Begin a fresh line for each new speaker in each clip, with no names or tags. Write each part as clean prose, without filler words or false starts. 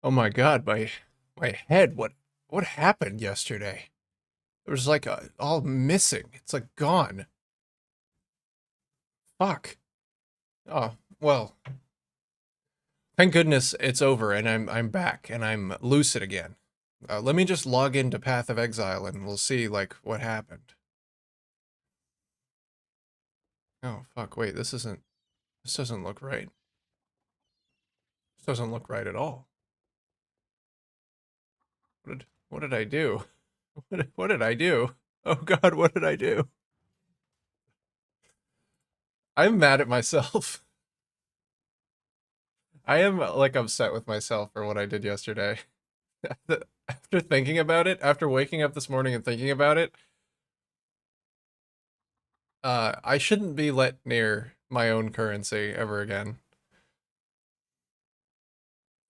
Oh my god, my head. What happened yesterday? It was like all missing. It's like gone. Fuck. Oh, well, thank goodness it's over and I'm back and I'm lucid again. Let me just log into Path of Exile and we'll see like what happened. Oh, fuck. Wait, this doesn't look right. This doesn't look right at all. What did I do? What did I do? Oh god, what did I do? I'm mad at myself. I am like upset with myself for what I did yesterday. After thinking about it, after waking up this morning and thinking about it, I shouldn't be let near my own currency ever again.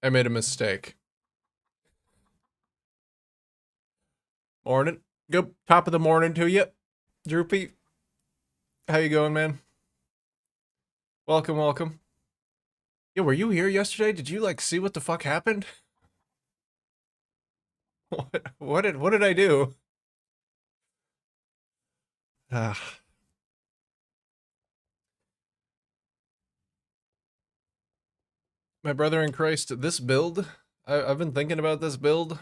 I made a mistake. Morning. Good top of the morning to you. Droopy. How you going, man? Welcome, welcome. Yeah, were you here yesterday? Did you like see what the fuck happened? What did I do? Ah, my brother in Christ, this build, I've been thinking about this build.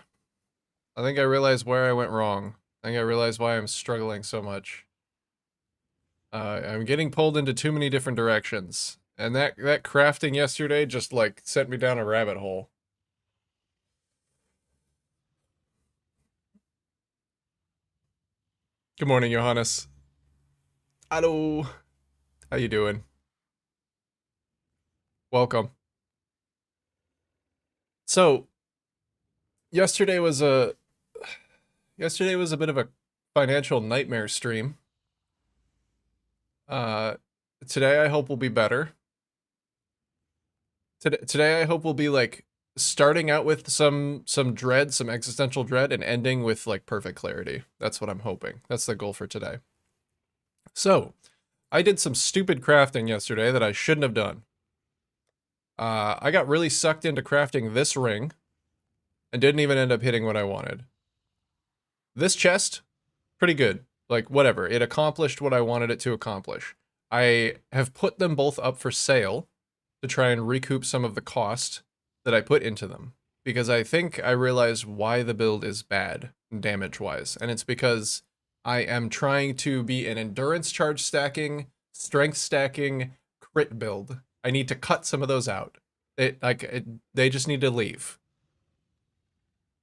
I think I realized where I went wrong. I think I realized why I'm struggling so much. I'm getting pulled into too many different directions. And that crafting yesterday just like sent me down a rabbit hole. Good morning, Johannes. Hello. How you doing? Welcome. So, yesterday was a yesterday was a bit of a financial nightmare stream. Uh Today I hope will be better. Today I hope will be like starting out with some dread, some existential dread and ending with like perfect clarity. That's what I'm hoping. That's the goal for today. So, I did some stupid crafting yesterday that I shouldn't have done. I got really sucked into crafting this ring and didn't even end up hitting what I wanted. This chest, pretty good. Like, whatever. It accomplished what I wanted it to accomplish. I have put them both up for sale to try and recoup some of the cost that I put into them. Because I think I realized why the build is bad, damage wise. And it's because I am trying to be an endurance charge stacking, strength stacking, crit build. I need to cut some of those out. They just need to leave.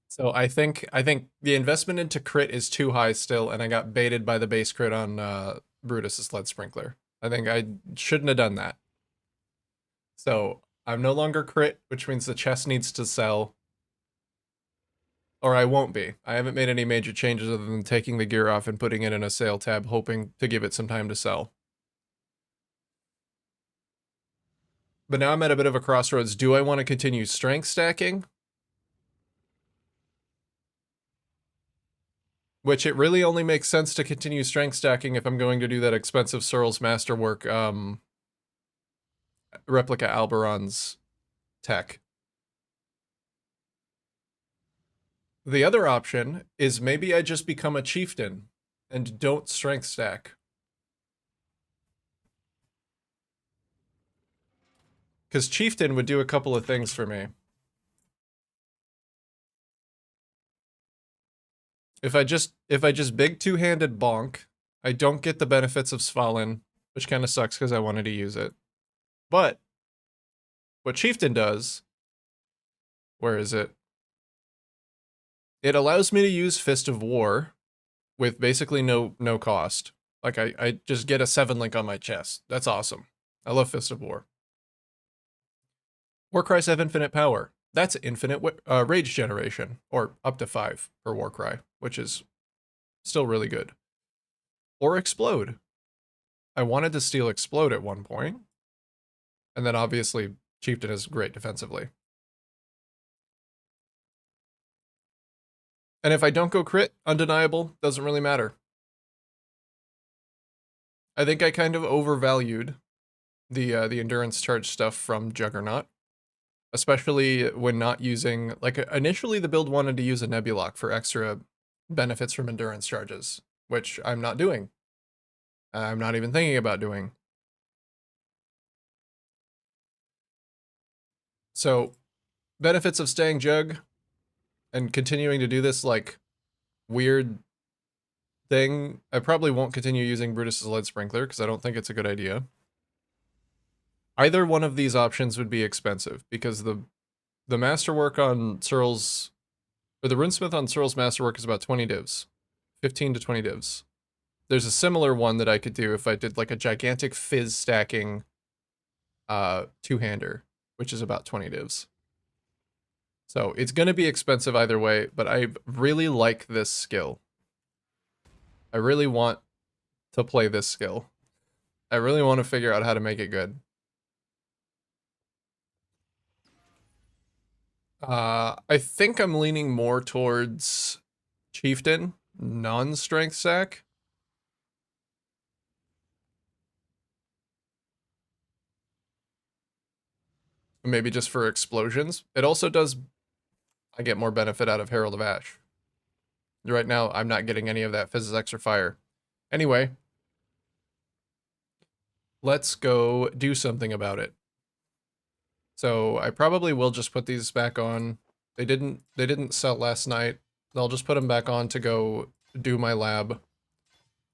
So I think the investment into crit is too high still, and I got baited by the base crit on Brutus's lead sprinkler. I think I shouldn't have done that. So I'm no longer crit, which means the chest needs to sell, or I won't be. I haven't made any major changes other than taking the gear off and putting it in a sale tab, hoping to give it some time to sell. But now I'm at a bit of a crossroads. Do I want to continue strength stacking? Which it really only makes sense to continue strength stacking if I'm going to do that expensive Searle's Masterwork replica Alberon's tech. The other option is maybe I just become a chieftain and don't strength stack. Because chieftain would do a couple of things for me. If I just big two-handed bonk, I don't get the benefits of Svalin, which kind of sucks because I wanted to use it. But what chieftain does, where is it? It allows me to use Fist of War with basically no cost. Like I just get a 7 link on my chest. That's awesome. I love Fist of War. Warcries have infinite power. That's infinite rage generation, or up to 5 per Warcry, which is still really good. Or Explode. I wanted to steal Explode at one point, and then obviously Chieftain is great defensively. And if I don't go crit, undeniable, doesn't really matter. I think I kind of overvalued the endurance charge stuff from Juggernaut, especially when not using, like, initially the build wanted to use a Nebulock for extra benefits from endurance charges, which I'm not doing. I'm not even thinking about doing. So, benefits of staying Jug and continuing to do this, like, weird thing. I probably won't continue using Brutus's Lead Sprinkler because I don't think it's a good idea. Either one of these options would be expensive because the masterwork on Searle's, or the runesmith on Searle's masterwork is about 20 divs, 15 to 20 divs. There's a similar one that I could do if I did like a gigantic fizz stacking two-hander, which is about 20 divs. So it's going to be expensive either way, but I really like this skill. I really want to play this skill. I really want to figure out how to make it good. I think I'm leaning more towards Chieftain, non-strength sack. Maybe just for explosions. It also does, I get more benefit out of Herald of Ash. Right now, I'm not getting any of that Physics or Fire. Anyway, let's go do something about it. So I probably will just put these back on. They didn't sell last night. I'll just put them back on to go do my lab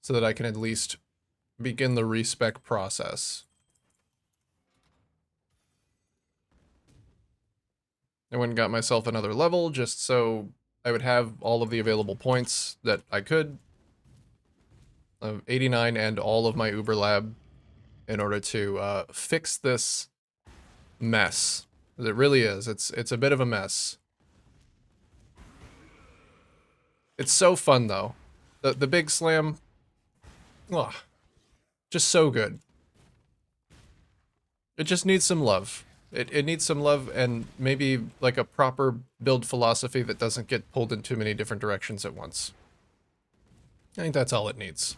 so that I can at least begin the respec process. I went and got myself another level just so I would have all of the available points that I could. Of 89 and all of my Uber lab in order to fix this mess. It really is. It's a bit of a mess. It's so fun though. The big slam, oh, just so good. It just needs some love. It needs some love and maybe like a proper build philosophy that doesn't get pulled in too many different directions at once. I think that's all it needs.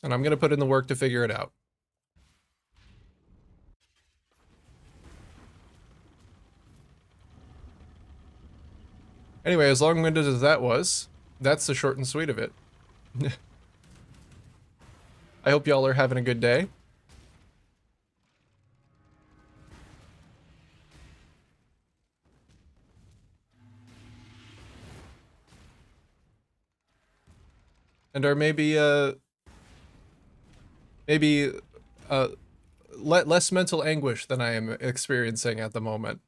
And I'm gonna put in the work to figure it out. Anyway, as long-winded as that was, that's the short and sweet of it. I hope y'all are having a good day. And are maybe less mental anguish than I am experiencing at the moment.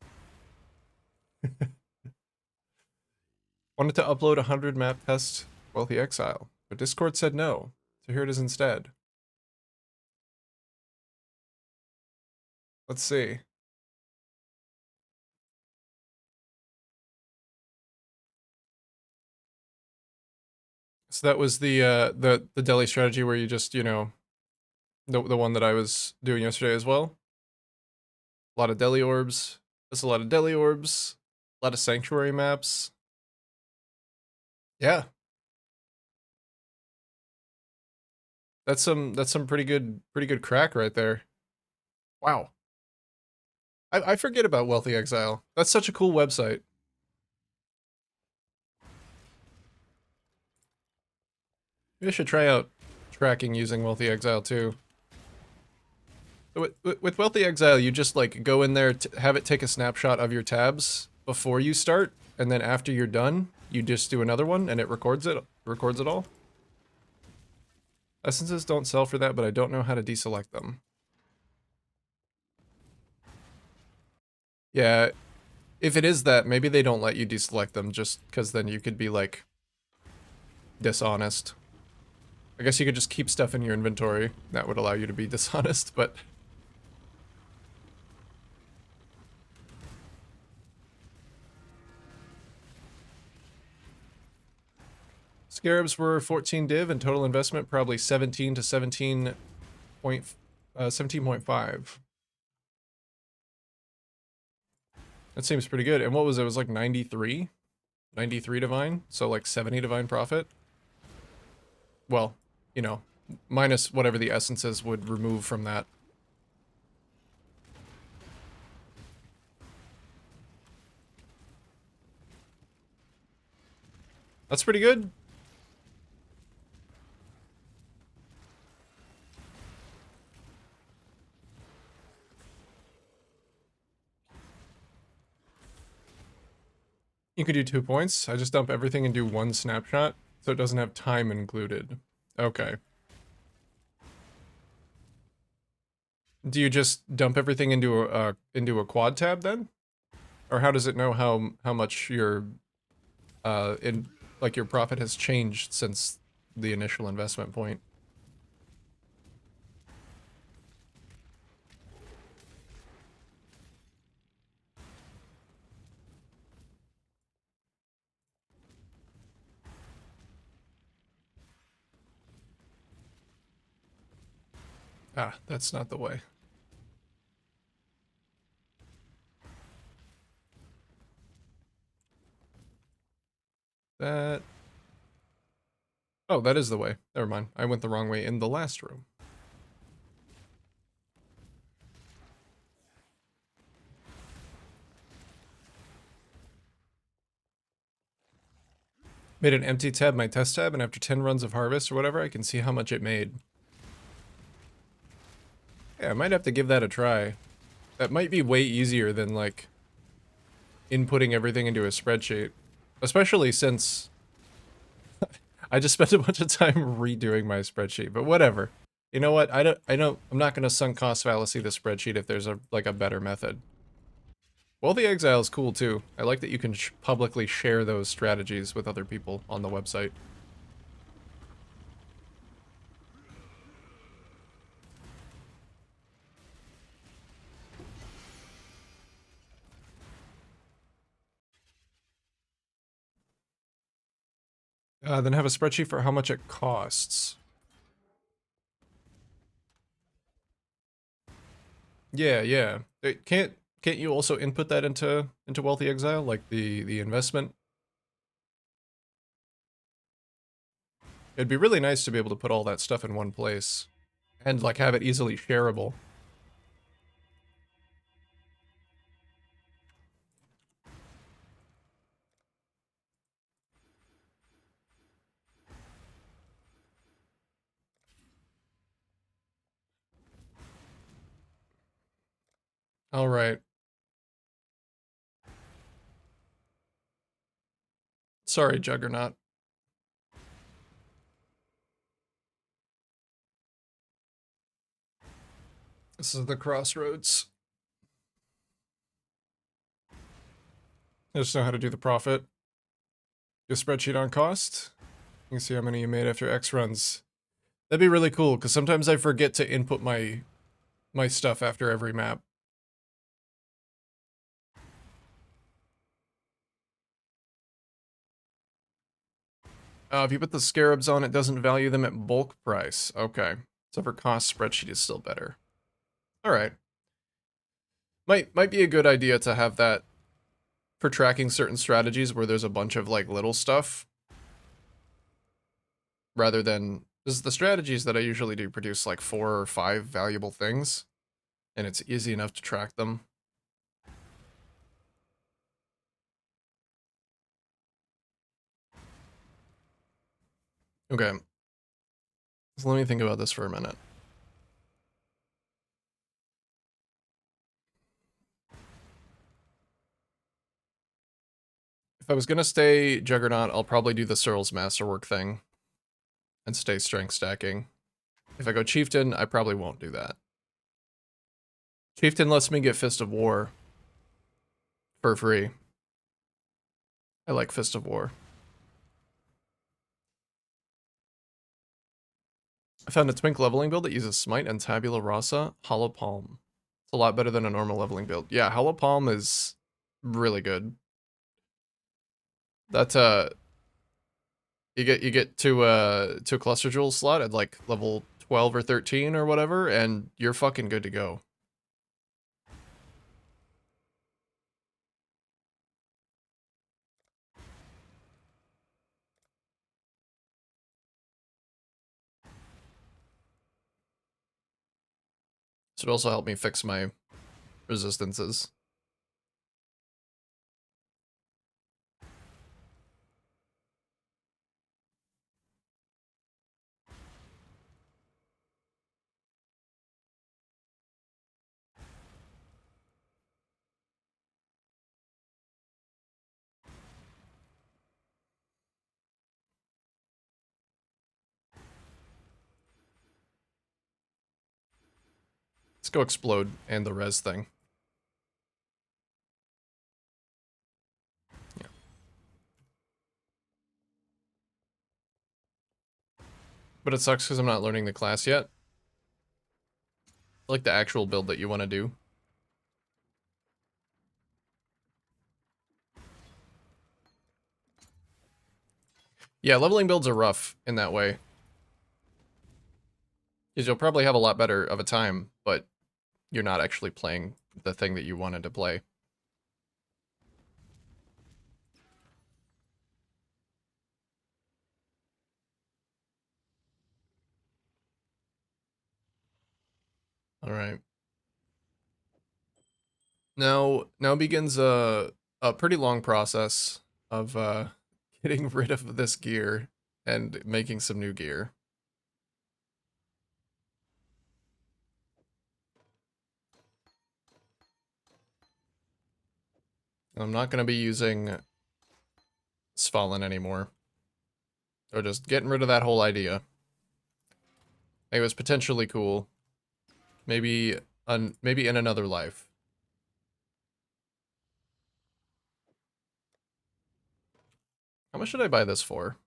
Wanted to upload 100 map test Wealthy Exile, but Discord said no, so here it is instead. Let's see. So that was the deli strategy where you just, you know, the one that I was doing yesterday as well. A lot of deli orbs. There's a lot of deli orbs. A lot of sanctuary maps. Yeah. That's some pretty good crack right there. Wow. I forget about Wealthy Exile. That's such a cool website. Maybe I should try out tracking using Wealthy Exile too. With Wealthy Exile, you just like go in there, have it take a snapshot of your tabs before you start, and then after you're done, you just do another one and it records it all. Essences don't sell for that, but I don't know how to deselect them. Yeah, if it is that, maybe they don't let you deselect them just because then you could be like dishonest. I guess you could just keep stuff in your inventory. That would allow you to be dishonest, but Scarabs were 14 div and total investment probably 17 to 17.5. That seems pretty good. And what was it? It was like 93? 93 divine? So like 70 divine profit? Well, you know, minus whatever the essences would remove from that. That's pretty good. You could do 2 points. I just dump everything and do 1 snapshot, so it doesn't have time included. Okay. Do you just dump everything into a quad tab then? Or how does it know how much your in like your profit has changed since the initial investment point? Ah, that's not the way. That... Oh, that is the way. Never mind. I went the wrong way in the last room. Made an empty tab, my test tab, and after 10 runs of harvest or whatever, I can see how much it made. Yeah, I might have to give that a try. That might be way easier than, like, inputting everything into a spreadsheet. Especially since I just spent a bunch of time redoing my spreadsheet, but whatever. You know what? I'm not gonna sunk cost fallacy the spreadsheet if there's a better method. Well, the Exile is cool too. I like that you can publicly share those strategies with other people on the website. Then have a spreadsheet for how much it costs. Yeah, yeah. Can't you also input that into Wealthy Exile, like the investment? It'd be really nice to be able to put all that stuff in one place and like have it easily shareable. All right. Sorry, Juggernaut. This is the crossroads. I just know how to do the profit. Do a spreadsheet on cost. You can see how many you made after X runs. That'd be really cool, because sometimes I forget to input my stuff after every map. If you put the scarabs on, it doesn't value them at bulk price. Okay. So for cost, spreadsheet is still better. Alright. Might be a good idea to have that for tracking certain strategies where there's a bunch of like little stuff. Rather than... Because the strategies that I usually do produce like 4 or 5 valuable things. And it's easy enough to track them. Okay. So let me think about this for a minute. If I was gonna stay Juggernaut, I'll probably do the Searle's Masterwork thing. And stay strength stacking. If I go Chieftain, I probably won't do that. Chieftain lets me get Fist of War. For free. I like Fist of War. I found a Twink leveling build that uses Smite and Tabula Rasa, Hollow Palm. It's a lot better than a normal leveling build. Yeah, Hollow Palm is really good. That you get to a Cluster Jewel slot at like level 12 or 13 or whatever, and you're fucking good to go. So it also helped me fix my resistances. Let's go explode and the res thing. Yeah. But it sucks because I'm not learning the class yet. I like the actual build that you want to do. Yeah, leveling builds are rough in that way. Because you'll probably have a lot better of a time, but you're not actually playing the thing that you wanted to play. All right. Now begins a pretty long process of getting rid of this gear and making some new gear. I'm not going to be using Svalin anymore. Or just getting rid of that whole idea. It was potentially cool. Maybe maybe in another life. How much should I buy this for?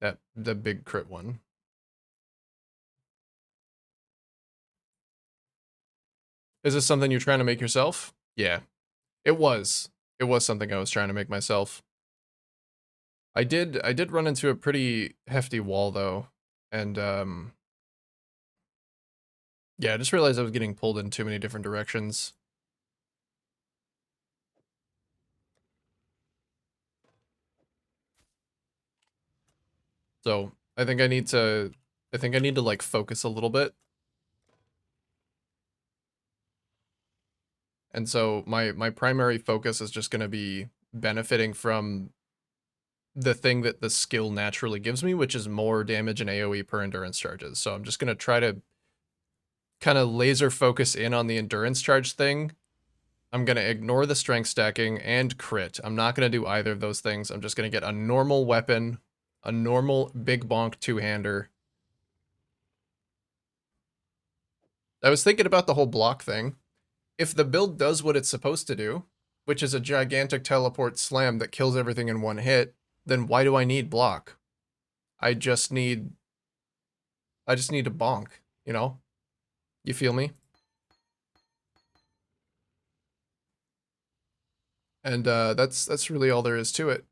The big crit one. Is this something you're trying to make yourself? Yeah. It was. It was something I was trying to make myself. I did run into a pretty hefty wall though. And yeah, I just realized I was getting pulled in too many different directions. So, I think I need to like focus a little bit. And so my primary focus is just going to be benefiting from the thing that the skill naturally gives me, which is more damage and AoE per endurance charges. So I'm just going to try to kind of laser focus in on the endurance charge thing. I'm going to ignore the strength stacking and crit. I'm not going to do either of those things. I'm just going to get a normal weapon, a normal big bonk two-hander. I was thinking about the whole block thing. If the build does what it's supposed to do, which is a gigantic teleport slam that kills everything in one hit, then why do I need block? I just need to bonk, you know? You feel me? And that's really all there is to it.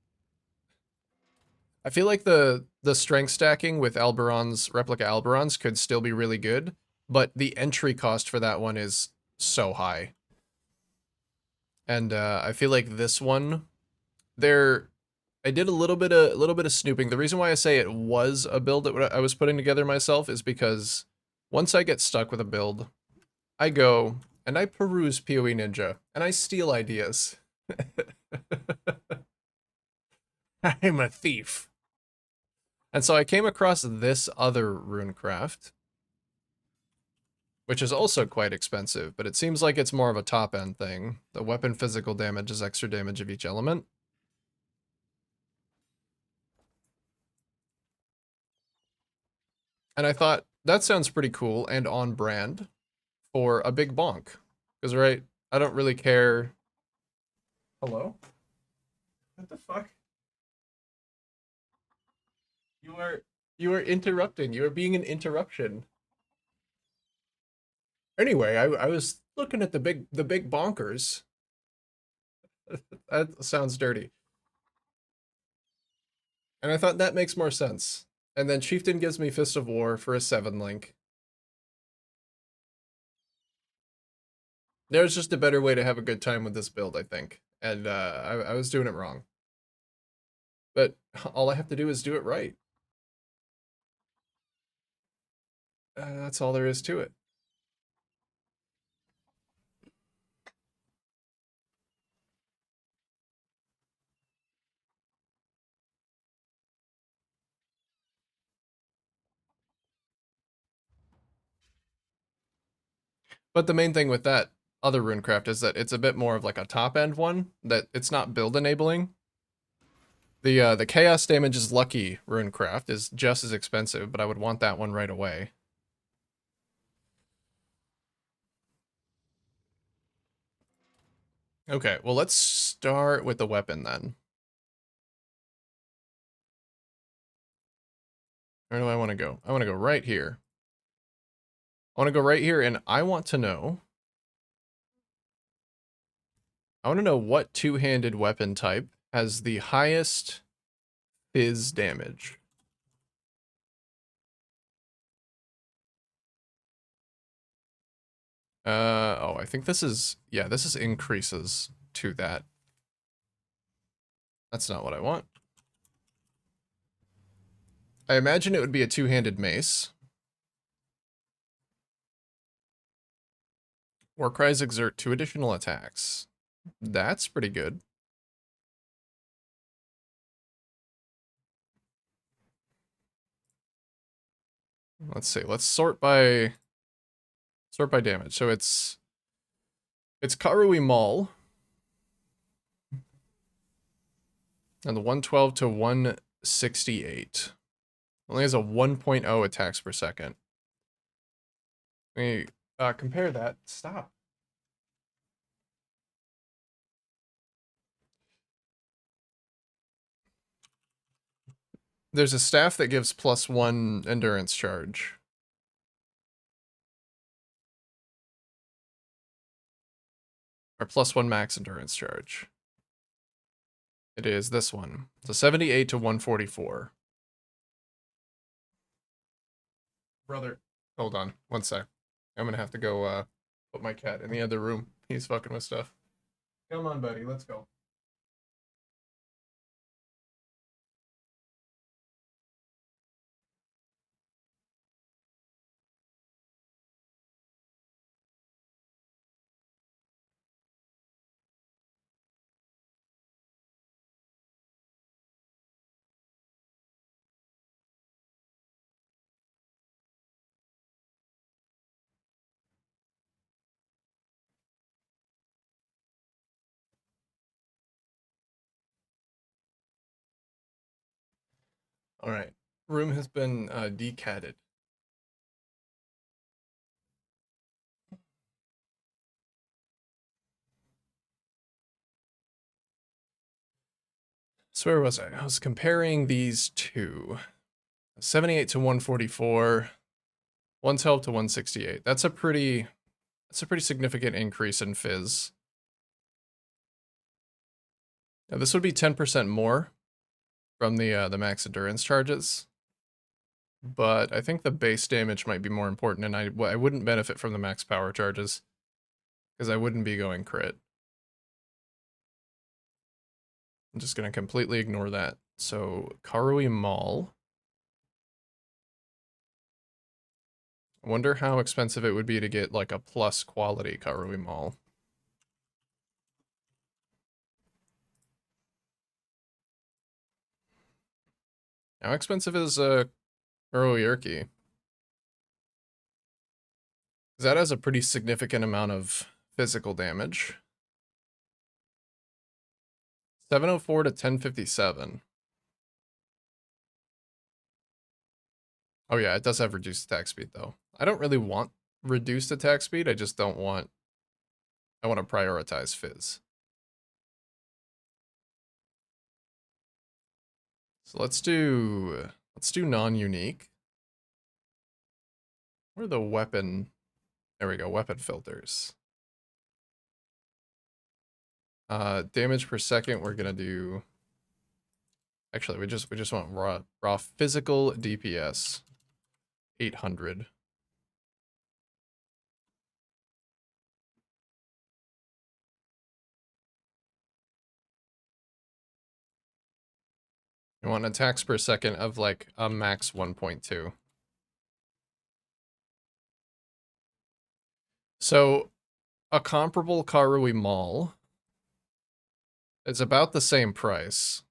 I feel like the strength stacking with Alberon's replica Alberons could still be really good, but the entry cost for that one is so high. And I feel like this one, there, I did a little bit of snooping. The reason why I say it was a build that I was putting together myself is because once I get stuck with a build, I go and I peruse PoE Ninja and I steal ideas. I'm a thief. And so I came across this other runecraft, which is also quite expensive, but it seems like it's more of a top-end thing. The weapon physical damage is extra damage of each element. And I thought, that sounds pretty cool and on brand for a big bonk. Because, right, I don't really care. Hello? What the fuck? You are you are interrupting. You are being an interruption. Anyway, I was looking at the big bonkers. That sounds dirty. And I thought that makes more sense. And then Chieftain gives me Fist of War for a 7 link. There's just a better way to have a good time with this build, I think. And I was doing it wrong. But all I have to do is do it right. That's all there is to it. But the main thing with that other runecraft is that it's a bit more of like a top end one, that it's not build enabling. The chaos damage is lucky runecraft is just as expensive, but I would want that one right away. Okay, well, let's start with the weapon then. Where do I want to go? I want to go right here. I want to go right here, and I want to know what two-handed weapon type has the highest fizz damage. Oh, I think this is, yeah, this is increases to that. That's not what I want. I imagine it would be a two-handed mace. War cries exert 2 additional attacks. That's pretty good. Let's see. Let's sort by damage. So it's Karui Maul. And the 112 to 168. Only has a 1.0 attacks per second. Let me compare that. Stop. There's a staff that gives +1 endurance charge. Or +1 max endurance charge. It is this one. So 78 to 144. Brother, hold on. One sec. I'm gonna have to go put my cat in the other room. He's fucking with stuff. Come on, buddy. Let's go. All right. Room has been decatted. So where was I? I was comparing these two. 78 to 144, 112 to 168. That's a pretty significant increase in fizz. Now this would be 10% more from the max endurance charges. But I think the base damage might be more important, and I wouldn't benefit from the max power charges because I wouldn't be going crit. I'm just going to completely ignore that. So, Karui Maul. I wonder how expensive it would be to get like a plus quality Karui Maul. How expensive is Uroyurki? That has a pretty significant amount of physical damage. 704 to 1057. Oh yeah, it does have reduced attack speed though. I don't really want reduced attack speed, I just don't want... I want to prioritize fizz. So let's do non-unique. Where are the weapon? There we go, weapon filters. Damage per second, we're gonna do... Actually, we just want raw physical DPS. 800. You want attacks per second of like a max 1.2. So a comparable Karui Maul is about the same price.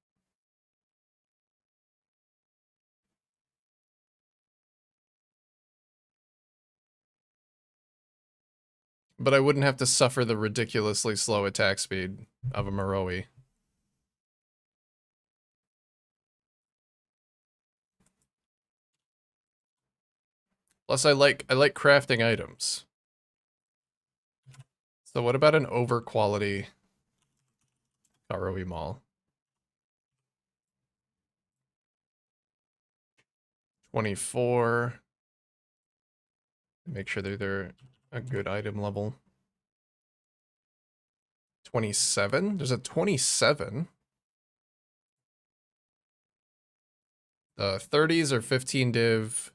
But I wouldn't have to suffer the ridiculously slow attack speed of a Moroi. Plus I like crafting items. So what about an over quality Karoe Mall. 24. Make sure they're a good item level. 27? There's a 27. The 30s are 15 div.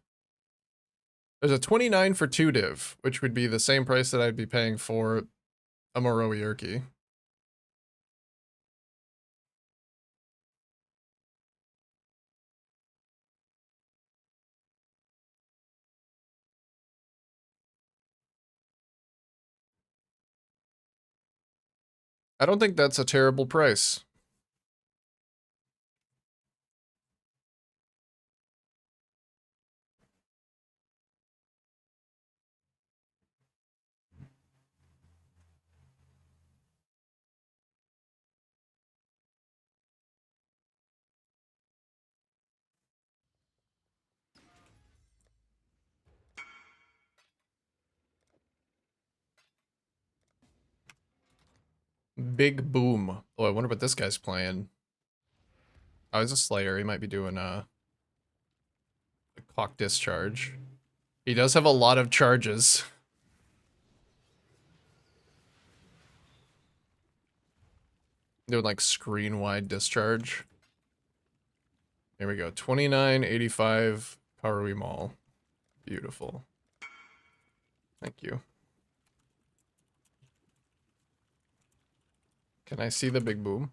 There's a 29 for 2 div, which would be the same price that I'd be paying for a Moroi Urki. I don't think that's a terrible price. Big boom. Oh, I wonder what this guy's playing. Oh, he's a Slayer. He might be doing a clock discharge. He does have a lot of charges. Doing like screen wide discharge. Here we go. 2985 Karoe Mall. Beautiful. Thank you. Can I see the big boom?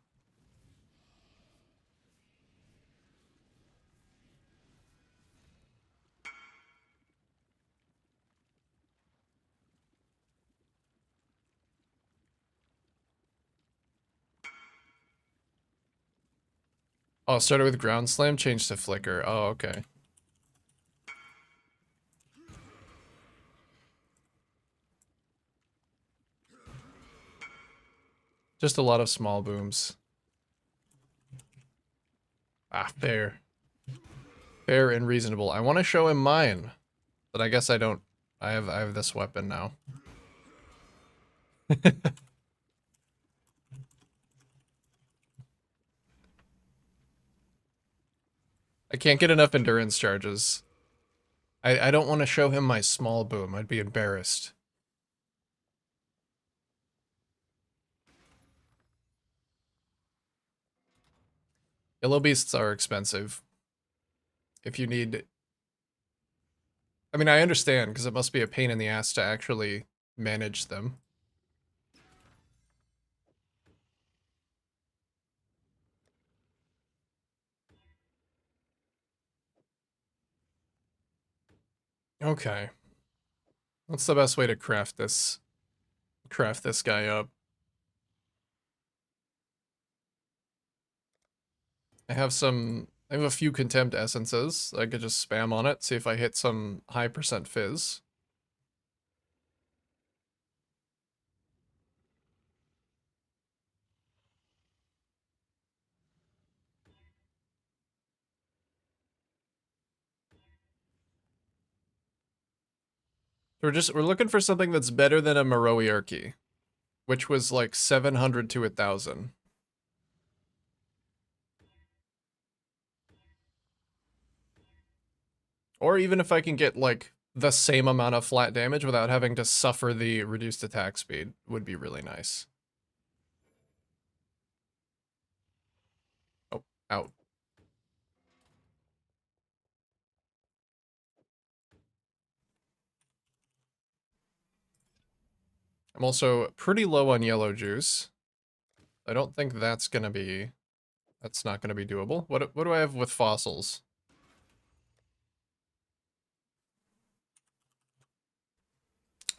Oh, started with ground slam, changed to flicker. Oh, okay. Just a lot of small booms. Ah, fair. Fair and reasonable. I want to show him mine, but I guess I don't. I have this weapon now. I can't get enough endurance charges. I don't want to show him my small boom. I'd be embarrassed. Yellow beasts are expensive. If you need... I mean, I understand, because it must be a pain in the ass to actually manage them. Okay. What's the best way to craft this guy up? I have a few contempt essences. I could just spam on it, see if I hit some high percent fizz. We're looking for something that's better than a Moroi Urki, which was like 700 to 1,000. Or even if I can get like the same amount of flat damage without having to suffer the reduced attack speed would be really nice. Oh, out. I'm also pretty low on yellow juice. I don't think that's not gonna be doable. What do I have with fossils?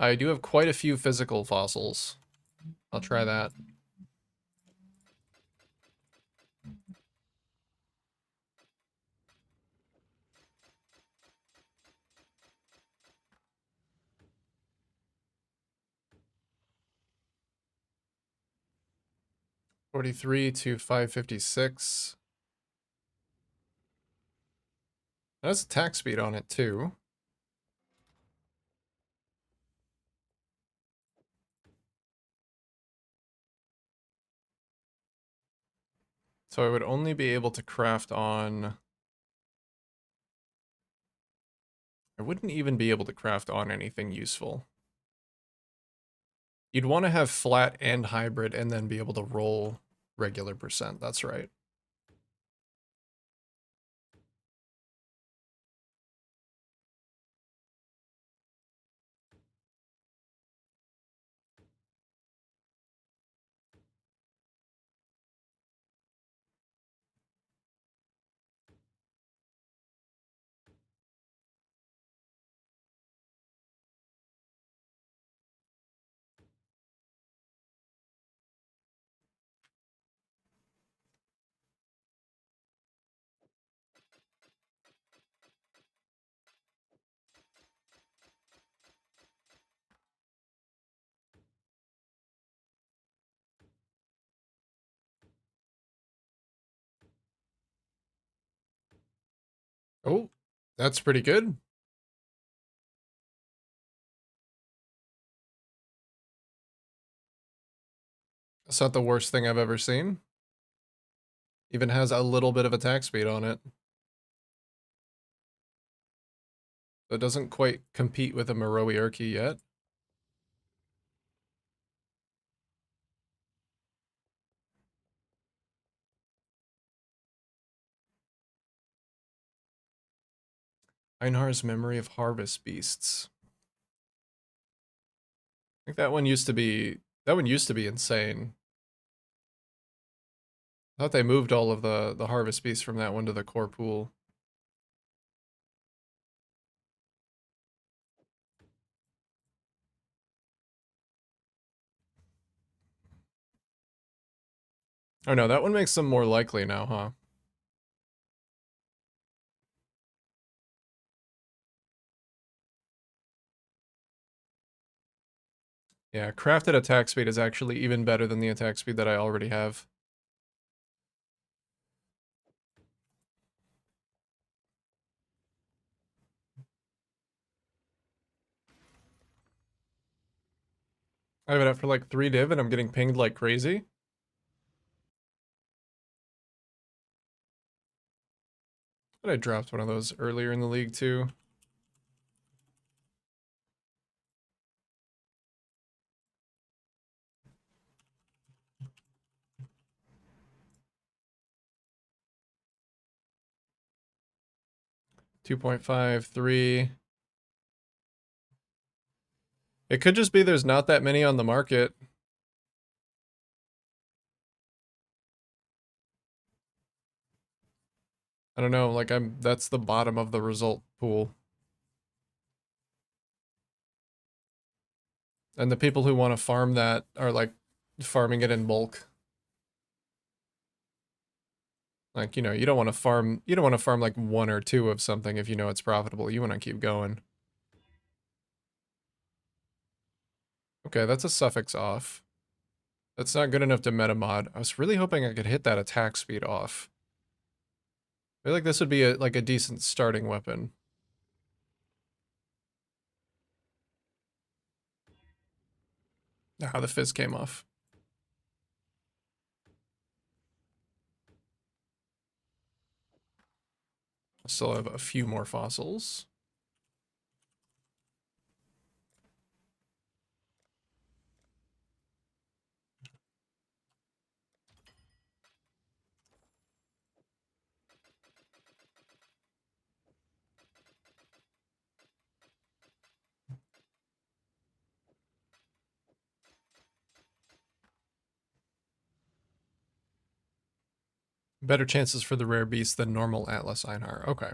I do have quite a few physical fossils. I'll try that. $43 to $556. That's attack speed on it too. So I would only be able to craft on... I wouldn't even be able to craft on anything useful. You'd want to have flat and hybrid and then be able to roll regular percent. That's right. Oh, that's pretty good. That's not the worst thing I've ever seen. Even has a little bit of attack speed on it. It doesn't quite compete with a Moroi Urki yet. Einhar's Memory of Harvest Beasts. I think that one used to be insane. I thought they moved all of the Harvest Beasts from that one to the core pool. Oh no, that one makes them more likely now, huh? Yeah, crafted attack speed is actually even better than the attack speed that I already have. I have it after like 3 div and I'm getting pinged like crazy. But I dropped one of those earlier in the league too. $2.53. It could just be there's not that many on the market. I don't know, like that's the bottom of the result pool. And the people who want to farm that are like farming it in bulk. Like, you know, you don't want to farm like 1 or 2 of something if you know it's profitable. You want to keep going. Okay, that's a suffix off. That's not good enough to meta mod. I was really hoping I could hit that attack speed off. I feel like this would be like a decent starting weapon. Ah, the fizz came off. Still have a few more fossils. Better chances for the rare beast than normal Atlas Einhar. Okay.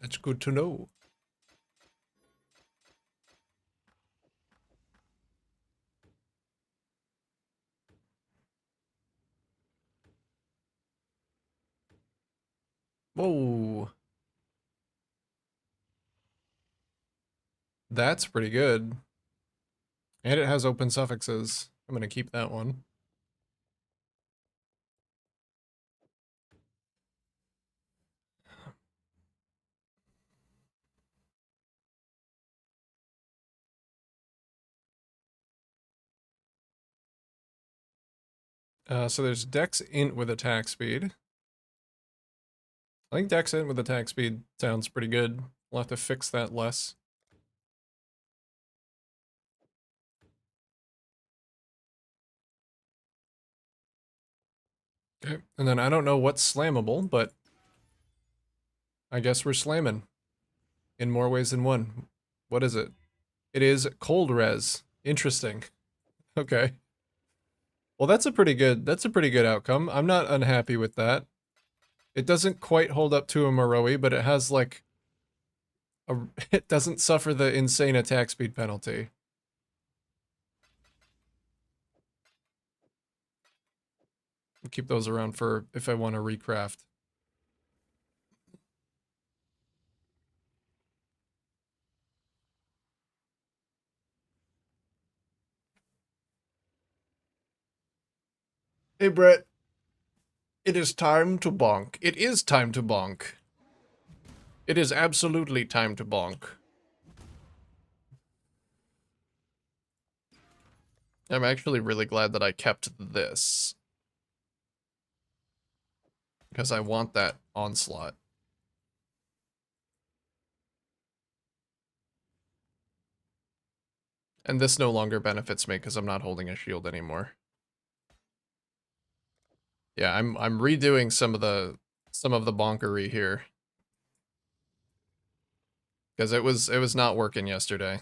That's good to know. Whoa. That's pretty good. And it has open suffixes. I'm going to keep that one. So there's Dex Int with attack speed. I think Dex Int with attack speed sounds pretty good. We'll have to fix that less. Okay, and then I don't know what's slammable, but I guess we're slamming in more ways than one. What is it? It is cold res. Interesting. Okay. Well, that's a pretty good outcome. I'm not unhappy with that. It doesn't quite hold up to a Moroi, but it has like a it doesn't suffer the insane attack speed penalty. I'll keep those around for if I want to recraft. Hey Brett, it is time to bonk. It is time to bonk. It is absolutely time to bonk. I'm actually really glad that I kept this. Because I want that onslaught. And this no longer benefits me because I'm not holding a shield anymore. Yeah, I'm redoing some of the bonkery here. Because it was not working yesterday.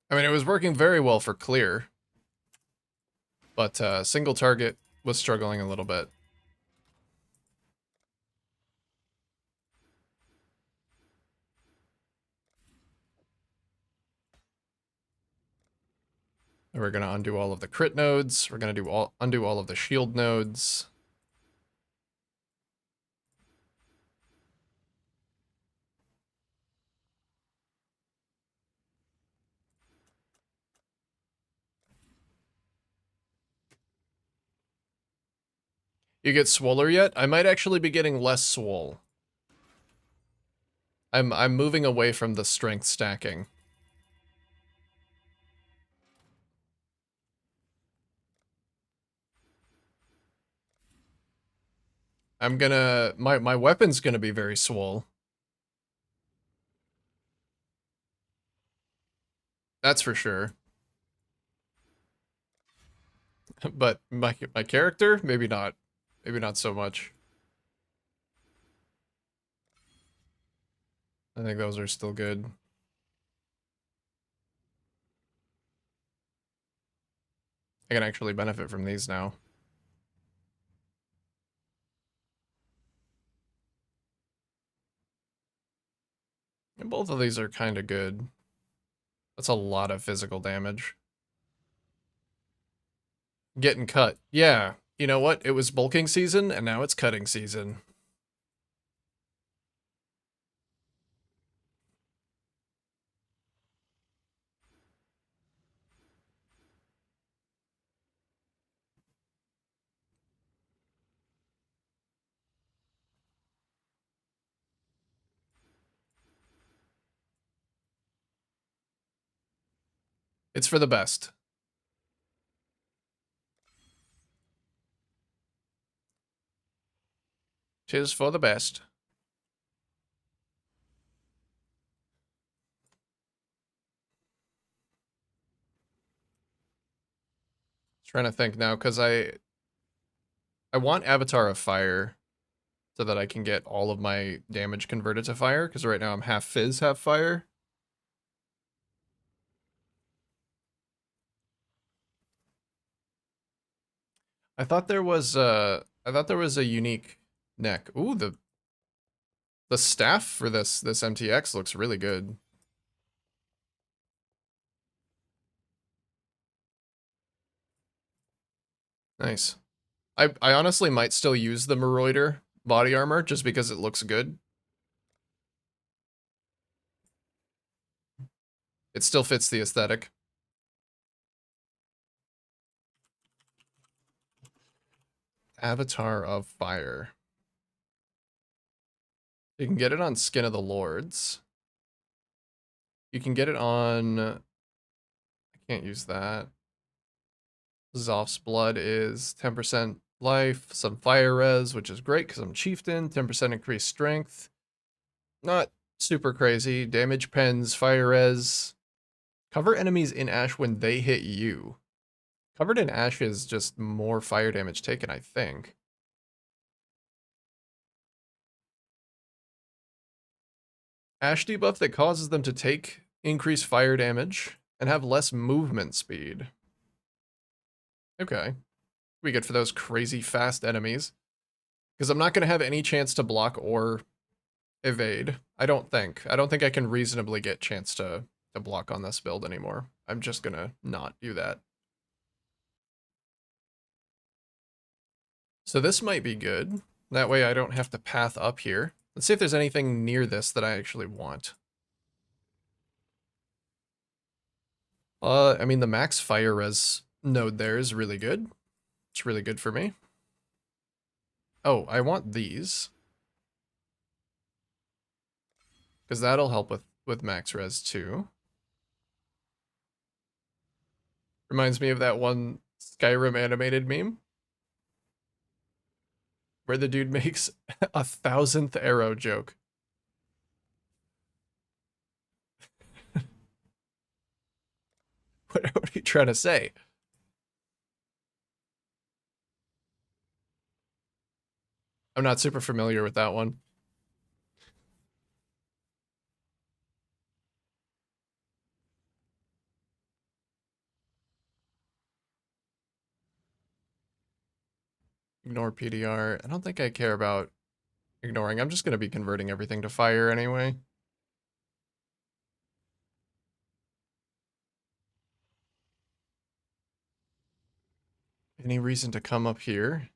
I mean, it was working very well for clear, but single target was struggling a little bit. And we're gonna undo all of the crit nodes. We're gonna undo all of the shield nodes. You get swoller yet? I might actually be getting less swole. I'm moving away from the strength stacking. I'm gonna my weapon's gonna be very swole. That's for sure. But my character, maybe not. Maybe not so much. I think those are still good. I can actually benefit from these now. And both of these are kind of good. That's a lot of physical damage. Getting cut. Yeah. You know what? It was bulking season, and now it's cutting season. It's for the best. Tis for the best. Trying to think now, because I want Avatar of Fire so that I can get all of my damage converted to fire, because right now I'm half fizz, half fire. I thought there was a unique neck. Ooh, the staff for this MTX looks really good. Nice. I honestly might still use the Marauder body armor just because it looks good. It still fits the aesthetic. Avatar of Fire. You can get it on Skin of the Lords. You can get it on... I can't use that. Zoph's Blood is 10% life, some fire res, which is great because I'm chieftain, 10% increased strength. Not super crazy. Damage pens, fire res. Cover enemies in ash when they hit you. Covered in ash is just more fire damage taken, I think. Ash debuff that causes them to take increased fire damage and have less movement speed. Okay. We good for those crazy fast enemies. Because I'm not going to have any chance to block or evade. I don't think. I don't think I can reasonably get chance to block on this build anymore. I'm just going to not do that. So this might be good. That way I don't have to path up here. Let's see if there's anything near this that I actually want. I mean, the max fire res node there is really good. It's really good for me. Oh, I want these. Because that'll help with max res too. Reminds me of that one Skyrim animated meme. Where the dude makes a 1000th arrow joke. What are you trying to say? I'm not super familiar with that one. Ignore PDR. I don't think I care about ignoring. I'm just going to be converting everything to fire anyway. Any reason to come up here?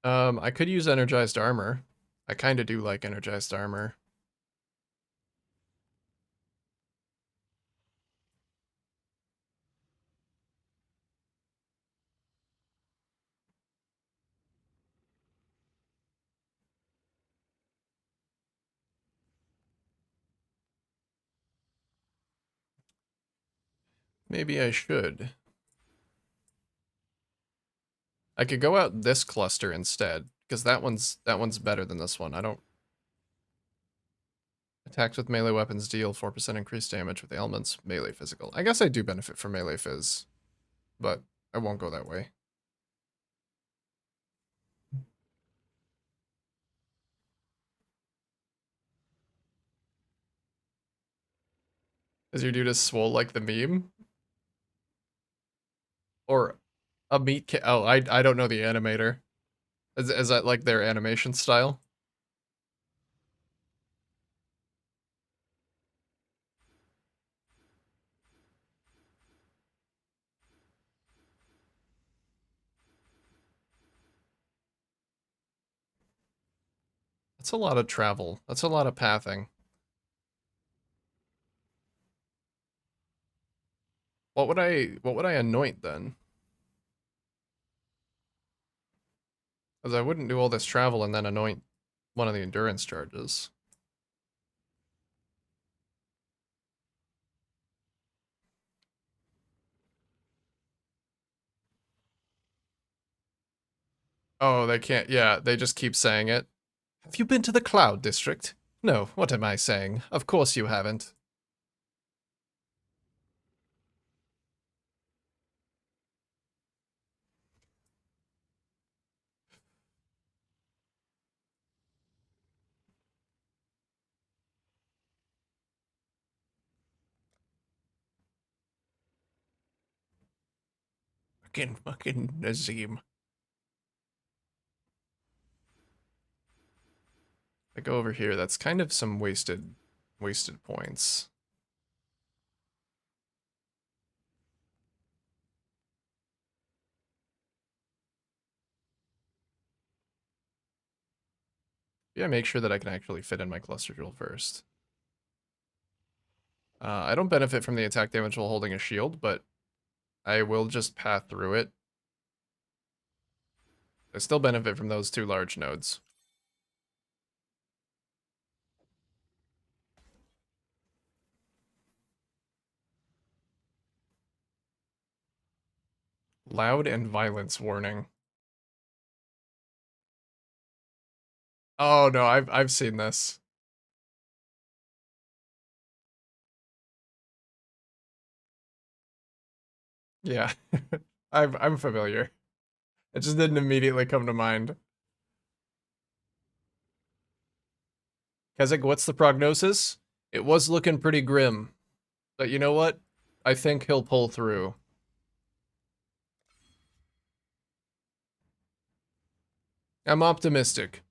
I could use energized armor. I kind of do like energized armor. Maybe I should. I could go out this cluster instead, because that one's better than this one. I don't... Attacks with melee weapons deal 4% increased damage with ailments, melee physical. I guess I do benefit from melee phys, but I won't go that way. Is your dude as swole like the meme? Or a meat ca- Oh, I don't know the animator. Is that like their animation style? That's a lot of travel. That's a lot of pathing. What would I anoint then? Because I wouldn't do all this travel and then anoint one of the endurance charges. Oh, they can't. Yeah, they just keep saying it. Have you been to the Cloud District? No, what am I saying? Of course you haven't. Fucking Nazim. I go over here, that's kind of some wasted points. Yeah, make sure that I can actually fit in my cluster drill first. I don't benefit from the attack damage while holding a shield, but I will just path through it. I still benefit from those two large nodes. Loud and violence warning. Oh no, I've seen this. Yeah. I'm familiar. It just didn't immediately come to mind. Keswick, what's the prognosis? It was looking pretty grim. But you know what? I think he'll pull through. I'm optimistic.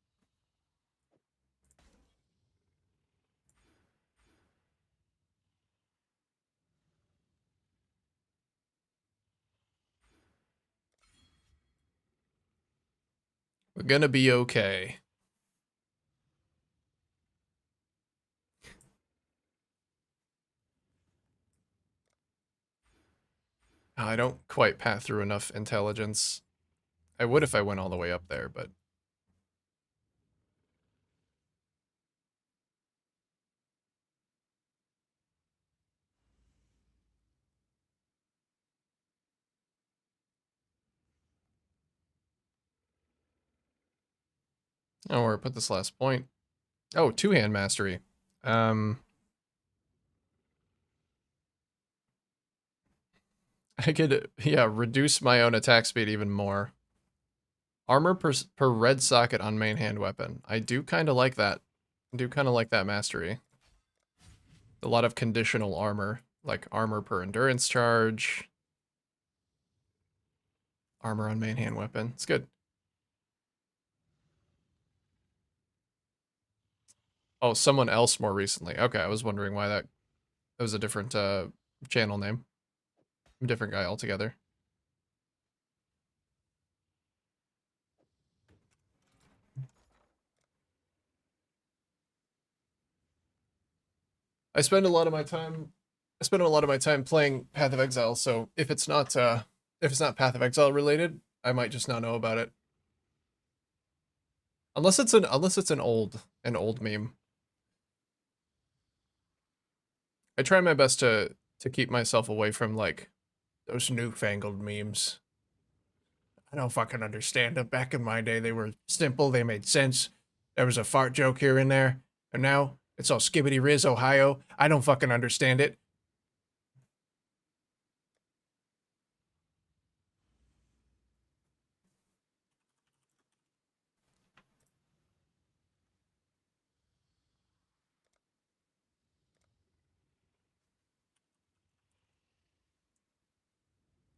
We're gonna be okay. I don't quite path through enough intelligence. I would if I went all the way up there, but... Oh, where I put this last point. Oh, two-hand mastery. Um... I could, yeah, reduce my own attack speed even more. Armor per red socket on main hand weapon. I do kind of like that. I do kind of like that mastery. A lot of conditional armor, like armor per endurance charge. Armor on main hand weapon. It's good. Oh, someone else more recently. Okay, I was wondering why that was a different channel name. Different guy altogether. I spend a lot of my time playing Path of Exile, so if it's not Path of Exile related, I might just not know about it. Unless it's an old meme. I try my best to keep myself away from like those newfangled memes. I don't fucking understand them. Back in my day, they were simple. They made sense. There was a fart joke here and there, and now it's all skibbity riz Ohio. I don't fucking understand it.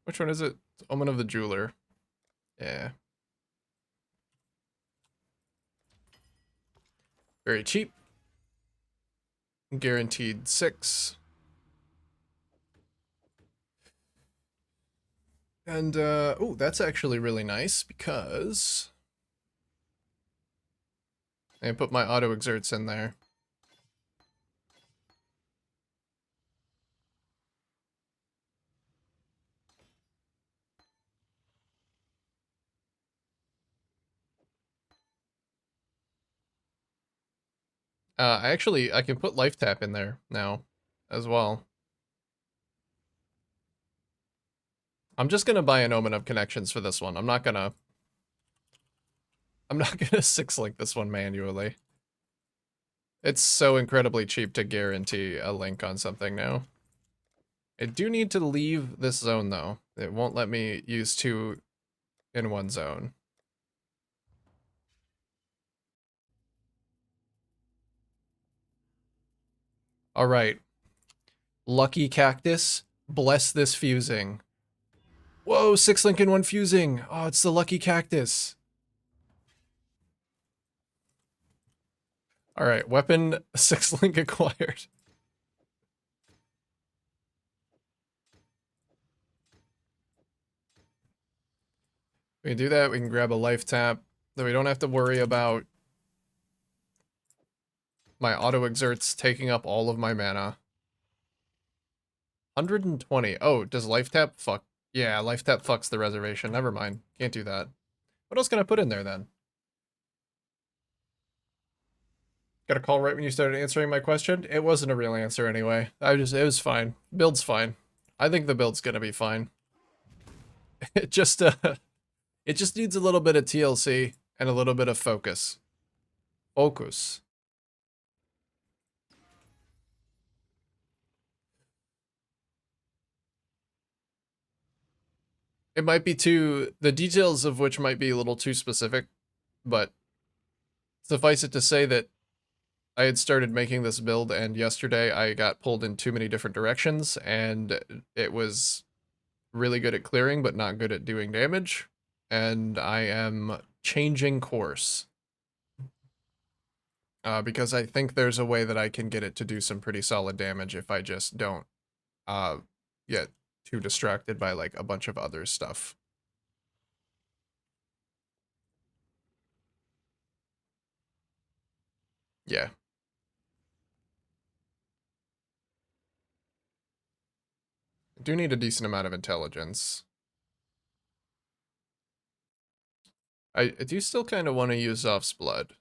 Which one is it? It's Omen of the Jeweler. Yeah. Very cheap. Guaranteed 6. And, oh, that's actually really nice because I put my auto exerts in there. I can put life tap in there now as well. I'm just gonna buy an Omen of Connections for this one. I'm not gonna 6-link this one manually. It's so incredibly cheap to guarantee a link on something now. I do need to leave this zone though. It won't let me use 2 in one zone. All right. Lucky Cactus, bless this fusing. Whoa, 6-link in one fusing. Oh, it's the Lucky Cactus. All right, weapon 6-link acquired. We can do that. We can grab a life tap. Then we don't have to worry about my auto exerts taking up all of my mana. 120. Oh, does life tap fuck? Yeah, life tap fucks the reservation. Never mind. Can't do that. What else can I put in there then? Got a call right when you started answering my question? It wasn't a real answer anyway. It was fine. Build's fine. I think the build's gonna be fine. It just, it just needs a little bit of TLC and a little bit of focus. Focus. It might be the details of which might be a little too specific, but suffice it to say that I had started making this build, and yesterday I got pulled in too many different directions, and it was really good at clearing, but not good at doing damage. And I am changing course. Because I think there's a way that I can get it to do some pretty solid damage if I just don't uh, get too distracted by like a bunch of other stuff. Yeah. I do need a decent amount of intelligence. I do still kind of want to use Zoph's blood.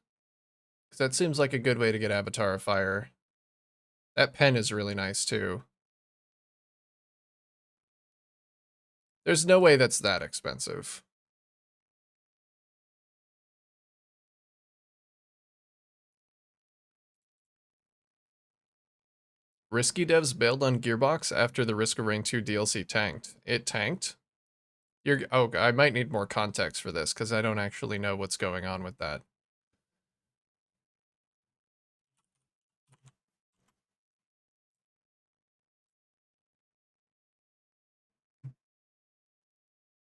Because that seems like a good way to get Avatar of Fire. That pen is really nice too. There's no way that's that expensive. Risky devs bailed on Gearbox after the Risk of Rain 2 DLC tanked. It tanked? Oh, I might need more context for this because I don't actually know what's going on with that.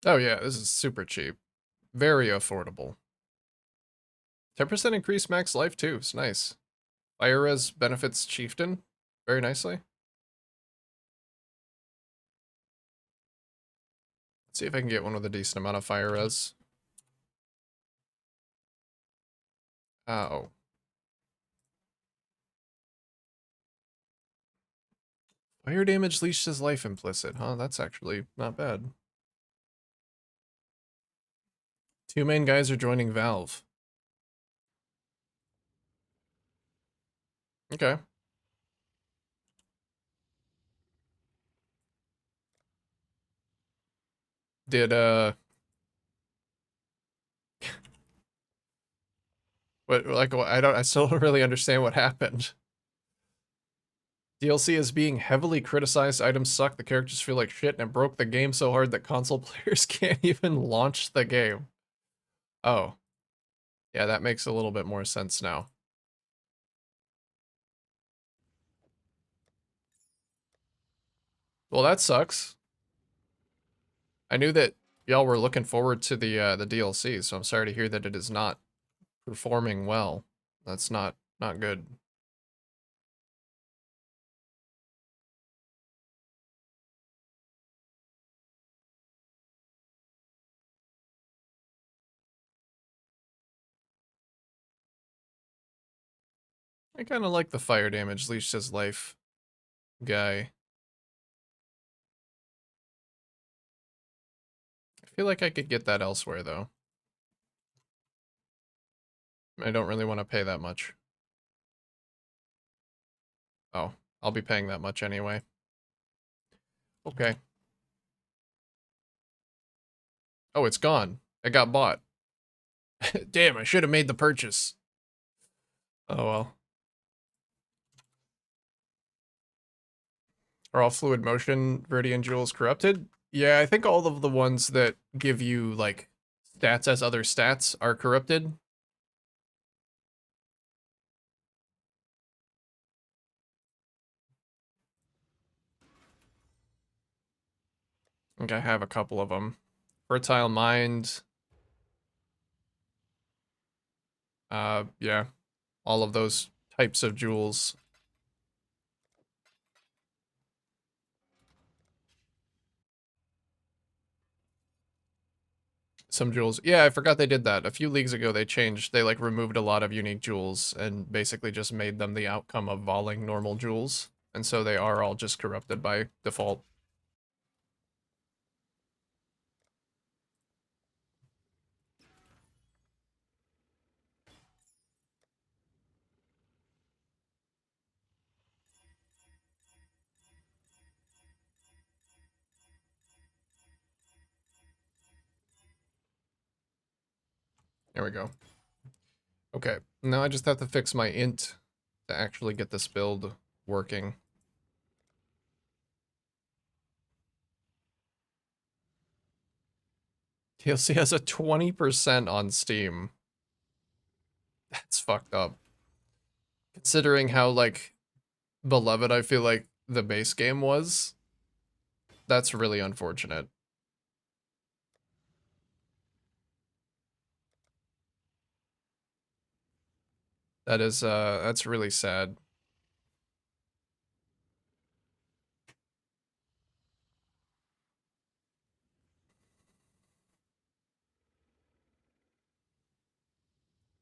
Oh yeah, this is super cheap. Very affordable. 10% increase max life too, it's nice. Fire res benefits Chieftain very nicely. Let's see if I can get one with a decent amount of fire res. Oh. Fire damage leashes life implicit, huh? That's actually not bad. Two main guys are joining Valve. Okay. Did what like I still don't really understand what happened. DLC is being heavily criticized, items suck, the characters feel like shit, and it broke the game so hard that console players can't even launch the game. Oh. Yeah, that makes a little bit more sense now. Well, that sucks. I knew that y'all were looking forward to the DLC, so I'm sorry to hear that it is not performing well. That's not good. I kind of like the fire damage leashed his life guy. I feel like I could get that elsewhere though. I don't really want to pay that much. Oh, I'll be paying that much anyway. Okay. Oh, it's gone. It got bought. Damn, I should have made the purchase. Oh well. Are all fluid motion Viridian jewels corrupted? Yeah, I think all of the ones that give you like stats as other stats are corrupted. I think I have a couple of them. Fertile Mind. Yeah. All of those types of jewels. Some jewels. Yeah, I forgot they did that. A few leagues ago they changed. They like removed a lot of unique jewels and basically just made them the outcome of voling normal jewels. And so they are all just corrupted by default. There we go. Okay, now I just have to fix my int to actually get this build working. DLC has a 20% on Steam. That's fucked up. Considering how, like, beloved I feel like the base game was, that's really unfortunate. That's really sad.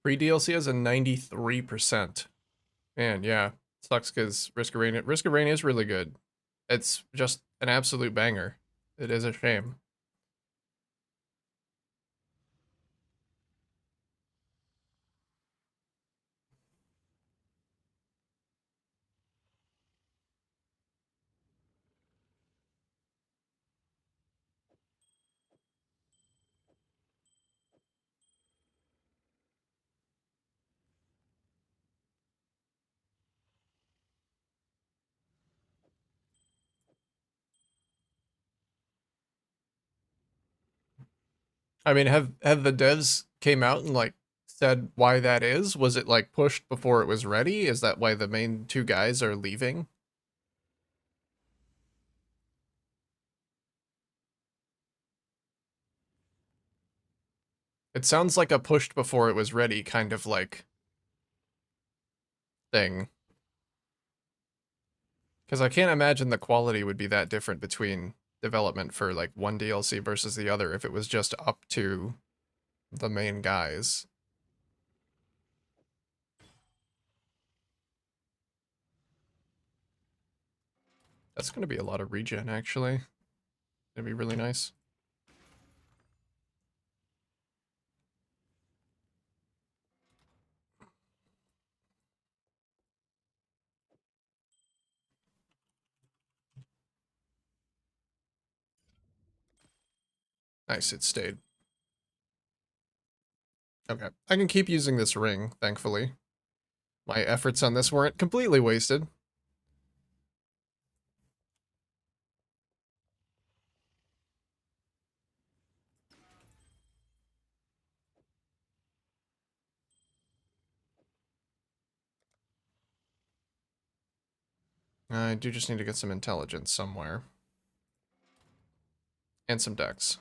Free DLC has a 93%. Man, yeah. Sucks because Risk of Rain is really good. It's just an absolute banger. It is a shame. I mean, have the devs came out and like said why that is? Was it like pushed before it was ready? Is that why the main two guys are leaving? It sounds like a pushed before it was ready kind of like thing. Because I can't imagine the quality would be that different between development for like one DLC versus the other if it was just up to the main guys. That's going to be a lot of regen, actually. It'd be really nice. Nice, it stayed. Okay, I can keep using this ring, thankfully. My efforts on this weren't completely wasted. I do just need to get some intelligence somewhere. And some dex.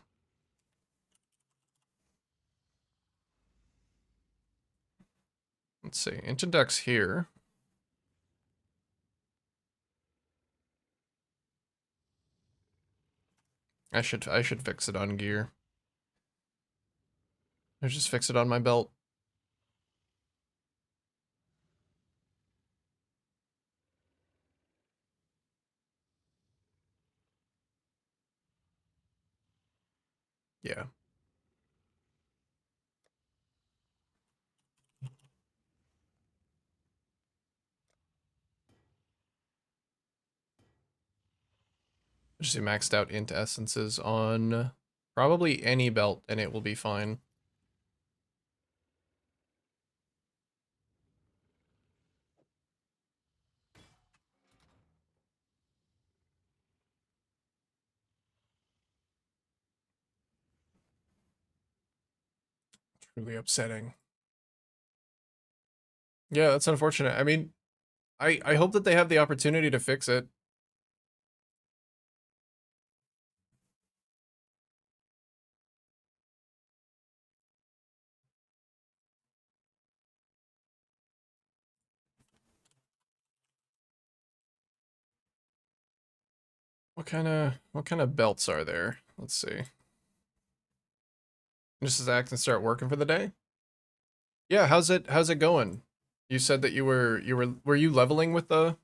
Let's see, into dex here. I should fix it on gear. Or just fix it on my belt. Yeah. Just do maxed out int essences on probably any belt and it will be fine. Truly upsetting. Yeah, that's unfortunate. I mean, I hope that they have the opportunity to fix it. What kind of belts are there? Let's see. Just as I can start working for the day? Yeah, how's it going? You said that were you leveling with the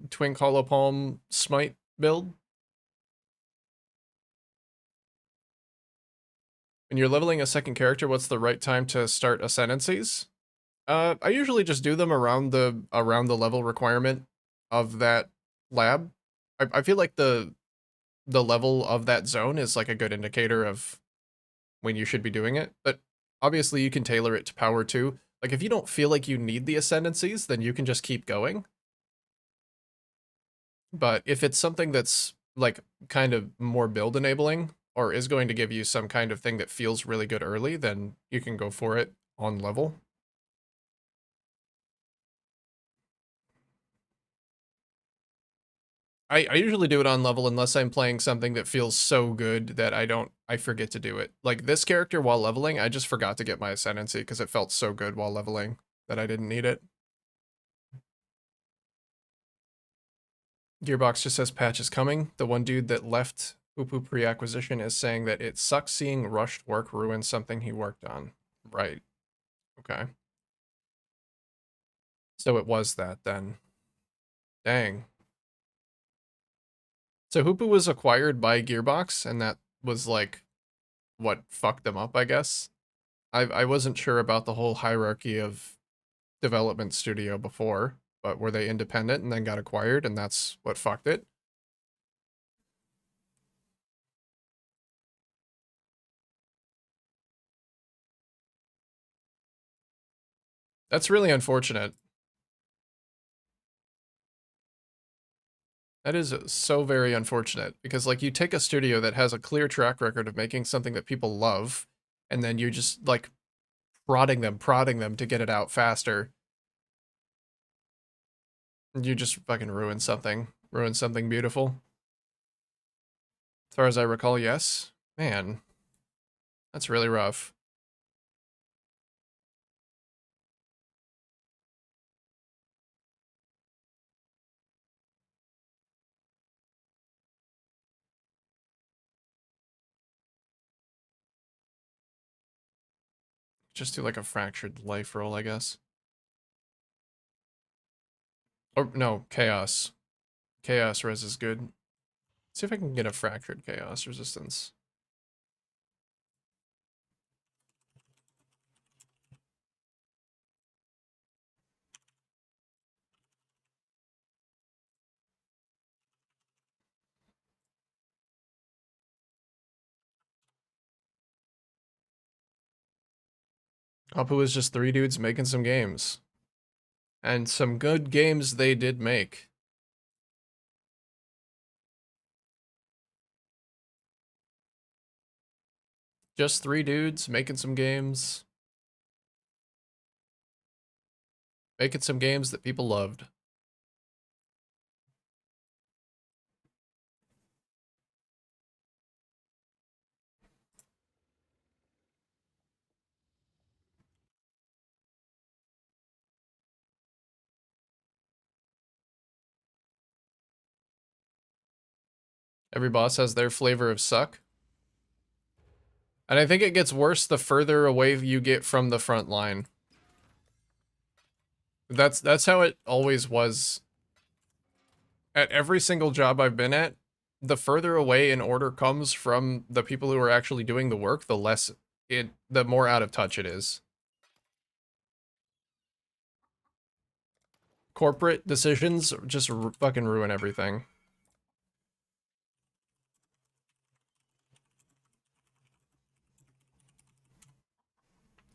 Twin Hollow Palm Smite build? When you're leveling a second character, what's the right time to start ascendancies? I usually just do them around the level requirement of that lab. I feel like the level of that zone is like a good indicator of when you should be doing it. But obviously you can tailor it to power too. Like if you don't feel like you need the ascendancies, then you can just keep going. But if it's something that's like kind of more build enabling or is going to give you some kind of thing that feels really good early, then you can go for it on level. I usually do it on level unless I'm playing something that feels so good that I forget to do it. Like this character while leveling, I just forgot to get my ascendancy because it felt so good while leveling that I didn't need it. Gearbox just says patch is coming. The one dude that left Poo pre-acquisition is saying that it sucks seeing rushed work ruin something he worked on. Right. Okay. So it was that then. Dang. So Hoopu was acquired by Gearbox, and that was like what fucked them up, I guess. I wasn't sure about the whole hierarchy of development studio before, but were they independent and then got acquired, and that's what fucked it? That's really unfortunate. That is so very unfortunate because like you take a studio that has a clear track record of making something that people love, and then you just like prodding them to get it out faster. You just fucking ruin something beautiful. As far as I recall, yes. Man, that's really rough. Just do like a fractured life roll, I guess. Or no, chaos. Chaos res is good. See if I can get a fractured chaos resistance. Apu is just three dudes making some games. And some good games they did make. Just three dudes making some games. Making some games that people loved. Every boss has their flavor of suck. And I think it gets worse the further away you get from the front line. That's how it always was. At every single job I've been at, the further away an order comes from the people who are actually doing the work, the more out of touch it is. Corporate decisions just fucking ruin everything.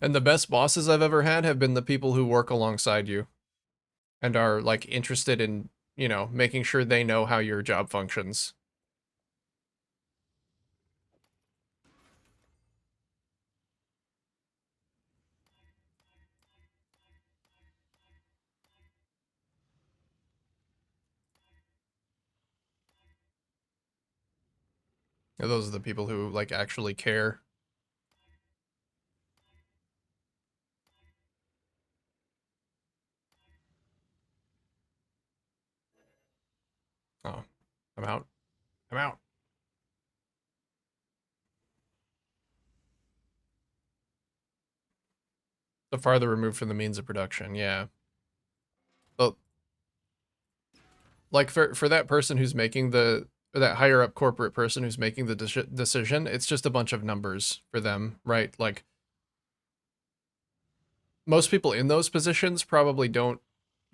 And the best bosses I've ever had have been the people who work alongside you and are like interested in, you know, making sure they know how your job functions. And those are the people who like actually care. Oh, I'm out. I'm out. The farther removed from the means of production, yeah. But like for that person who's making the or that higher up corporate person who's making the decision, it's just a bunch of numbers for them, right? Like most people in those positions probably don't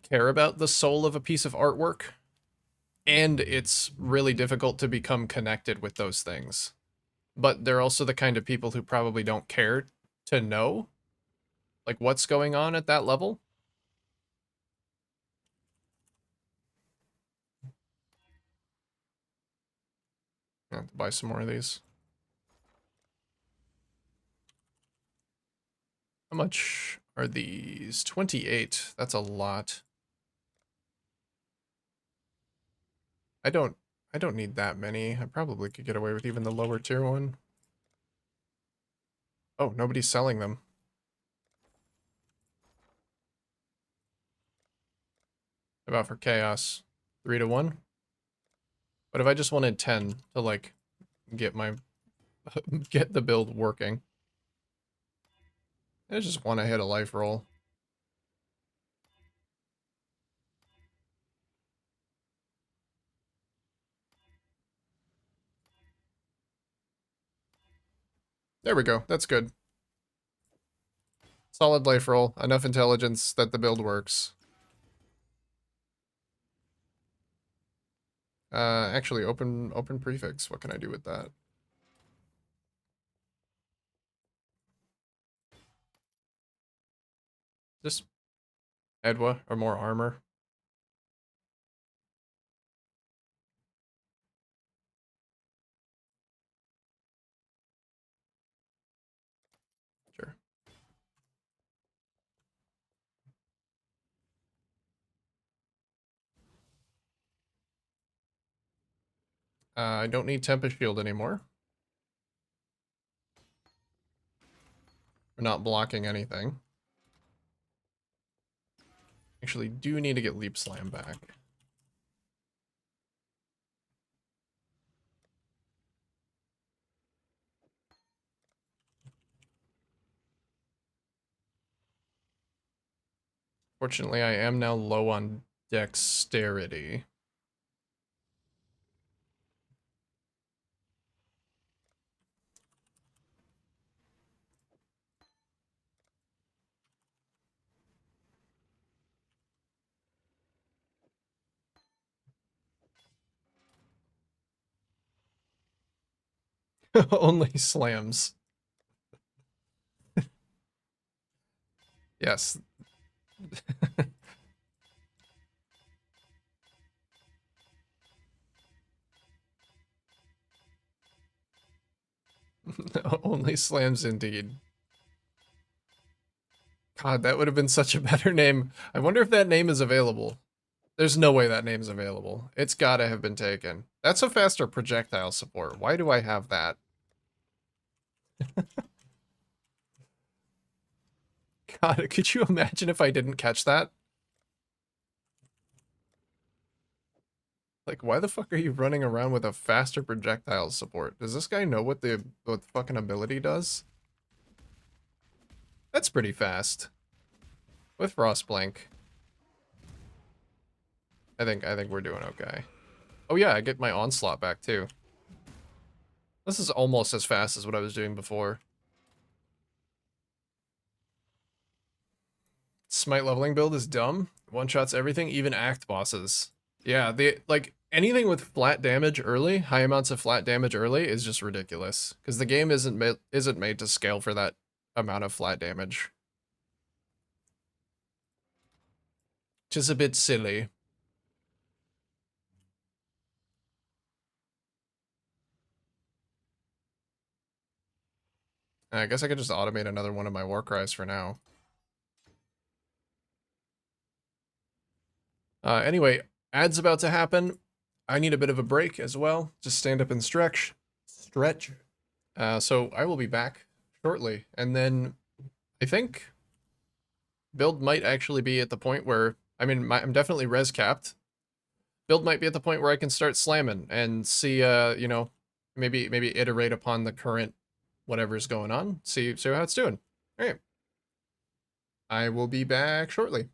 care about the soul of a piece of artwork, and it's really difficult to become connected with those things. but they're also the kind of people who probably don't care to know like what's going on at that level. I have to buy some more of these. How much are these? 28. That's a lot. I don't I don't need that many. I probably could get away with even the lower tier one. Oh, nobody's selling them. How about for chaos? 3 to 1? What if I just wanted 10 to like get my get the build working? I just want to hit a life roll. There we go. That's good. Solid life roll. Enough intelligence that the build works. Actually, open prefix. What can I do with that? Just Edwa or more armor. Sure. I don't need Tempest Shield anymore. We're not blocking anything. Actually, do need to get Leap Slam back. Fortunately, I am now low on dexterity. Only slams. Yes. Only slams indeed. God, that would have been such a better name. I wonder if that name is available. There's no way that name's available. It's gotta have been taken. That's a faster projectile support. Why do I have that? God, could you imagine if I didn't catch that? Like, why the fuck are you running around with a faster projectile support? Does this guy know what the fucking ability does? That's pretty fast. With Frostblink. I think we're doing okay. Oh yeah, I get my onslaught back too. This is almost as fast as what I was doing before. Smite leveling build is dumb. One-shots everything, even act bosses. Yeah, like anything with flat damage early, high amounts of flat damage early is just ridiculous because the game isn't made to scale for that amount of flat damage. Just a bit silly. I guess I could just automate another one of my war cries for now. Anyway, ad's about to happen. I need a bit of a break as well. Just stand up and stretch. Stretch. So I will be back shortly. And then I think build might actually be at the point where, I mean, I'm definitely res capped. Build might be at the point where I can start slamming and see, you know, maybe iterate upon the current whatever's going on. See how it's doing. All right. I will be back shortly.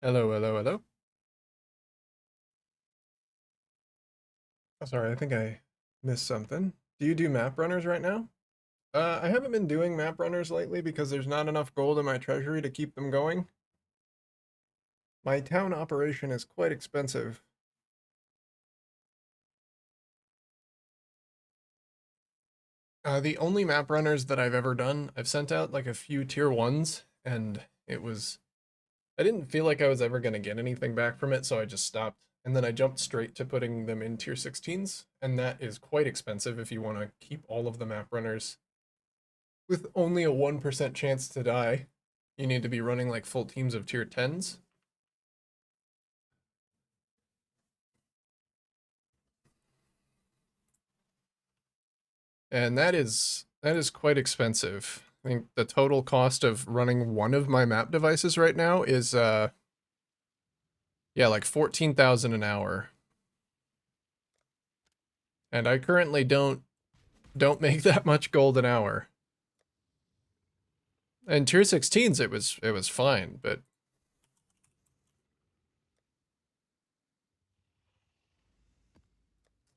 Hello, hello, hello. Oh, sorry, I think I missed something. Do you do map runners right now? I haven't been doing map runners lately because there's not enough gold in my treasury to keep them going. My town operation is quite expensive. The only map runners that I've ever done, I've sent out like a few tier ones, and I didn't feel like I was ever going to get anything back from it, so I just stopped. And then I jumped straight to putting them in tier 16s, and that is quite expensive if you want to keep all of the map runners with only a 1% chance to die. You need to be running like full teams of tier 10s. And that is quite expensive. I think the total cost of running one of my map devices right now is yeah, like 14,000 an hour. And I currently don't make that much gold an hour. And tier 16s it was fine, but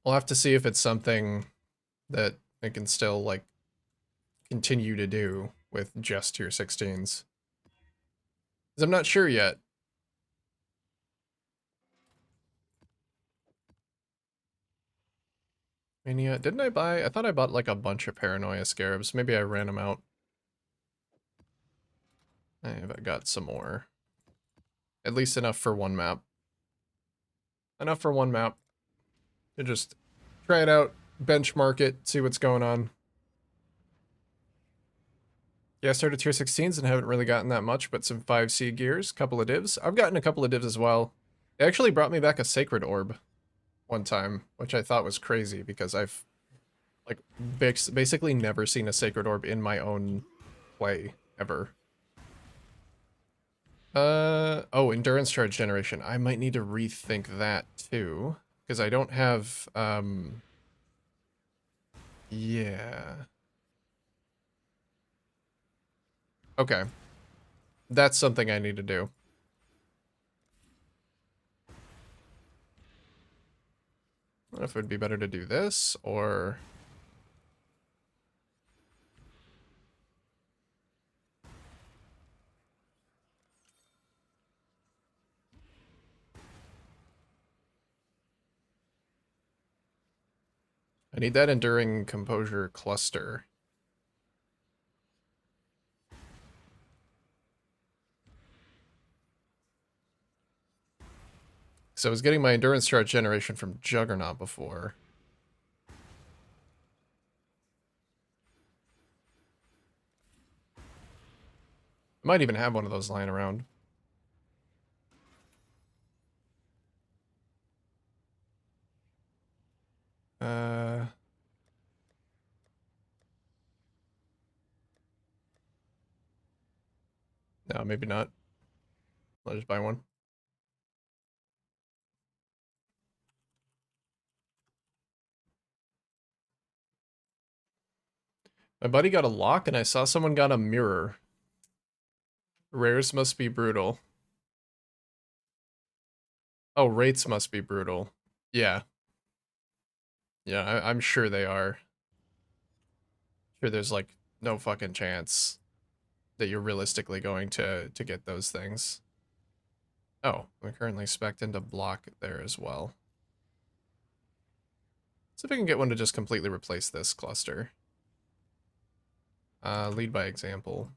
we'll have to see if it's something that I can still like continue to do with just tier 16s. Because I'm not sure yet. I mean, yeah, didn't I buy? I thought I bought like a bunch of paranoia scarabs. Maybe I ran them out. I got some more. At least enough for one map. Enough for one map. To just try it out, benchmark it, see what's going on. Yeah, I started tier 16s and haven't really gotten that much, but some 5C gears, couple of divs. I've gotten a couple of divs as well. It actually brought me back a sacred orb one time, which I thought was crazy because I've like basically never seen a sacred orb in my own play ever. Oh, endurance charge generation. I might need to rethink that too, because I don't have, yeah. Okay. That's something I need to do. I don't know if it would be better to do this, or... I need that enduring composure cluster. So I was getting my endurance charge generation from Juggernaut before. I might even have one of those lying around. Uh... No, maybe not. I'll just buy one. My buddy got a lock and I saw someone got a mirror. Rares must be brutal. Oh, rates must be brutal. Yeah. Yeah, I'm sure they are. Sure there's like no fucking chance that you're realistically going to get those things. Oh, I'm currently spec'd into block there as well. See if I can get one to just completely replace this cluster. Lead by example.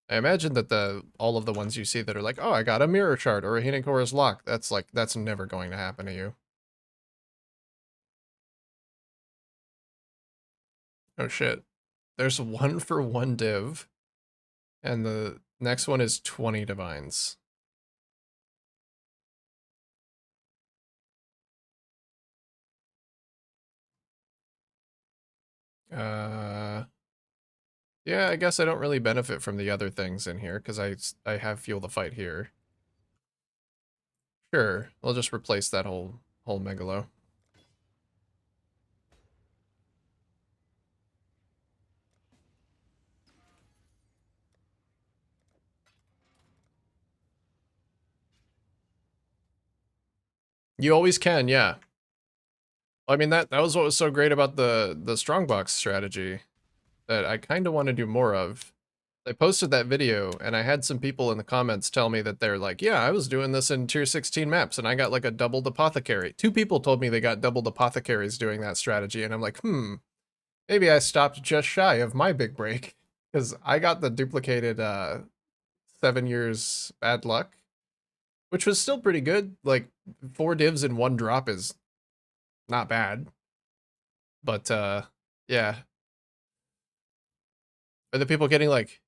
I imagine that all of the ones you see that are like, oh, I got a mirror chart or a hidden chorus lock, that's never going to happen to you. Oh shit. There's one for one div, and the next one is 20 divines. Uh, yeah, I guess I don't really benefit from the other things in here because I have fuel the fight here. Sure, I'll just replace that whole megalo. You always can, yeah. I mean, that was what was so great about the strongbox strategy that I kind of want to do more of. I posted that video, and I had some people in the comments tell me that they're like, yeah, I was doing this in tier 16 maps, and I got like a doubled apothecary. 2 people told me they got doubled apothecaries doing that strategy, and I'm like, maybe I stopped just shy of my big break. Because I got the duplicated 7 years bad luck, which was still pretty good. Like, 4 divs in 1 drop is not bad. But, yeah. Are the people getting like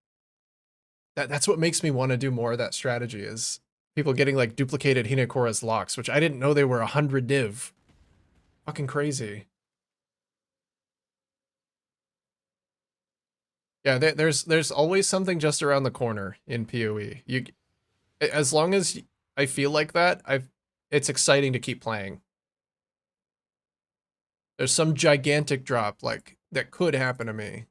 that's what makes me want to do more of that strategy is people getting like duplicated Hinakora's locks, which I didn't know they were 100 div. Fucking crazy. Yeah, there's always something just around the corner in PoE. You as long as I feel like that, it's exciting to keep playing. There's some gigantic drop like that could happen to me.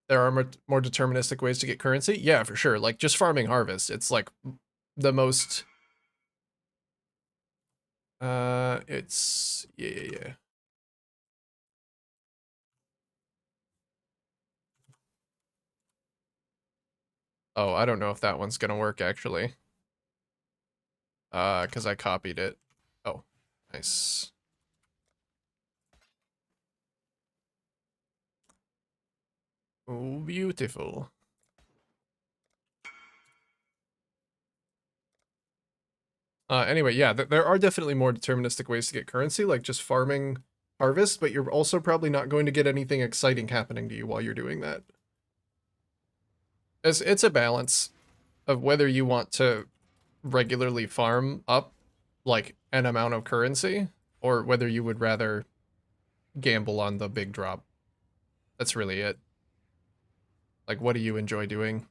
There are more deterministic ways to get currency. Yeah, for sure. Like just farming harvest. It's like the most it's yeah. Oh, I don't know if that one's gonna work actually. Because I copied it. Oh, nice. Oh, beautiful. Anyway, yeah, there are definitely more deterministic ways to get currency, like just farming harvest, but you're also probably not going to get anything exciting happening to you while you're doing that. It's a balance of whether you want to regularly farm up like an amount of currency or whether you would rather gamble on the big drop. That's really it. Like, what do you enjoy doing?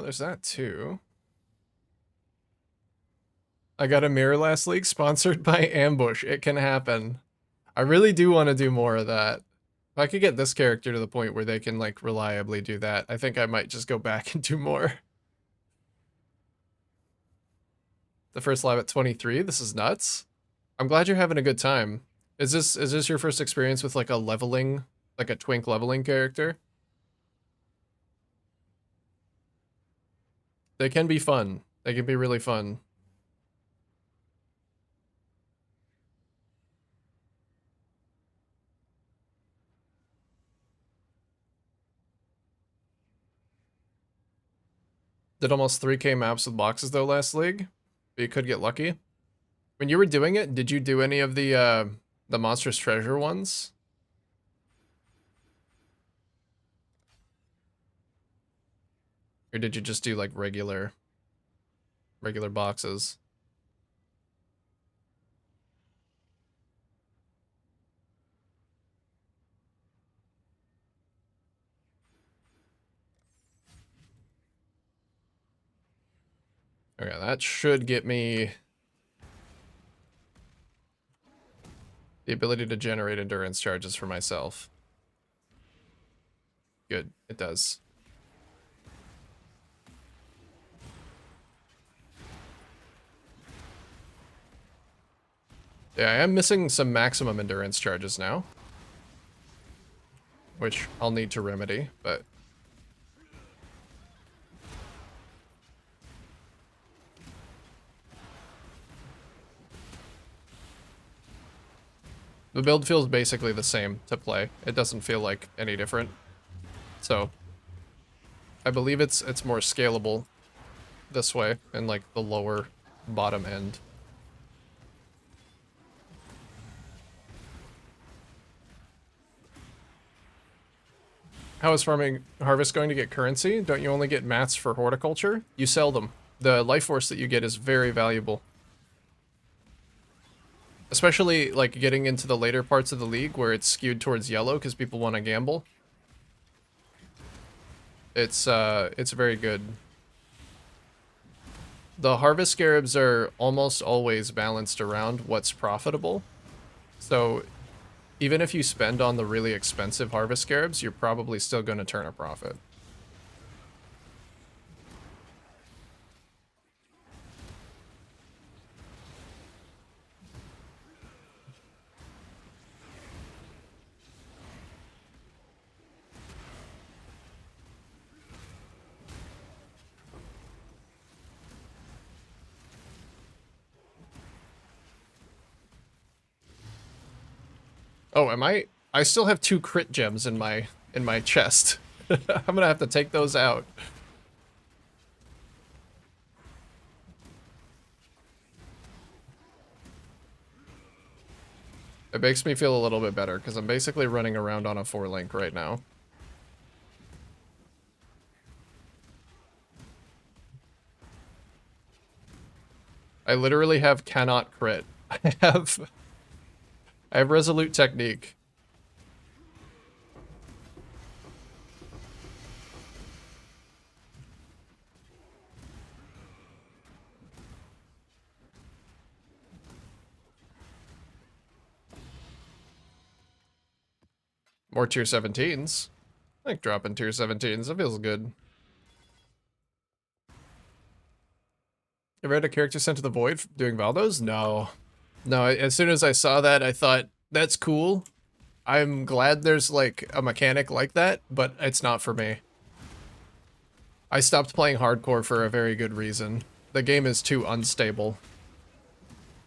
There's that too. I got a mirror last league sponsored by Ambush. It can happen. I really do want to do more of that. If I could get this character to the point where they can like reliably do that, I think I might just go back and do more. The first live at 23. This is nuts. I'm glad you're having a good time. Is this your first experience with like a leveling, like a twink leveling character? They can be fun. They can be really fun. Did almost 3K maps with boxes though last league, but you could get lucky. When you were doing it, did you do any of the monstrous treasure ones? Or did you just do like regular boxes? Okay, that should get me the ability to generate endurance charges for myself. Good, it does. Yeah, I am missing some maximum endurance charges now, which I'll need to remedy, but the build feels basically the same to play. It doesn't feel like any different. So I believe it's more scalable this way in like the lower bottom end. How is farming harvest going to get currency? Don't you only get mats for horticulture? You sell them. The life force that you get is very valuable. Especially like getting into the later parts of the league where it's skewed towards yellow because people want to gamble. It's very good. The harvest scarabs are almost always balanced around what's profitable. So even if you spend on the really expensive harvest scarabs, you're probably still going to turn a profit. Oh, am I still have 2 crit gems in my chest. I'm gonna have to take those out. It makes me feel a little bit better, because I'm basically running around on a 4-link right now. I literally have cannot crit. I have resolute technique. More tier 17s. I like dropping tier 17s. That feels good. Ever had a character sent to the void doing Valdos? No. No, as soon as I saw that, I thought, that's cool. I'm glad there's, like, a mechanic like that, but it's not for me. I stopped playing hardcore for a very good reason. The game is too unstable.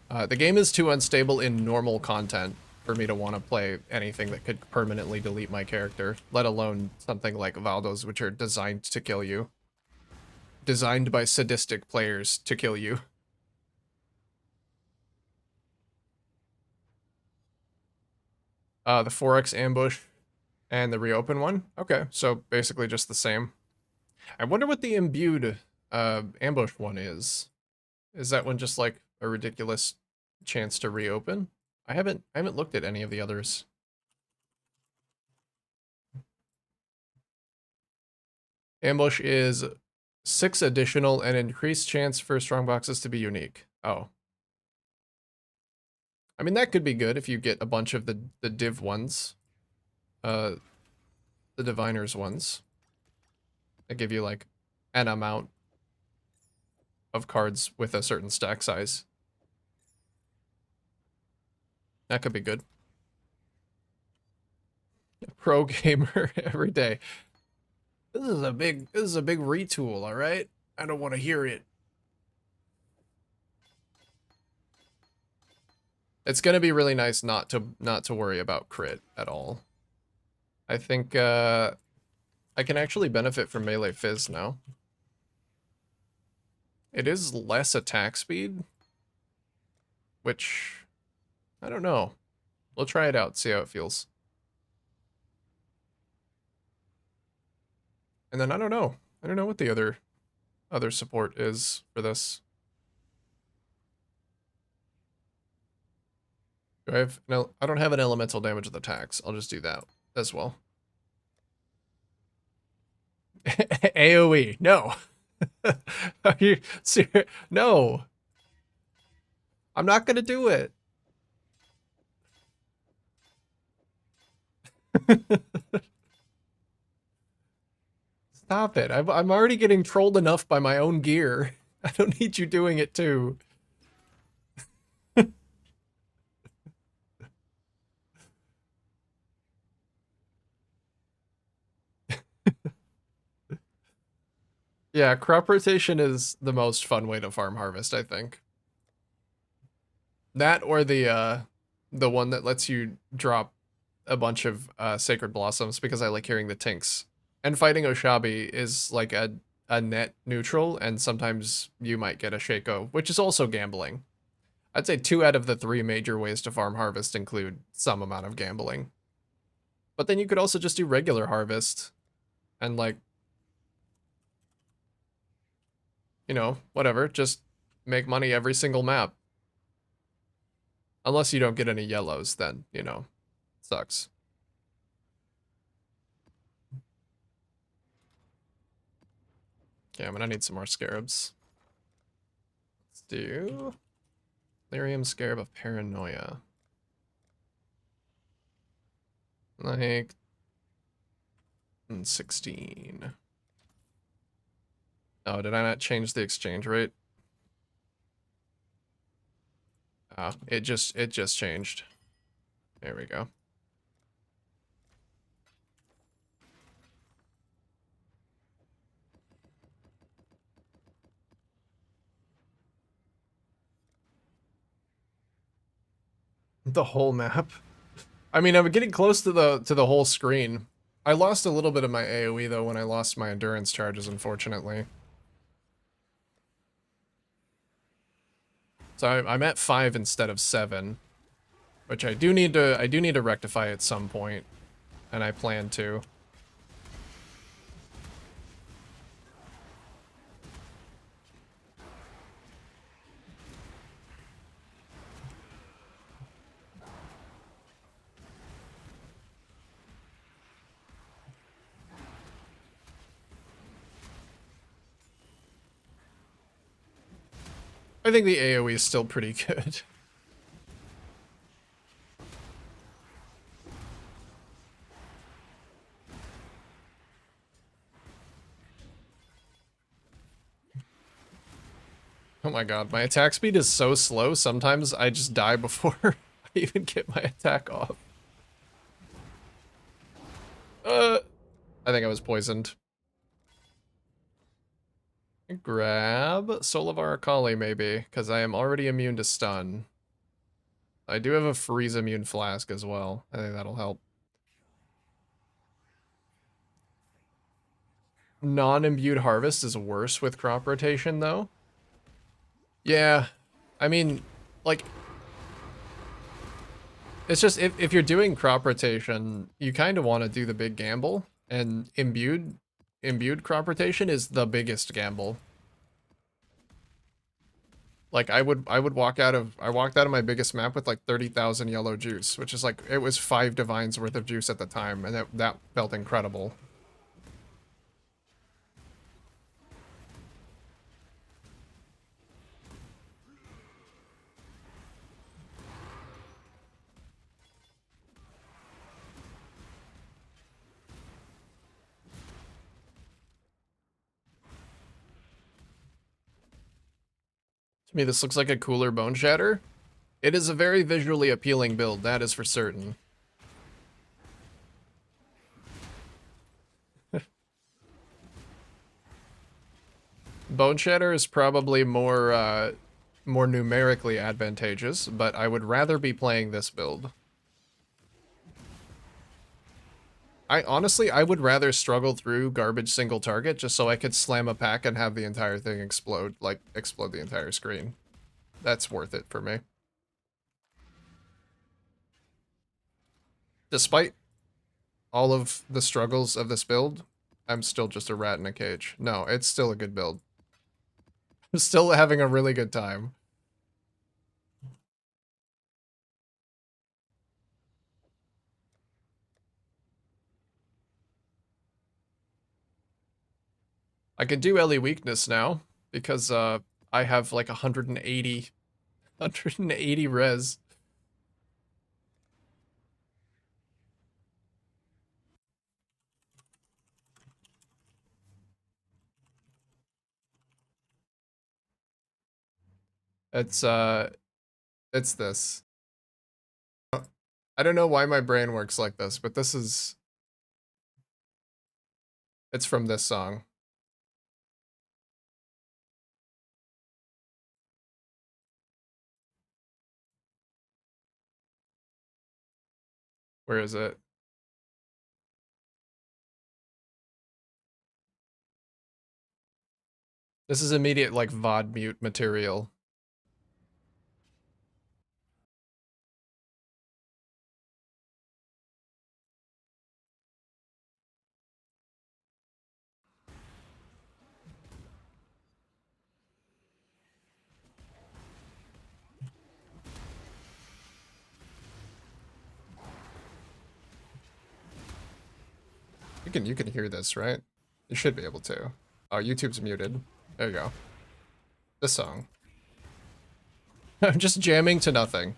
The game is too unstable in normal content for me to want to play anything that could permanently delete my character, let alone something like Valdos, which are designed to kill you. Designed by sadistic players to kill you. The 4x ambush and the reopen one? Okay, so basically just the same. I wonder what the imbued ambush one is. Is that one just like a ridiculous chance to reopen? I haven't looked at any of the others. Ambush is 6 additional and increased chance for strong boxes to be unique. Oh. I mean, that could be good if you get a bunch of the div ones. The diviners ones. That give you like an amount of cards with a certain stack size. That could be good. Pro gamer every day. This is a big retool, all right? I don't want to hear it. It's going to be really nice not to worry about crit at all. I think I can actually benefit from melee fizz now. It is less attack speed, which I don't know. We'll try it out, see how it feels. And then I don't know. I don't know what the other support is for this. Do I have no? I don't have an elemental damage with attacks. I'll just do that as well. AOE, no. Are you serious? No. I'm not gonna do it. Stop it. I'm already getting trolled enough by my own gear. I don't need you doing it too. Yeah, crop rotation is the most fun way to farm harvest, I think. That or the one that lets you drop a bunch of sacred blossoms, because I like hearing the tinks. And fighting Oshabi is like a net neutral, and sometimes you might get a Shaco, which is also gambling. I'd say 2 out of the 3 major ways to farm harvest include some amount of gambling. But then you could also just do regular harvest and, like, you know, whatever, just make money every single map. Unless you don't get any yellows, then, you know, sucks. Okay, I'm gonna need some more scarabs. Let's do Lyrium Scarab of Paranoia. Like 16. Oh, did I not change the exchange rate? Oh, it just changed. There we go. The whole map. I mean, I'm getting close to the whole screen. I lost a little bit of my AoE though when I lost my endurance charges, unfortunately. So I'm at 5 instead of 7, which I do need to rectify at some point, and I plan to. I think the AoE is still pretty good. Oh my god, my attack speed is so slow, sometimes I just die before I even get my attack off. I think I was poisoned. Grab Soul of Aracali, maybe, because I am already immune to stun. I do have a freeze immune flask as well. I think that'll help. Non-imbued harvest is worse with crop rotation, though. Yeah, I mean, like, it's just, if you're doing crop rotation, you kind of want to do the big gamble, and imbued crop rotation is the biggest gamble. Like I walked out of my biggest map with like 30,000 yellow juice, which is like, it was 5 divines worth of juice at the time, and that felt incredible. To me, this looks like a cooler Bone Shatter. It is a very visually appealing build, that is for certain. Bone Shatter is probably more numerically advantageous, but I would rather be playing this build. I would rather struggle through garbage single target just so I could slam a pack and have the entire thing explode, like explode the entire screen. That's worth it for me. Despite all of the struggles of this build, I'm still just a rat in a cage. No, it's still a good build. I'm still having a really good time. I can do Ellie weakness now because I have like 180 res. It's it's this. I don't know why my brain works like this, but it's from this song. Where is it? This is immediate like VOD mute material. You can hear this, right? You should be able to. Oh, YouTube's muted. There you go. This song. I'm just jamming to nothing.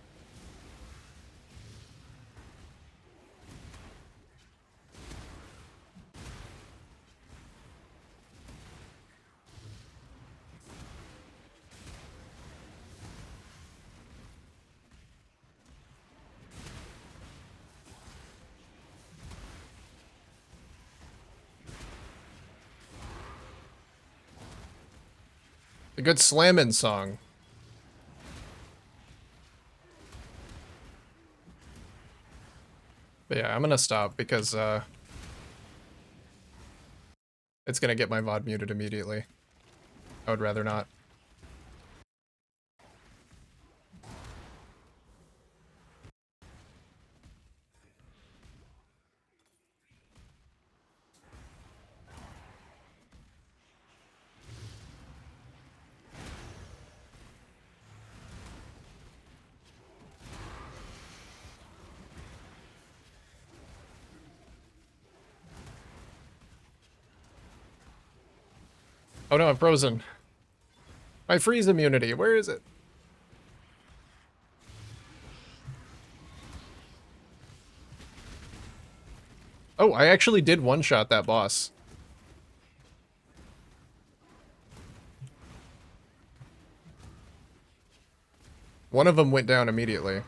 A good slammin' song. But yeah, I'm gonna stop because it's gonna get my VOD muted immediately. I would rather not. Oh no, I'm frozen. My freeze immunity, where is it? Oh, I actually did one-shot that boss. One of them went down immediately.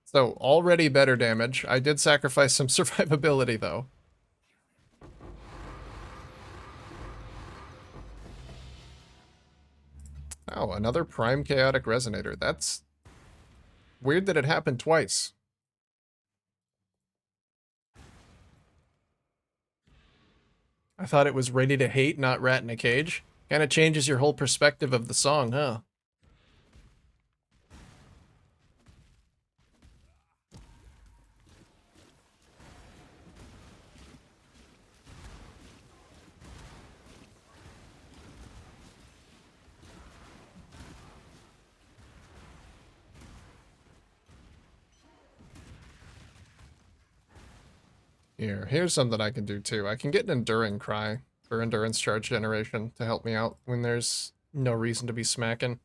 So, already better damage. I did sacrifice some survivability, though. Oh, another Prime Chaotic Resonator. That's weird that it happened twice. I thought it was Ready to Hate, not Rat in a Cage. Kind of changes your whole perspective of the song, huh? Here's something I can do too. I can get an Enduring Cry for Endurance Charge Generation to help me out when there's no reason to be smacking.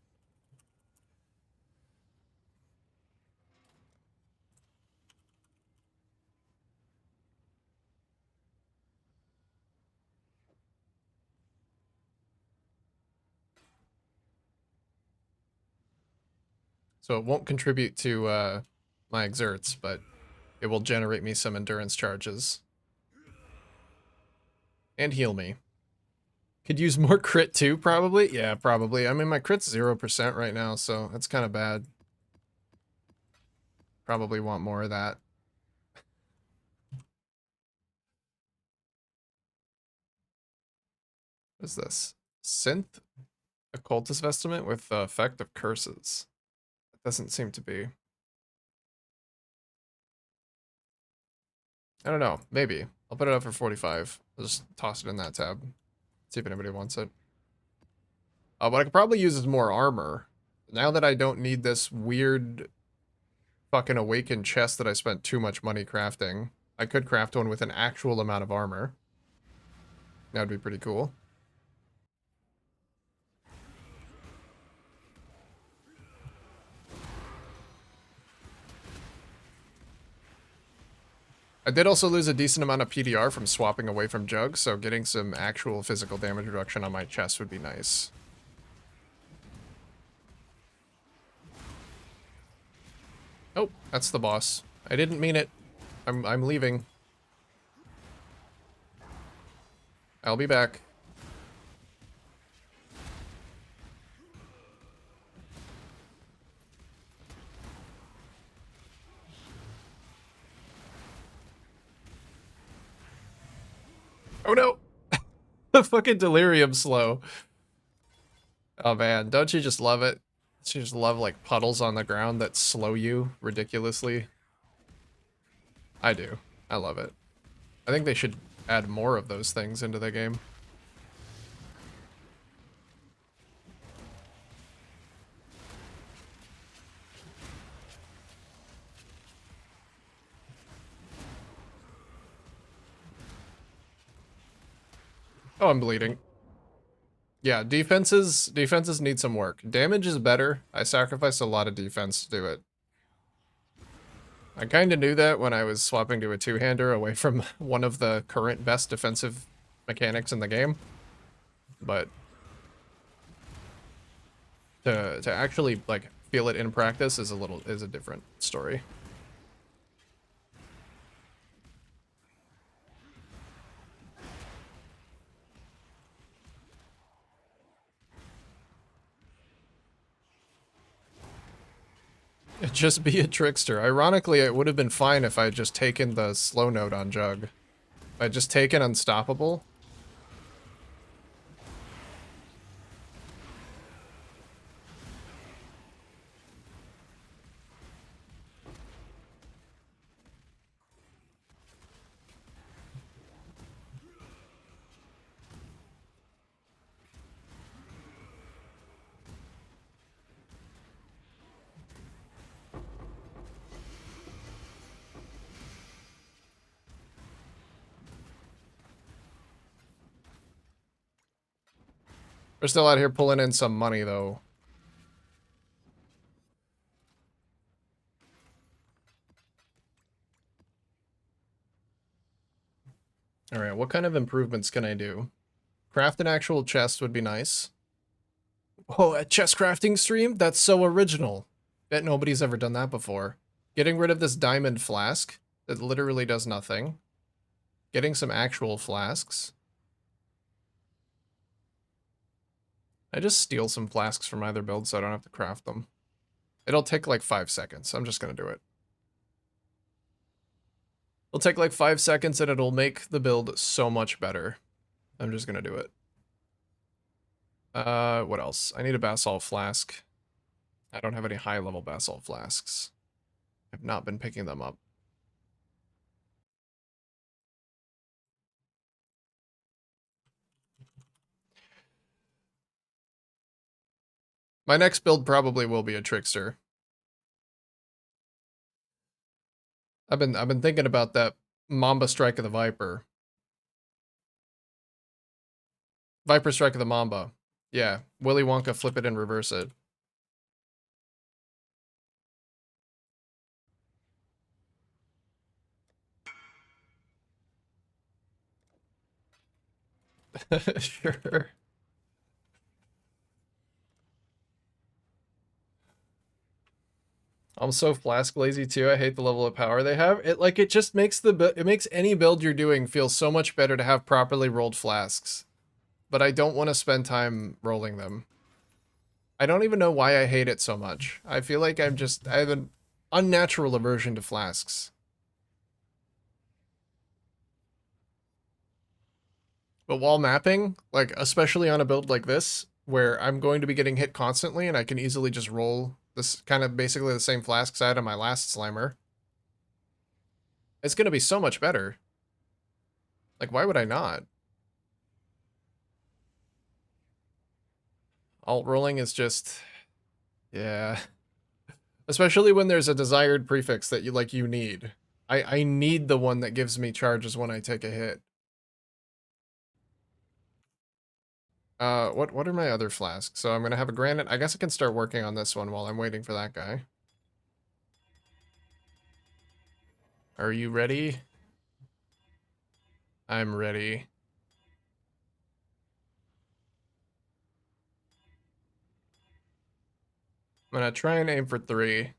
So it won't contribute to my exerts, but it will generate me some endurance charges. And heal me. Could use more crit too, probably? Yeah, probably. I mean, my crit's 0% right now, so that's kind of bad. Probably want more of that. What is this? Synth Occultist Vestment with the effect of curses. It doesn't seem to be. I don't know. Maybe. I'll put it up for 45. I'll just toss it in that tab. See if anybody wants it. What I could probably use is more armor. Now that I don't need this weird fucking awakened chest that I spent too much money crafting, I could craft one with an actual amount of armor. That would be pretty cool. I did also lose a decent amount of PDR from swapping away from Jug, so getting some actual physical damage reduction on my chest would be nice. Oh, that's the boss. I didn't mean it. I'm leaving. I'll be back. Oh no! The fucking delirium slow. Oh man, don't you just love it? Don't you just love like puddles on the ground that slow you ridiculously? I do. I love it. I think they should add more of those things into the game. Oh, I'm bleeding. Yeah, defenses need some work. Damage is better. I sacrificed a lot of defense to do it. I kind of knew that when I was swapping to a two-hander away from one of the current best defensive mechanics in the game. But to actually like feel it in practice is a different story. Just be a trickster. Ironically, it would have been fine if I had just taken the slow note on Jug. If I'd just taken Unstoppable. We're still out here pulling in some money, though. Alright, what kind of improvements can I do? Craft an actual chest would be nice. Oh, a chest crafting stream? That's so original. Bet nobody's ever done that before. Getting rid of this diamond flask that literally does nothing. Getting some actual flasks. I just steal some flasks from either build so I don't have to craft them. It'll take like 5 seconds. I'm just gonna do it. It'll take like 5 seconds and it'll make the build so much better. I'm just gonna do it. What else? I need a basalt flask. I don't have any high-level basalt flasks. I've not been picking them up. My next build probably will be a trickster. I've been thinking about that Mamba Strike of the Viper. Viper Strike of the Mamba. Yeah, Willy Wonka flip it and reverse it. Sure. I'm so flask lazy too. I hate the level of power they have. It just makes it makes any build you're doing feel so much better to have properly rolled flasks. But I don't want to spend time rolling them. I don't even know why I hate it so much. I feel like I have an unnatural aversion to flasks. But while mapping, like especially on a build like this, where I'm going to be getting hit constantly and I can easily just roll this kind of basically the same flasks I had on my last Slimer, it's going to be so much better. Like, why would I not? Alt rolling is just, yeah. Especially when there's a desired prefix that you need. I need the one that gives me charges when I take a hit. What are my other flasks? So I'm gonna have a granite. I guess I can start working on this one while I'm waiting for that guy. Are you ready? I'm ready. I'm gonna try and aim for 3.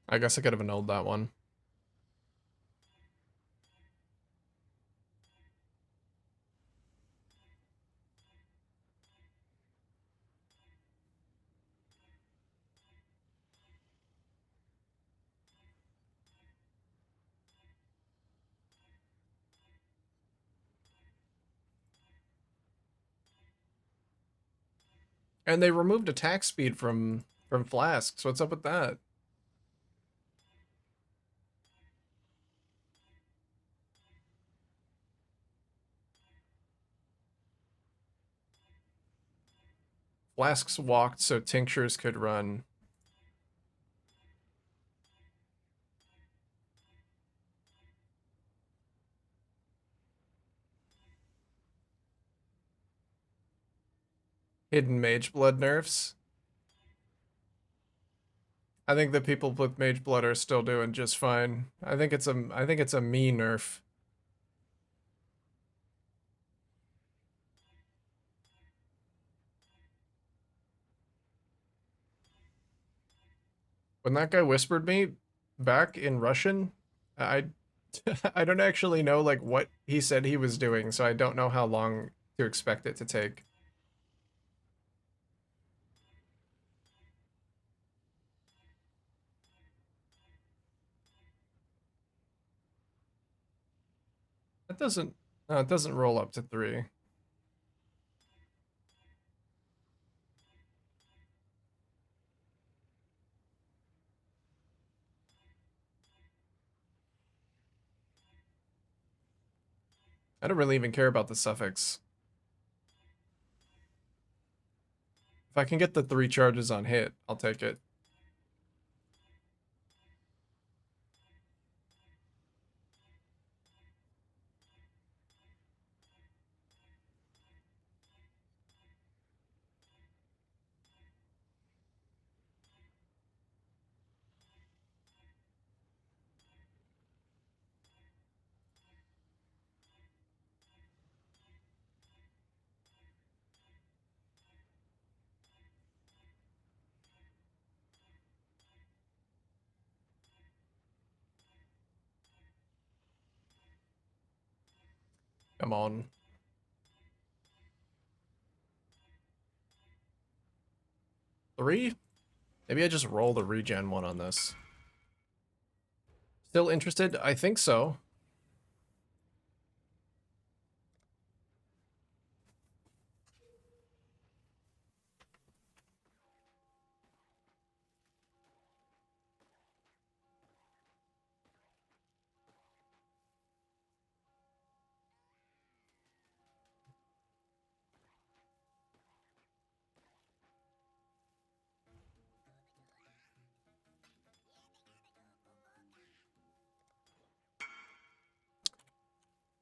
I guess I could have annulled that one. And they removed attack speed from flasks. What's up with that? Flasks walked so tinctures could run. Hidden mage blood nerfs. I think the people with mage blood are still doing just fine. I think it's a me nerf. When that guy whispered me back in Russian, I I don't actually know like what he said he was doing, so I don't know how long to expect it to take. It doesn't no, it doesn't roll up to 3. I don't really even care about the suffix. If I can get the 3 charges on hit, I'll take it. Come on. 3? Maybe I just roll the regen one on this. Still interested? I think so.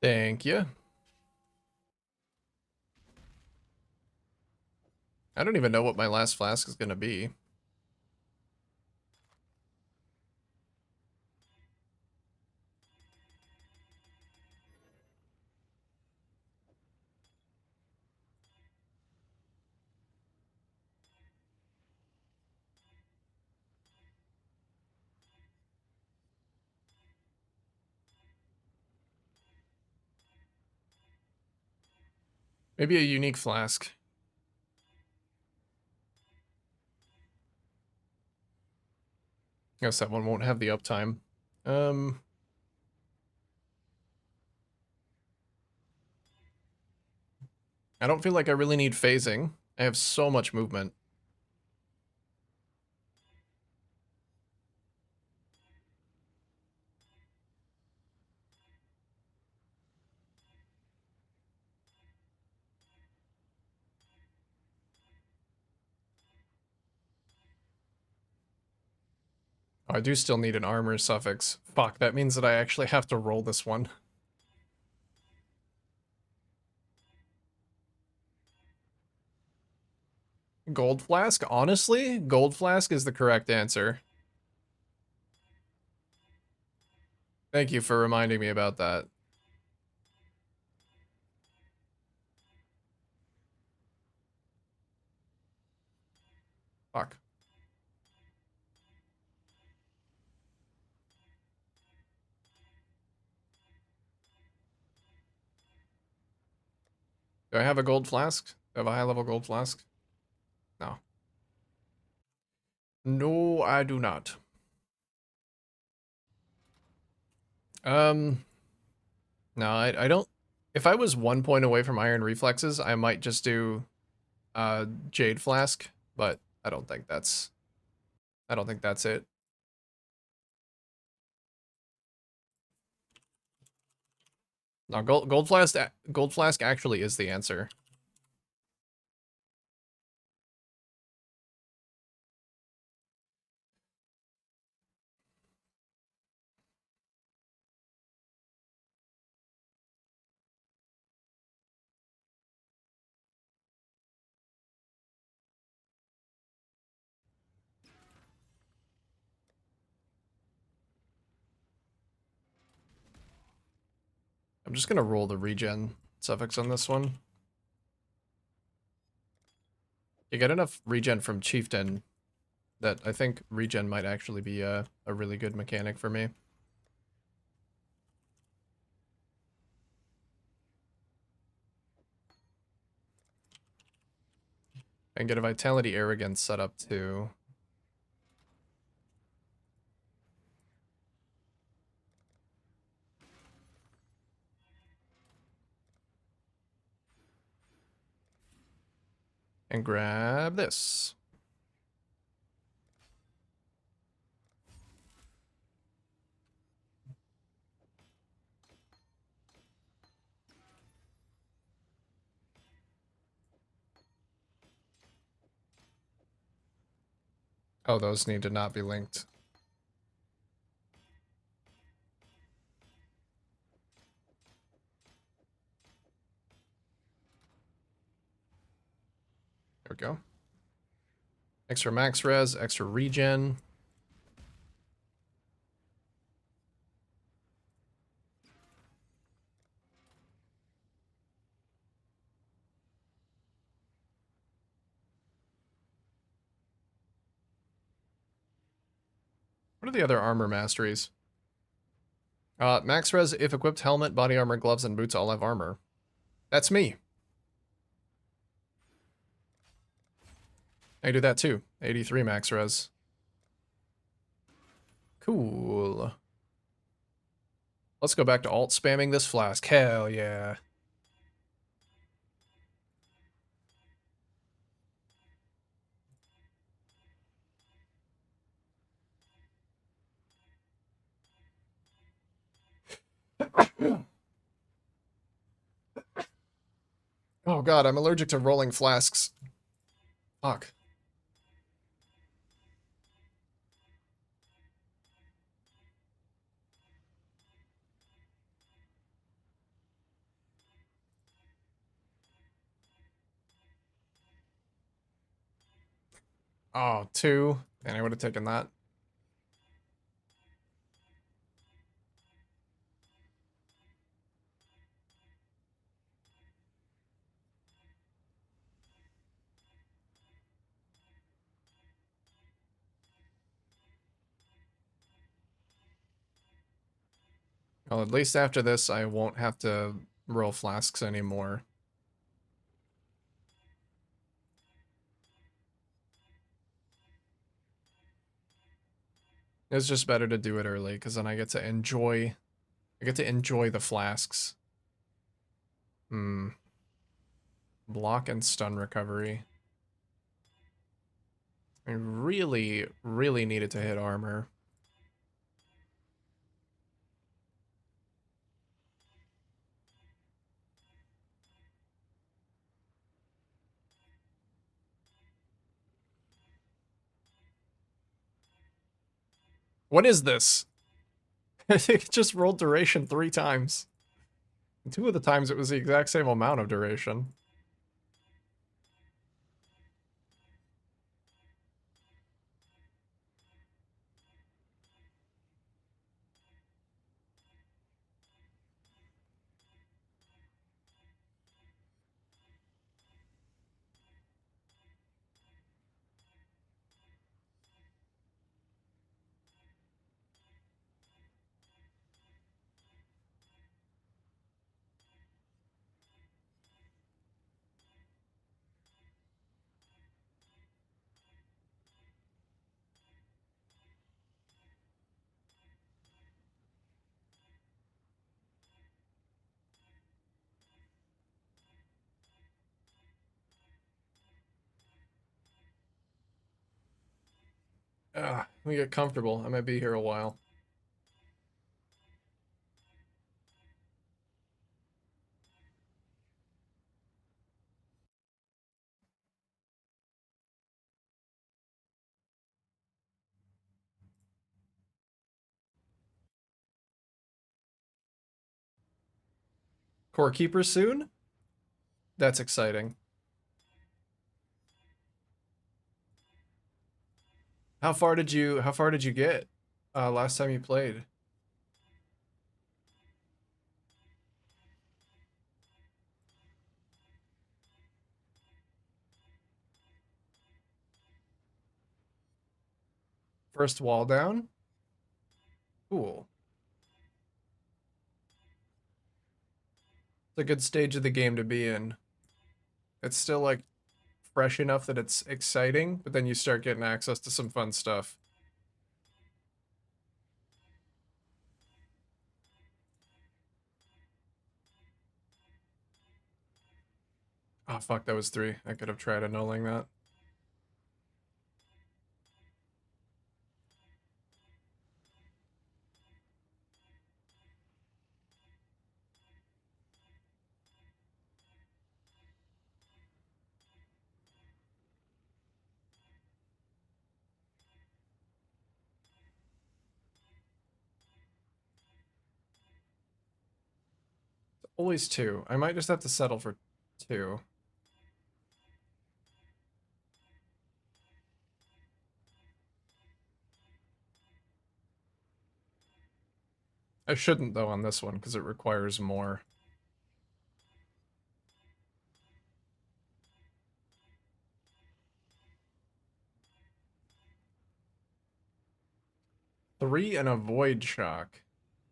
Thank you. I don't even know what my last flask is gonna be. Maybe a unique flask. Guess that one won't have the uptime. Um, I don't feel like I really need phasing. I have so much movement. Oh, I do still need an armor suffix. Fuck, that means that I actually have to roll this one. Gold flask? Honestly, gold flask is the correct answer. Thank you for reminding me about that. Fuck. Do I have a gold flask? Do I have a high level gold flask? No. No, I do not. Um, no, I don't. If I was 1 point away from iron reflexes, I might just do jade flask, but I don't think that's it. No, gold flask actually is the answer. I'm just gonna roll the regen suffix on this one. You get enough regen from Chieftain that I think regen might actually be a really good mechanic for me. And get a Vitality Arrogance set up too. And grab this. Oh, those need to not be linked. There we go. Extra max res, extra regen. What are the other armor masteries? Max res, if equipped, helmet, body armor, gloves, and boots all have armor. That's me. I do that too. 83 max res. Cool. Let's go back to alt spamming this flask. Hell yeah. Oh god, I'm allergic to rolling flasks. Fuck. Oh, 2. And I would have taken that. Well, at least after this, I won't have to roll flasks anymore. It's just better to do it early, because then I get to enjoy the flasks. Block and stun recovery. I really, really needed to hit armor. What is this? I think it just rolled duration 3 times. 2 of the times it was the exact same amount of duration. Let me get comfortable. I might be here a while. Core Keeper soon? That's exciting. How far did you get last time you played? First wall down. Cool. It's a good stage of the game to be in. It's still like fresh enough that it's exciting, but then you start getting access to some fun stuff. Oh fuck, that was 3. I could have tried annulling that. Always 2. I might just have to settle for 2. I shouldn't though on this one because it requires more. Three and a void shock.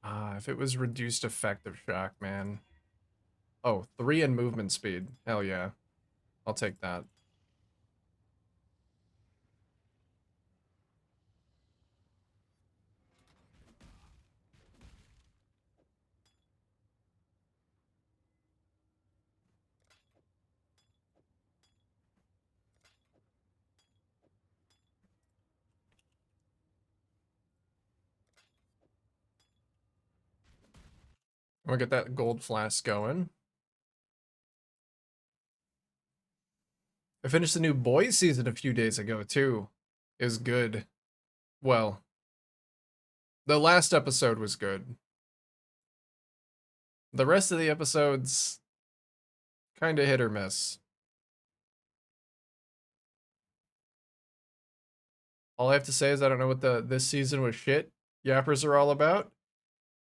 Ah, if it was reduced effective shock, man. Oh, 3 and movement speed. Hell yeah. I'll take that. We'll get that gold flask going. I finished the new boys season a few days ago too. It was good. Well, the last episode was good. The rest of the episodes kind of hit or miss. All I have to say is I don't know what this season with shit yappers are all about.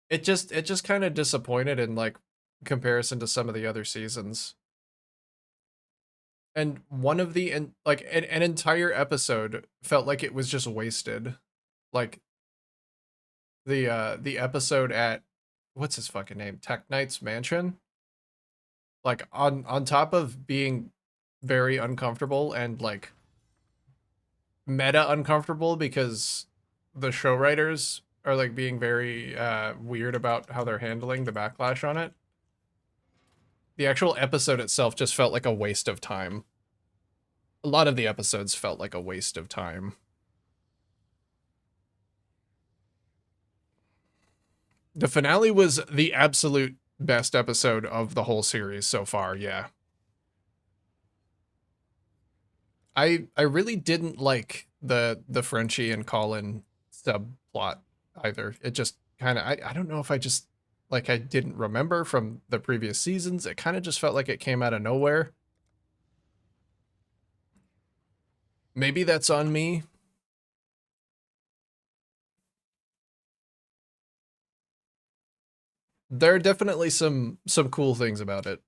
It just kind of disappointed in like comparison to some of the other seasons. And one of the like an entire episode felt like it was just wasted. Like the episode at what's his fucking name? Tech Knight's mansion. Like on top of being very uncomfortable and like meta uncomfortable because the show writers are like being very weird about how they're handling the backlash on it. The actual episode itself just felt like a waste of time. A lot of the episodes felt like a waste of time. The finale was the absolute best episode of the whole series so far, yeah. I really didn't like the Frenchie and Colin subplot either. It just kind of I don't know if I just like I didn't remember from the previous seasons. It kind of just felt like it came out of nowhere. Maybe that's on me. There are definitely some cool things about it.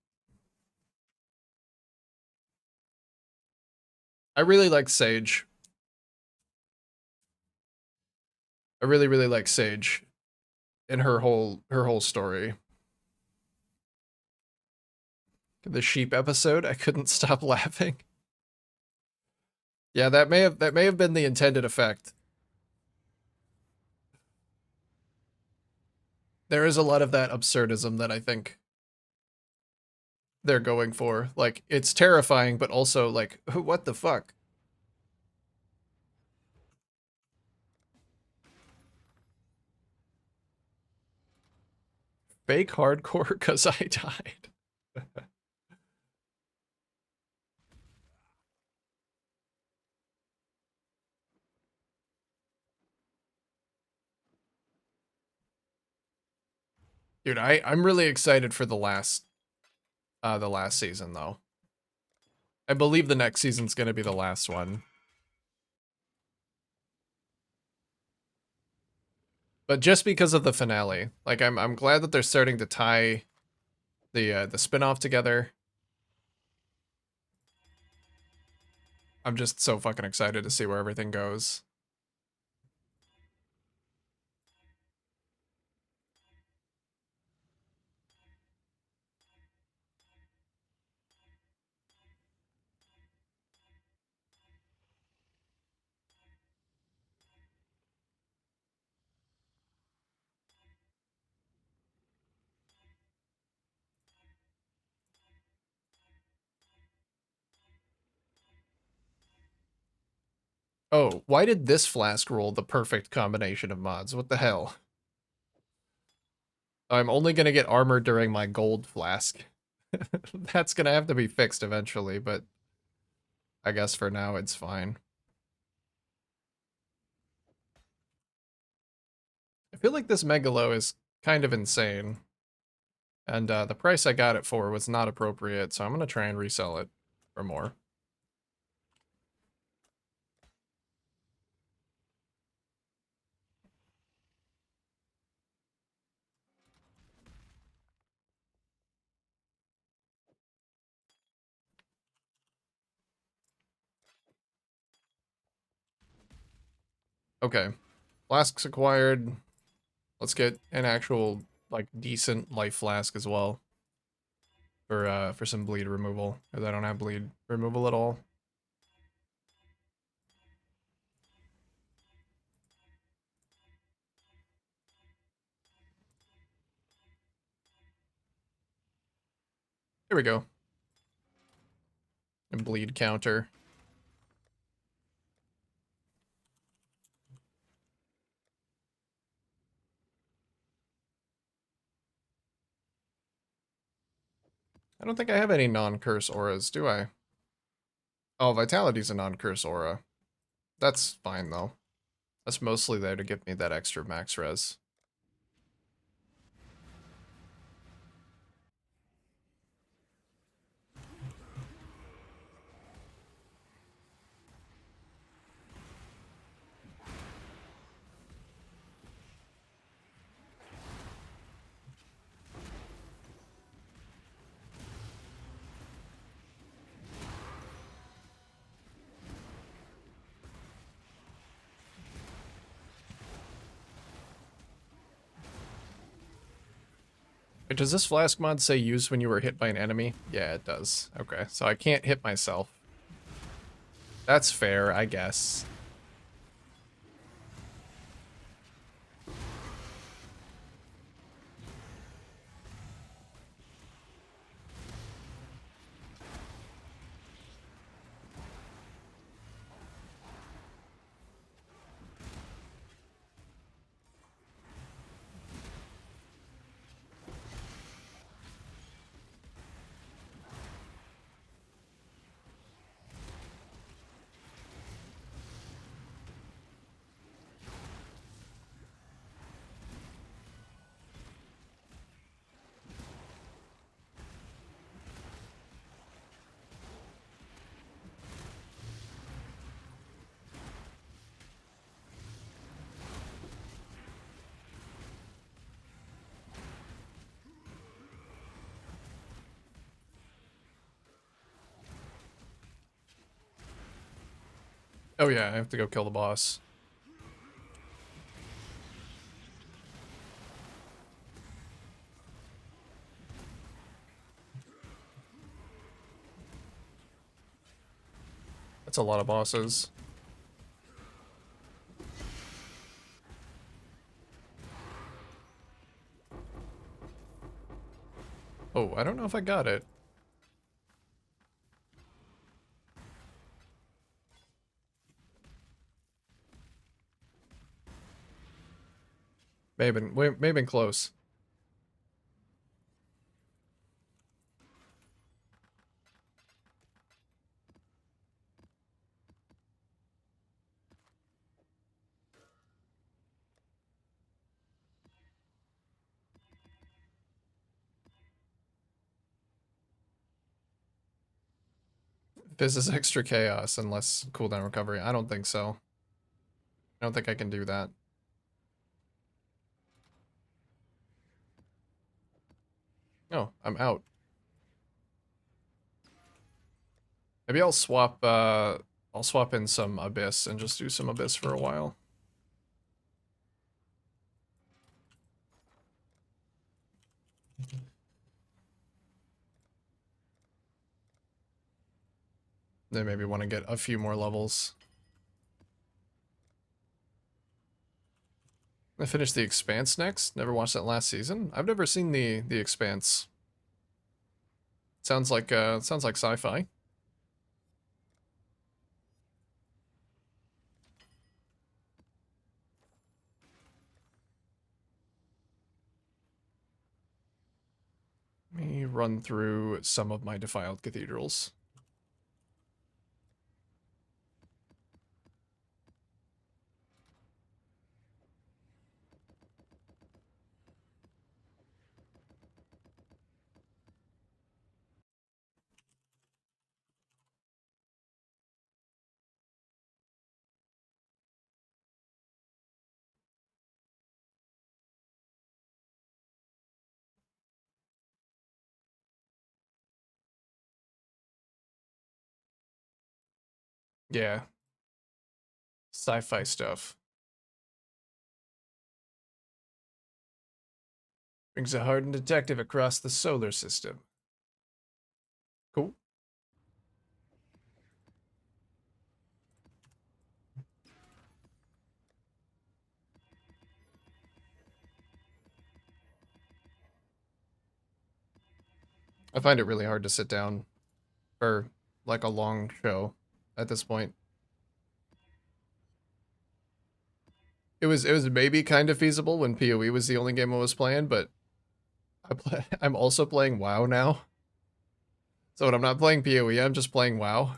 I really like Sage. I really like Sage and her whole story. The sheep episode, I couldn't stop laughing. Yeah, that may have been the intended effect. There is a lot of that absurdism that I think they're going for. Like it's terrifying, but also like what the fuck? Fake hardcore because I died. Dude, I'm really excited for the last season though. I believe the next season's gonna be the last one. But just because of the finale. Like I'm glad that they're starting to tie the spin-off together. I'm just so fucking excited to see where everything goes. Oh, why did this flask roll the perfect combination of mods? What the hell? I'm only gonna get armor during my gold flask. That's gonna have to be fixed eventually, but I guess for now it's fine. I feel like this Megalo is kind of insane. And the price I got it for was not appropriate, so I'm gonna try and resell it for more. Okay. Flasks acquired. Let's get an actual, like, decent life flask as well. For some bleed removal. Because I don't have bleed removal at all. Here we go. And bleed counter. I don't think I have any non-curse auras, do I? Oh, Vitality's a non-curse aura. That's fine, though. That's mostly there to give me that extra max res. Wait, does this flask mod say use when you were hit by an enemy? Yeah, it does. Okay, so I can't hit myself. That's fair, I guess. Oh yeah, I have to go kill the boss. That's a lot of bosses. Oh, I don't know if I got it. May have been close. This is extra chaos and less cooldown recovery. I don't think so. I don't think I can do that. Oh, I'm out. Maybe I'll swap in some Abyss and just do some Abyss for a while. Then maybe want to get a few more levels. I finish the Expanse next. Never watched that last season. I've never seen the Expanse. Sounds like sci-fi. Let me run through some of my defiled cathedrals. Yeah, sci-fi stuff. Brings a hardened detective across the solar system. Cool. I find it really hard to sit down for like a long show at this point. It was maybe kind of feasible when PoE was the only game I was playing, but I'm also playing WoW now. So when I'm not playing PoE, I'm just playing WoW.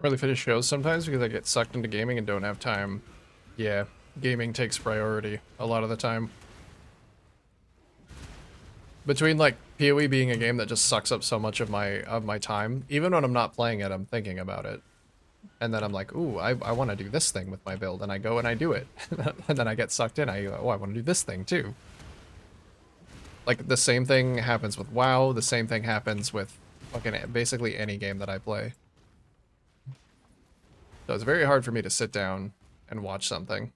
Really finish shows sometimes because I get sucked into gaming and don't have time. Yeah, gaming takes priority a lot of the time. Between like PoE being a game that just sucks up so much of my time, even when I'm not playing it, I'm thinking about it. And then I'm like, ooh, I want to do this thing with my build, and I go and I do it. And then I get sucked in, I go, oh, I want to do this thing too. Like, the same thing happens with WoW, the same thing happens with fucking basically any game that I play. So it's very hard for me to sit down and watch something.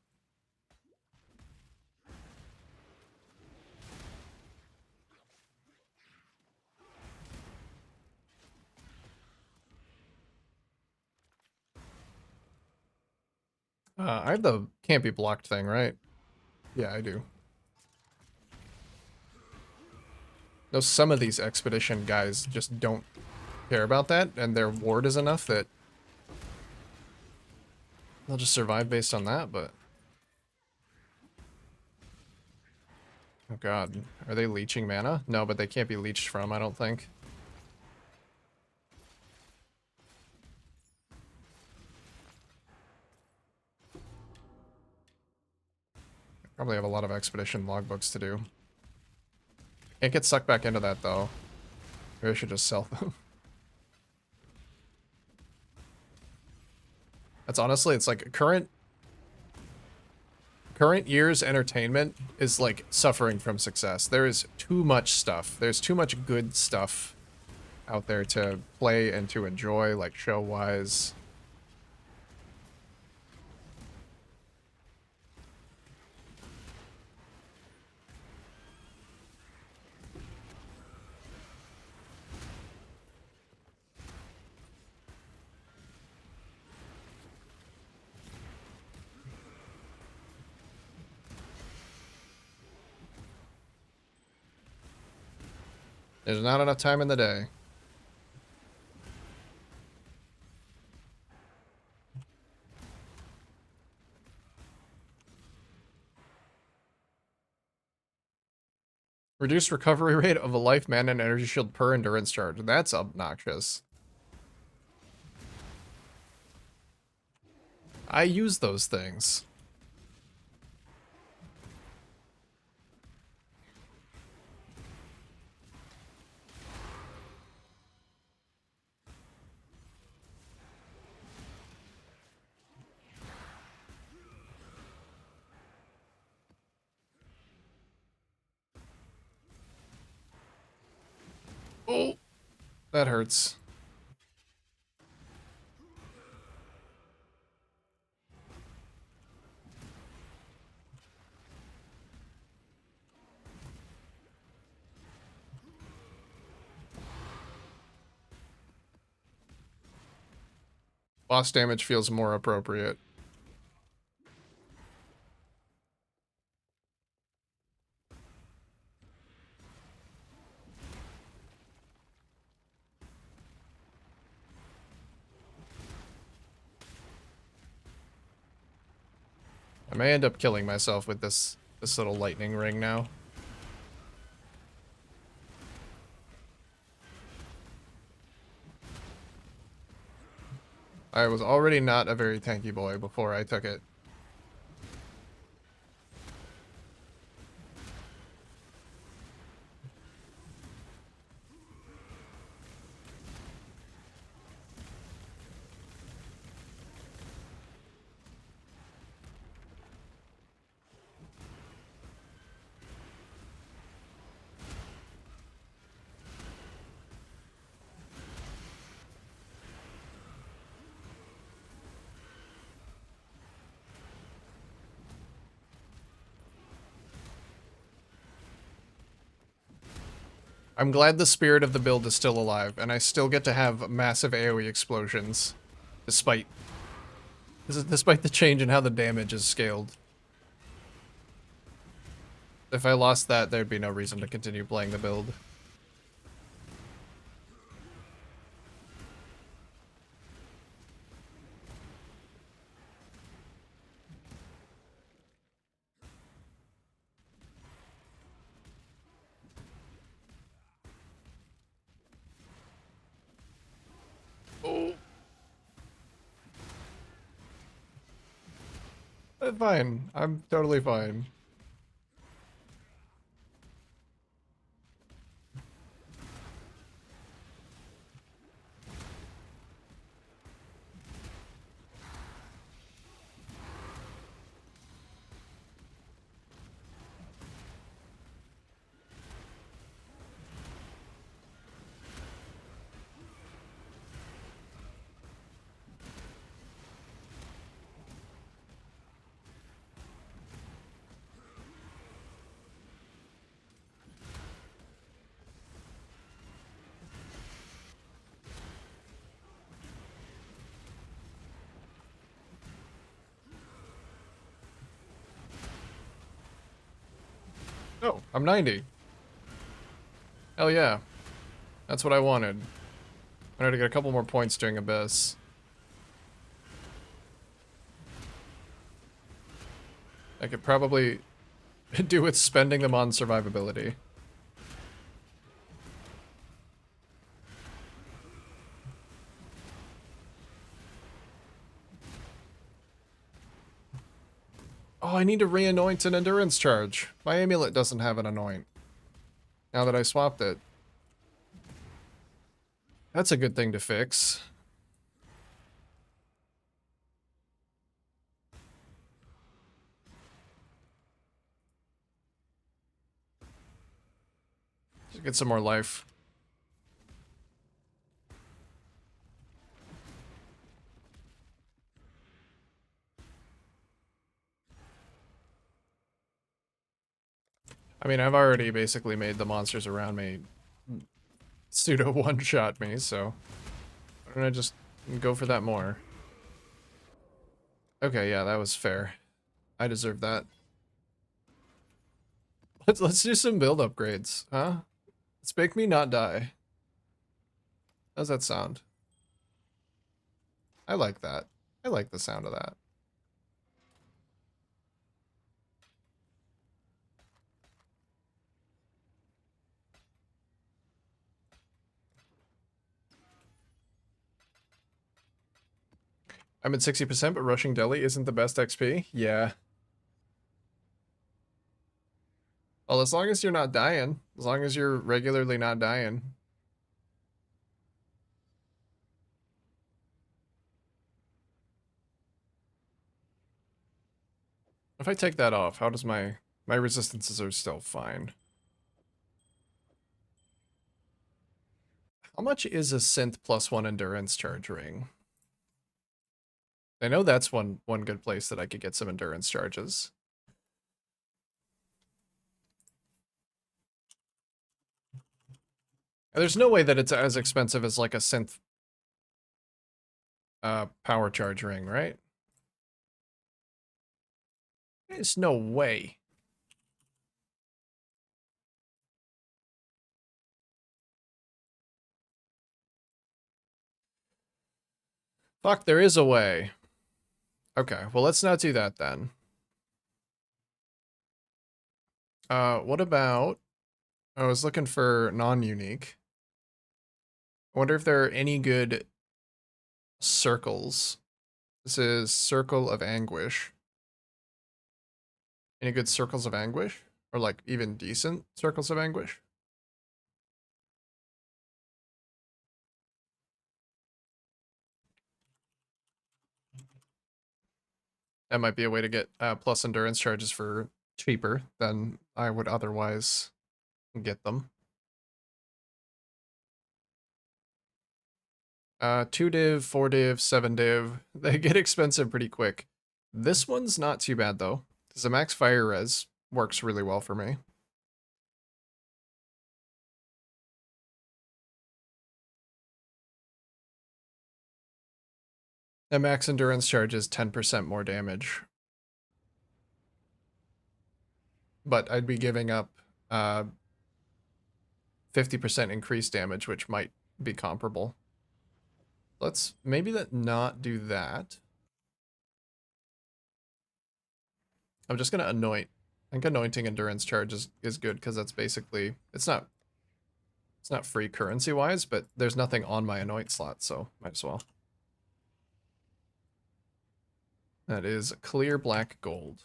I have the can't be blocked thing, right? Yeah, I do. Though some of these expedition guys just don't care about that, and their ward is enough that they'll just survive based on that, but... Oh god, are they leeching mana? No, but they can't be leeched from, I don't think. Probably have a lot of expedition logbooks to do. Can't get sucked back into that, though. Maybe I should just sell them. That's honestly, it's like current year's entertainment is like suffering from success. There is too much stuff. There's too much good stuff out there to play and to enjoy, like show-wise. There's not enough time in the day. Reduced recovery rate of a life, mana, and energy shield per endurance charge. That's obnoxious. I use those things. Oh, that hurts. Boss damage feels more appropriate. I may end up killing myself with this little lightning ring now. I was already not a very tanky boy before I took it. I'm glad the spirit of the build is still alive, and I still get to have massive AoE explosions, despite the change in how the damage is scaled. If I lost that, there'd be no reason to continue playing the build. Oh. Fine. I'm totally fine. Oh, I'm 90. Hell yeah. That's what I wanted. I had to get a couple more points during Abyss. I could probably do with spending them on survivability. Oh, I need to re-anoint an endurance charge. My amulet doesn't have an anoint. Now that I swapped it. That's a good thing to fix. Just get some more life. I mean, I've already basically made the monsters around me pseudo one-shot me, so why don't I just go for that more? Okay, yeah, that was fair. I deserve that. Let's do some build upgrades, huh? Let's make me not die. How's that sound? I like that. I like the sound of that. I'm at 60%, but rushing Delhi isn't the best XP. Yeah. Well, as long as you're not dying, as long as you're regularly not dying. If I take that off, how does my resistances are still fine. How much is a synth +1 endurance charge ring? I know that's one good place that I could get some endurance charges. There's no way that it's as expensive as like a synth power charge ring, right? There's no way. Fuck, there is a way. Okay, well, let's not do that then. What about... I was looking for non-unique. I wonder if there are any good circles. This is Circle of Anguish. Any good Circles of Anguish? Or like even decent Circles of Anguish? That might be a way to get plus endurance charges for cheaper than I would otherwise get them. 2 div, 4 div, 7 div. They get expensive pretty quick. This one's not too bad though. The max fire res works really well for me. And max endurance charges 10% more damage. But I'd be giving up 50% increased damage, which might be comparable. Let's maybe not do that. I'm just gonna anoint. I think anointing endurance charge is good because that's basically it's not free currency wise, but there's nothing on my anoint slot, so might as well. That is clear black gold.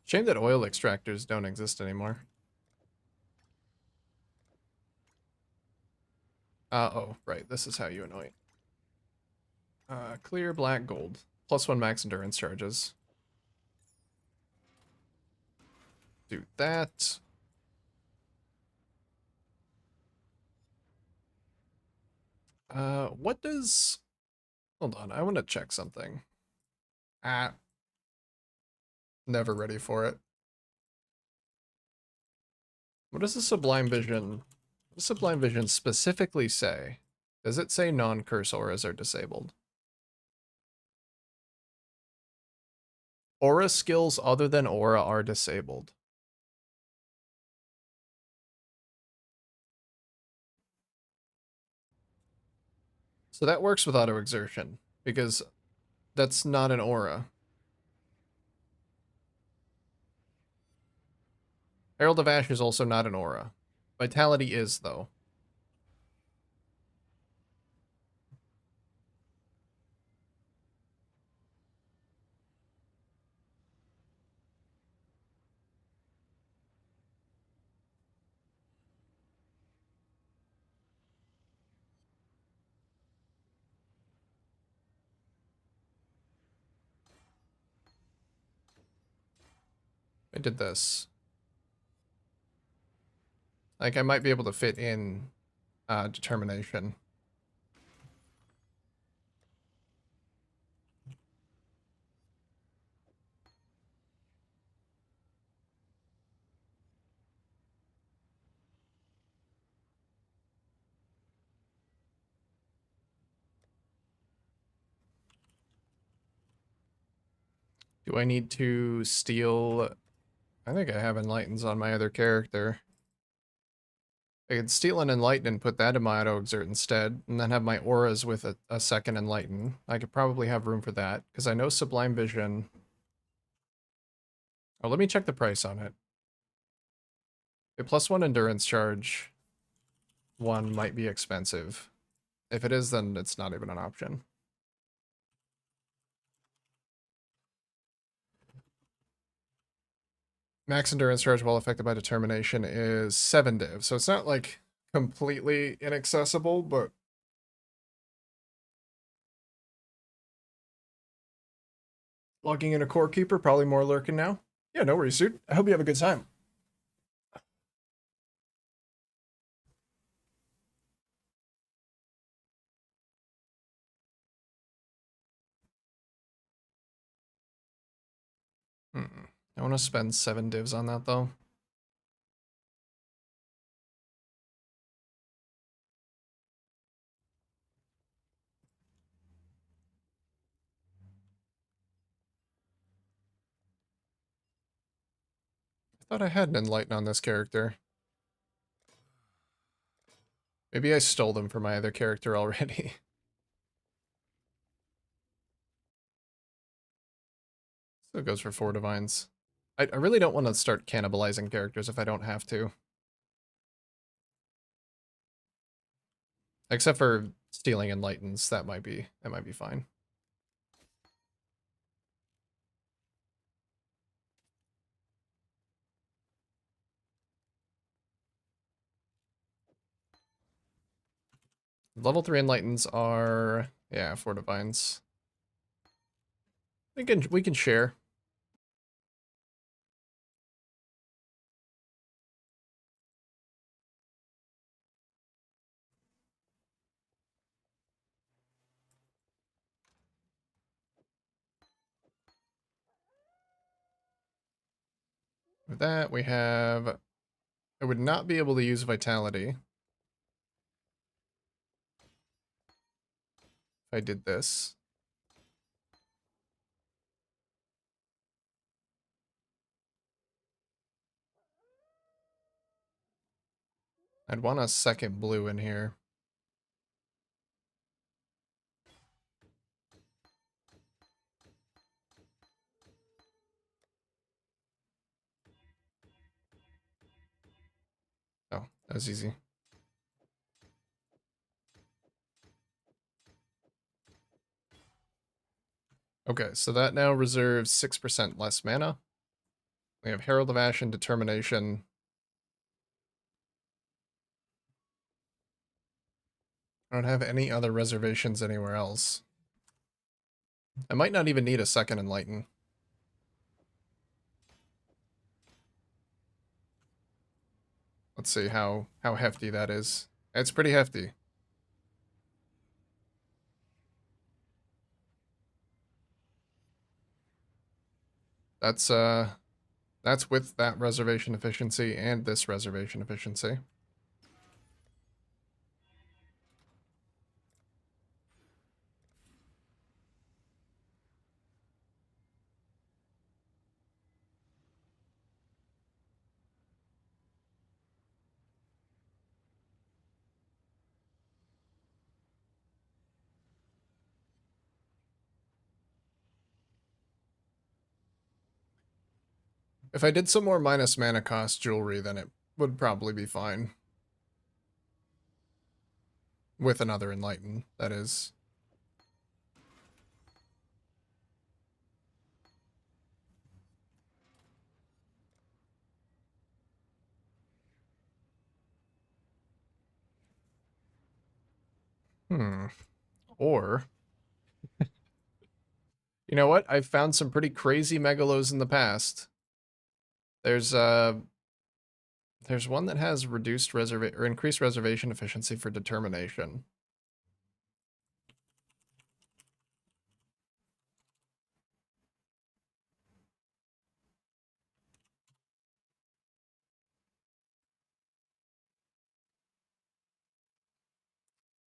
Shame that oil extractors don't exist anymore. Oh, right. This is how you anoint. Clear black gold. +1 max endurance charges. Do that. What does... Hold on, I want to check something. Ah. Never ready for it. What does the Sublime Vision... What does Sublime Vision specifically say? Does it say non-curse auras are disabled? Aura skills other than aura are disabled. So that works with auto exertion, because that's not an aura. Herald of Ash is also not an aura. Vitality is, though. I did this. Like, I might be able to fit in determination. Do I need to steal... I think I have Enlightens on my other character. I could steal an Enlighten and put that in my auto exert instead, and then have my auras with a second Enlighten. I could probably have room for that, because I know Sublime Vision... Oh, let me check the price on it. A +1 endurance charge one might be expensive. If it is, then it's not even an option. Max endurance charge while affected by determination is 7 div, so it's not like completely inaccessible, but logging in a core keeper, probably more lurking now. Yeah, no worries, dude. I hope you have a good time. I want to spend 7 divs on that, though. I thought I had an Enlighten on this character. Maybe I stole them from my other character already. So it goes for 4 divines. I really don't want to start cannibalizing characters if I don't have to. Except for stealing Enlightens, that might be fine. Level 3 Enlightens are, yeah, 4 divines. We can share. With that, we have... I would not be able to use Vitality if I did this. I'd want a second blue in here. Oh, that was easy. Okay, so that now reserves 6% less mana. We have Herald of Ash and Determination. I don't have any other reservations anywhere else. I might not even need a second Enlighten. Let's see how hefty that is. It's pretty hefty. That's with that reservation efficiency and this reservation efficiency. If I did some more minus mana cost jewelry, then it would probably be fine. With another Enlighten, that is. Or, you know what? I've found some pretty crazy megalos in the past. There's one that has reduced or increased reservation efficiency for determination.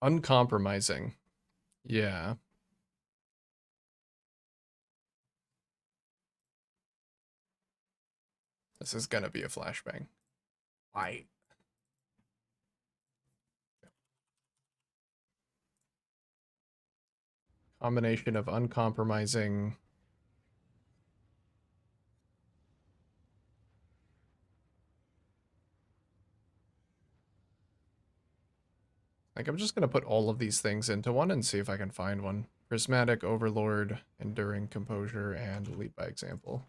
Uncompromising. Yeah. This is gonna be a flashbang. Why? Combination of uncompromising. Like, I'm just going to put all of these things into one and see if I can find one. Prismatic, Overlord, Enduring Composure, and Lead by Example.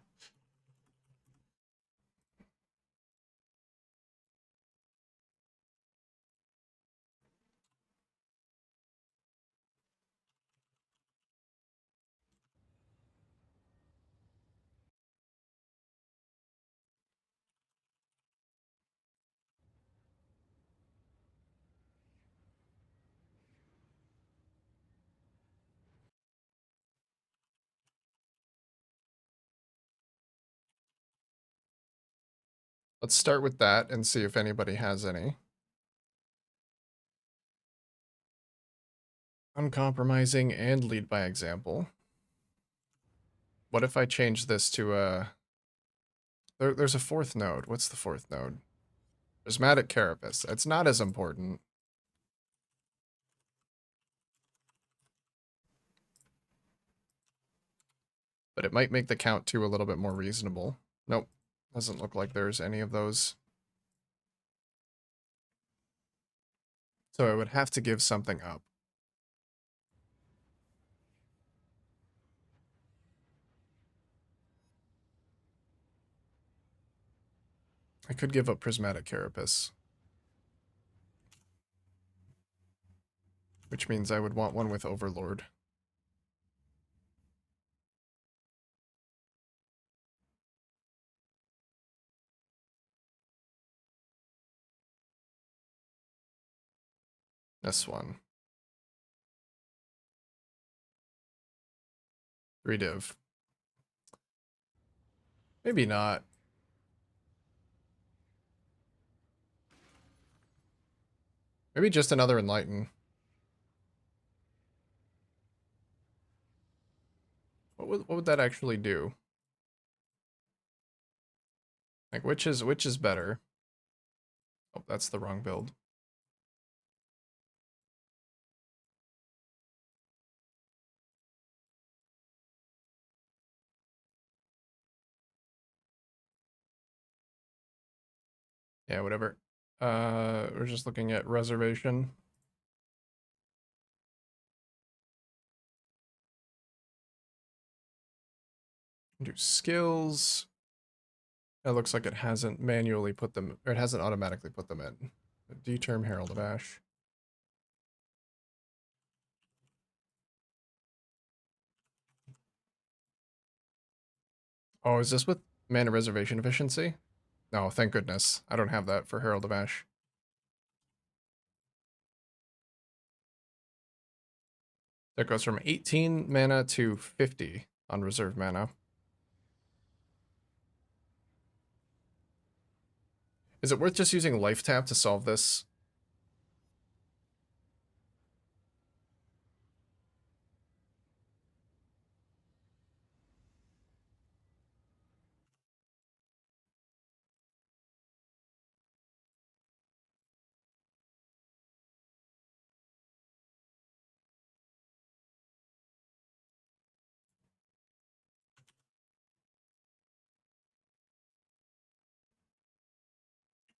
Let's start with that and see if anybody has any. Uncompromising and Lead by Example. What if I change this to a... there's a fourth node. What's the fourth node? Prismatic Carapace. It's not as important. But it might make the count 2 a little bit more reasonable. Nope. Doesn't look like there's any of those. So I would have to give something up. I could give up Prismatic Carapace. Which means I would want one with Overlord. This one. 3 div. Maybe not. Maybe just another Enlighten. What would that actually do? Like, which is better? Oh, that's the wrong build. Yeah, whatever. We're just looking at reservation. Do skills. It looks like it hasn't manually put them, or it hasn't automatically put them in. D-term Herald of Ash. Oh, is this with mana reservation efficiency? No, thank goodness. I don't have that for Herald of Ash. That goes from 18 mana to 50 on reserve mana. Is it worth just using Life Tap to solve this?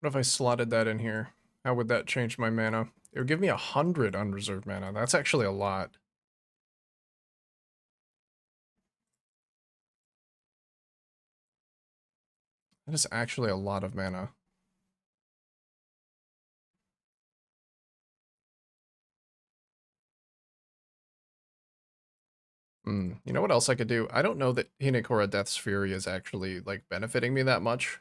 What if I slotted that in here? How would that change my mana? It would give me 100 unreserved mana. That's actually a lot. That is actually a lot of mana. You know what else I could do? I don't know that Hinekora Death's Fury is actually, like, benefiting me that much.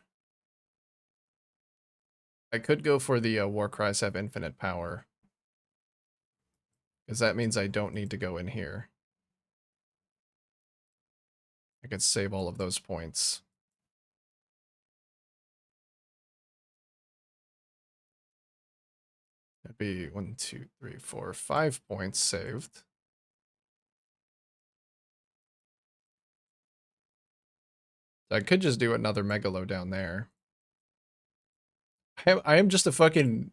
I could go for the War Cries have infinite power. Because that means I don't need to go in here. I could save all of those points. That'd be 1, 2, 3, 4, 5 points saved. I could just do another Megalo down there. I am just a fucking...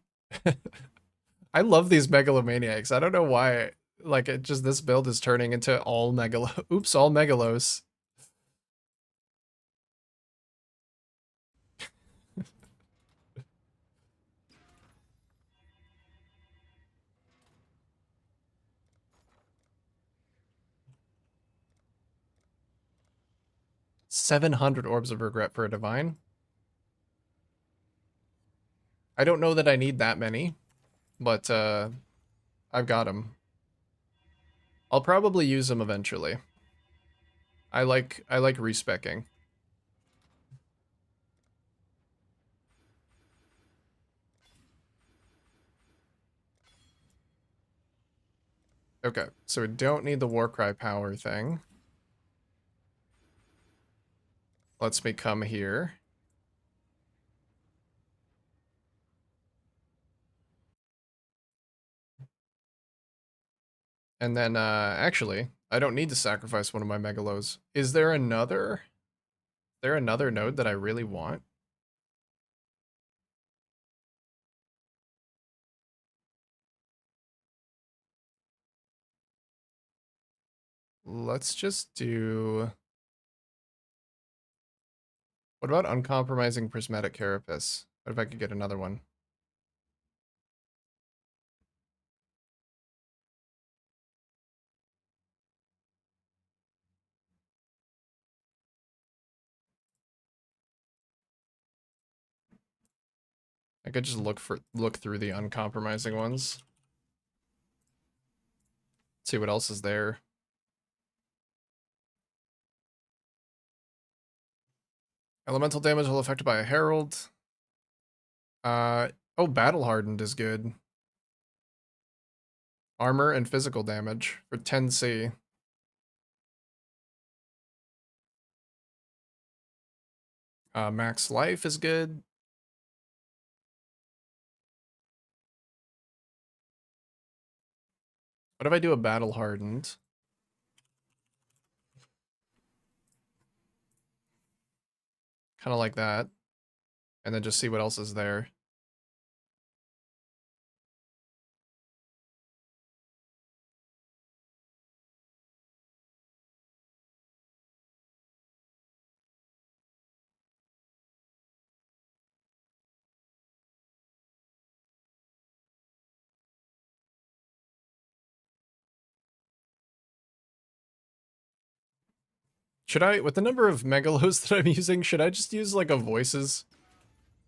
I love these Megalomaniacs. I don't know why, like, it just, this build is turning into all Megalo... Oops, all Megalos. 700 Orbs of Regret for a Divine. I don't know that I need that many, but I've got them. I'll probably use them eventually. I like respecking. Okay, so we don't need the Warcry power thing. Lets me come here. And then, actually, I don't need to sacrifice one of my Megalos. Is there another node that I really want? Let's just do... What about Uncompromising Prismatic Carapace? What if I could get another one? I could just look through the uncompromising ones. See what else is there. Elemental damage while affected by a herald. Oh, Battle Hardened is good. Armor and physical damage for 10C. Max life is good. What if I do a Battle Hardened? Kind of like that. And then just see what else is there. Should I, with the number of Megalos that I'm using, should I just use like a Voices?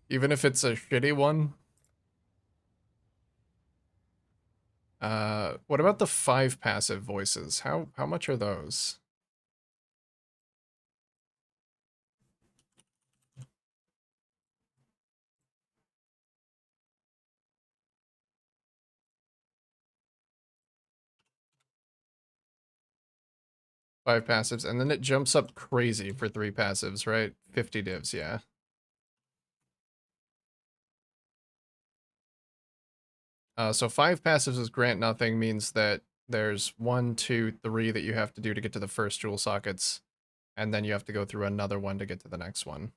Even if it's a shitty one? What about the 5 passive voices? How much are those? Five passives, and then it jumps up crazy for 3 passives, right? 50 divs, yeah. So 5 passives is grant nothing means that there's 1, 2, 3 that you have to do to get to the first jewel sockets, and then you have to go through another one to get to the next one.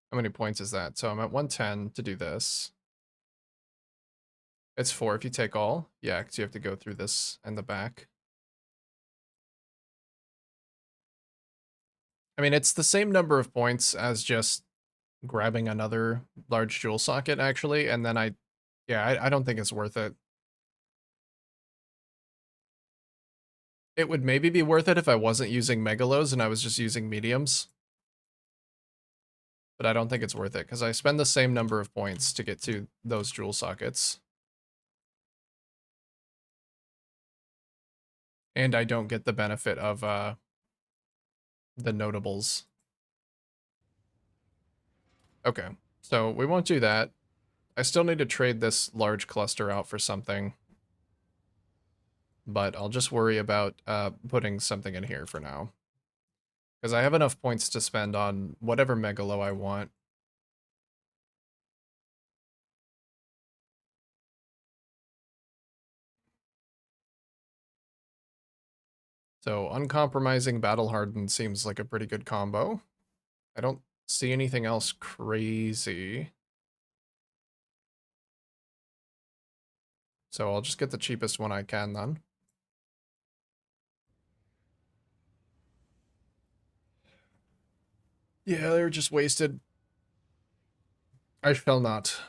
How many points is that? So I'm at 110 to do this. It's 4 if you take all. Yeah, because you have to go through this and the back. I mean, it's the same number of points as just grabbing another large jewel socket, actually, and then I don't think it's worth it. It would maybe be worth it if I wasn't using Megalos and I was just using mediums. But I don't think it's worth it, because I spend the same number of points to get to those jewel sockets. And I don't get the benefit of the notables. Okay, so we won't do that. I still need to trade this large cluster out for something. But I'll just worry about putting something in here for now. Because I have enough points to spend on whatever Megalo I want. So uncompromising battle hardened seems like a pretty good combo. I don't see anything else crazy. So I'll just get the cheapest one I can then. Yeah, they were just wasted. I shall not.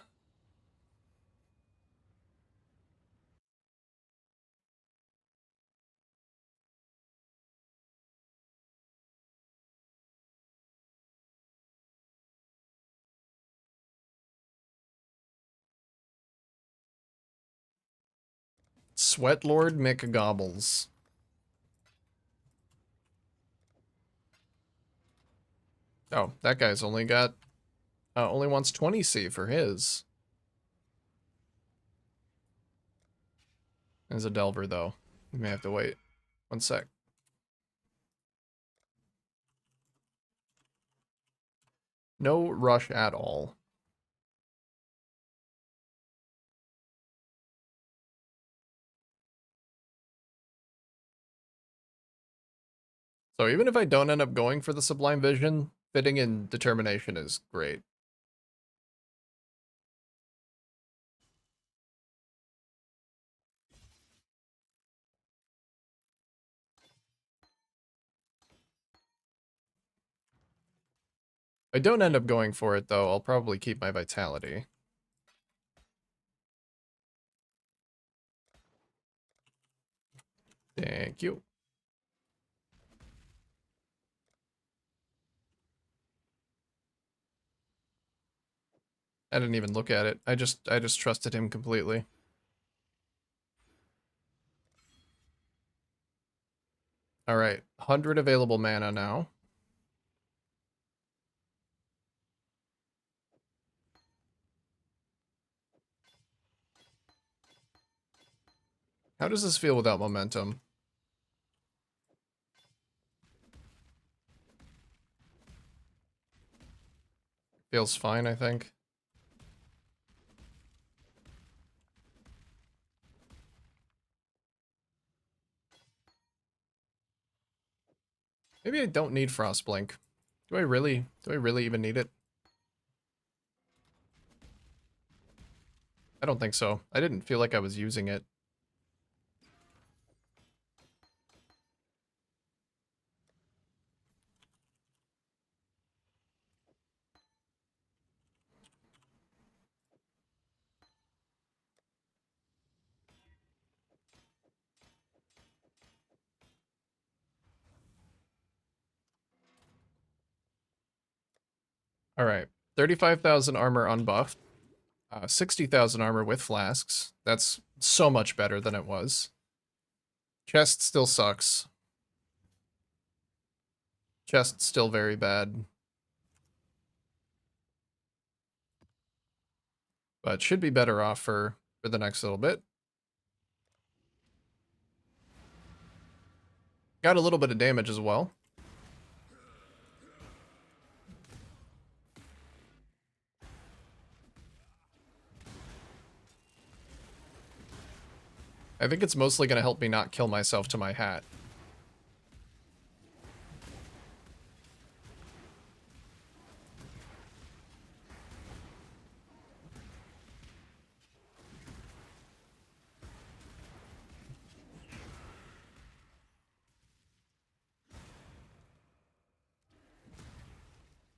Sweat Lord McGobbles. Oh, that guy's only got only wants 20C for his. There's a Delver though. We may have to wait. One sec. No rush at all. So even if I don't end up going for the Sublime Vision, fitting in Determination is great. If I don't end up going for it though, I'll probably keep my Vitality. Thank you. I didn't even look at it. I just trusted him completely. All right, 100 available mana now. How does this feel without momentum? Feels fine, I think. Maybe I don't need Frostblink. Do I really even need it? I don't think so. I didn't feel like I was using it. All right, 35,000 armor unbuffed. 60,000 armor with flasks. That's so much better than it was. Chest still sucks. Chest still very bad. But should be better off for the next little bit. Got a little bit of damage as well. I think it's mostly going to help me not kill myself to my hat.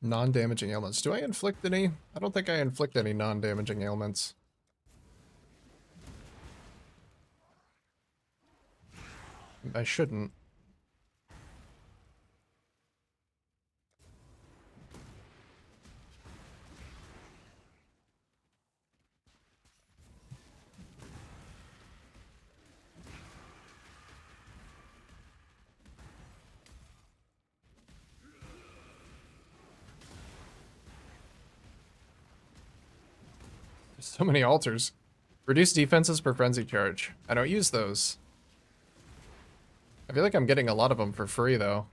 Non-damaging ailments. Do I inflict any? I don't think I inflict any non-damaging ailments. I shouldn't. There's so many altars. Reduce defenses per frenzy charge. I don't use those. I feel like I'm getting a lot of them for free, though.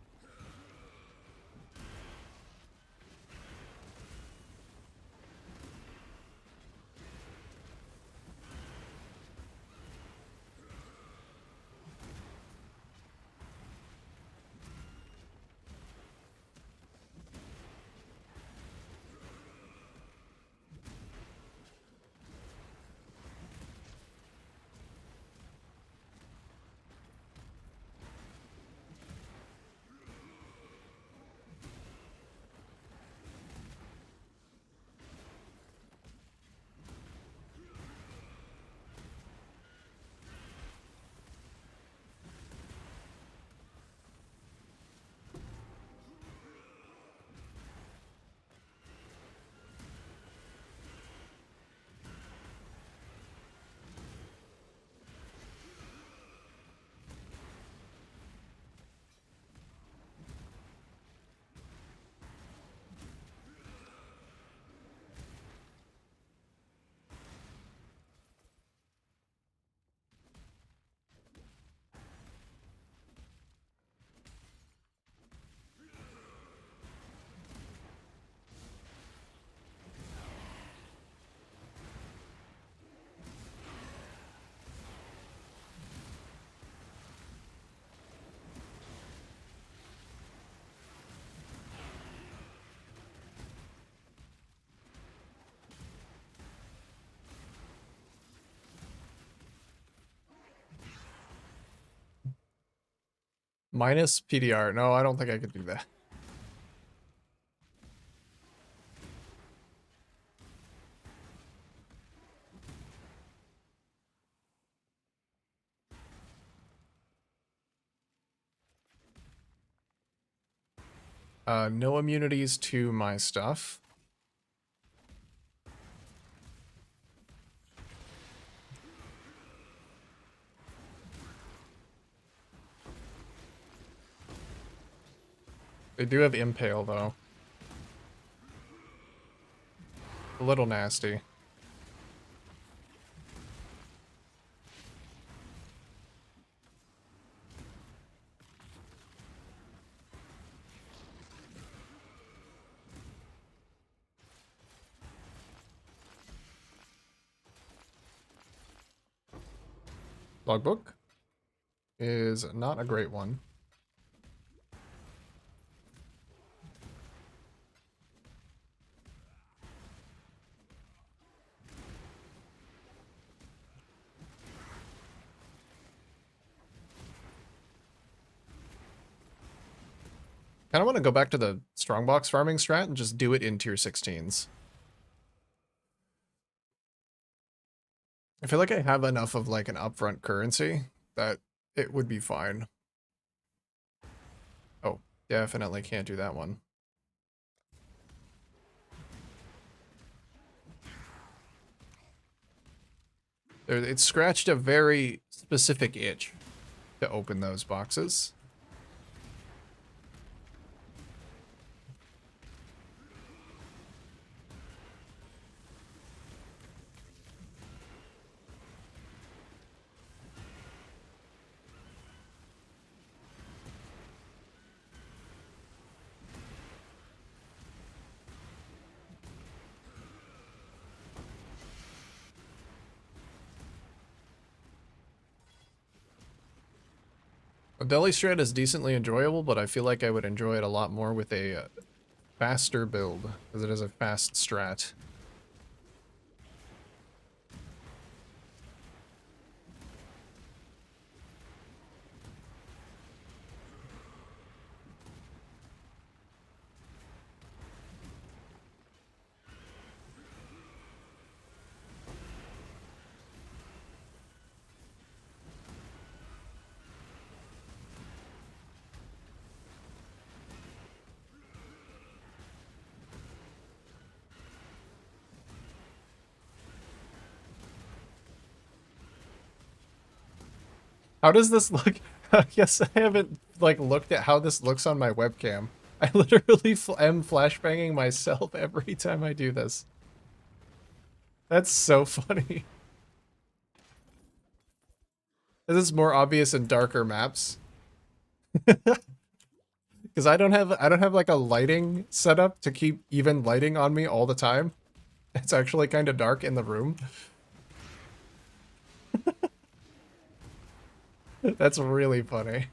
Minus PDR. No, I don't think I could do that. No immunities to my stuff. They do have Impale, though. A little nasty. Logbook is not a great one. Kind of want to go back to the strongbox farming strat and just do it in tier 16s. I feel like I have enough of like an upfront currency that it would be fine. Oh, definitely can't do that one. It scratched a very specific itch to open those boxes. A deli strat is decently enjoyable, but I feel like I would enjoy it a lot more with a faster build, because it is a fast strat. How does this look? I guess I haven't like looked at how this looks on my webcam. I literally am flashbanging myself every time I do this. That's so funny. This is more obvious in darker maps. Because I don't have like a lighting setup to keep even lighting on me all the time. It's actually kind of dark in the room. That's really funny.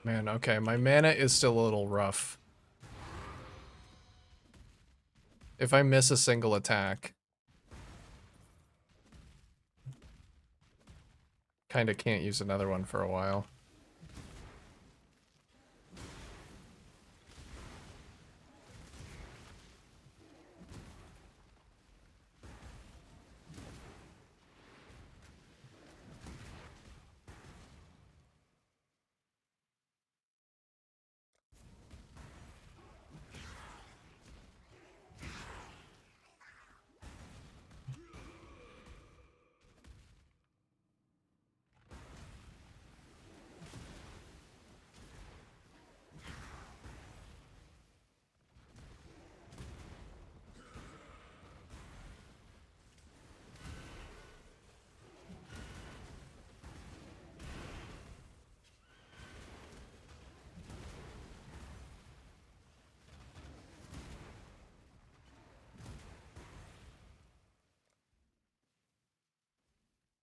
Man, okay, my mana is still a little rough. If I miss a single attack, kind of can't use another one for a while.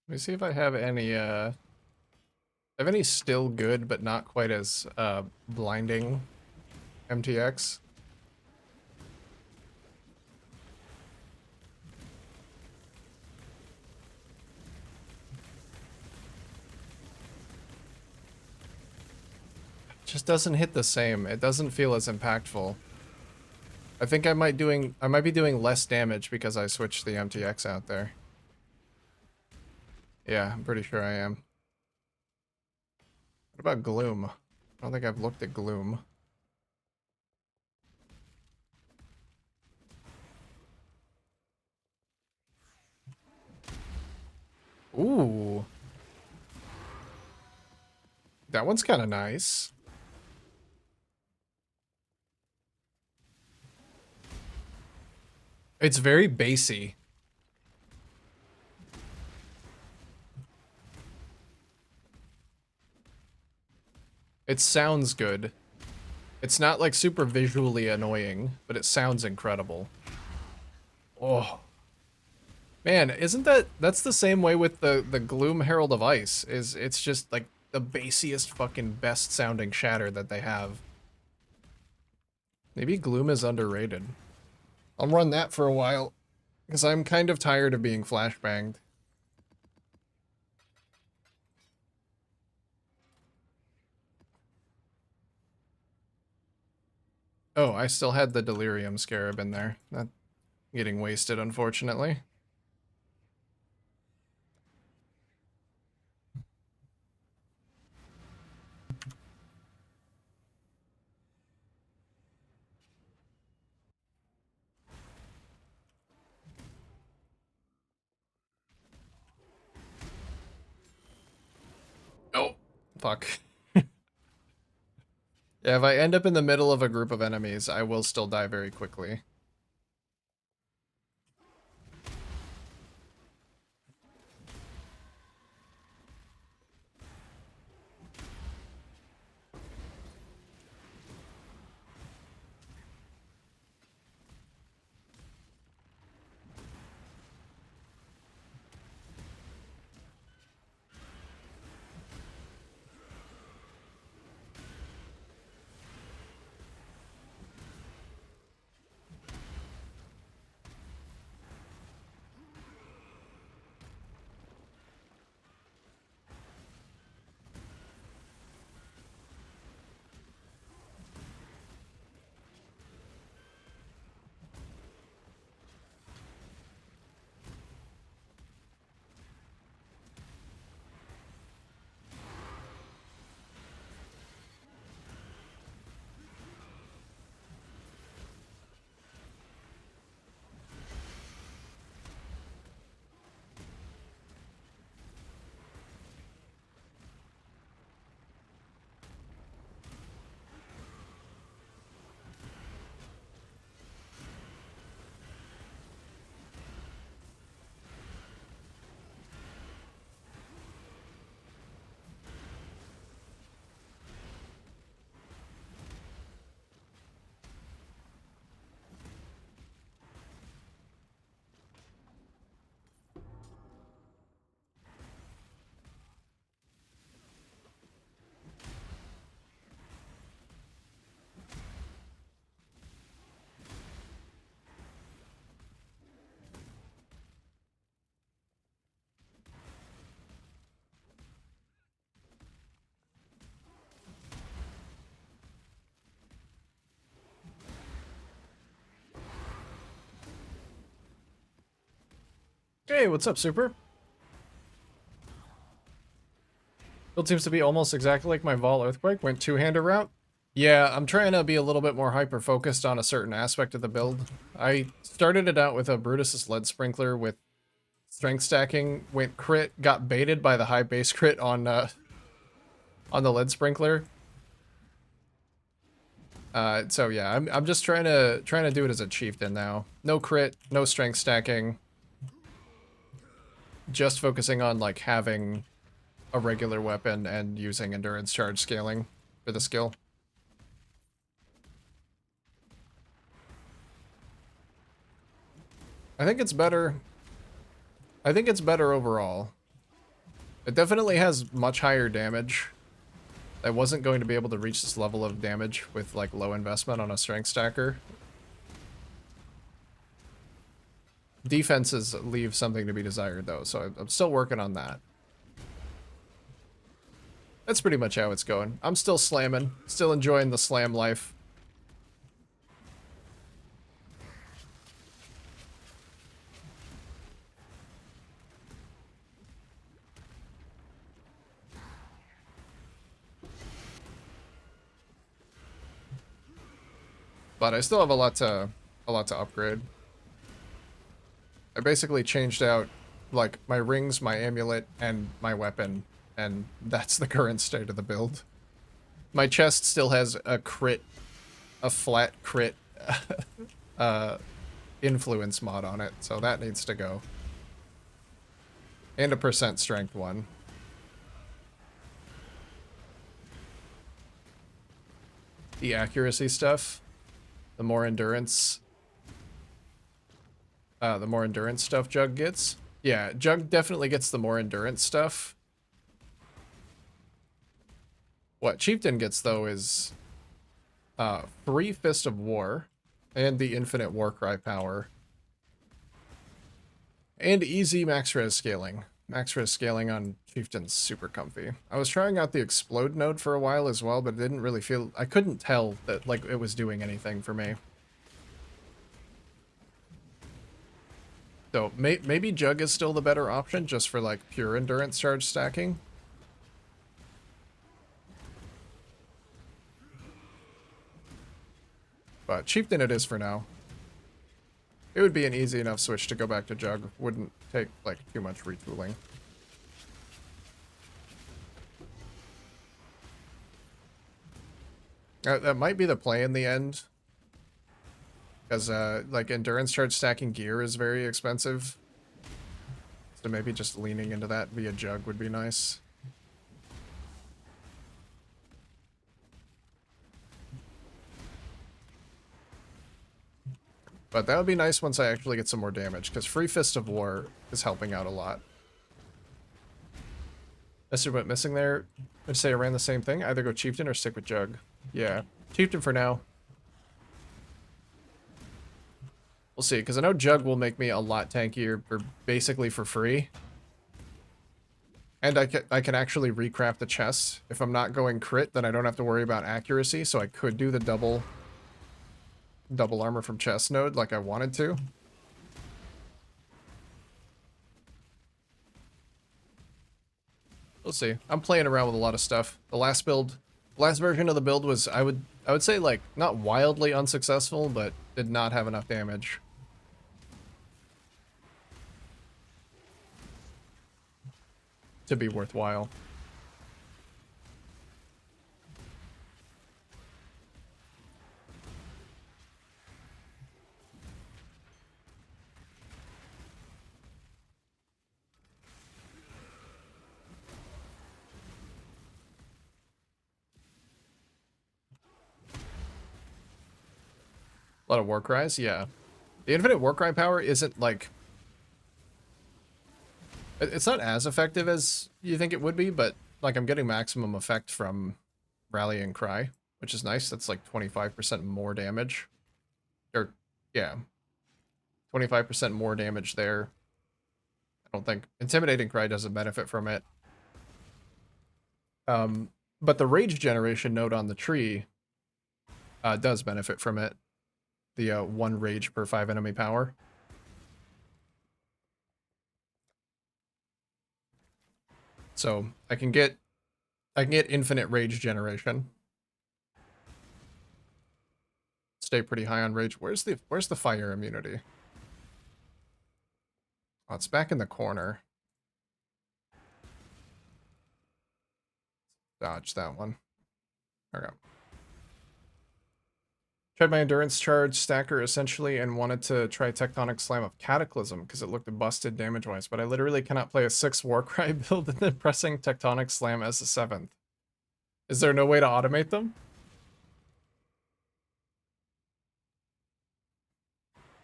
Let me see if I have any still good but not quite as blinding MTX. Just doesn't hit the same. It doesn't feel as impactful. I think I might be doing less damage because I switched the MTX out there. Yeah, I'm pretty sure I am. What about Gloom? I don't think I've looked at Gloom. Ooh. That one's kind of nice. It's very bassy. It sounds good. It's not like super visually annoying, but it sounds incredible. Oh. Man, that's the same way with the Gloom Herald of Ice, it's just like the bassiest fucking best sounding shatter that they have. Maybe Gloom is underrated. I'll run that for a while, because I'm kind of tired of being flashbanged. Oh, I still had the Delirium Scarab in there. Not getting wasted, unfortunately. Oh, fuck. Yeah, if I end up in the middle of a group of enemies, I will still die very quickly. Hey, what's up, Super? Build seems to be almost exactly like my Vol Earthquake. Went two-hander route. Yeah, I'm trying to be a little bit more hyper-focused on a certain aspect of the build. I started it out with a Brutus's Lead Sprinkler with strength stacking, went crit, got baited by the high base crit on the Lead Sprinkler. So yeah, I'm just trying to do it as a chieftain now. No crit, no strength stacking. Just focusing on like having a regular weapon and using endurance charge scaling for the skill. I think it's better. I think it's better overall. It definitely has much higher damage. I wasn't going to be able to reach this level of damage with like low investment on a strength stacker. Defenses leave something to be desired though, so I'm still working on that. That's pretty much how it's going. I'm still slamming, still enjoying the slam life. But I still have a lot to upgrade. I basically changed out like my rings, my amulet, and my weapon, and that's the current state of the build. My chest still has a crit, a flat crit influence mod on it, so that needs to go. And a percent strength one. The accuracy stuff, the more endurance stuff Jug gets. Yeah, Jug definitely gets the more endurance stuff. What Chieftain gets though is free Fist of War and the infinite Warcry power. And easy max res scaling. Max res scaling on Chieftain's super comfy. I was trying out the explode node for a while as well, but it didn't really feel, I couldn't tell that like it was doing anything for me. So maybe Jug is still the better option just for like pure endurance charge stacking. But Chieftain it is for now. It would be an easy enough switch to go back to Jug. Wouldn't take like too much retooling. That might be the play in the end. Because like endurance charge stacking gear is very expensive. So maybe just leaning into that via Jug would be nice. But that would be nice once I actually get some more damage, because Free Fist of War is helping out a lot. Mister went missing there. I'd say I ran the same thing. Either go Chieftain or stick with Jug. Yeah, Chieftain for now. We'll see, because I know Jug will make me a lot tankier, or basically for free. And I can actually recraft the chest. If I'm not going crit, then I don't have to worry about accuracy, so I could do the double armor from chest node like I wanted to. We'll see. I'm playing around with a lot of stuff. The last version of the build was, I would say, like, not wildly unsuccessful, but did not have enough damage. To be worthwhile. A lot of Warcries, yeah. The infinite Warcry power isn't, like... It's not as effective as you think it would be, but, like, I'm getting maximum effect from Rallying Cry, which is nice. That's, like, 25% more damage. Or, yeah. 25% more damage there. I don't think... Intimidating Cry doesn't benefit from it. But the Rage Generation node on the tree does benefit from it. The 1 rage per 5 enemy power. So I can get infinite rage generation. Stay pretty high on rage. Where's the fire immunity? Oh, it's back in the corner. Dodge that one. Okay. Tried my endurance charge stacker essentially and wanted to try Tectonic Slam of Cataclysm because it looked busted damage-wise, but I literally cannot play a 6 Warcry build and then pressing Tectonic Slam as a 7th. Is there no way to automate them?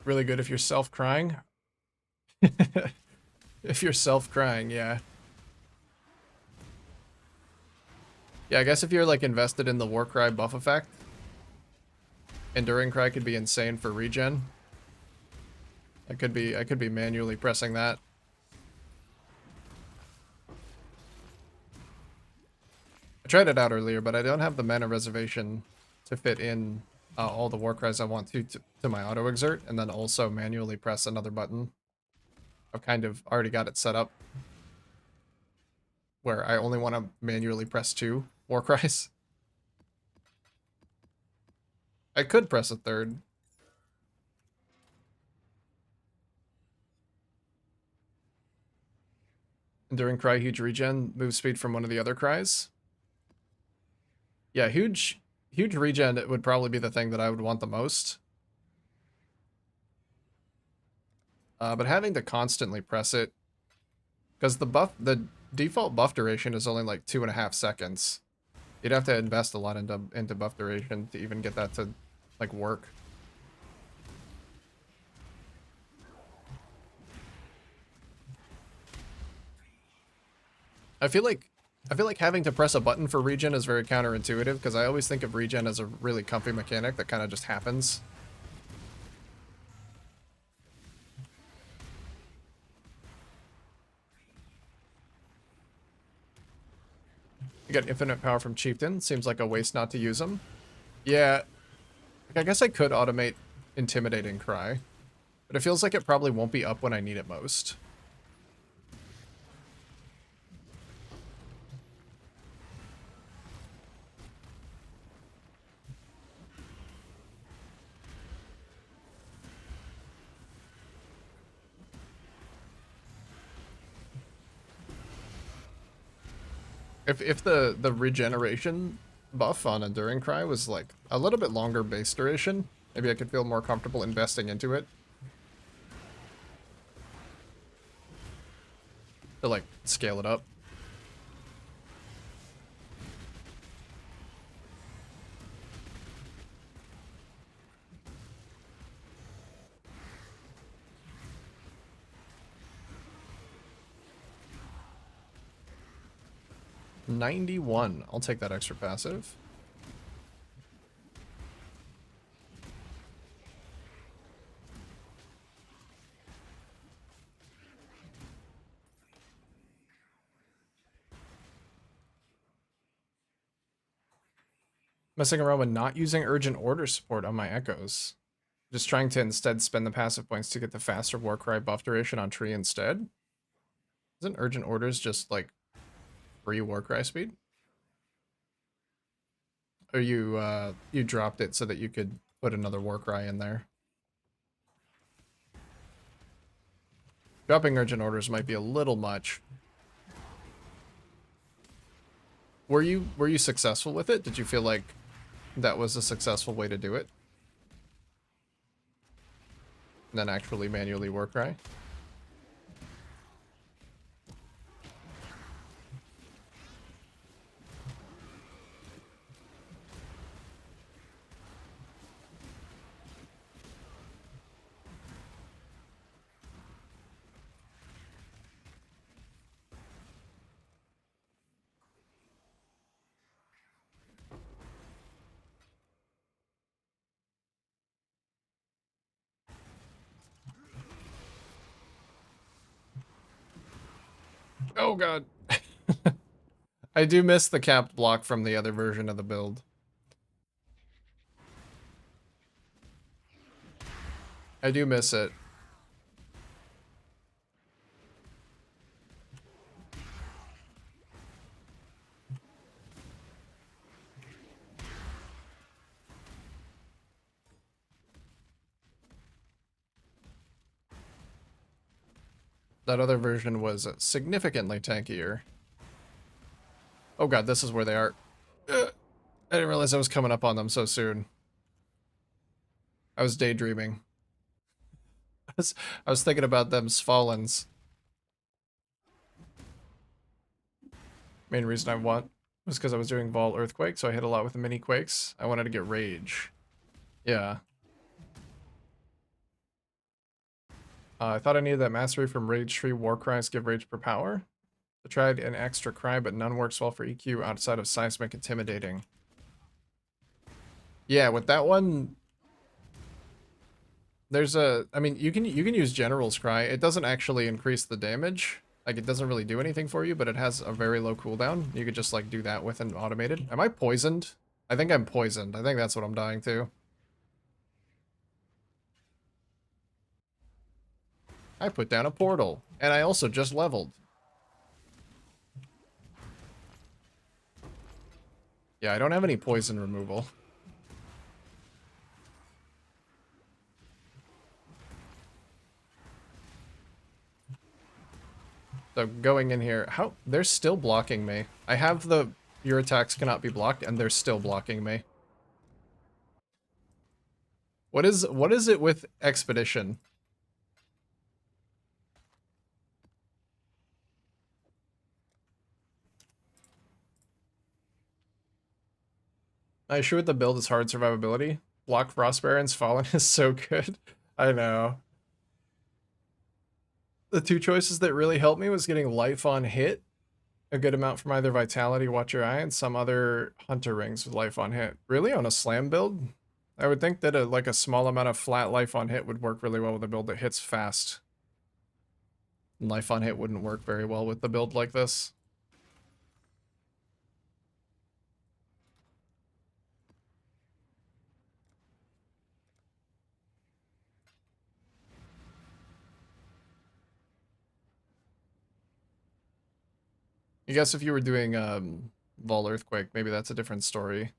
Really good if you're self-crying? If you're self-crying, yeah. Yeah, I guess if you're like invested in the Warcry buff effect, Enduring Cry could be insane for regen. I could be manually pressing that. I tried it out earlier, but I don't have the mana reservation to fit in all the war cries I want to my auto exert, and then also manually press another button. I've kind of already got it set up where I only want to manually press 2 war cries. I could press a third. Enduring Cry, huge regen, move speed from one of the other cries. Yeah, huge regen would probably be the thing that I would want the most. But having to constantly press it, because the default buff duration is only like 2.5 seconds. You'd have to invest a lot into buff duration to even get that to like work. I feel like having to press a button for regen is very counterintuitive because I always think of regen as a really comfy mechanic that kind of just happens. You got infinite power from Chieftain. Seems like a waste not to use them. Yeah, I guess I could automate Intimidating Cry, but it feels like it probably won't be up when I need it most. If the regeneration buff on Enduring Cry was like a little bit longer base duration, maybe I could feel more comfortable investing into it to like scale it up. $91. I'll take that extra passive. Messing around with not using urgent order support on my echoes. Just trying to instead spend the passive points to get the faster Warcry buff duration on tree instead. Isn't urgent orders just like free Warcry speed? Or you dropped it so that you could put another Warcry in there? Dropping urgent orders might be a little much. Were you successful with it? Did you feel like that was a successful way to do it? And then actually manually Warcry? Oh god. I do miss the capped block from the other version of the build. I do miss it. That other version was significantly tankier. Oh god, this is where they are. I didn't realize I was coming up on them so soon. I was daydreaming. I was thinking about them Sfallens. Main reason I want was because I was doing Vol Earthquake, so I hit a lot with the mini quakes. I wanted to get Rage. Yeah. I thought I needed that mastery from Rage Tree War Cries give Rage per power. I tried an extra cry, but none works well for EQ outside of seismic intimidating. Yeah, with that one, there's a. I mean, you can use General's Cry. It doesn't actually increase the damage. Like, it doesn't really do anything for you, but it has a very low cooldown. You could just like do that with an automated. Am I poisoned? I think I'm poisoned. I think that's what I'm dying to. I put down a portal, and I also just leveled. Yeah, I don't have any poison removal. So going in here, how they're still blocking me. I have the your attacks cannot be blocked, and they're still blocking me. What is it with Expedition? I issue with the build is hard survivability. Block Frost Barons Fallen is so good. I know. The two choices that really helped me was getting Life on Hit, a good amount from either Vitality, Watch Your Eye, and some other Hunter Rings with Life on Hit. Really, on a Slam build? I would think that like a small amount of flat Life on Hit would work really well with a build that hits fast. And Life on Hit wouldn't work very well with the build like this. I guess if you were doing Vol Earthquake, maybe that's a different story.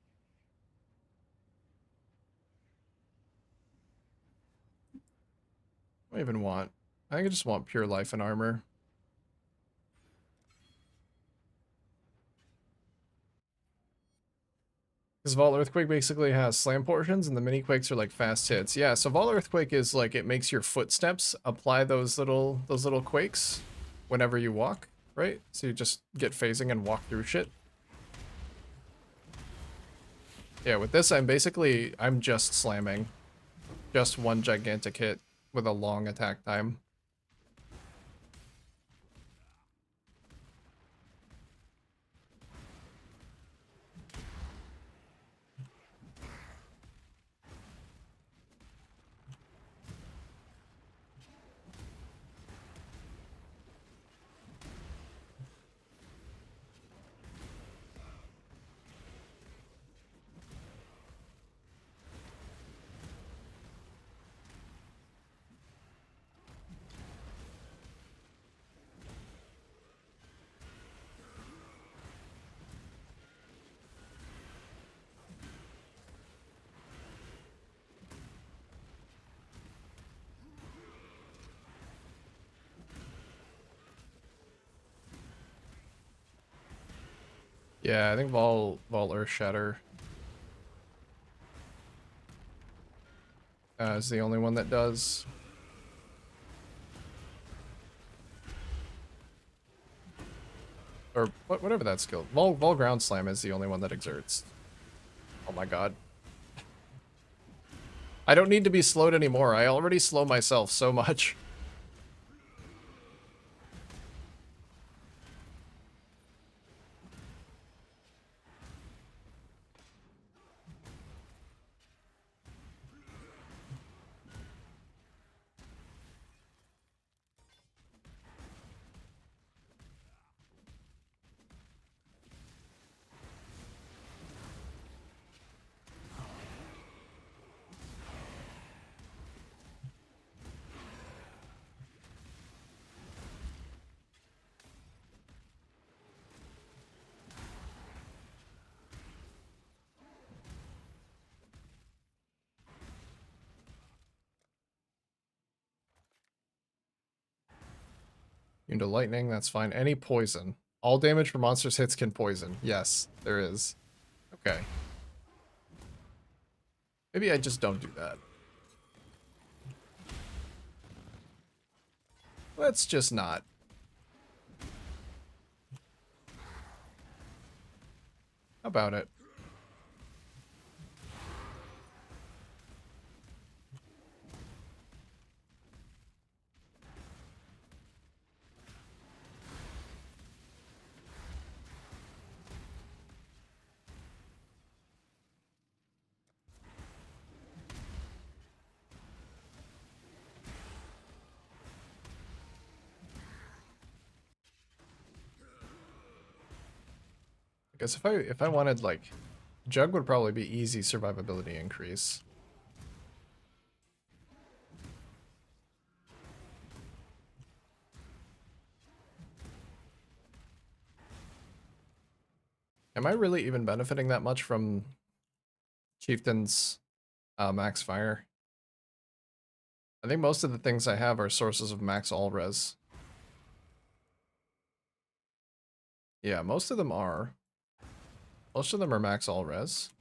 What do I even want? I think I just want pure life and armor. Because Vol Earthquake basically has slam portions and the mini quakes are like fast hits. Yeah, so Vol Earthquake is like it makes your footsteps apply those little quakes whenever you walk, right? So you just get phasing and walk through shit. Yeah, with this I'm just slamming. Just one gigantic hit with a long attack time. Yeah, I think Vol Earth Shatter is the only one that does. Or whatever that skill. Vol Ground Slam is the only one that exerts. Oh my god. I don't need to be slowed anymore. I already slow myself so much. Into lightning, that's fine. Any poison. All damage for monsters hits can poison. Yes, there is. Okay. Maybe I just don't do that. Let's just not. How about it? Guess if I wanted like Jug would probably be easy survivability increase. Am I really even benefiting that much from Chieftain's max fire? I think most of the things I have are sources of max all res. Yeah, most of them are. Most of them are max all res.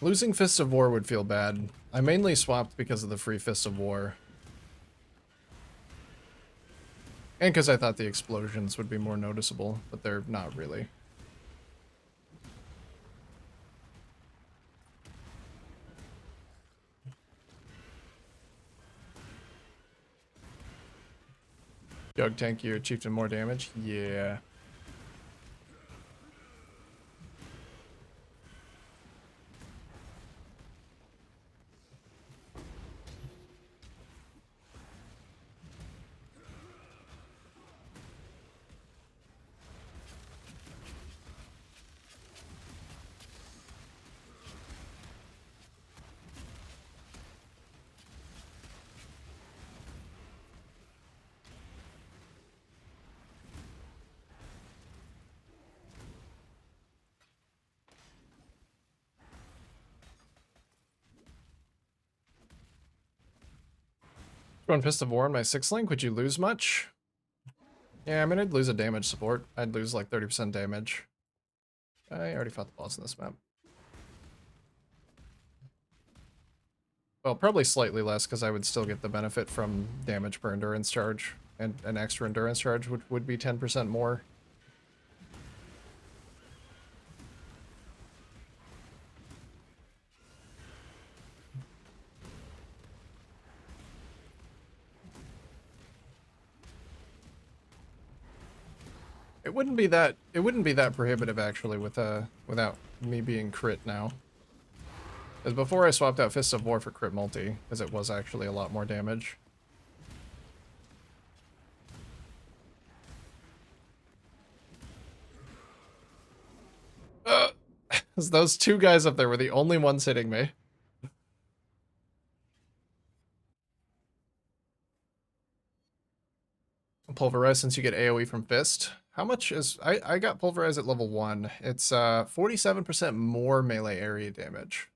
Losing Fist of War would feel bad. I mainly swapped because of the free Fist of War. And because I thought the explosions would be more noticeable, but they're not really. Jug tank your Chieftain more damage? Yeah. Run Fist of War on my 6th link, would you lose much? Yeah, I mean, I'd lose a damage support. I'd lose like 30% damage. I already fought the boss in this map. Well, probably slightly less, because I would still get the benefit from damage per endurance charge. And an extra endurance charge would be 10% more. It wouldn't be that prohibitive actually without me being crit now. Because before I swapped out Fist of War for crit multi, because it was actually a lot more damage. Those two guys up there were the only ones hitting me. Pulverize since you get AoE from Fist. How much is... I got Pulverize at level 1. It's 47% more melee area damage.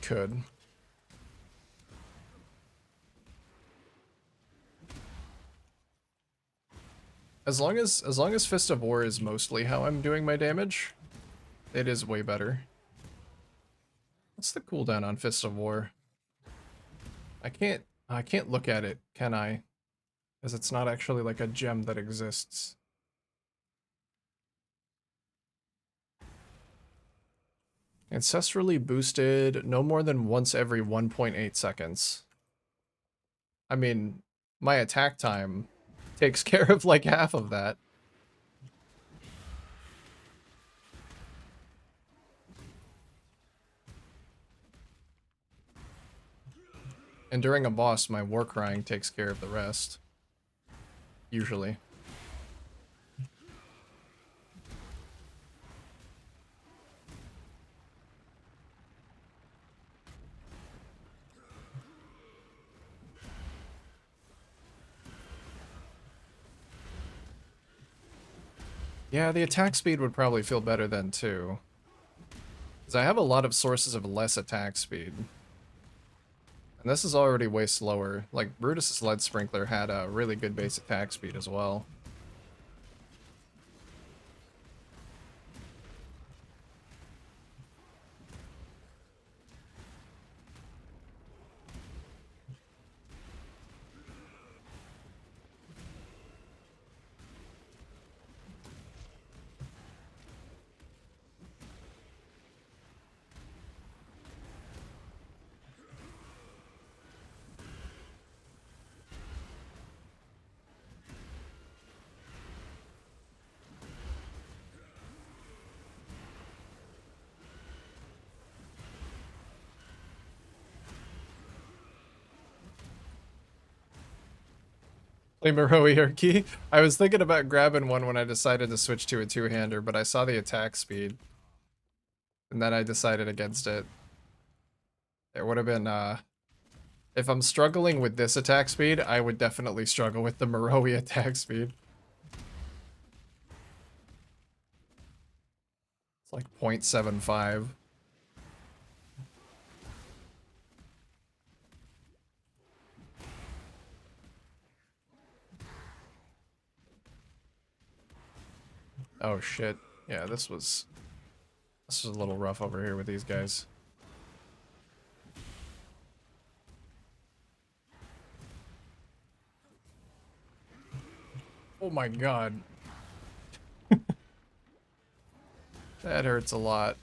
Could. As long as Fist of War is mostly how I'm doing my damage, it is way better. What's the cooldown on Fist of War? I can't look at it, can I? Because it's not actually like a gem that exists. Ancestrally boosted no more than once every 1.8 seconds. I mean, my attack time takes care of like half of that. And during a boss, my war crying takes care of the rest. Usually. Yeah, the attack speed would probably feel better then too. Because I have a lot of sources of less attack speed. And this is already way slower. Like, Brutus's Lead Sprinkler had a really good base attack speed as well. Play Hierarchy. I was thinking about grabbing one when I decided to switch to a two-hander, but I saw the attack speed. And then I decided against it. It would have been, if I'm struggling with this attack speed, I would definitely struggle with the Moroi attack speed. It's like 0.75. Oh shit. Yeah, this was a little rough over here with these guys. Oh my god. That hurts a lot.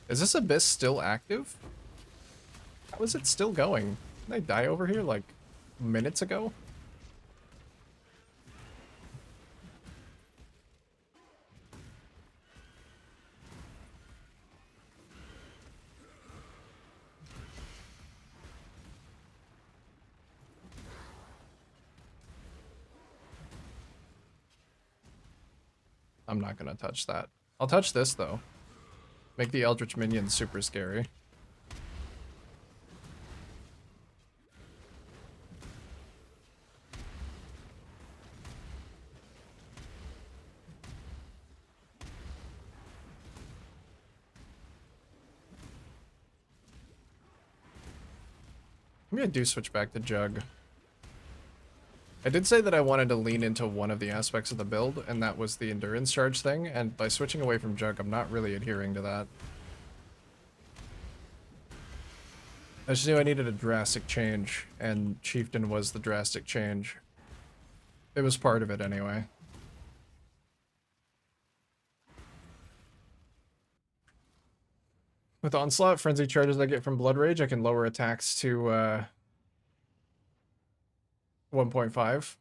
Is this abyss still active? How is it still going? Didn't I die over here like minutes ago? I'm not gonna touch that. I'll touch this though. Make the Eldritch minions super scary. Maybe I do switch back to Jug. I did say that I wanted to lean into one of the aspects of the build, and that was the endurance charge thing, and by switching away from Jug, I'm not really adhering to that. I just knew I needed a drastic change, and Chieftain was the drastic change. It was part of it anyway. With Onslaught, frenzy charges I get from Blood Rage, I can lower attacks to 1.5.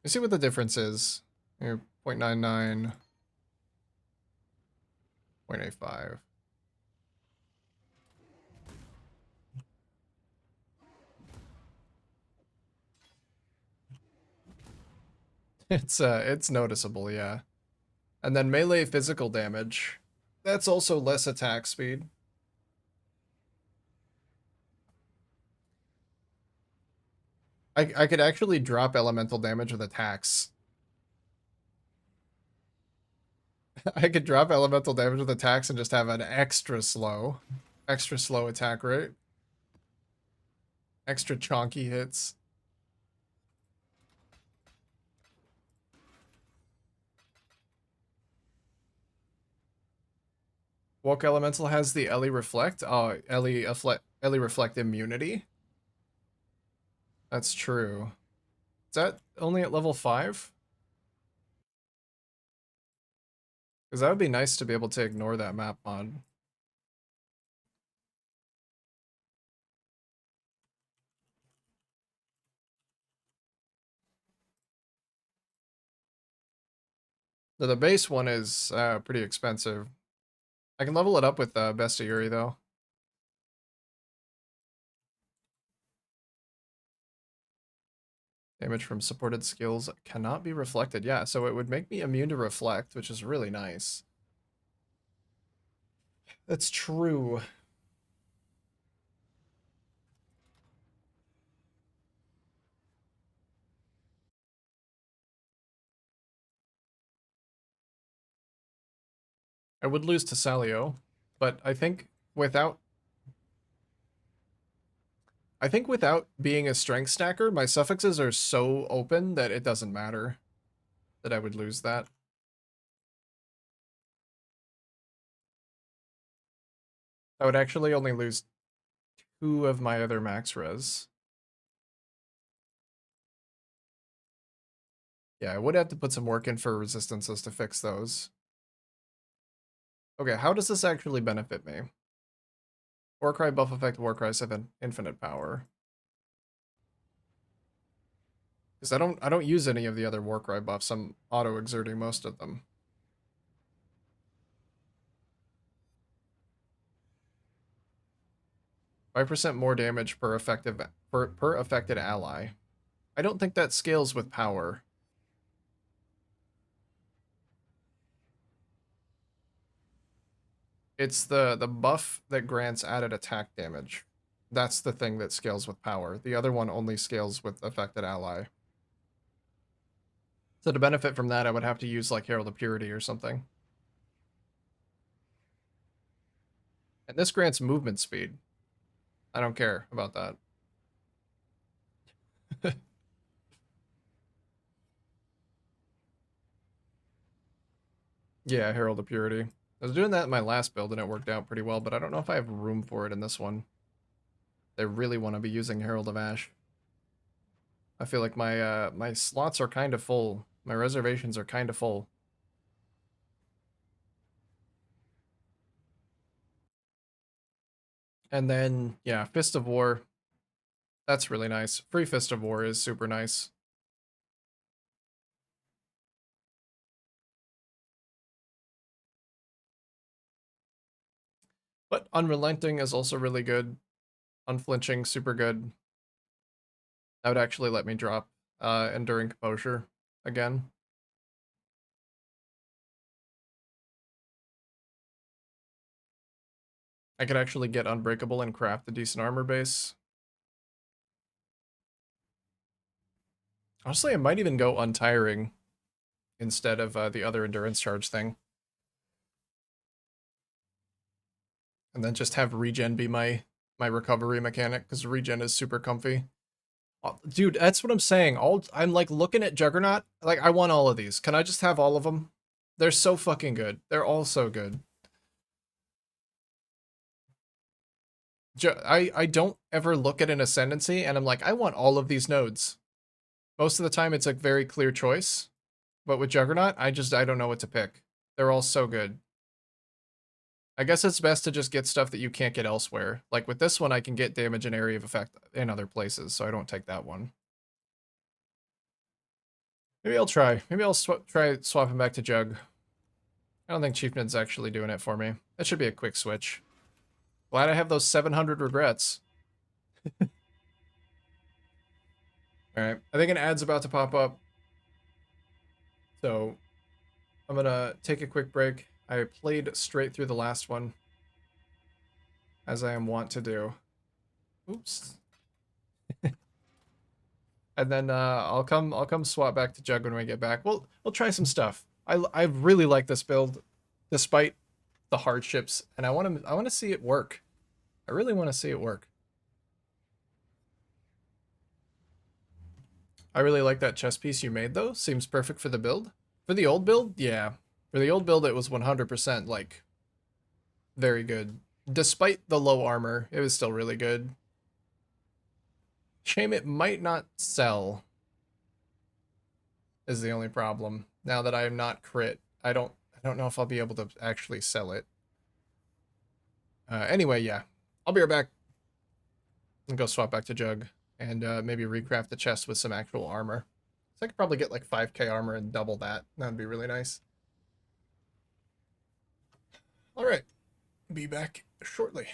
You see what the difference is. Here, 0.99, 0.85. It's noticeable, yeah. And then melee physical damage. That's also less attack speed. I could actually drop elemental damage with attacks. I could drop elemental damage with attacks and just have an extra slow attack rate. Extra chonky hits. Woke Elemental has the Ellie Reflect. Oh, Ellie Reflect immunity. That's true. Is that only at level 5? Because that would be nice to be able to ignore that map mod. The base one is pretty expensive. I can level it up with Bestiary though. Damage from supported skills cannot be reflected. Yeah, so it would make me immune to reflect, which is really nice. That's true. I would lose to Salio, but I think without being a strength stacker, my suffixes are so open that it doesn't matter that I would lose that. I would actually only lose 2 of my other max res. Yeah, I would have to put some work in for resistances to fix those. Okay, how does this actually benefit me? Warcry buff effect, Warcry 7, infinite power. Because I don't use any of the other Warcry buffs, I'm auto-exerting most of them. 5% more damage per affected ally. I don't think that scales with power. It's the buff that grants added attack damage. That's the thing that scales with power. The other one only scales with affected ally. So to benefit from that, I would have to use like Herald of Purity or something. And this grants movement speed. I don't care about that. Yeah, Herald of Purity. I was doing that in my last build and it worked out pretty well, but I don't know if I have room for it in this one. I really want to be using Herald of Ash. I feel like my slots are kind of full. My reservations are kind of full. And then, yeah, Fist of War. That's really nice. Free Fist of War is super nice. But Unrelenting is also really good. Unflinching, super good. That would actually let me drop Enduring Composure again. I could actually get Unbreakable and craft a decent armor base. Honestly, I might even go Untiring instead of the other Endurance Charge thing. And then just have Regen be my recovery mechanic, because Regen is super comfy. Dude, that's what I'm saying. I'm like looking at Juggernaut, like I want all of these. Can I just have all of them? They're so fucking good. They're all so good. I don't ever look at an ascendancy and I'm like, I want all of these nodes. Most of the time it's a very clear choice, but with Juggernaut, I don't know what to pick. They're all so good. I guess it's best to just get stuff that you can't get elsewhere. Like with this one, I can get damage and area of effect in other places, so I don't take that one. Maybe I'll try. Maybe I'll try swapping back to Jug. I don't think Chieftain's actually doing it for me. That should be a quick switch. Glad I have those 700 regrets. Alright, I think an ad's about to pop up. So, I'm gonna take a quick break. I played straight through the last one, as I am wont to do. Oops. And then I'll come swap back to Jug when we get back. We'll try some stuff. I really like this build, despite the hardships, and I want to see it work. I really want to see it work. I really like that chess piece you made though. Seems perfect for the build. For the old build, yeah. For the old build, it was 100% like very good. Despite the low armor, it was still really good. Shame it might not sell is the only problem. Now that I am not crit, I don't know if I'll be able to actually sell it. Anyway, yeah. I'll be right back and go swap back to Jug and maybe recraft the chest with some actual armor. So I could probably get like 5k armor and double that. That'd be really nice. All right. Be back shortly.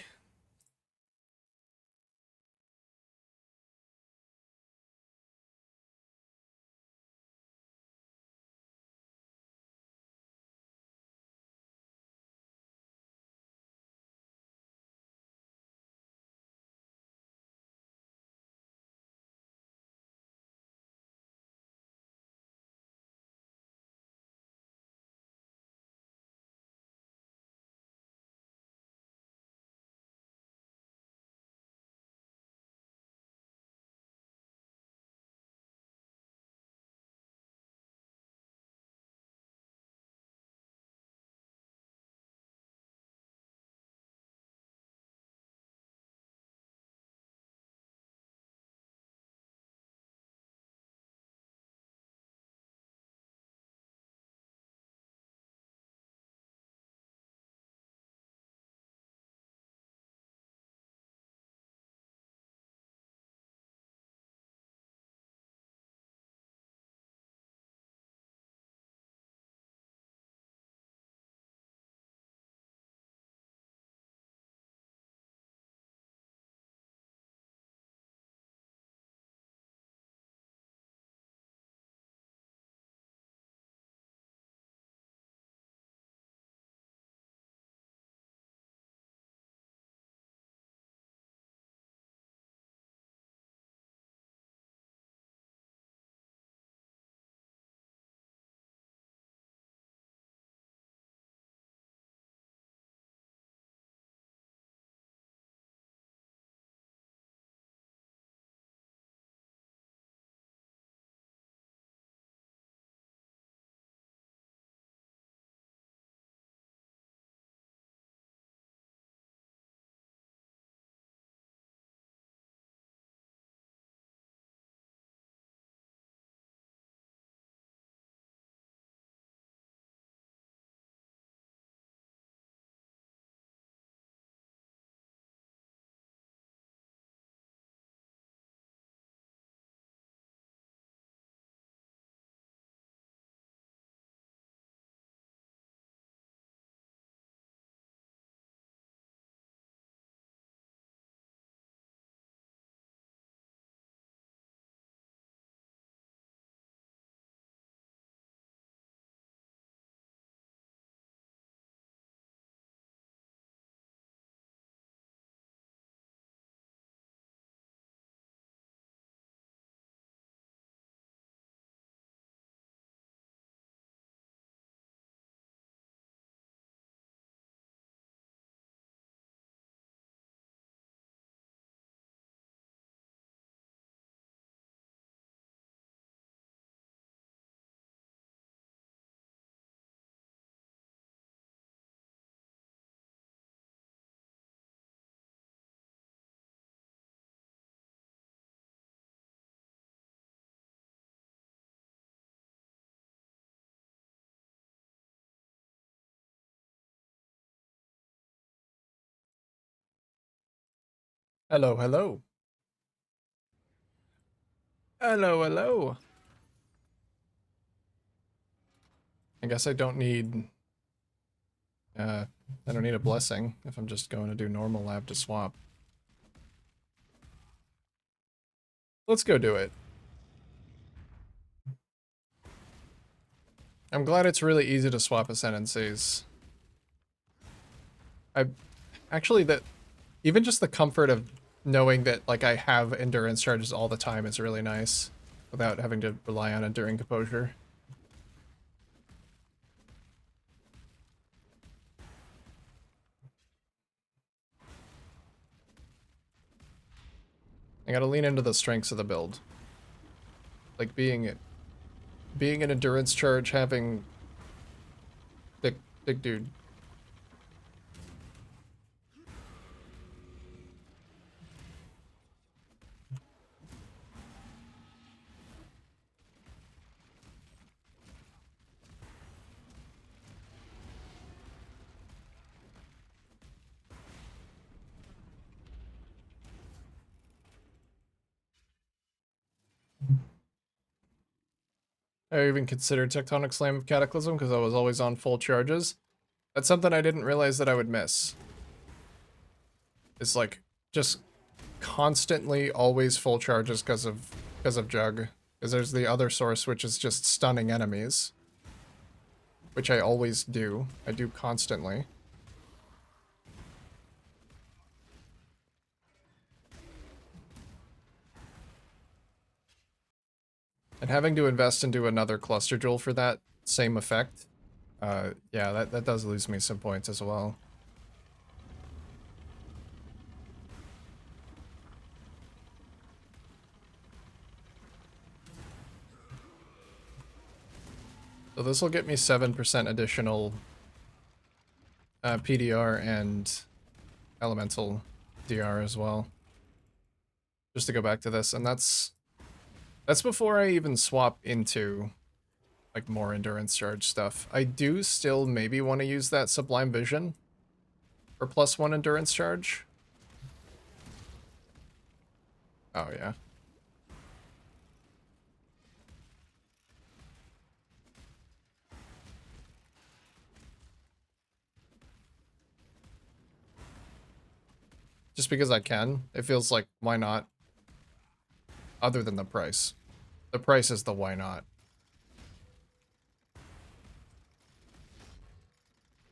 Hello, hello. Hello, hello. I guess uh, I don't need a blessing if I'm just going to do normal lab to swap. Let's go do it. I'm glad it's really easy to swap ascendancies. I actually that even just the comfort of knowing that like I have endurance charges all the time is really nice without having to rely on enduring composure. I gotta lean into the strengths of the build. Like being an endurance charge, having big dude. I even considered Tectonic Slam of Cataclysm because I was always on full charges. That's something I didn't realize that I would miss. It's like just constantly always full charges because of Jug. Because there's the other source which is just stunning enemies. Which I always do. I do constantly. And having to invest into another cluster jewel for that same effect, yeah, that does lose me some points as well. So this will get me 7% additional PDR and elemental DR as well. Just to go back to this, and that's before I even swap into like more endurance charge stuff. I do still maybe want to use that Sublime Vision for +1 endurance charge. Oh yeah. Just because I can. It feels like why not? Other than the price. The price is the why not.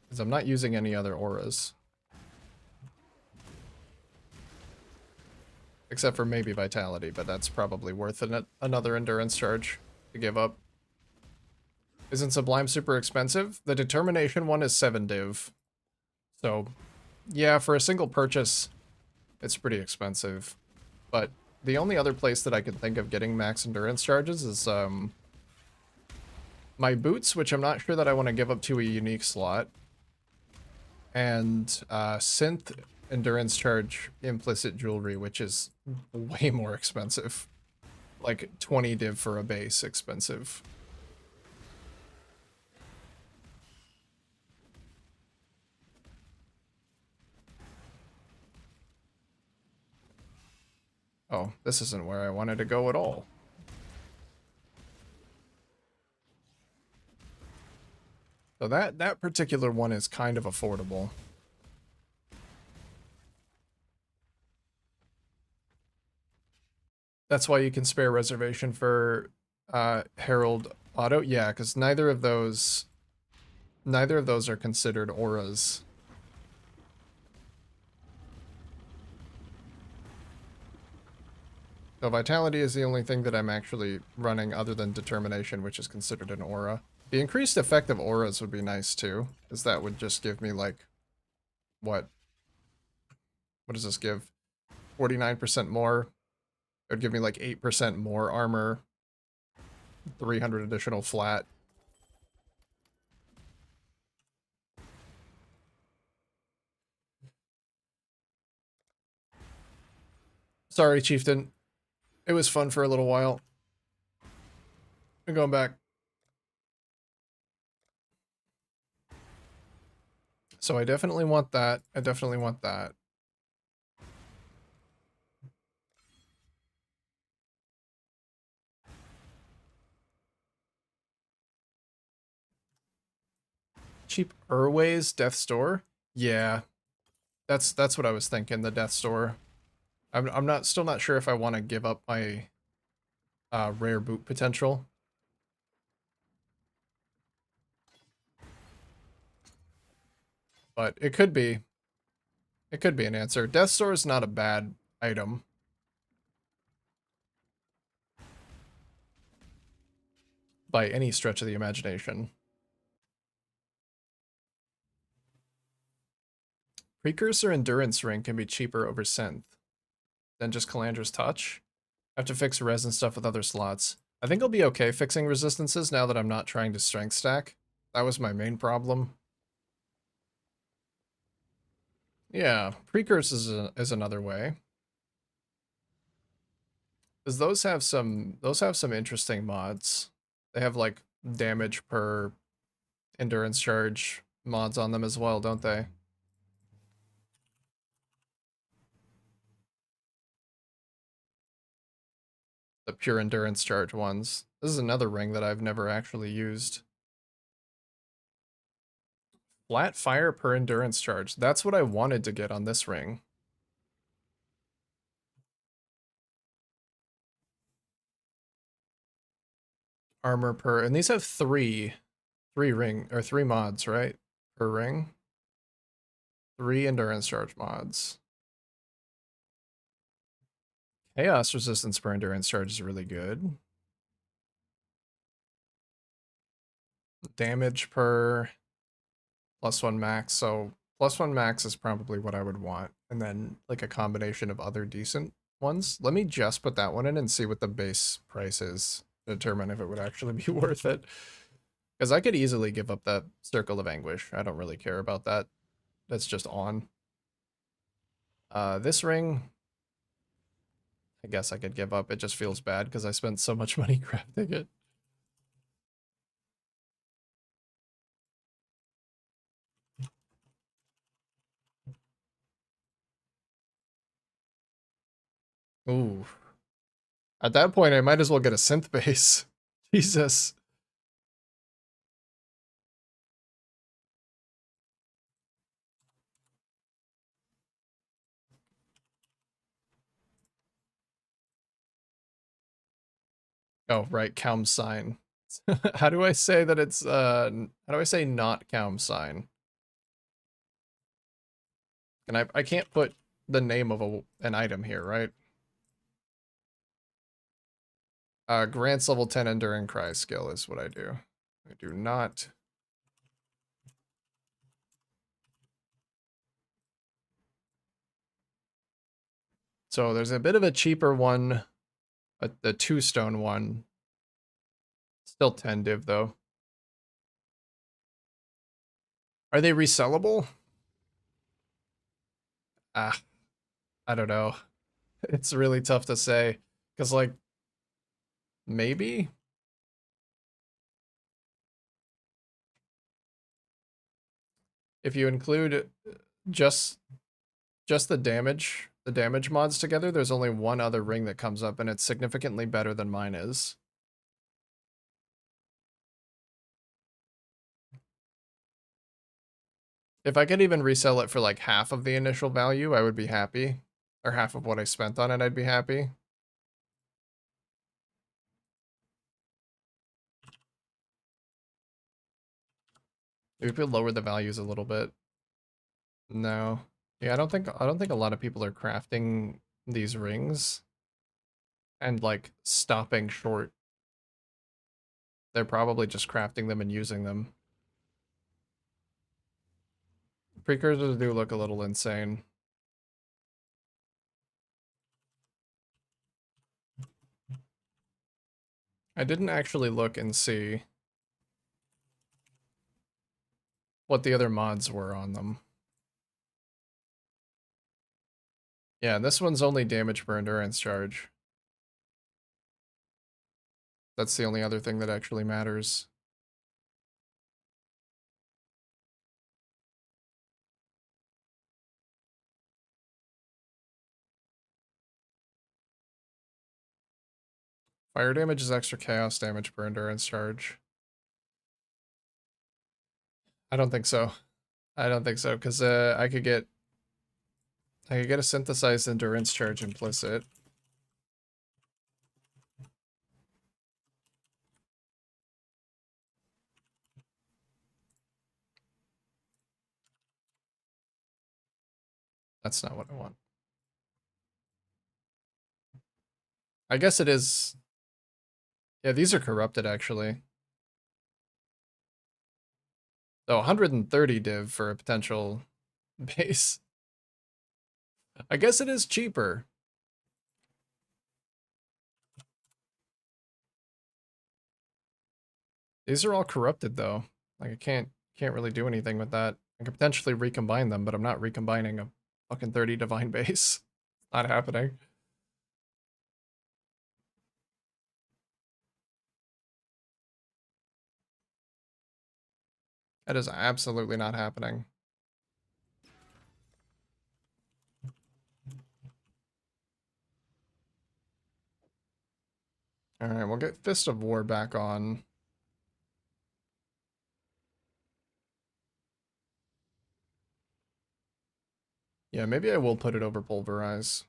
Because I'm not using any other auras. Except for maybe Vitality, but that's probably worth another endurance charge to give up. Isn't Sublime super expensive? The Determination one is 7 div. So, yeah, for a single purchase, it's pretty expensive. But the only other place that I can think of getting max endurance charges is my boots, which I'm not sure that I want to give up to a unique slot. And synth endurance charge implicit jewelry, which is way more expensive. Like 20 div for a base expensive. Oh, this isn't where I wanted to go at all. So that particular one is kind of affordable. That's why you can spare reservation for Herald Auto. Yeah, because neither of those are considered auras. So Vitality is the only thing that I'm actually running other than Determination, which is considered an aura. The increased effect of auras would be nice too, as that would just give me like, what does this give? 49% more. It would give me like 8% more armor, 300 additional flat. Sorry, Chieftain. It was fun for a little while. I'm going back. So I definitely want that. I definitely want that. Cheap Urways Death's Door? Yeah, that's what I was thinking, the Death's Door. I'm not still not sure if I want to give up my rare boot potential. But it could be. It could be an answer. Death's Door is not a bad item. By any stretch of the imagination. Precursor Endurance Ring can be cheaper over Synth than just Calandra's Touch. I have to fix resin stuff with other slots. I think I'll be okay fixing resistances now that I'm not trying to strength stack. That was my main problem. Yeah, Precursor is another way. Because those have some interesting mods. They have like damage per endurance charge mods on them as well, don't they? The pure endurance charge ones. This is another ring that I've never actually used. Flat fire per endurance charge. That's what I wanted to get on this ring. Armor per, and these have three mods, right? Per ring. 3 endurance charge mods. Chaos resistance per endurance charge is really good. Damage per +1 max, so +1 max is probably what I would want. And then like a combination of other decent ones. Let me just put that one in and see what the base price is to determine if it would actually be worth it. Because I could easily give up that Circle of Anguish. I don't really care about that. That's just on. This ring, I guess I could give up. It just feels bad because I spent so much money crafting it. Ooh. At that point, I might as well get a synth base. Jesus. Oh, right, Calm sign. How do I say that it's how do I say not Calm sign? And I can't put the name of an item here, right? Grants level 10 Enduring Cry skill is what I do. I do not. So there's a bit of a cheaper one, the 2-stone one. Still 10 div though. Are they resellable? Ah, I don't know. It's really tough to say. Because, like, maybe? If you include just the damage mods together, there's only one other ring that comes up, and it's significantly better than mine is. If I could even resell it for like half of the initial value, I would be happy. Or half of what I spent on it, I'd be happy. Maybe we could lower the values a little bit. No. Yeah, I don't think a lot of people are crafting these rings and like stopping short. They're probably just crafting them and using them. Precursors do look a little insane. I didn't actually look and see what the other mods were on them. Yeah, this one's only damage per endurance charge. That's the only other thing that actually matters. Fire damage is extra chaos damage per endurance charge. I don't think so. I don't think so, because I could get a synthesized endurance charge implicit. That's not what I want. I guess it is. Yeah, these are corrupted actually. So 130 div for a potential base. I guess it is cheaper. These are all corrupted though. Like I can't really do anything with that. I could potentially recombine them, but I'm not recombining a fucking 30 divine base. Not happening. That is absolutely not happening. Alright, we'll get Fist of War back on. Yeah, maybe I will put it over Pulverize.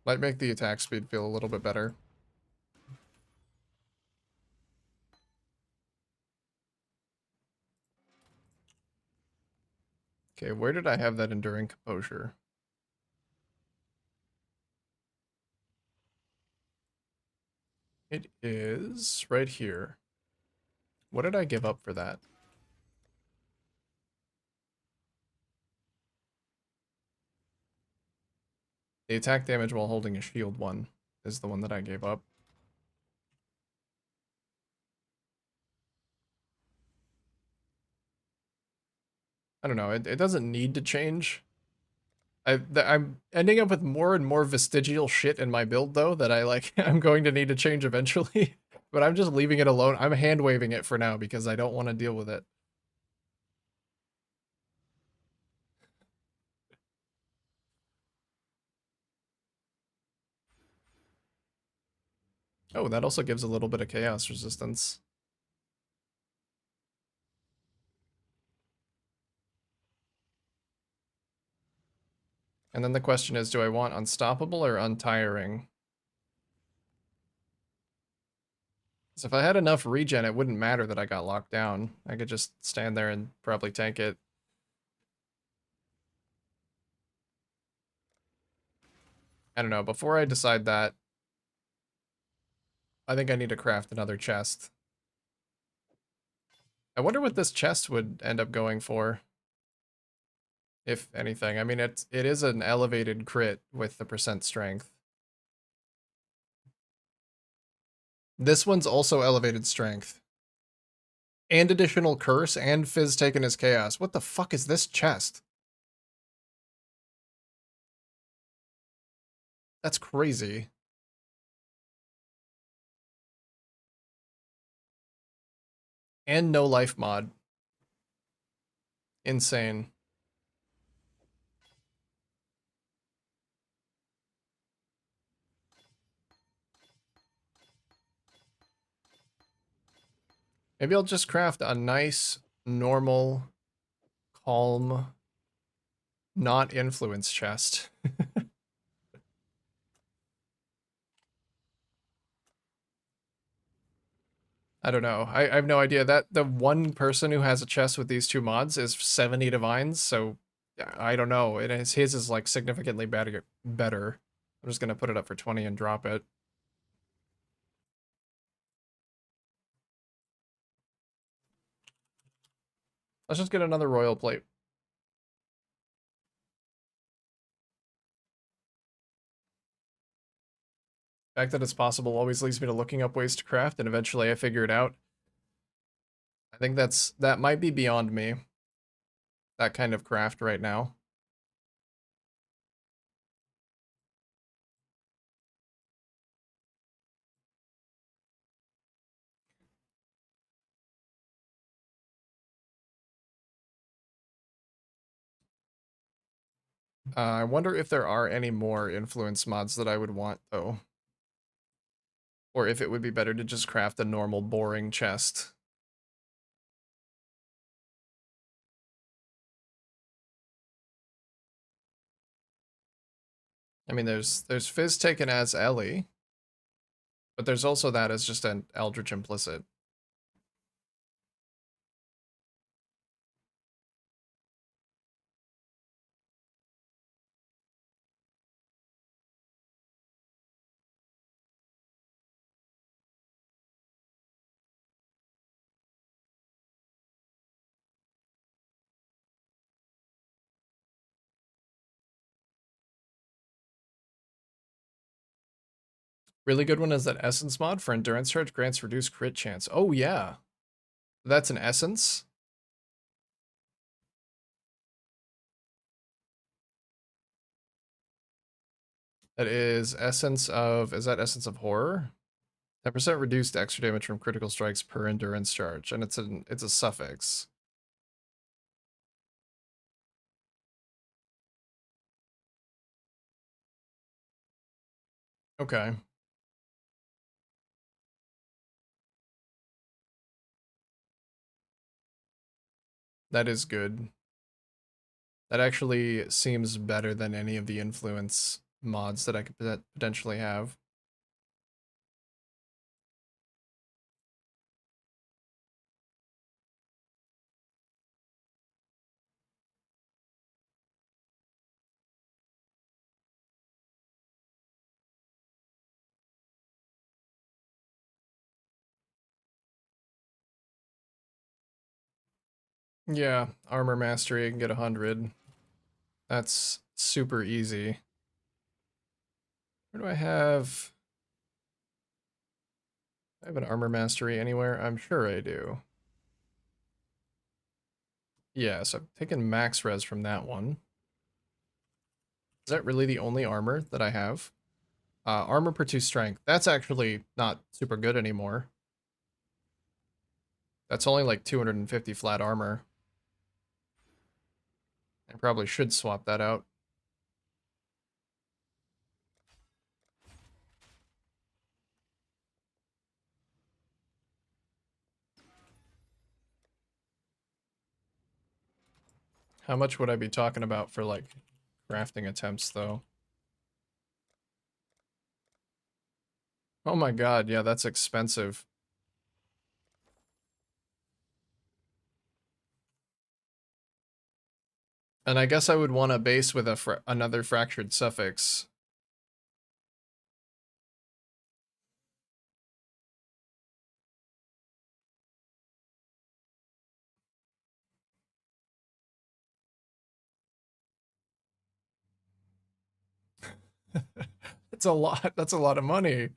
Might make the attack speed feel a little bit better. Okay, where did I have that Enduring Composure? It is right here. What did I give up for that? The attack damage while holding a shield one is the one that I gave up. I don't know, it doesn't need to change. I'm ending up with more and more vestigial shit in my build though that I like I'm going to need to change eventually. But I'm just leaving it alone. I'm hand waving it for now because I don't want to deal with it. Oh, that also gives a little bit of chaos resistance. And then the question is, do I want unstoppable or untiring? Because if I had enough regen, it wouldn't matter that I got locked down. I could just stand there and probably tank it. I don't know. Before I decide that, I think I need to craft another chest. I wonder what this chest would end up going for, if anything. I mean, it is an elevated crit with the percent strength. This one's also elevated strength. And additional curse and Fizz taken as chaos. What the fuck is this chest? That's crazy. And no life mod. Insane. Maybe I'll just craft a nice, normal, calm, not influence chest. I don't know. I have no idea. That the one person who has a chest with these two mods is 70 divines, so I don't know. His is like significantly better. I'm just gonna put it up for 20 and drop it. Let's just get another royal plate. The fact that it's possible always leads me to looking up ways to craft, and eventually I figure it out. I think that might be beyond me. That kind of craft right now. I wonder if there are any more influence mods that I would want, though. Or if it would be better to just craft a normal, boring chest. I mean, there's Fizz taken as Ellie, but there's also that as just an Eldritch implicit. Really good one is that Essence mod for Endurance Charge grants reduced crit chance. Oh yeah, that's an Essence. That is Essence of, is that Essence of Horror? 10% reduced extra damage from critical strikes per endurance charge, and it's a suffix. Okay. That is good. That actually seems better than any of the influence mods that I could potentially have. Yeah, armor mastery, I can get 100. That's super easy. Where do I have? I have an armor mastery anywhere? I'm sure I do. Yeah, so I've taken max res from that one. Is that really the only armor that I have? Armor per 2 strength. That's actually not super good anymore. That's only like 250 flat armor. I probably should swap that out. How much would I be talking about for like crafting attempts though? Oh my god, yeah, that's expensive. And I guess I would want a base with another fractured suffix. It's a lot. That's a lot of money.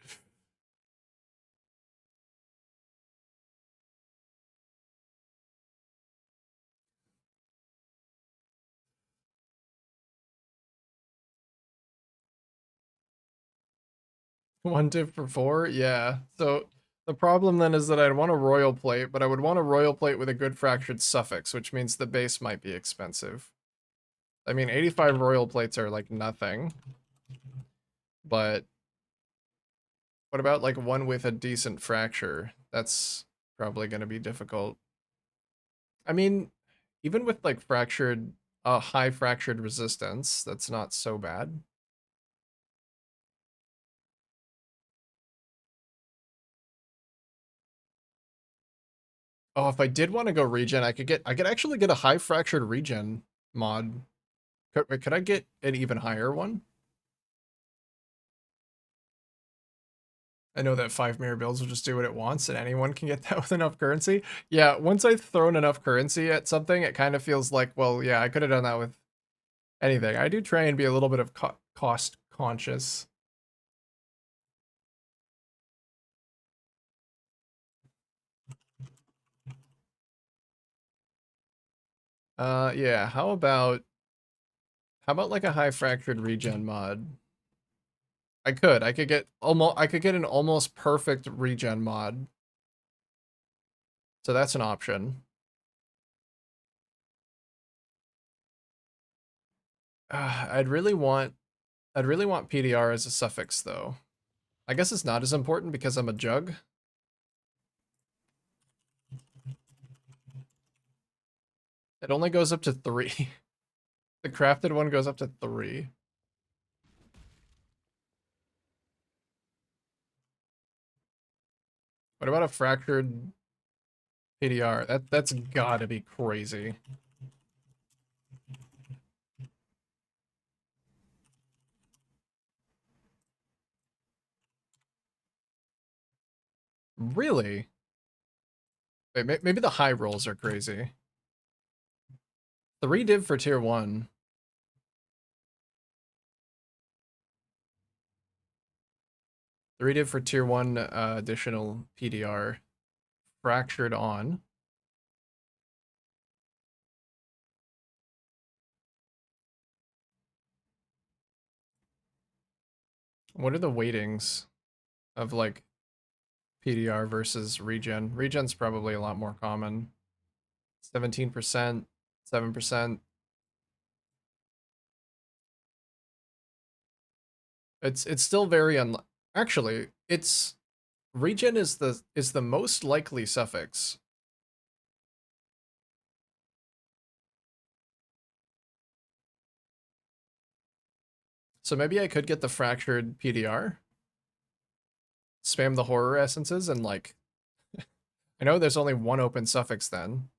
One tip for 4? Yeah. So the problem then is that I'd want a royal plate, but I would want a royal plate with a good fractured suffix, which means the base might be expensive. I mean, 85 royal plates are like nothing. But what about like one with a decent fracture? That's probably going to be difficult. I mean, even with like fractured, high fractured resistance, that's not so bad. Oh, if I did want to go regen, I could actually get a high fractured regen mod. Could I get an even higher one? I know that 5 mirror builds will just do what it wants and anyone can get that with enough currency. Yeah, once I've thrown enough currency at something, it kind of feels like, well, yeah, I could have done that with anything. I do try and be a little bit of cost conscious. Yeah, how about like a high fractured regen mod? I could get an almost perfect regen mod. So that's an option. Uh, I'd really want I'd really want PDR as a suffix though. I guess it's not as important because I'm a jug. It only goes up to 3. The crafted one goes up to 3. What about a fractured PDR? That's gotta be crazy. Really? Wait, maybe the high rolls are crazy. 3 div for tier 1. 3 div for tier 1 additional PDR. Fractured on. What are the weightings of like PDR versus regen? Regen's probably a lot more common. 17%, 7%. It's still very actually, it's regen is the most likely suffix. So maybe I could get the fractured PDR, spam the horror essences, and like I know there's only one open suffix then.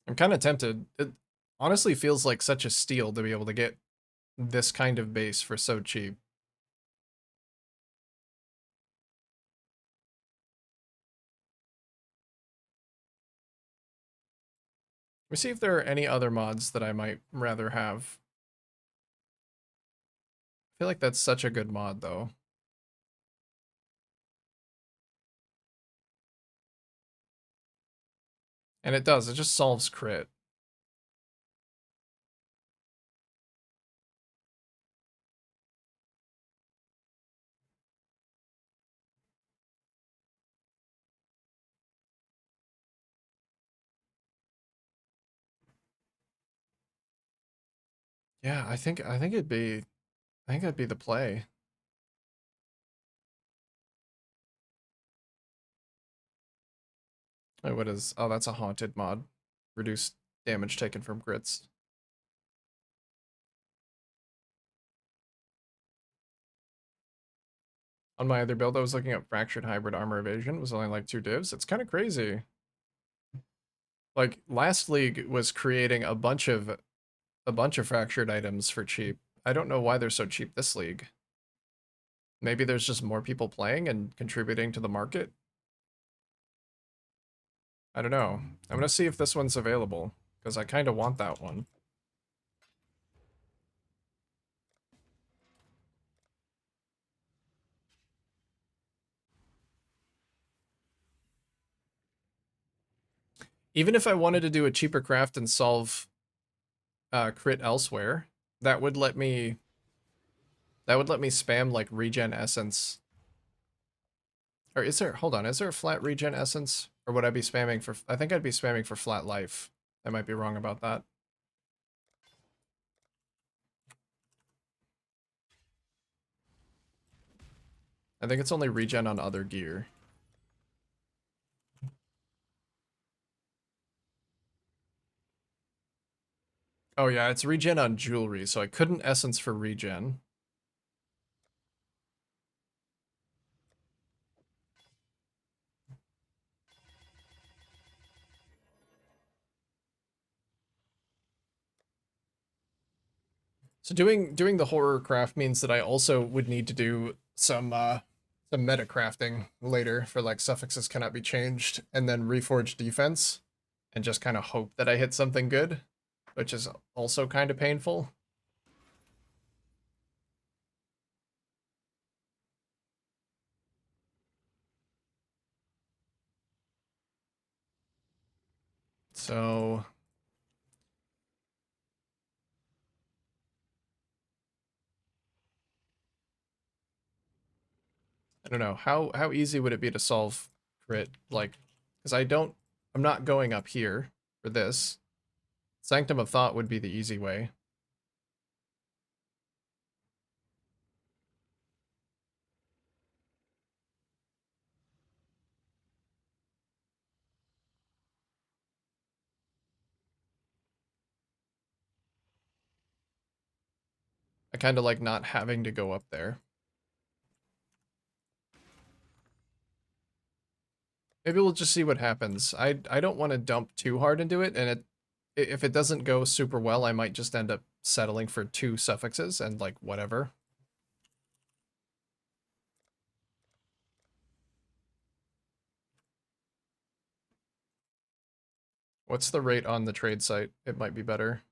I'm kind of tempted. It honestly feels like such a steal to be able to get this kind of base for so cheap. Let me see if there are any other mods that I might rather have. I feel like that's such a good mod though. And it does, it just solves crit. Yeah, I think it'd be the play. Wait, what is, oh, that's a haunted mod. Reduced damage taken from crits. On my other build, I was looking at fractured hybrid armor evasion. It was only like 2 divs. It's kind of crazy. Like last league was creating a bunch of fractured items for cheap. I don't know why they're so cheap this league. Maybe there's just more people playing and contributing to the market. I don't know. I'm gonna see if this one's available because I kind of want that one. Even if I wanted to do a cheaper craft and solve crit elsewhere, that would let me spam like regen essence. Or is there, hold on, is there a flat regen essence? Or would I be spamming for, I think I'd be spamming for flat life. I might be wrong about that. I think it's only regen on other gear. Oh yeah, it's regen on jewelry, so I couldn't essence for regen. So doing the horror craft means that I also would need to do some meta crafting later for like suffixes cannot be changed and then reforge defense and just kind of hope that I hit something good, which is also kind of painful. So I don't know. How easy would it be to solve crit? Like, because I'm not going up here for this. Sanctum of Thought would be the easy way. kind of like not having to go up there. Maybe we'll just see what happens. I don't want to dump too hard into it, and if it doesn't go super well, I might just end up settling for 2 suffixes and like whatever. What's the rate on the trade site? It might be better.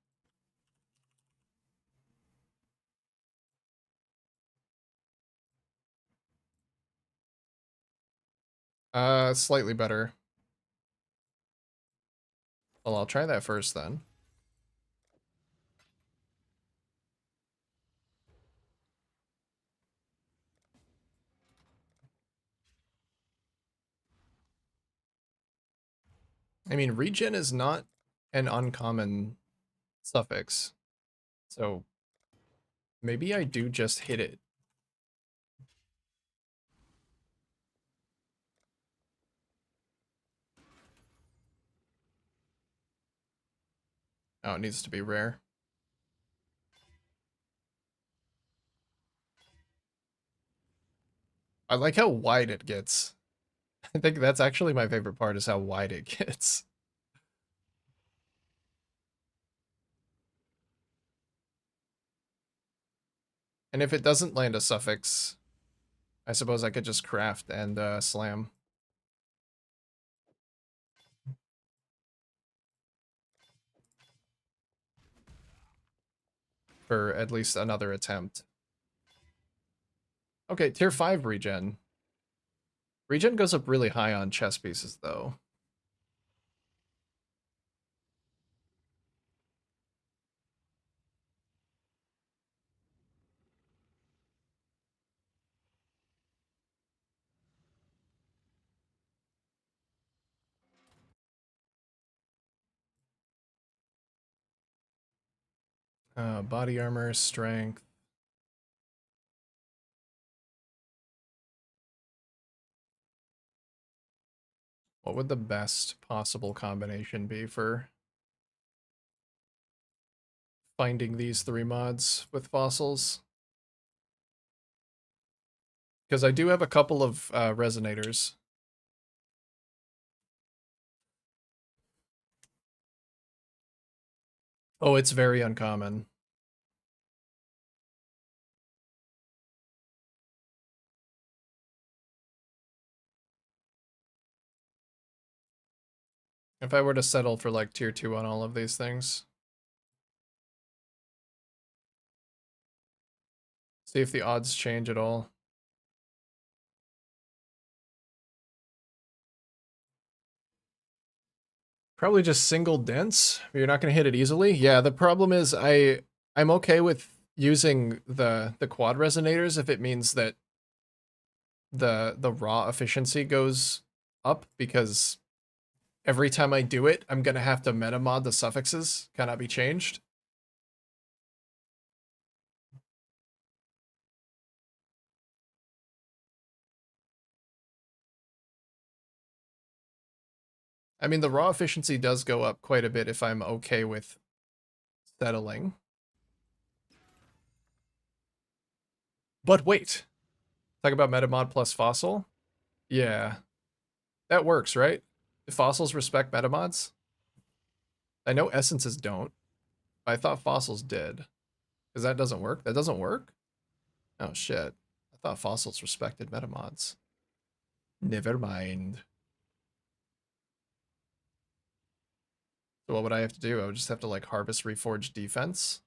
Slightly better. Well, I'll try that first then. I mean, regen is not an uncommon suffix, so maybe I do just hit it. Oh, it needs to be rare. I like how wide it gets. I think that's actually my favorite part is how wide it gets. And if it doesn't land a suffix, I suppose I could just craft and slam. For at least another attempt. Okay, tier 5 regen. Regen goes up really high on chess pieces, though. Body armor, strength. What would the best possible combination be for finding these 3 mods with fossils? Because I do have a couple of resonators. Oh, it's very uncommon. If I were to settle for like tier 2 on all of these things. See if the odds change at all. Probably just single dense. You're not going to hit it easily. Yeah, the problem is I'm okay with using the quad resonators if it means that the raw efficiency goes up, because every time I do it, I'm going to have to meta mod the suffixes. Cannot be changed. I mean, the raw efficiency does go up quite a bit if I'm okay with settling. But wait, talk about metamod plus fossil. Yeah, that works, right? Do fossils respect metamods? I know essences don't. I thought fossils did. Because that doesn't work? That doesn't work? Oh shit. I thought fossils respected metamods. Never mind. So what would I have to do? I would just have to like harvest reforged defense.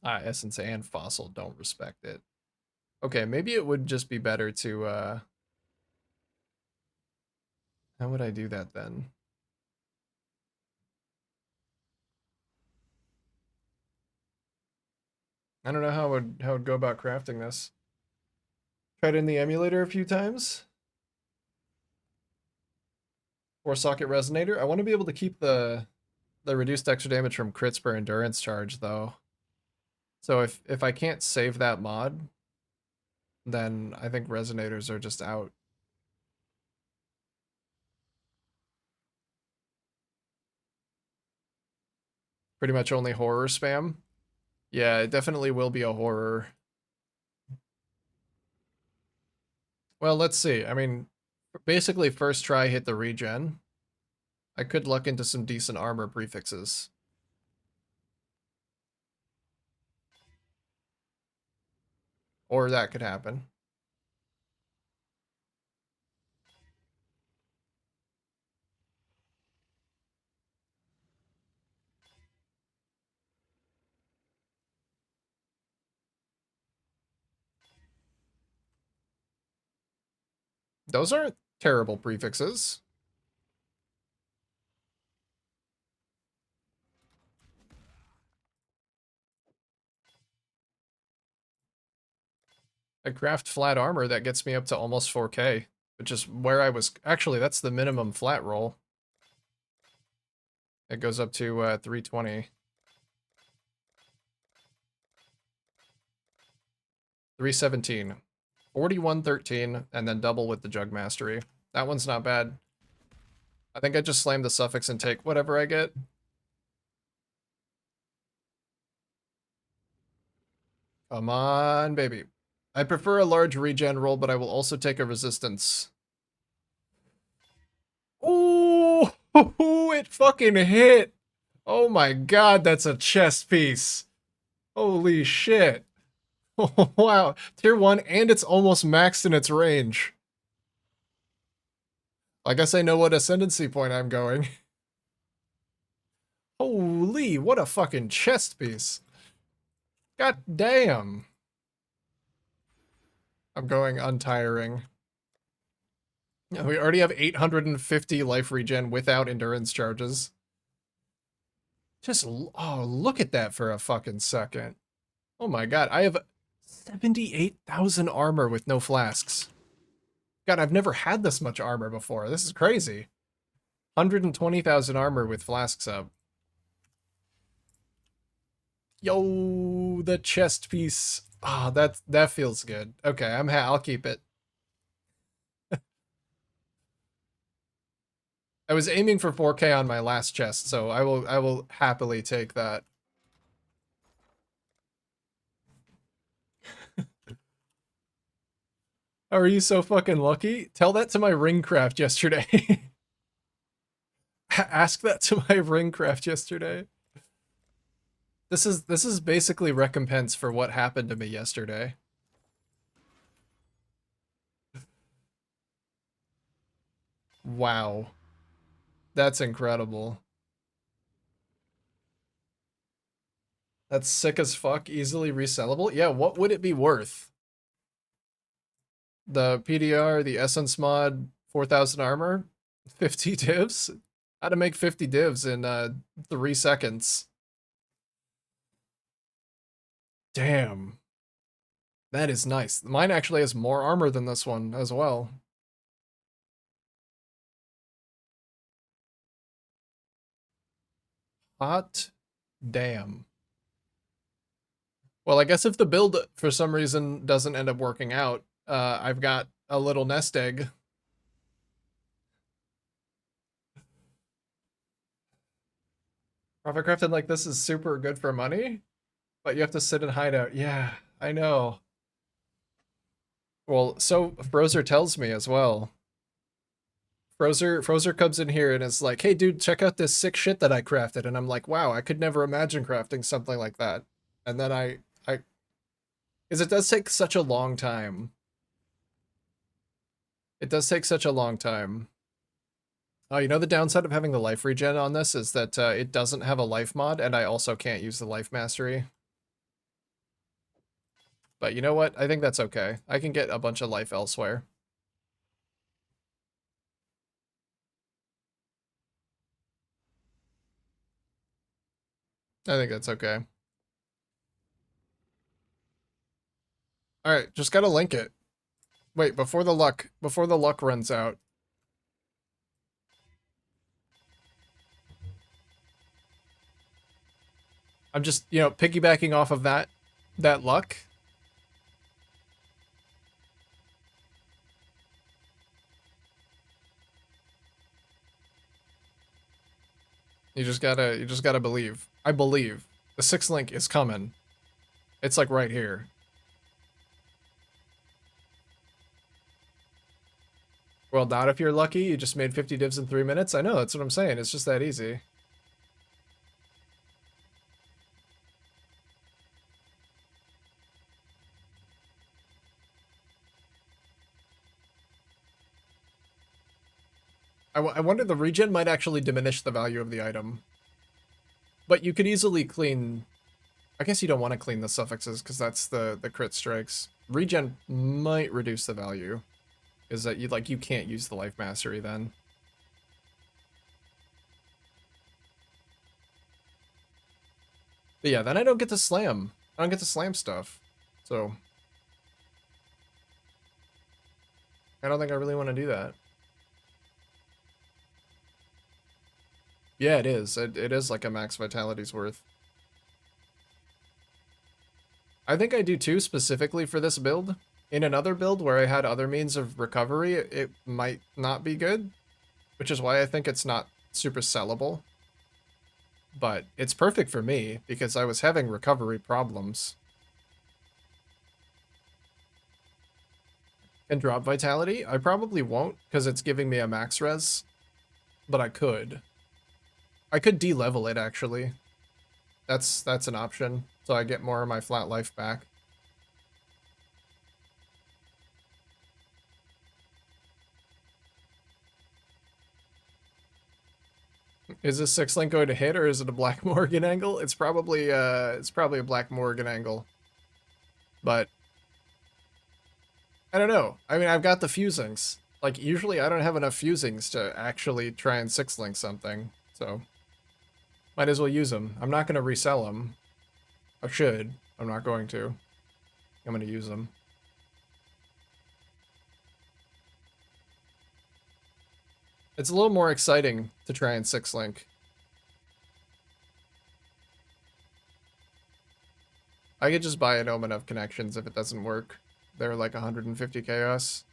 Ah, essence and fossil don't respect it. Okay, maybe it would just be better to how would I do that then? I don't know how would go about crafting this. Tried in the emulator a few times. 4-socket resonator. I want to be able to keep the reduced extra damage from crits per endurance charge though. So if I can't save that mod, then I think resonators are just out. Pretty much only horror spam. Yeah, it definitely will be a horror. Well, let's see. I mean, basically first try hit the regen. I could luck into some decent armor prefixes. Or that could happen. Those aren't terrible prefixes. I craft flat armor that gets me up to almost 4K, which is where I was. Actually, that's the minimum flat roll. It goes up to 320. 317. 4113, and then double with the Jug Mastery. That one's not bad. I think I just slam the suffix and take whatever I get. Come on, baby. I prefer a large regen roll, but I will also take a resistance. Ooh, it fucking hit. Oh my god, that's a chest piece. Holy shit. Oh, wow. Tier 1, and it's almost maxed in its range. I guess I know what ascendancy point I'm going. Holy, what a fucking chest piece. God damn. I'm going untiring. We already have 850 life regen without endurance charges. Just, oh, look at that for a fucking second. Oh my god, I have 78,000 armor with no flasks. God, I've never had this much armor before. This is crazy. 120,000 armor with flasks up. Yo, the chest piece. Ah, oh, that feels good. Okay, I'll keep it. I was aiming for 4K on my last chest, so I will happily take that. Are you so fucking lucky? Tell that to my ringcraft yesterday. Ask that to my ringcraft yesterday. This is basically recompense for what happened to me yesterday. Wow. That's incredible. That's sick as fuck, easily resellable. Yeah, what would it be worth? The PDR, the Essence mod, 4,000 armor, 50 divs? How to make 50 divs in 3 seconds. Damn. That is nice. Mine actually has more armor than this one as well. Hot damn. Well, I guess if the build for some reason doesn't end up working out, I've got a little nest egg. Profit crafted like this is super good for money, but you have to sit in hideout. Yeah, I know. Well, so Frozer tells me as well. Frozer comes in here and is like, "Hey, dude, check out this sick shit that I crafted." And I'm like, "Wow, I could never imagine crafting something like that." And then because it does take such a long time. It does take such a long time. Oh, you know the downside of having the life regen on this is that it doesn't have a life mod, and I also can't use the life mastery. But you know what? I think that's okay. I can get a bunch of life elsewhere. I think that's okay. Alright, just gotta link it. Wait, before the luck runs out. I'm just, you know, piggybacking off of that luck. You just gotta believe. I believe. The sixth link is coming. It's like right here. Well, not if you're lucky. You just made 50 divs in 3 minutes. I know, that's what I'm saying. It's just that easy. I wonder the regen might actually diminish the value of the item. But you could easily clean... I guess you don't want to clean the suffixes because that's the crit strikes. Regen might reduce the value. Is that you can't use the life mastery then. But yeah, then I don't get to slam. I don't get to slam stuff. So I don't think I really want to do that. Yeah, it is. It is like a max vitality's worth. I think I do too, specifically for this build. In another build where I had other means of recovery, it might not be good, which is why I think it's not super sellable. But it's perfect for me because I was having recovery problems. And drop vitality? I probably won't because it's giving me a max res, but I could. I could de-level it actually. That's an option, so I get more of my flat life back. Is this six link going to hit or is it a Black Morgan angle? It's probably a Black Morgan angle. But I don't know. I mean, I've got the fusings. Like usually I don't have enough fusings to actually try and six link something. So might as well use them. I'm not going to resell them. I should. I'm not going to. I'm going to use them. It's a little more exciting to try and six link. I could just buy an Omen of Connections if it doesn't work. They're like 150 chaos.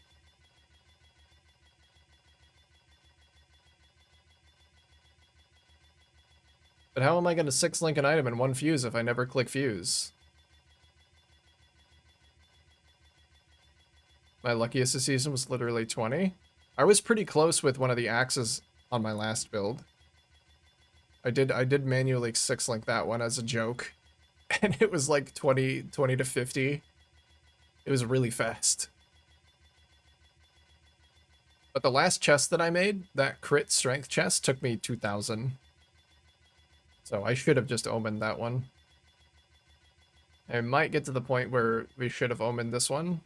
But how am I going to six link an item in one fuse if I never click fuse? My luckiest this season was literally 20. I was pretty close with one of the axes on my last build. I did manually six link that one as a joke. And it was like 20 to 50. It was really fast. But the last chest that I made, that crit strength chest, took me 2,000. So I should have just omened that one. I might get to the point where we should have omened this one.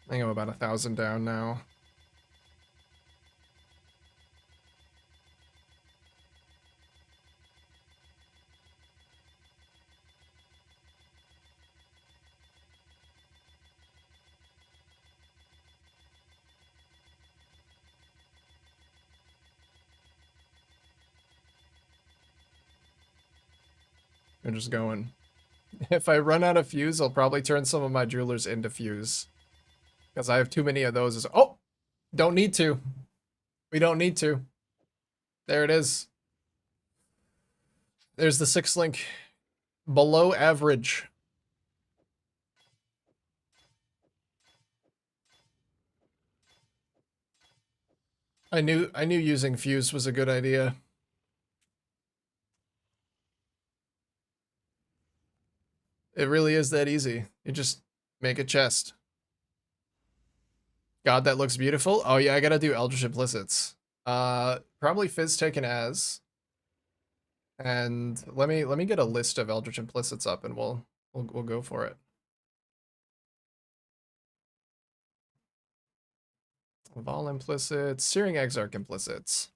I think I'm about 1,000 down now. We're just going. If I run out of fuse, I'll probably turn some of my jewelers into fuse. Because I have too many of those. Oh! Don't need to. We don't need to. There it is. There's the six link. Below average. I knew using fuse was a good idea. It really is that easy. You just make a chest. God, that looks beautiful. Oh yeah, I gotta do Eldritch Implicits. Probably Fizz taken as. And let me get a list of Eldritch Implicits up and we'll go for it. Vol Implicits, Searing Exarch Implicits.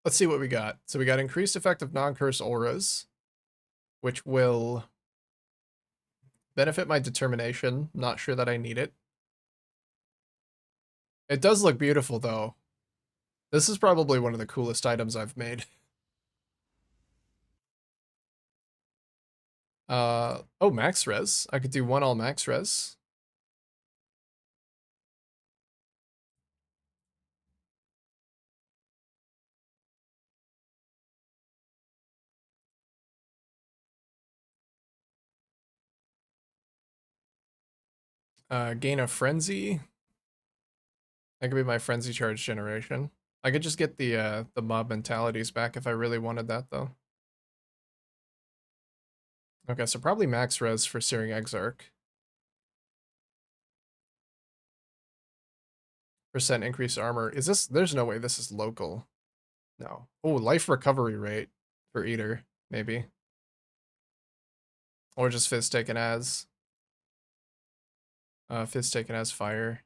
Let's see what we got. So we got increased effect of non-curse auras, which will benefit my determination. Not sure that I need it. It does look beautiful though. This is probably one of the coolest items I've made. Oh, max res. I could do one all max res. Gain a frenzy. That could be my frenzy charge generation. I could just get the mob mentalities back if I really wanted that though. Okay, so probably max res for Searing Exarch. Percent increased armor. Is this? There's no way this is local. No. Oh, life recovery rate for Eater, maybe. Or just Fizz taken as. Fizz taken as fire.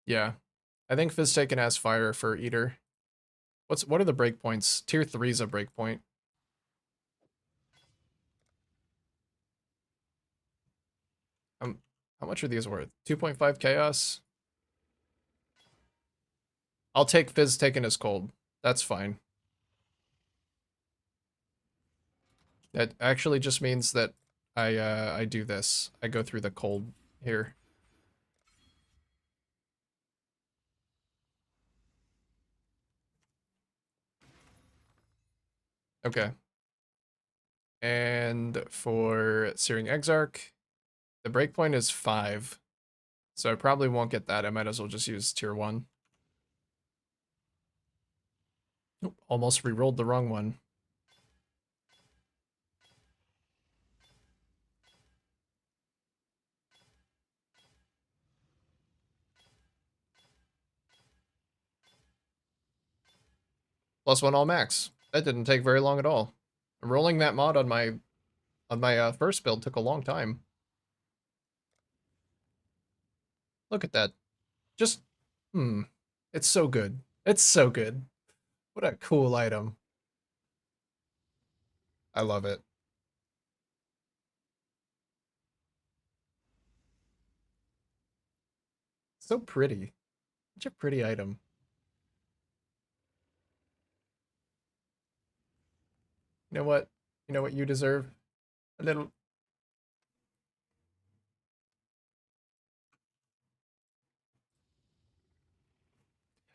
Yeah. I think Fizz taken as fire for Eater. What are the breakpoints? Tier 3 is a breakpoint. How much are these worth? 2.5 chaos? I'll take Fizz taken as cold. That's fine. That actually just means that I do this. I go through the cold here. Okay. And for Searing Exarch, the breakpoint is 5. So I probably won't get that. I might as well just use tier 1. Nope, almost re-rolled the wrong one. +1 all max. That didn't take very long at all. Rolling that mod on my first build took a long time. Look at that. Just, it's so good. It's so good. What a cool item. I love it. So pretty. Such a pretty item. You know what? You know what you deserve? A little.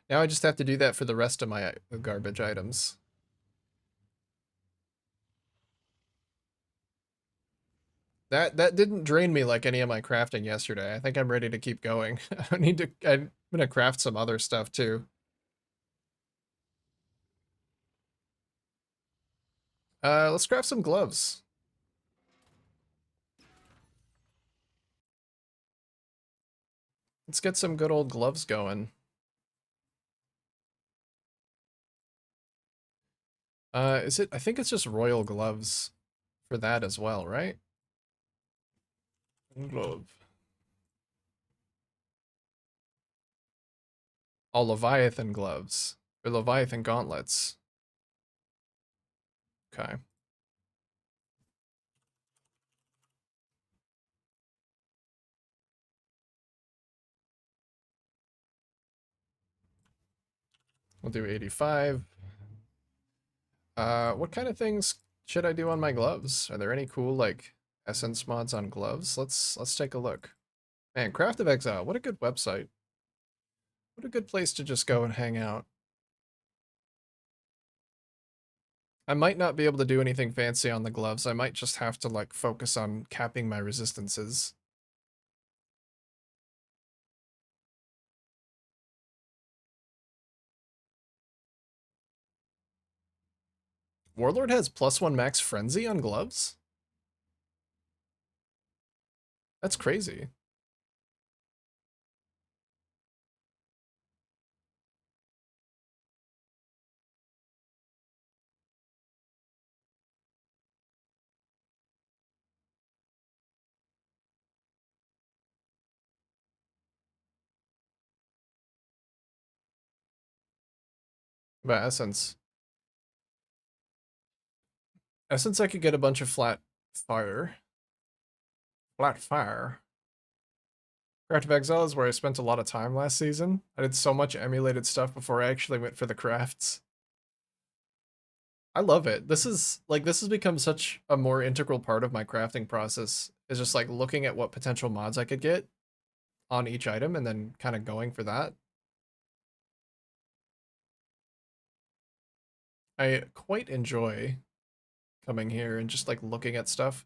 Now I just have to do that for the rest of my garbage items. That didn't drain me like any of my crafting yesterday. I think I'm ready to keep going. I'm gonna craft some other stuff too. Let's craft some gloves. Let's get some good old gloves going. Is it? I think it's just royal gloves for that as well, right? Glove. Oh, Leviathan gloves. Or Leviathan gauntlets. Okay. We'll do 85. What kind of things should I do on my gloves? Are there any cool, like, essence mods on gloves? Let's take a look. Man, Craft of Exile, what a good website. What a good place to just go and hang out. I might not be able to do anything fancy on the gloves. I might just have to, like, focus on capping my resistances. Warlord has +1 max frenzy on gloves? That's crazy. But Essence. Essence, I could get a bunch of flat fire. Flat fire. Craft of Exile is where I spent a lot of time last season. I did so much emulated stuff before I actually went for the crafts. I love it. This has become such a more integral part of my crafting process. Is just like looking at what potential mods I could get on each item and then kind of going for that. I quite enjoy coming here and just like looking at stuff.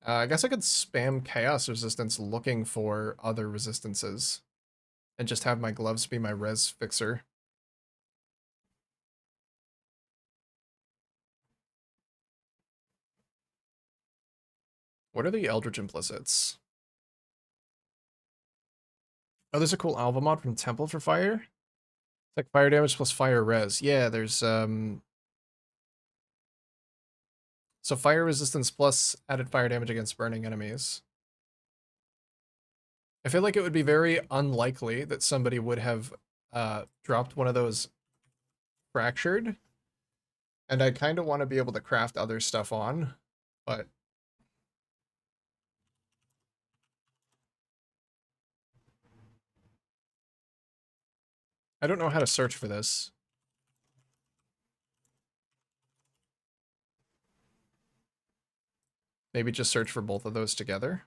I guess I could spam chaos resistance looking for other resistances and just have my gloves be my res fixer. What are the Eldritch implicits? Oh, there's a cool alpha mod from Temple for fire. It's like fire damage plus fire res. Yeah, there's so fire resistance plus added fire damage against burning enemies. I feel like it would be very unlikely that somebody would have dropped one of those fractured, and I kind of want to be able to craft other stuff on, but I don't know how to search for this. Maybe just search for both of those together.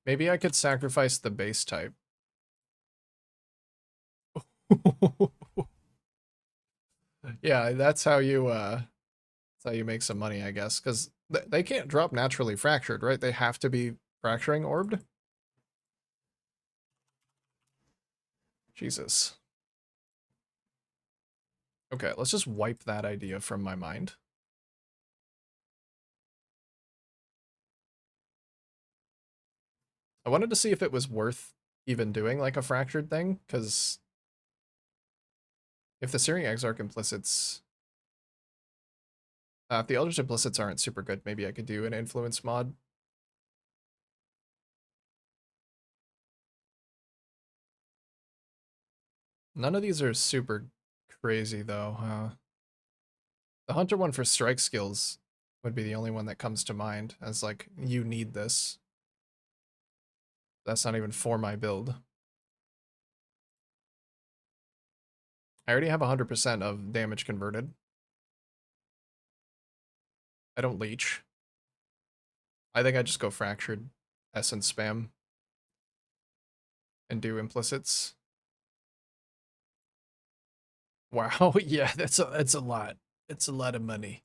Maybe I could sacrifice the base type. Yeah, that's how you make some money, I guess, because they can't drop naturally fractured, right? They have to be fracturing orbed. Jesus. Okay, let's just wipe that idea from my mind. I wanted to see if it was worth even doing like a fractured thing, because if the Searing Exarch implicits, if the Eldritch implicits aren't super good, maybe I could do an influence mod. None of these are super crazy though. The Hunter one for strike skills would be the only one that comes to mind as like, you need this. That's not even for my build. I already have 100% of damage converted. I don't leech. I think I just go fractured essence spam and do implicits. Wow, yeah, that's a lot. It's a lot of money.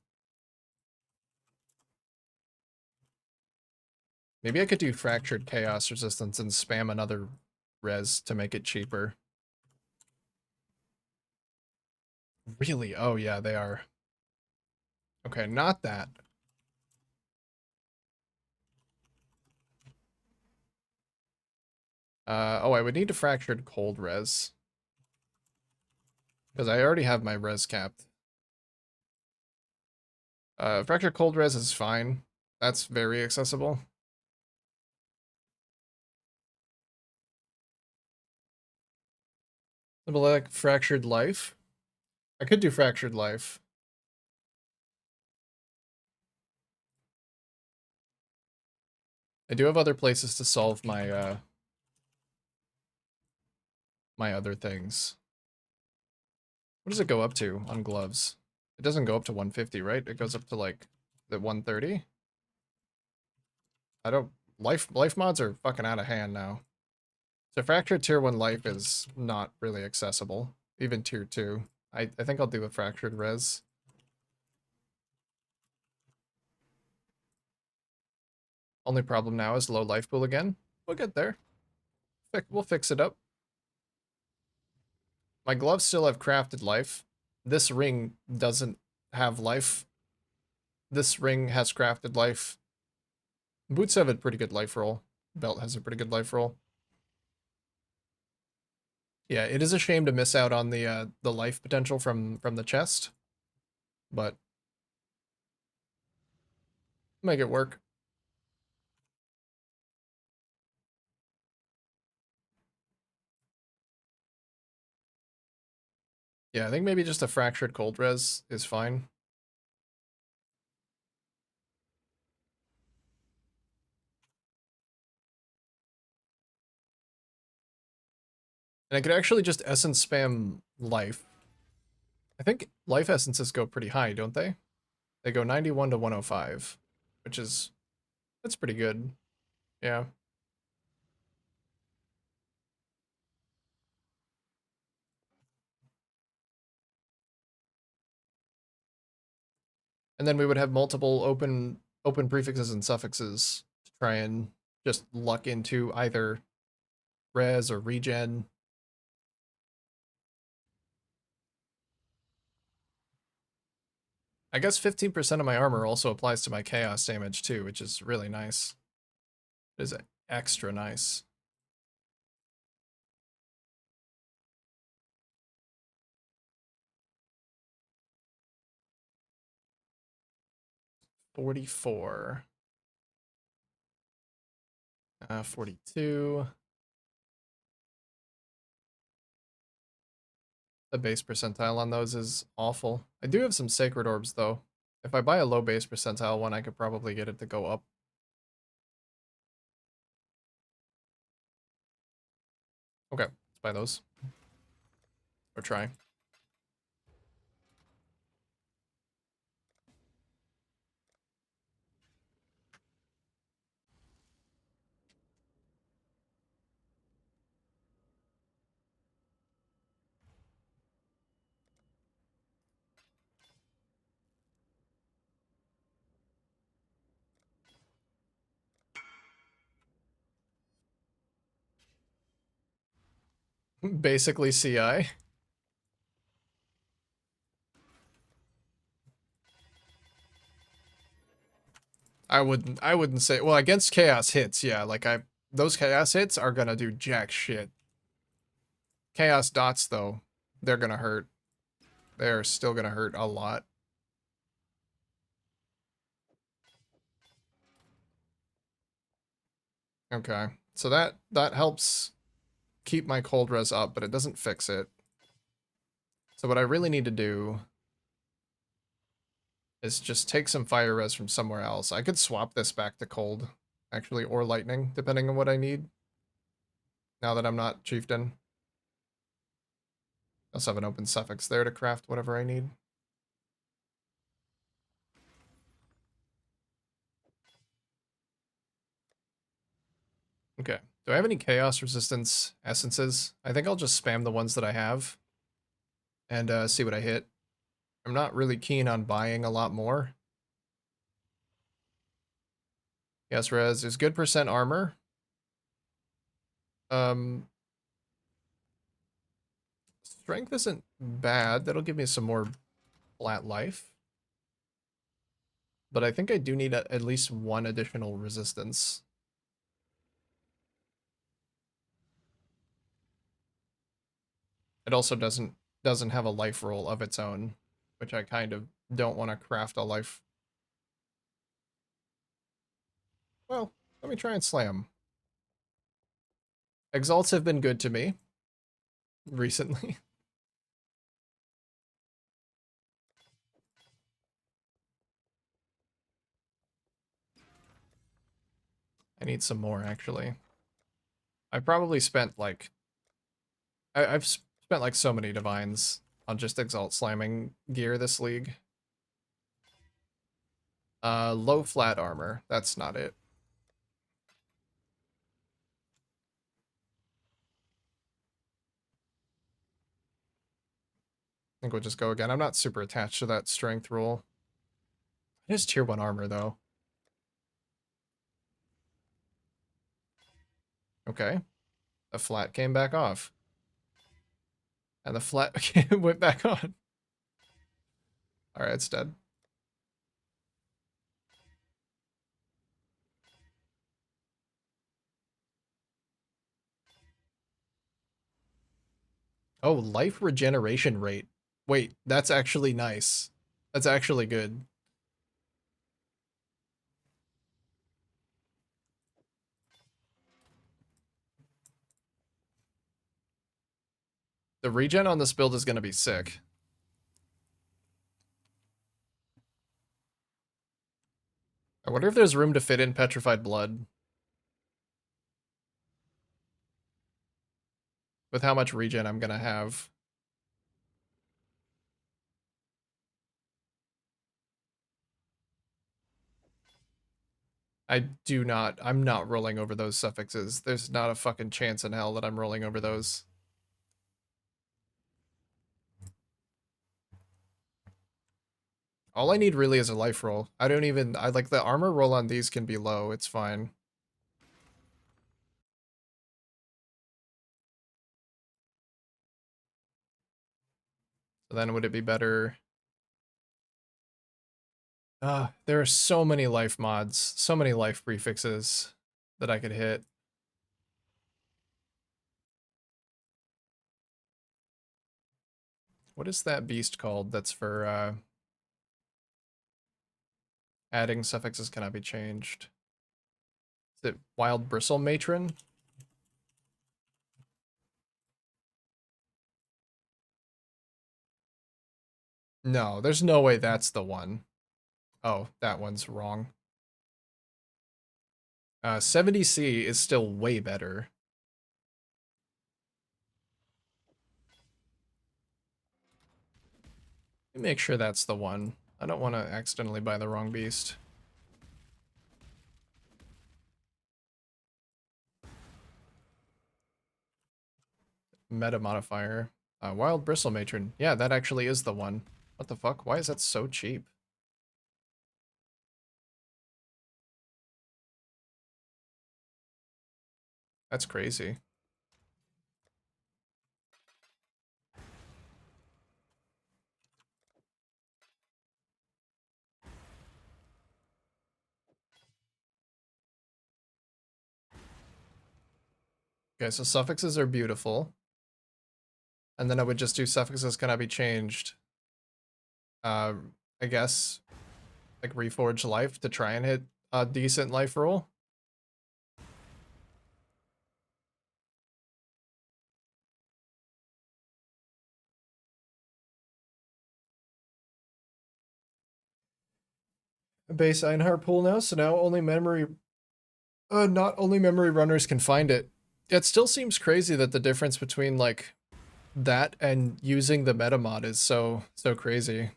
Maybe I could do fractured chaos resistance and spam another res to make it cheaper. Really? Oh yeah, they are. Okay, not that. Oh, I would need a fractured cold res. Because I already have my res capped. Fractured cold res is fine. That's very accessible. Like fractured life. I could do fractured life. I do have other places to solve my my other things. What does it go up to on gloves? It doesn't go up to 150, right? It goes up to like the 130. I don't life mods are fucking out of hand now. So fractured tier 1 life is not really accessible. Even tier 2. I think I'll do a fractured res. Only problem now is low life pool again. We'll get there. We'll fix it up. My gloves still have crafted life. This ring doesn't have life. This ring has crafted life. Boots have a pretty good life roll. Belt has a pretty good life roll. Yeah, it is a shame to miss out on the life potential from the chest, but make it work. Yeah, I think maybe just a fractured cold res is fine. And I could actually just essence spam life. I think life essences go pretty high, don't they? They go 91 to 105, which is, that's pretty good. Yeah. And then we would have multiple open prefixes and suffixes to try and just luck into either res or regen. I guess 15% of my armor also applies to my chaos damage too, which is really nice. It is extra nice. $44. 42. The base percentile on those is awful. I do have some sacred orbs though. If I buy a low base percentile one, I could probably get it to go up. Okay, let's buy those. Or try. Basically CI. I wouldn't say, well, against chaos hits, yeah, like those chaos hits are gonna do jack shit. Chaos dots though, they're gonna hurt. They're still gonna hurt a lot. Okay. So that helps keep my cold res up, but it doesn't fix it. So what I really need to do is just take some fire res from somewhere else. I could swap this back to cold, actually, or lightning, depending on what I need. Now that I'm not chieftain. I also have an open suffix there to craft whatever I need. Okay. Do I have any chaos resistance essences? I think I'll just spam the ones that I have and see what I hit. I'm not really keen on buying a lot more. Yes, res is good percent armor. Um, Strength isn't bad. That'll give me some more flat life. But I think I do need at least one additional resistance. It also doesn't have a life roll of its own, which I kind of don't want to craft a life. Well, let me try and slam. Exalts have been good to me recently. I need some more, actually. I've probably spent, like... I've spent, like, so many divines on just Exalt slamming gear this league. Low flat armor. That's not it. I think we'll just go again. I'm not super attached to that strength rule. It is tier 1 armor, though. Okay. The flat came back off. And the flat went back on. Alright, it's dead. Oh, life regeneration rate. Wait, that's actually nice. That's actually good. The regen on this build is going to be sick. I wonder if there's room to fit in Petrified Blood. With how much regen I'm going to have. I'm not rolling over those suffixes. There's not a fucking chance in hell that I'm rolling over those. All I need really is a life roll. I like the armor roll on these can be low. It's fine. So then would it be better? There are so many life mods, so many life prefixes that I could hit. What is that beast called that's for adding suffixes cannot be changed? Is it Wild Bristle Matron? No, there's no way that's the one. Oh, that one's wrong. 70C is still way better. Let me make sure that's the one. I don't want to accidentally buy the wrong beast. Meta modifier. Wild Bristle Matron. Yeah, that actually is the one. What the fuck? Why is that so cheap? That's crazy. Okay, so suffixes are beautiful. And then I would just do suffixes cannot be changed. Uh, I guess, like Reforge Life to try and hit a decent life roll. Base Einhar pool now, so now only memory, not only memory runners can find it. It still seems crazy that the difference between like that and using the meta mod is so crazy.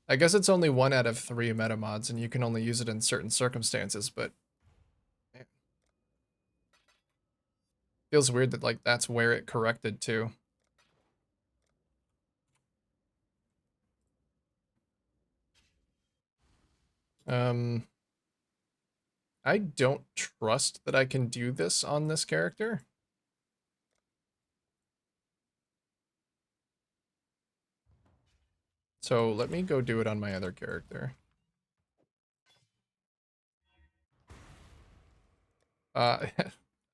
I guess it's only 1 out of 3 meta mods, and you can only use it in certain circumstances, but man, feels weird that like that's where it corrected to. Um, I don't trust that I can do this on this character. So let me go do it on my other character. Uh,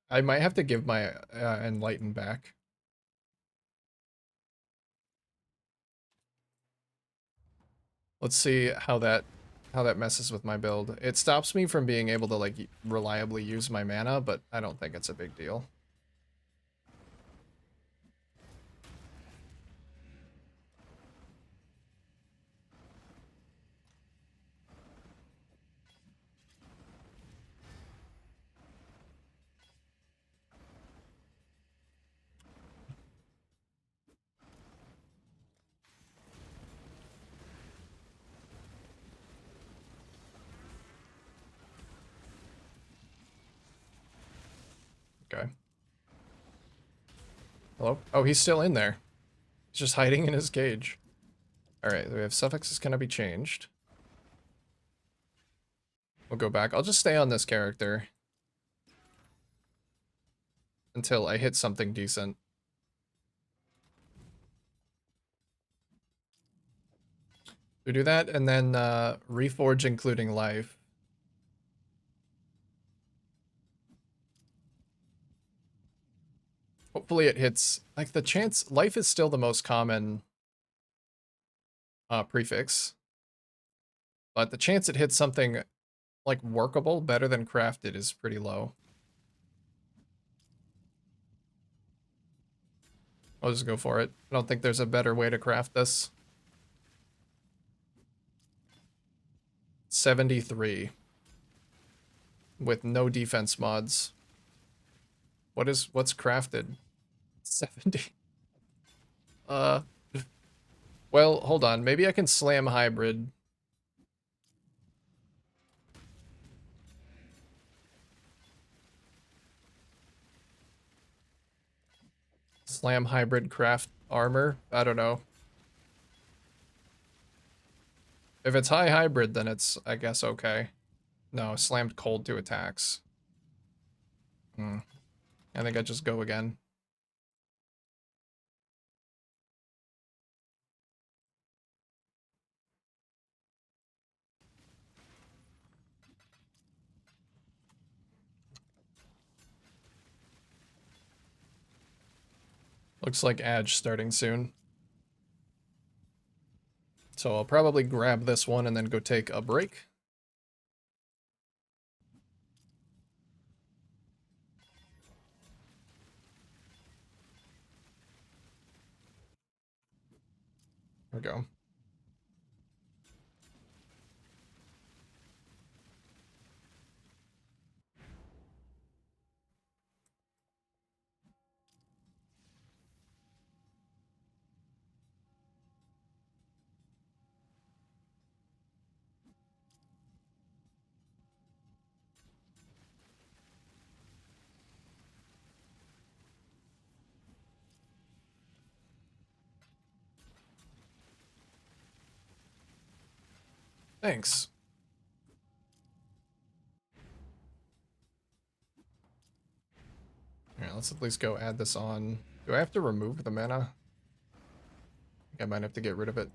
I might have to give my Enlighten back. Let's see how that messes with my build. It stops me from being able to like reliably use my mana, but I don't think it's a big deal. Okay. Hello? Oh, he's still in there. He's just hiding in his cage. Alright, we have suffixes cannot be changed. We'll go back. I'll just stay on this character until I hit something decent. We do that, and then reforge including life. Hopefully it hits, like the chance, life is still the most common prefix, but the chance it hits something like workable, better than crafted is pretty low. I'll just go for it. I don't think there's a better way to craft this. 73 with no defense mods. What's crafted? 70. Uh, well, hold on. Maybe I can slam hybrid. Slam hybrid craft armor. I don't know. If it's high hybrid, then it's, I guess, okay. No, slammed cold to attacks. Hmm. I think I just go again. Looks like Edge starting soon. So I'll probably grab this one and then go take a break. There we go. Thanks. Alright, let's at least go add this on. Do I have to remove the mana? I think I might have to get rid of it.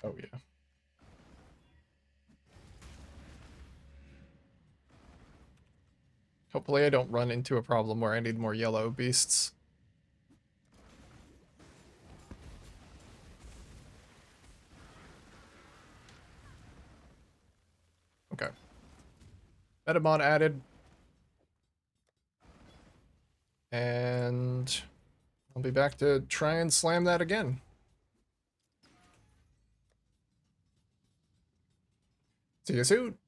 Oh yeah. Hopefully I don't run into a problem where I need more yellow beasts. Okay. Metamon added. And I'll be back to try and slam that again. See you soon.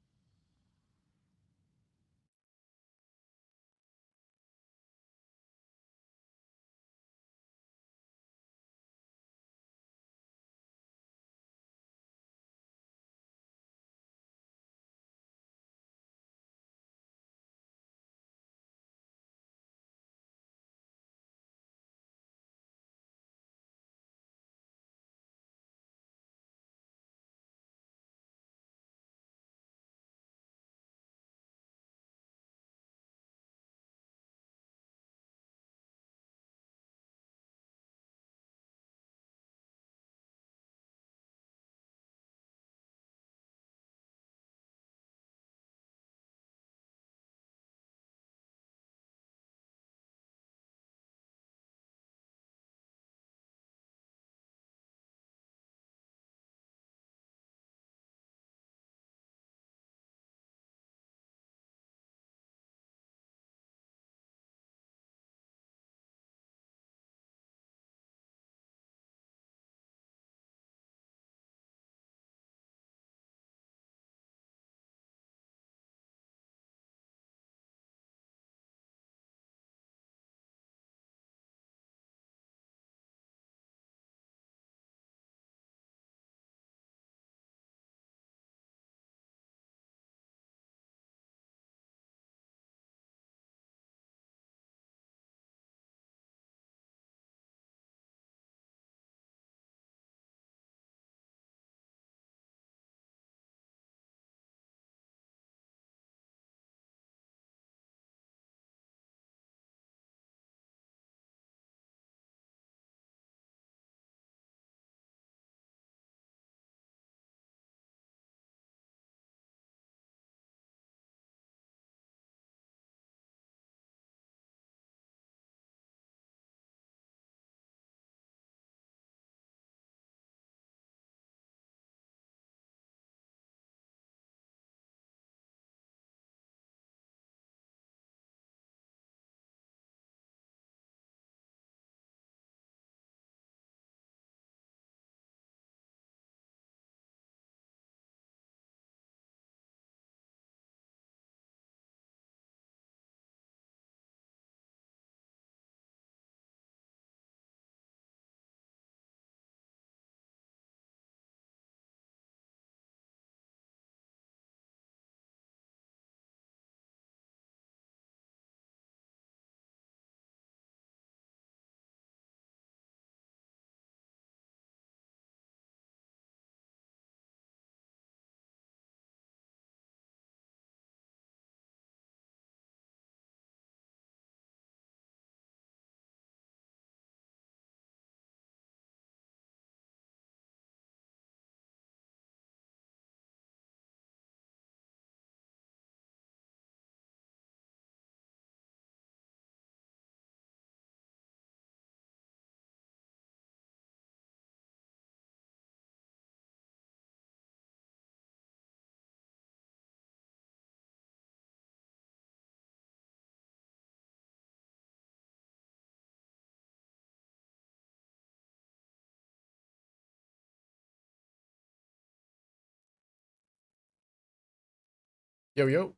Yo, yo.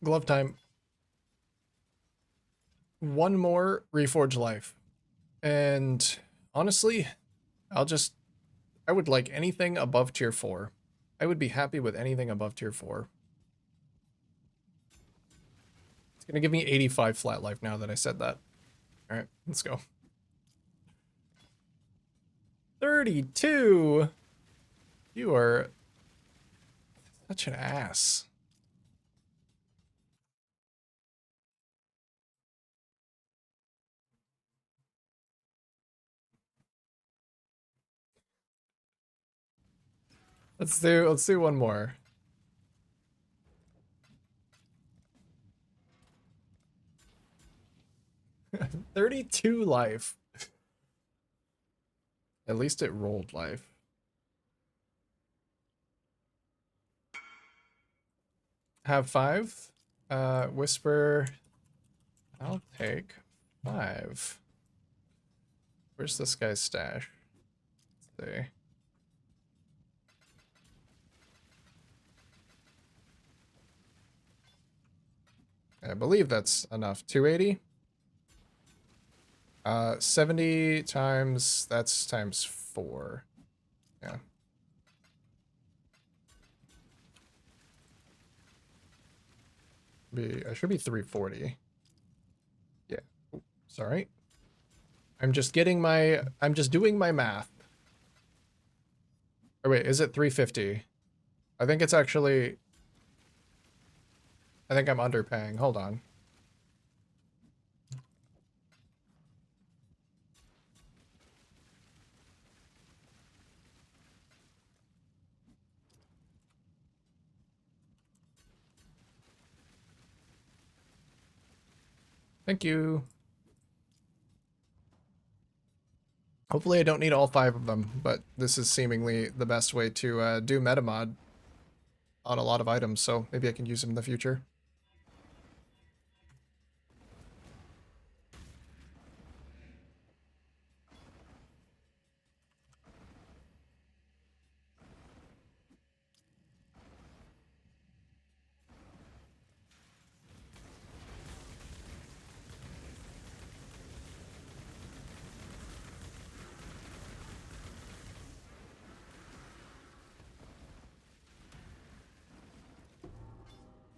Glove time. One more Reforge life. And honestly, I would like anything above tier 4. I would be happy with anything above tier 4. It's going to give me 85 flat life now that I said that. All right, let's go. 32! You are such an ass. Let's do one more. 32 life. At least it rolled life. Have 5. Whisper. I'll take 5. Where's this guy's stash? Let's see. I believe that's enough. 280? 70 times, that's times 4. Yeah. I should be 340. Yeah. Ooh, sorry. I'm just doing my math. Or wait, is it 350? I think it's actually, I think I'm underpaying. Hold on. Thank you. Hopefully I don't need all 5 of them, but this is seemingly the best way to do metamod on a lot of items, so maybe I can use them in the future.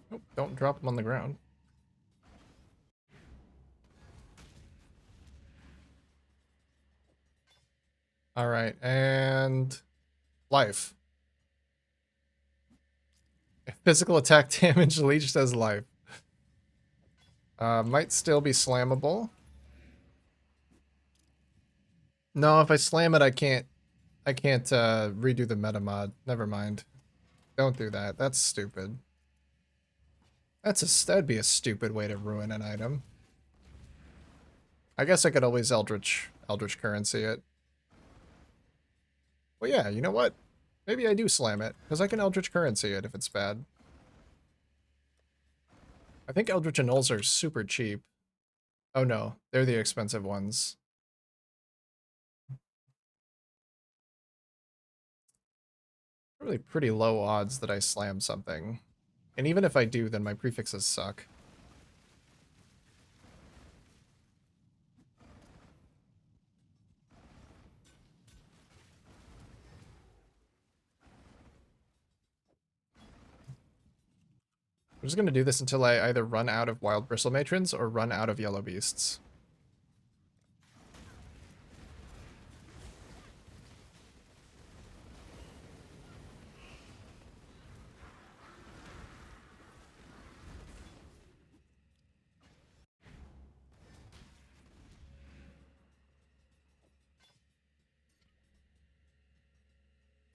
Nope, don't drop them on the ground. All right, and life. Physical attack damage, Leech says life. Might still be slammable. No, if I slam it, I can't redo the meta mod. Never mind. Don't do that. That's stupid. That'd be a stupid way to ruin an item. I guess I could always Eldritch currency it. Well, yeah, you know what? Maybe I do slam it, because I can Eldritch currency it if it's bad. I think Eldritch Annuls are super cheap. Oh no, they're the expensive ones. Really pretty low odds that I slam something. And even if I do, then my prefixes suck. I'm just going to do this until I either run out of Wild Bristle Matrons or run out of Yellow Beasts.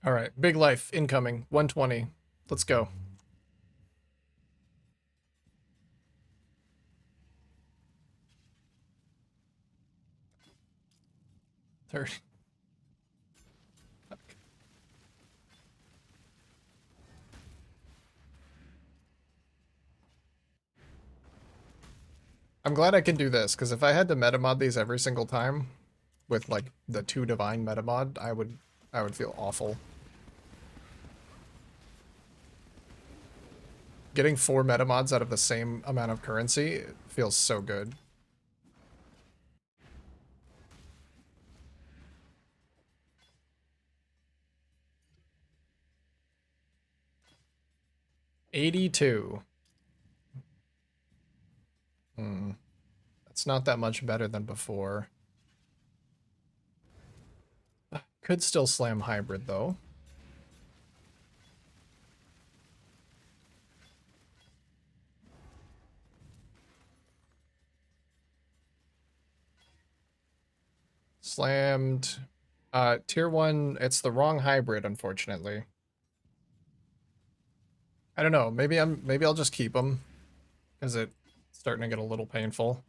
All right, big life incoming, 120. Let's go. 30. Fuck. I'm glad I can do this, because if I had to metamod these every single time with like the 2 divine metamod, I would I would feel awful. Getting 4 meta mods out of the same amount of currency feels so good. $82. That's not that much better than before. Could still slam hybrid, though. Slammed. Tier 1, it's the wrong hybrid, unfortunately. I don't know. Maybe I'll just keep them because it's starting to get a little painful.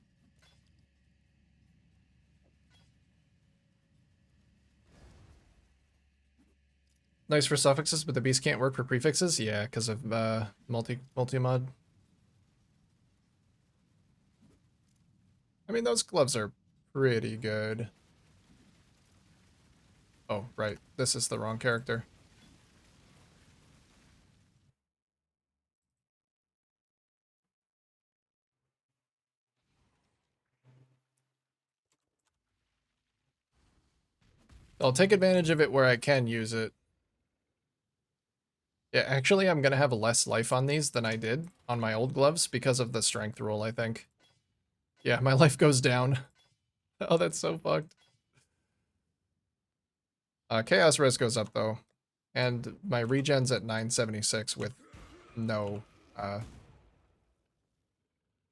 Nice for suffixes, but the beast can't work for prefixes. Yeah, because of multi-mod. I mean, those gloves are pretty good. Oh, right. This is the wrong character. I'll take advantage of it where I can use it. Yeah, actually, I'm gonna have less life on these than I did on my old gloves because of the strength rule, I think. Yeah, my life goes down. Oh, that's so fucked. Chaos res goes up, though. And my regen's at 976 with no, uh,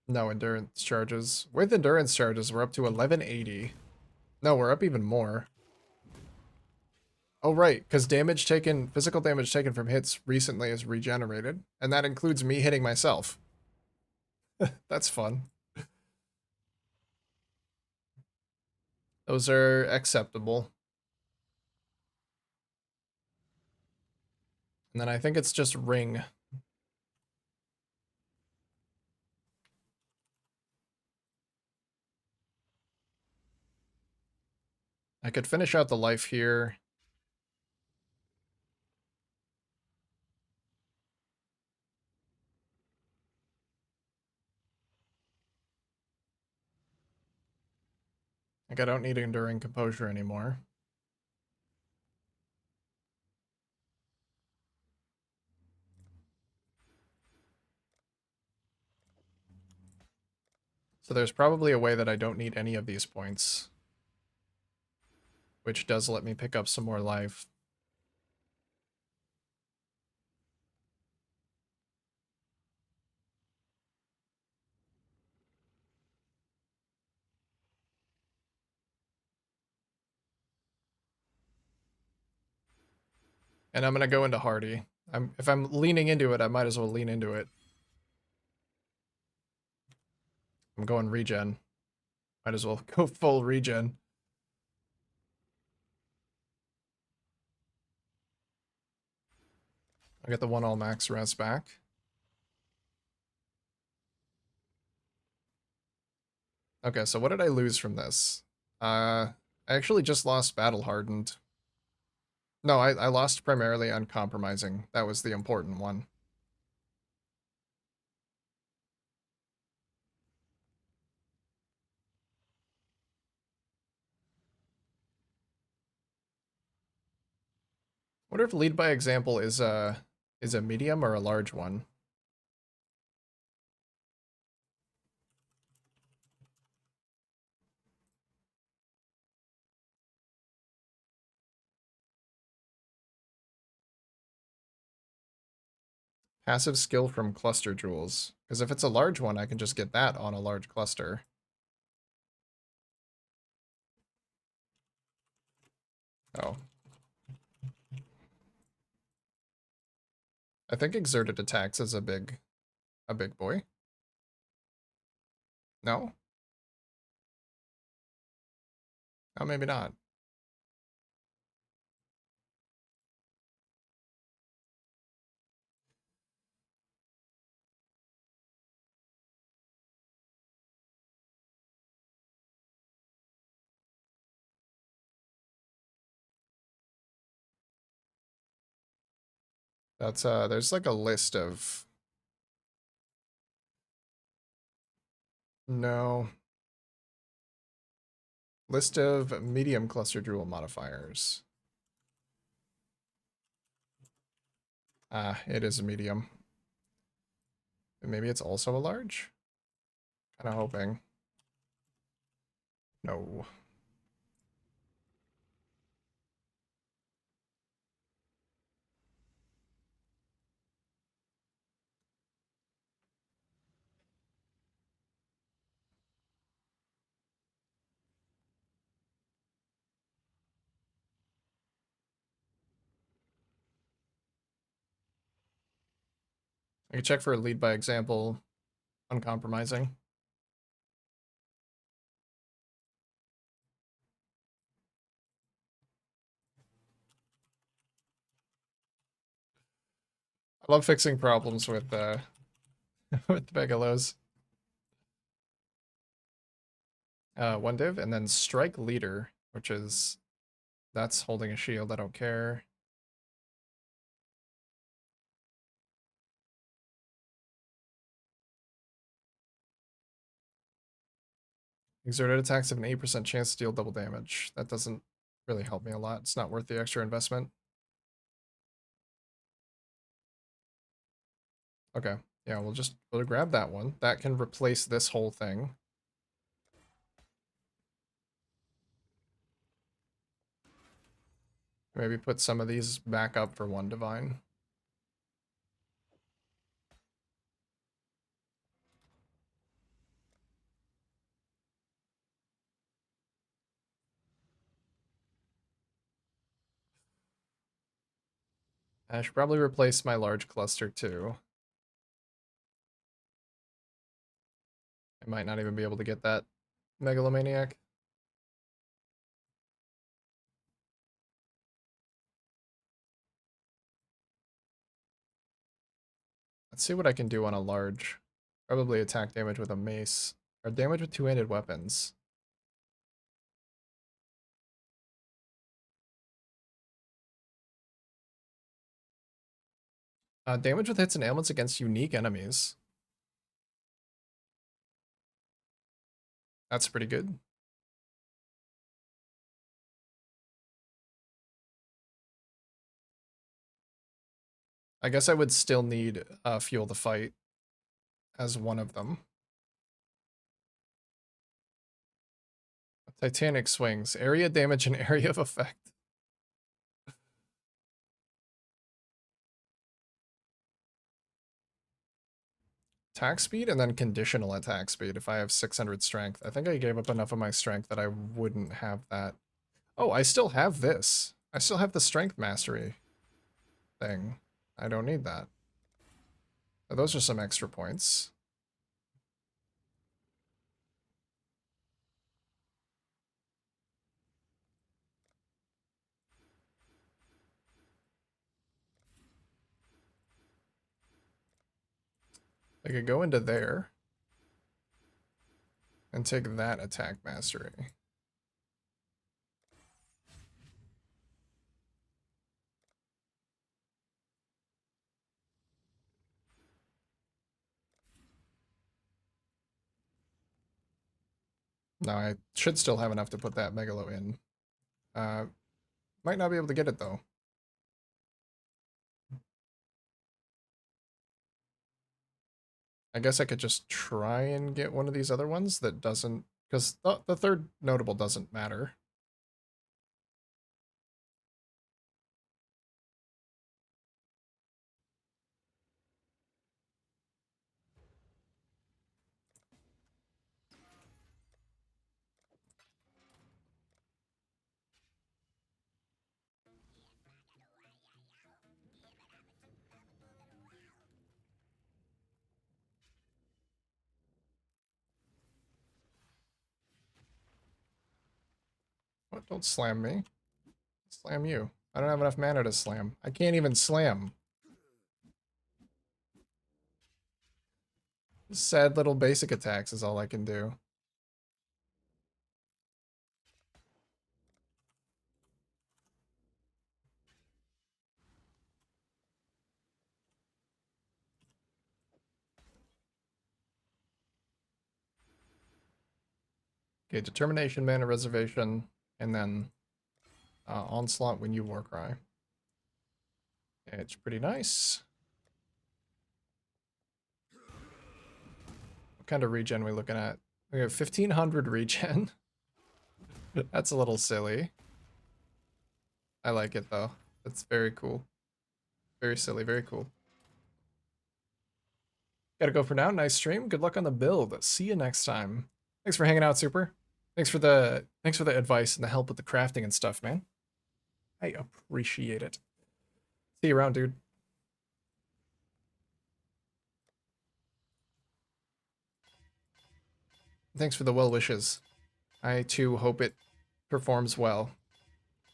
no endurance charges. With endurance charges, we're up to 1180. No, we're up even more. Oh, right, because physical damage taken from hits recently is regenerated, and that includes me hitting myself. That's fun. Those are acceptable. And then I think it's just ring. I could finish out the life here. Like, I don't need enduring composure anymore. So there's probably a way that I don't need any of these points, which does let me pick up some more life. And I'm gonna go into Hardy. If I'm leaning into it, I might as well lean into it. I'm going regen. Might as well go full regen. I get the 1 all max res back. Okay, so what did I lose from this? I actually just lost Battle Hardened. No, I lost primarily Uncompromising. That was the important one. Wonder if lead by example is a medium or a large one. Passive skill from cluster jewels. Because if it's a large one, I can just get that on a large cluster. Oh. I think exerted attacks is a big boy. No? Oh, maybe not. That's there's like a list of no list of medium cluster drool modifiers. Ah, it is a medium. Maybe it's also a large? Kind of hoping. No. I can check for a lead by example, uncompromising. I love fixing problems with with Megalos. One div, and then strike leader, which is that's holding a shield. I don't care. Exerted attacks have an 8% chance to deal double damage. That doesn't really help me a lot. It's not worth the extra investment. Okay. Yeah, we'll grab that one. That can replace this whole thing. Maybe put some of these back up for one divine. I should probably replace my large cluster too. I might not even be able to get that megalomaniac. Let's see what I can do on a large. Probably attack damage with a mace. Or damage with two-handed weapons. Damage with hits and ailments against unique enemies. That's pretty good. I guess I would still need Fuel the Fight as one of them. Titanic swings. Area damage and area of effect. Attack speed and then conditional attack speed if I have 600 strength. I think I gave up enough of my strength that I wouldn't have that. Oh, I still have this. I still have the strength mastery thing. I don't need that. Oh, those are some extra points. I could go into there and take that attack mastery. Now I should still have enough to put that Megalo in. Might not be able to get it though. I guess I could just try and get one of these other ones that doesn't, because the third notable doesn't matter. What? Don't slam me. Slam you. I don't have enough mana to slam. I can't even slam. Sad little basic attacks is all I can do. Okay, Determination, Mana Reservation, and then Onslaught when you Warcry. Okay, it's pretty nice. What kind of regen are we looking at? We have 1500 regen. That's a little silly. I like it though. That's very cool. Very silly, very cool. Gotta go for now. Nice stream. Good luck on the build. See you next time. Thanks for hanging out, Super. Thanks for the advice and the help with the crafting and stuff, man. I appreciate it. See you around, dude. Thanks for the well wishes. I too hope it performs well.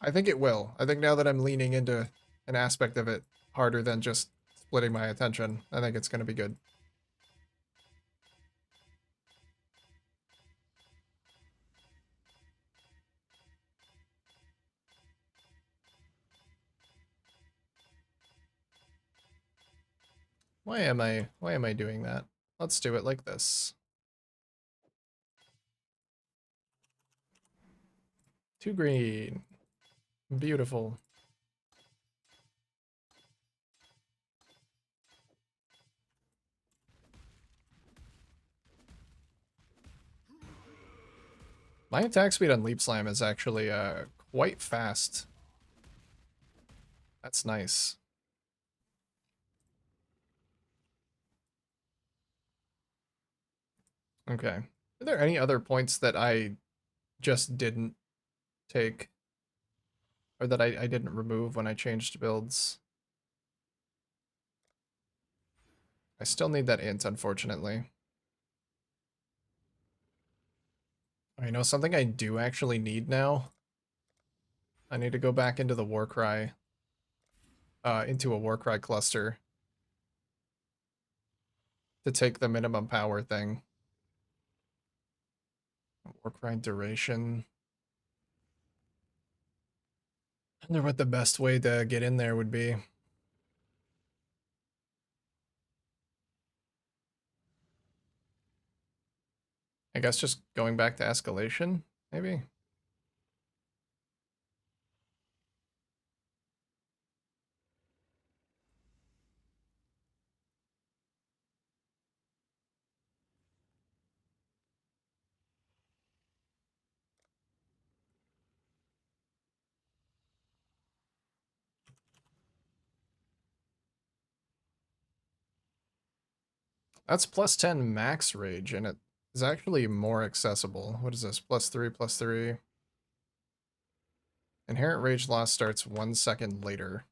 I think it will. I think now that I'm leaning into an aspect of it harder than just splitting my attention, I think it's going to be good. Why am I doing that? Let's do it like this. 2 green. Beautiful. My attack speed on Leap Slam is actually quite fast. That's nice. Okay. Are there any other points that I just didn't take? Or that I didn't remove when I changed builds? I still need that int, unfortunately. I know something I do actually need now. I need to go back into the Warcry. Into a Warcry cluster. To take the minimum power thing. Warcry duration. I wonder what the best way to get in there would be. I guess just going back to escalation, maybe? That's plus 10 max rage, and it is actually more accessible. What is this? Plus 3, plus 3. Inherent rage loss starts 1 second later.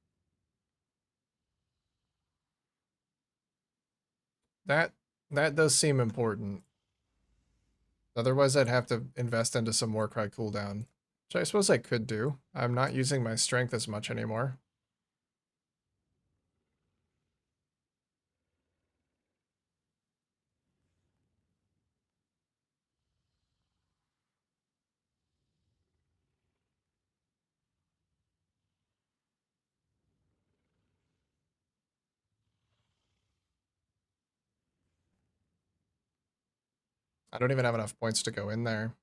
That does seem important. Otherwise, I'd have to invest into some Warcry cooldown, which I suppose I could do. I'm not using my strength as much anymore. I don't even have enough points to go in there.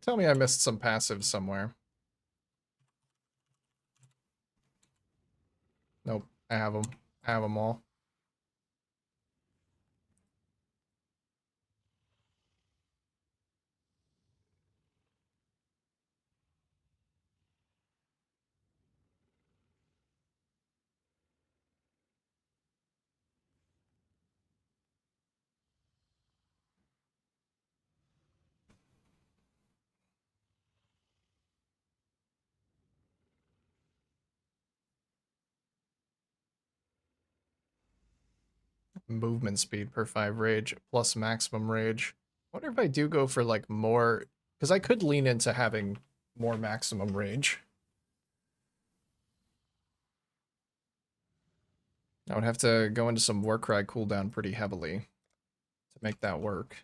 Tell me I missed some passives somewhere. Nope, I have them. I have them all. Movement speed per 5 rage plus maximum rage. I wonder if I do go for like more, because I could lean into having more maximum rage. I would have to go into some Warcry cooldown pretty heavily to make that work.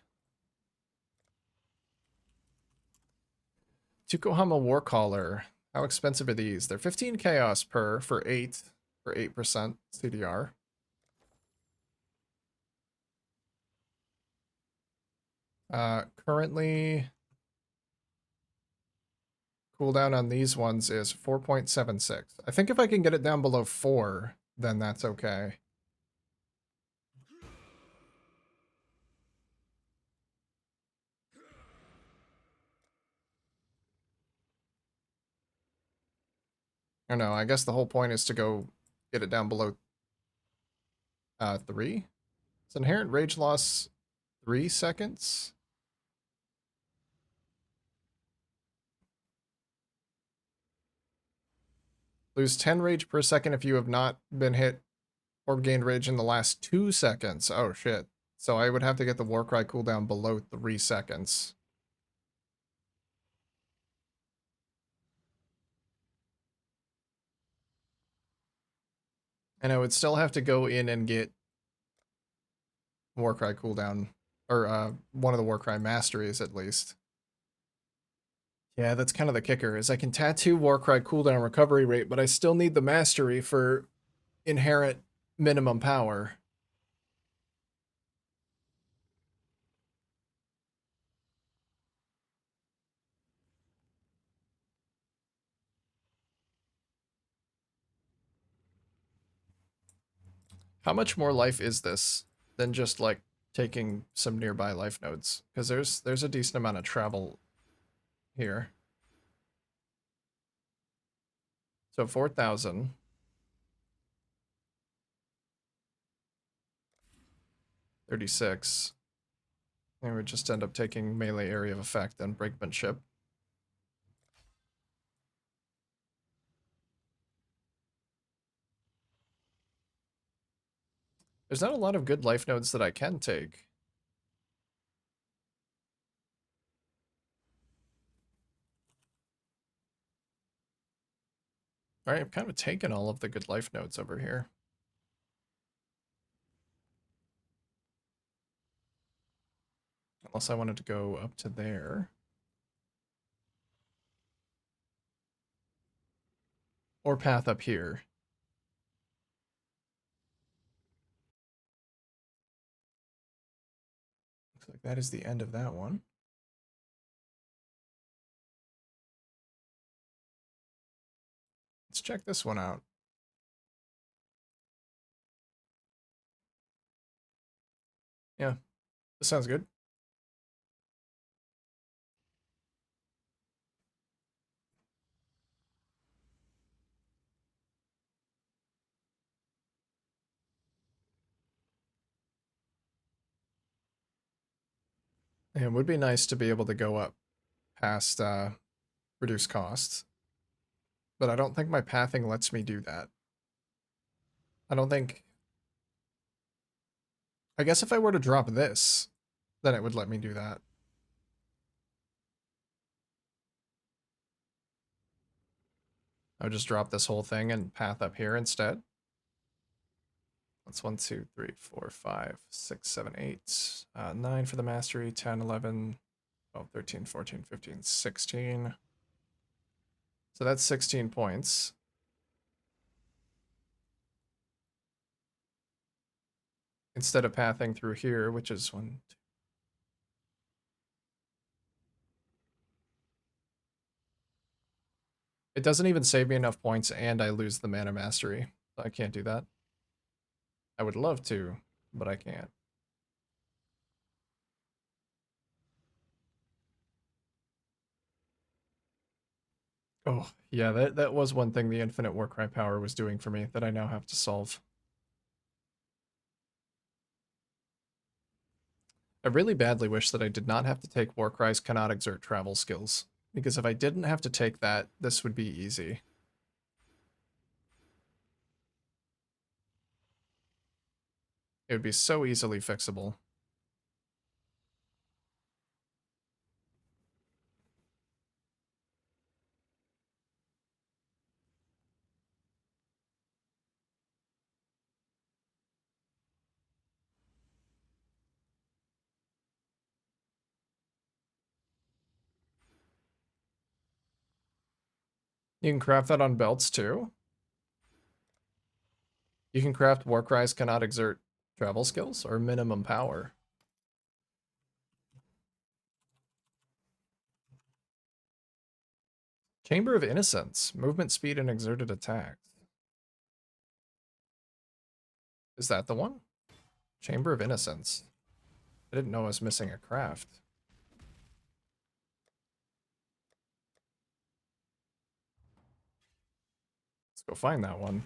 Tukohama Warcaller. How expensive are these? They're 15 chaos per for 8% CDR. Currently, cooldown on these ones is 4.76. I think if I can get it down below 4, then that's okay. Or no, I guess the whole point is to go get it down below 3. It's inherent rage loss 3 seconds. Lose 10 rage per second if you have not been hit or gained rage in the last 2 seconds. Oh shit. So I would have to get the Warcry cooldown below 3 seconds. And I would still have to go in and get Warcry cooldown, or one of the Warcry masteries at least. Yeah, that's kind of the kicker, is I can tattoo Warcry cooldown recovery rate, but I still need the mastery for inherent minimum power. How much more life is this than just like taking some nearby life nodes? Because there's a decent amount of travel here. So 4,000. 36. And we just end up taking melee area of effect and breakmanship. There's not a lot of good life nodes that I can take. Alright, I've kind of taken all of the good life nodes over here. Unless I wanted to go up to there. Or path up here. Looks like that is the end of that one. Let's check this one out. Yeah, this sounds good. It would be nice to be able to go up past reduce costs, but I don't think my pathing lets me do that. I don't think... I guess if I were to drop this, then it would let me do that. I would just drop this whole thing and path up here instead. That's 1, 2, 3, 4, 5, 6, 7, 8. 9 for the mastery, 10, 11, 12, 13, 14, 15, 16. So that's 16 points. Instead of pathing through here, which is 1, 2. It doesn't even save me enough points, and I lose the mana mastery. So I can't do that. I would love to, but I can't. Oh, yeah, that was one thing the infinite Warcry power was doing for me that I now have to solve. I really badly wish that I did not have to take Warcry's cannot exert travel skills, because if I didn't have to take that, this would be easy. It would be so easily fixable. You can craft that on belts too. You can craft Warcries cannot exert travel skills or minimum power. Chamber of Innocence. Movement speed and exerted attacks. Is that the one? Chamber of Innocence. I didn't know I was missing a craft. Let's go find that one.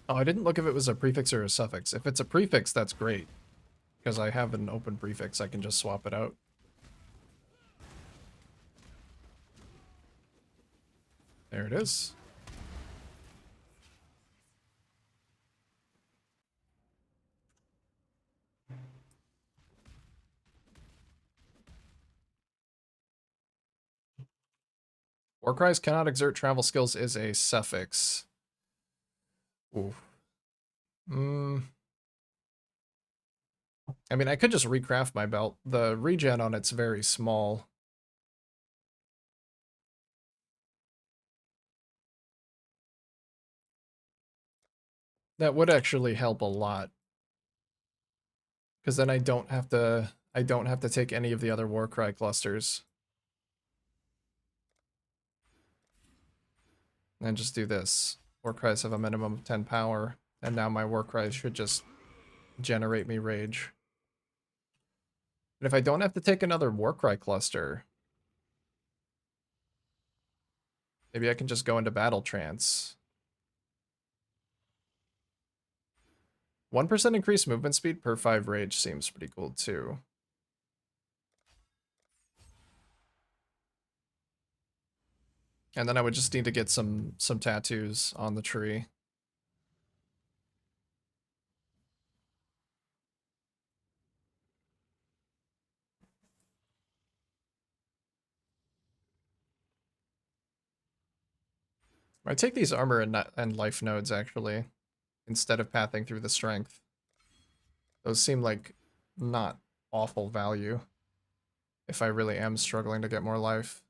Oh, I didn't look if it was a prefix or a suffix. If it's a prefix, that's great. Because I have an open prefix, I can just swap it out. There it is. Warcries cannot exert travel skills is a suffix. Ooh. I mean, I could just recraft my belt. The regen on it's very small. That would actually help a lot. Because then I don't have to take any of the other Warcry clusters. And just do this. Warcries have a minimum of 10 power, and now my Warcries should just generate me rage. And if I don't have to take another Warcry cluster, maybe I can just go into battle trance. 1% increased movement speed per 5 rage seems pretty cool too. And then I would just need to get some tattoos on the tree. I take these armor and life nodes actually, instead of pathing through the strength. Those seem like not awful value if I really am struggling to get more life.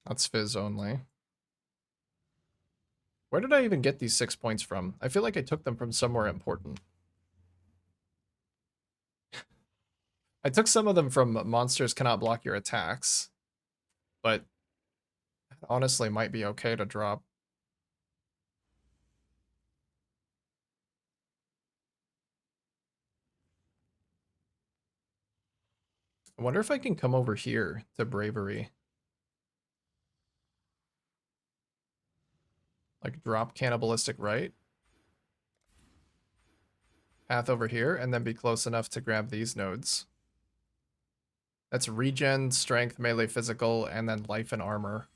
That's Fizz only. Where did I even get these 6 points from? I feel like I took them from somewhere important. I took some of them from monsters cannot block your attacks, but honestly might be okay to drop. I wonder if I can come over here to Bravery. Like drop Cannibalistic Right, path over here, and then be close enough to grab these nodes. That's regen, strength, melee, physical, and then life and armor.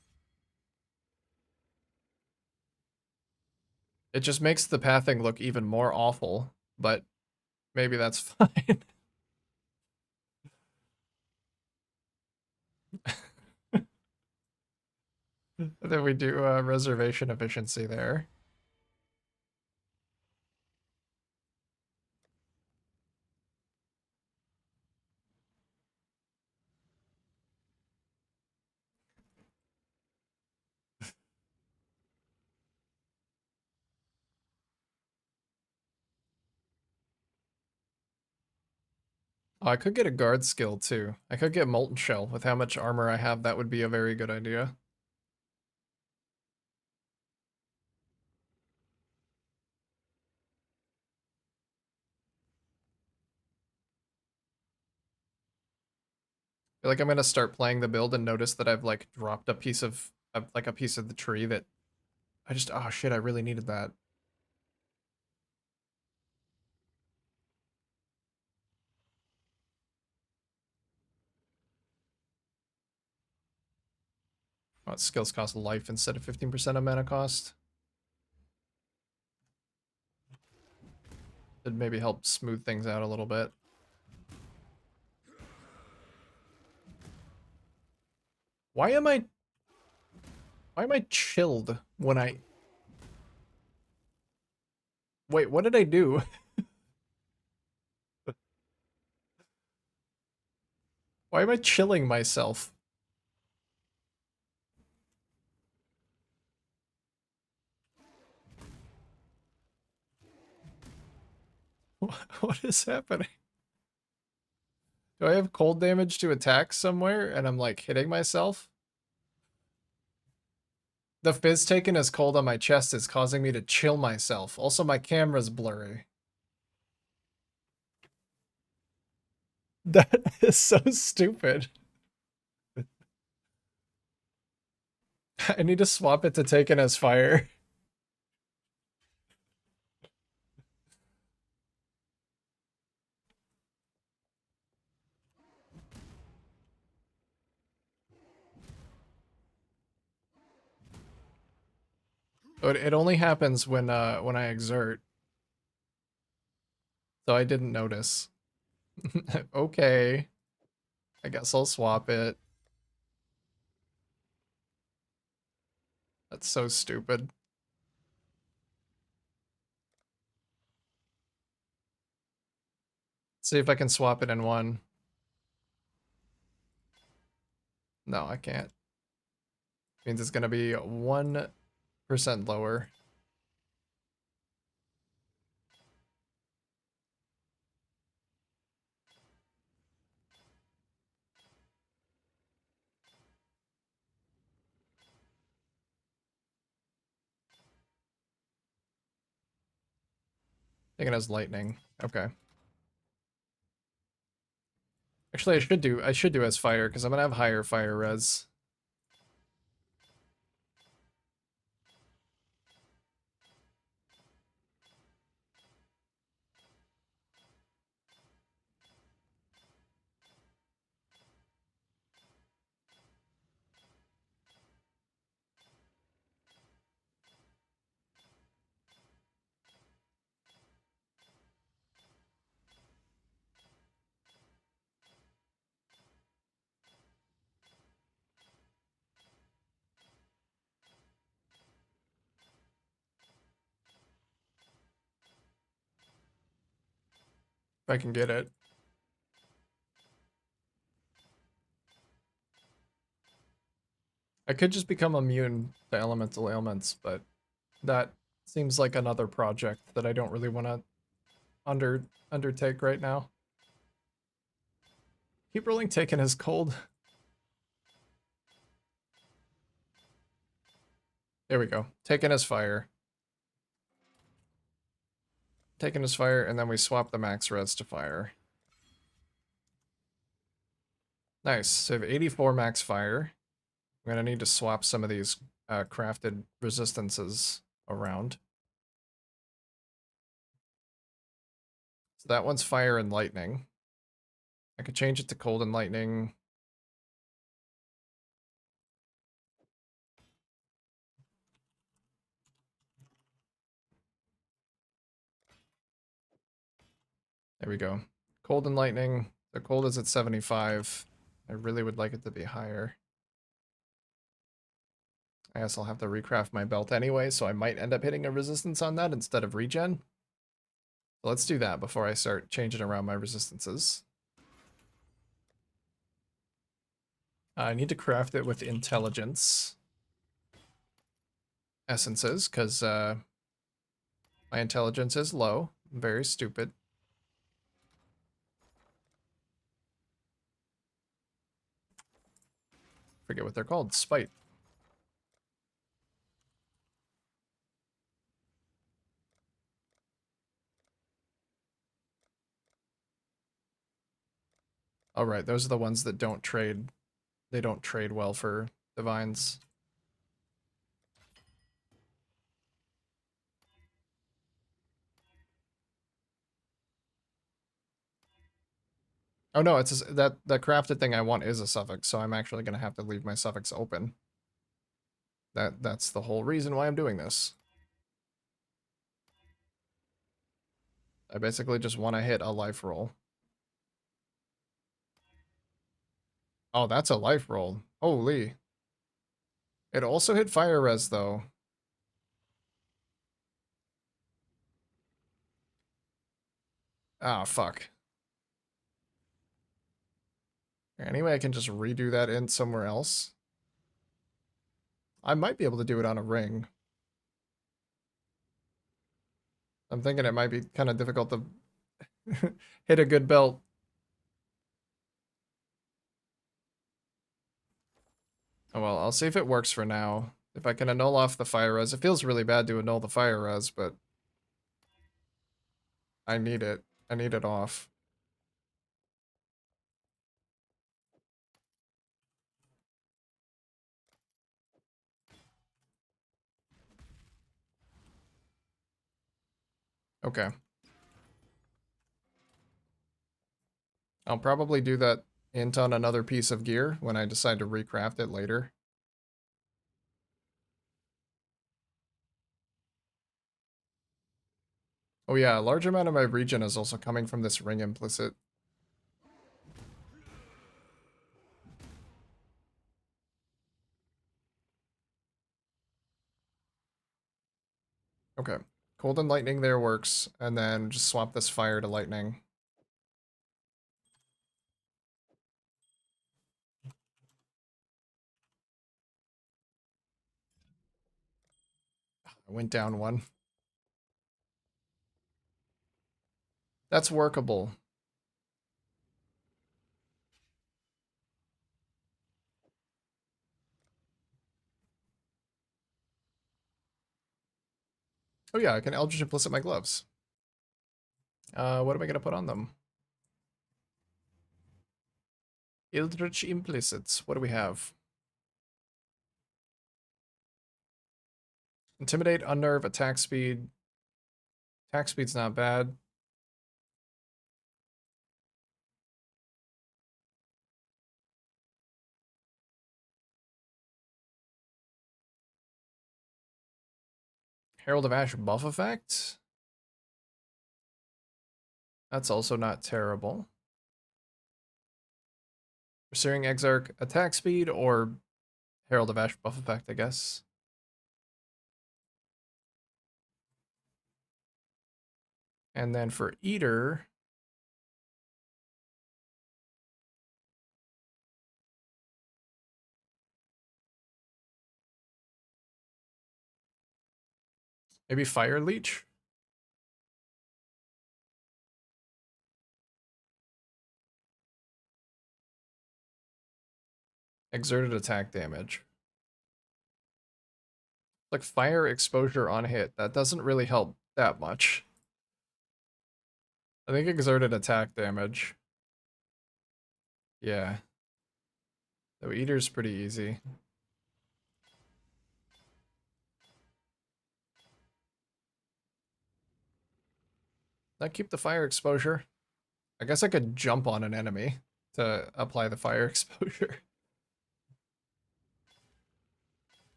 It just makes the pathing look even more awful, but maybe that's fine. Then we do reservation efficiency there. Oh, I could get a guard skill too. I could get Molten Shell. With how much armor I have, that would be a very good idea. I feel like I'm gonna start playing the build and notice that I've like dropped a piece of like a piece of the tree that I just, oh shit, I really needed that. Oh, skills cost life instead of 15% of mana cost. It'd maybe help smooth things out a little bit. Why am I chilled when I... Wait, what did I do? Why am I chilling myself? What is happening? Do I have cold damage to attack somewhere and I'm like hitting myself? The fizz taken as cold on my chest is causing me to chill myself. Also, my camera's blurry. That is so stupid. I need to swap it to taken as fire. But it only happens when I exert. So I didn't notice. Okay. I guess I'll swap it. That's so stupid. See if I can swap it in one. No, I can't. Means it's gonna be 1% lower. I think it has lightning. Okay. Actually, I should do as fire because I'm gonna have higher fire res. If I can get it. I could just become immune to elemental ailments, but that seems like another project that I don't really want to undertake right now. Keep rolling taken as cold. There we go. Taken as fire. Taken as fire, and then we swap the max res to fire. Nice. So I have 84 max fire. I'm gonna need to swap some of these crafted resistances around. So that one's fire and lightning. I could change it to cold and lightning. There we go. Cold and lightning. The cold is at 75. I really would like it to be higher. I guess I'll have to recraft my belt anyway, so I might end up hitting a resistance on that instead of regen. So let's do that before I start changing around my resistances. I need to craft it with intelligence essences, because my intelligence is low. I'm very stupid. Forget what they're called. Spite. All right, those are the ones that don't trade. They don't trade well for divines. Oh no, it's that crafted thing I want is a suffix, so I'm actually gonna have to leave my suffix open. That's the whole reason why I'm doing this. I basically just want to hit a life roll. Oh, that's a life roll. Holy. It also hit fire res though. Ah, fuck. Anyway, I can just redo that in somewhere else. I might be able to do it on a ring. I'm thinking it might be kind of difficult to hit a good belt. Oh well, I'll see if it works for now. If I can annul off the fire res. It feels really bad to annul the fire res, but I need it. I need it off. Okay. I'll probably do that int on another piece of gear when I decide to recraft it later. Oh yeah, a large amount of my regen is also coming from this ring implicit. Okay. Cold and lightning there works, and then just swap this fire to lightning. I went down one. That's workable. Oh yeah, I can Eldritch Implicit my gloves. What am I gonna put on them? Eldritch Implicits. What do we have? Intimidate, Unnerve, Attack Speed. Attack Speed's not bad. Herald of Ash buff effect. That's also not terrible. Pursuing Exarch attack speed or Herald of Ash buff effect, I guess. And then for Eater, maybe Fire Leech? Exerted attack damage. Like fire exposure on hit. That doesn't really help that much. I think exerted attack damage. Yeah. So Eater's pretty easy. That keep the fire exposure. I guess I could jump on an enemy to apply the fire exposure.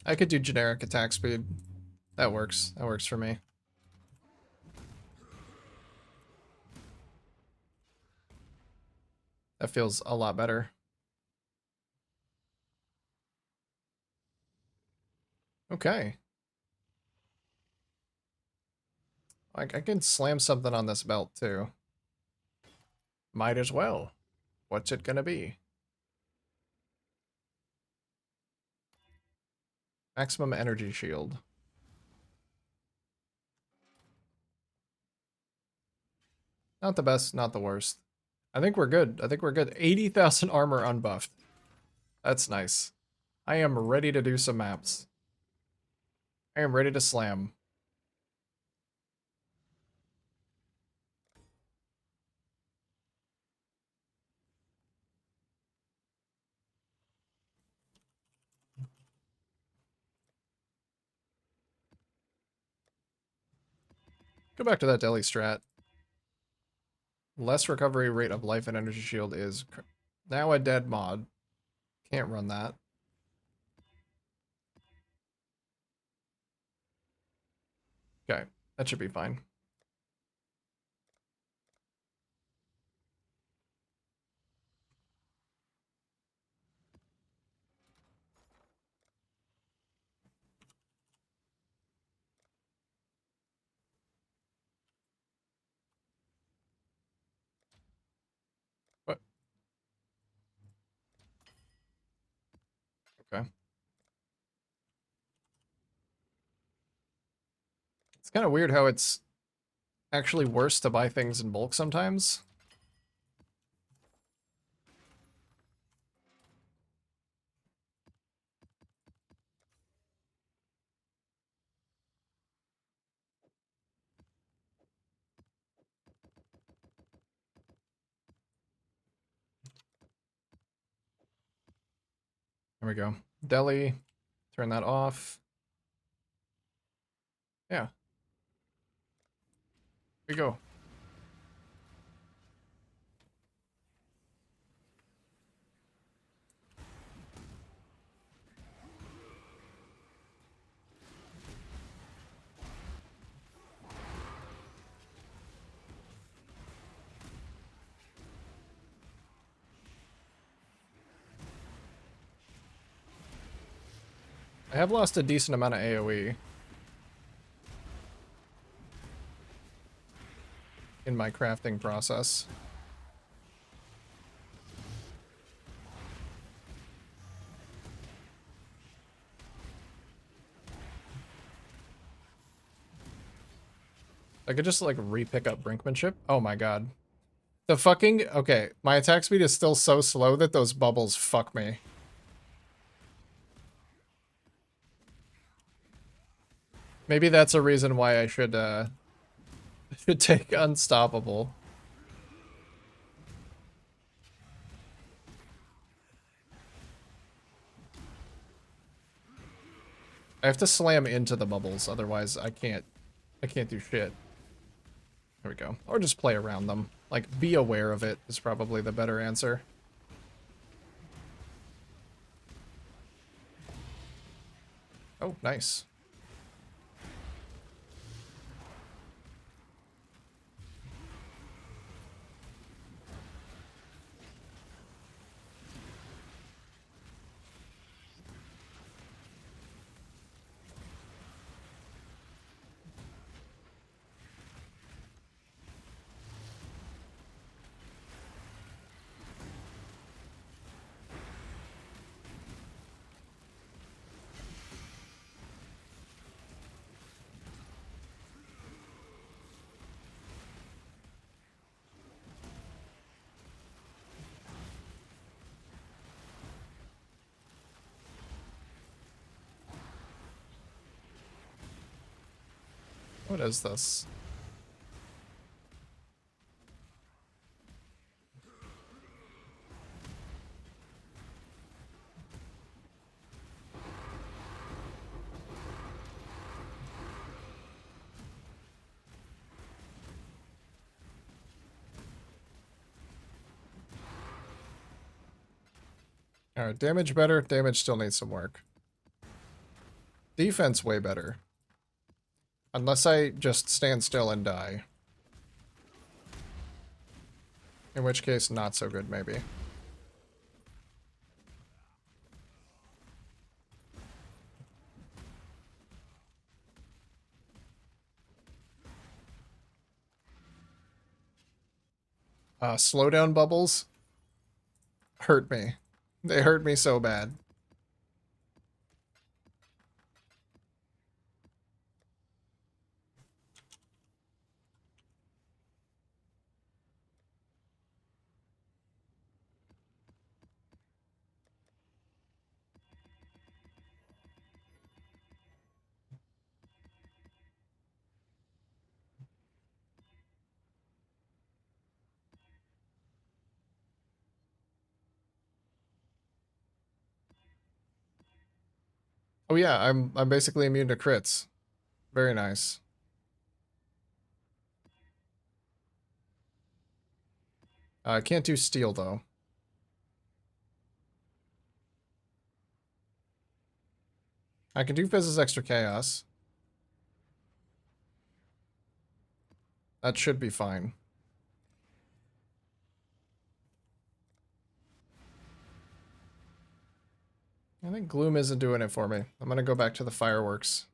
I could do generic attack speed. That works. That works for me. That feels a lot better. Okay. I can slam something on this belt too. Might as well. What's it gonna be? Maximum energy shield. Not the best, not the worst. I think we're good. I think we're good. 80,000 armor unbuffed. That's nice. I am ready to do some maps. I am ready to slam. Go back to that deli strat. Less recovery rate of life and energy shield is now a dead mod. Can't run that. Okay, that should be fine. What? Okay. It's kind of weird how it's actually worse to buy things in bulk sometimes. There we go. Deli, turn that off. Yeah, here we go. I have lost a decent amount of AoE in my crafting process. I could just like re-pick up brinkmanship. Oh my god. The fucking... Okay, my attack speed is still so slow that those bubbles fuck me. Maybe that's a reason why I should should take Unstoppable. I have to slam into the bubbles, otherwise I can't do shit. There we go. Or just play around them. Like, be aware of it is probably the better answer. Oh, nice. What is this? Alright, damage better. Damage still needs some work. Defense way better. Unless I just stand still and die. In which case, not so good, maybe. Slowdown bubbles hurt me. They hurt me so bad. Oh yeah, I'm basically immune to crits. Very nice. I can't do steel, though. I can do Fizz's Extra Chaos. That should be fine. I think Gloom isn't doing it for me. I'm gonna go back to the fireworks.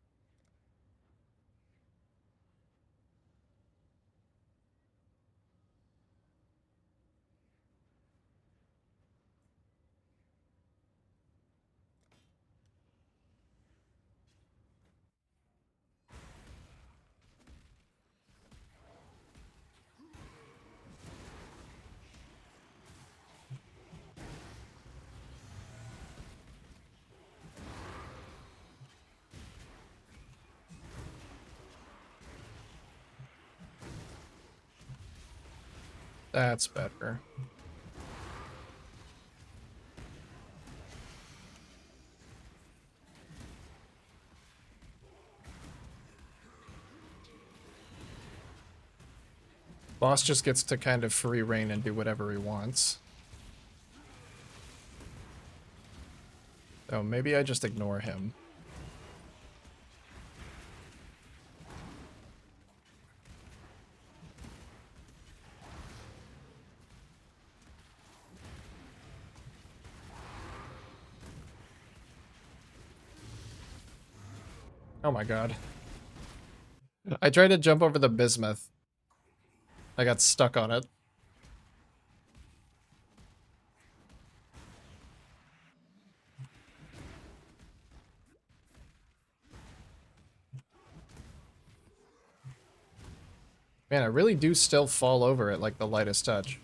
That's better. Boss just gets to kind of free reign and do whatever he wants. Oh, maybe I just ignore him. Oh my god. I tried to jump over the bismuth. I got stuck on it. Man, I really do still fall over it like the lightest touch.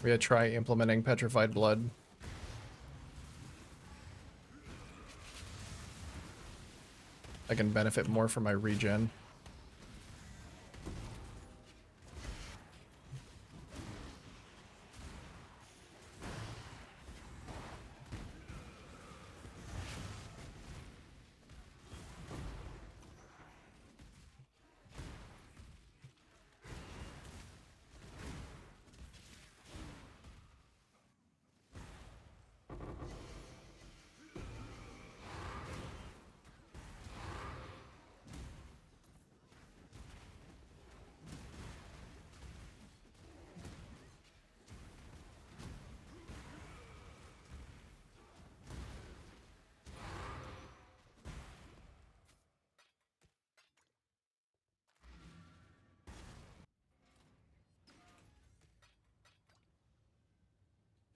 We gotta try implementing Petrified Blood. I can benefit more from my regen.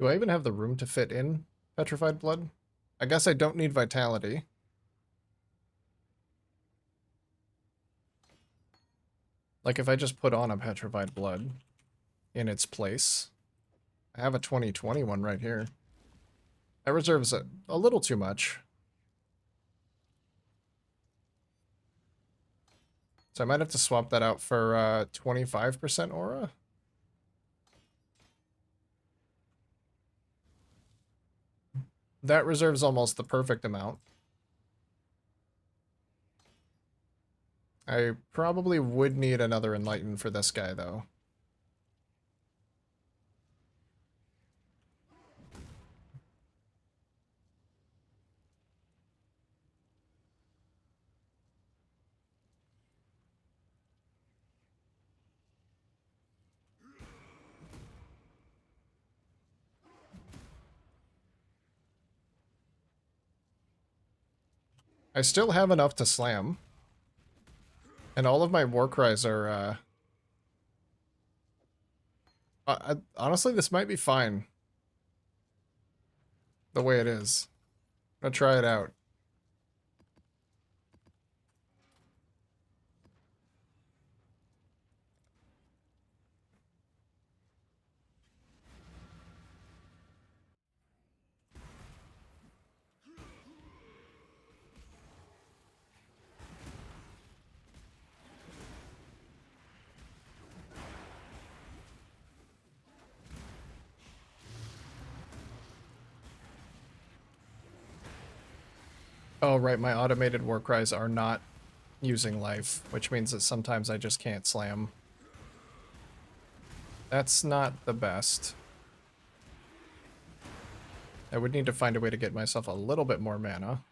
Do I even have the room to fit in Petrified Blood? I guess I don't need Vitality. Like if I just put on a Petrified Blood in its place. I have a 2021 right here. That reserves a little too much. So I might have to swap that out for 25% aura. That reserves almost the perfect amount. I probably would need another Enlighten for this guy, though. I still have enough to slam. And all of my war cries are, honestly, this might be fine. The way it is. I'm gonna try it out. Oh, right, my automated war cries are not using life, which means that sometimes I just can't slam. That's not the best. I would need to find a way to get myself a little bit more mana.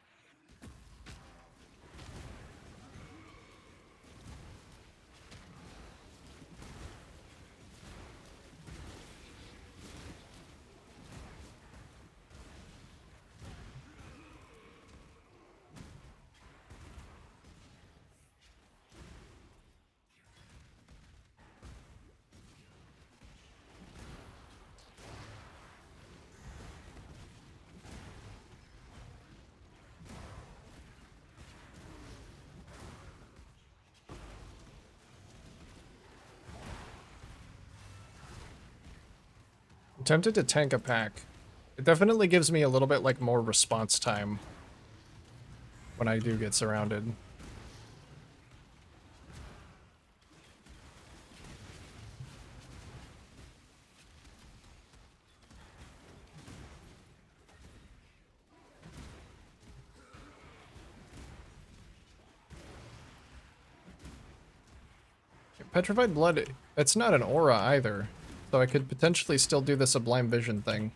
I'm tempted to tank a pack. It definitely gives me a little bit like more response time when I do get surrounded. Petrified Blood, it's not an aura either, so I could potentially still do the Sublime Vision thing.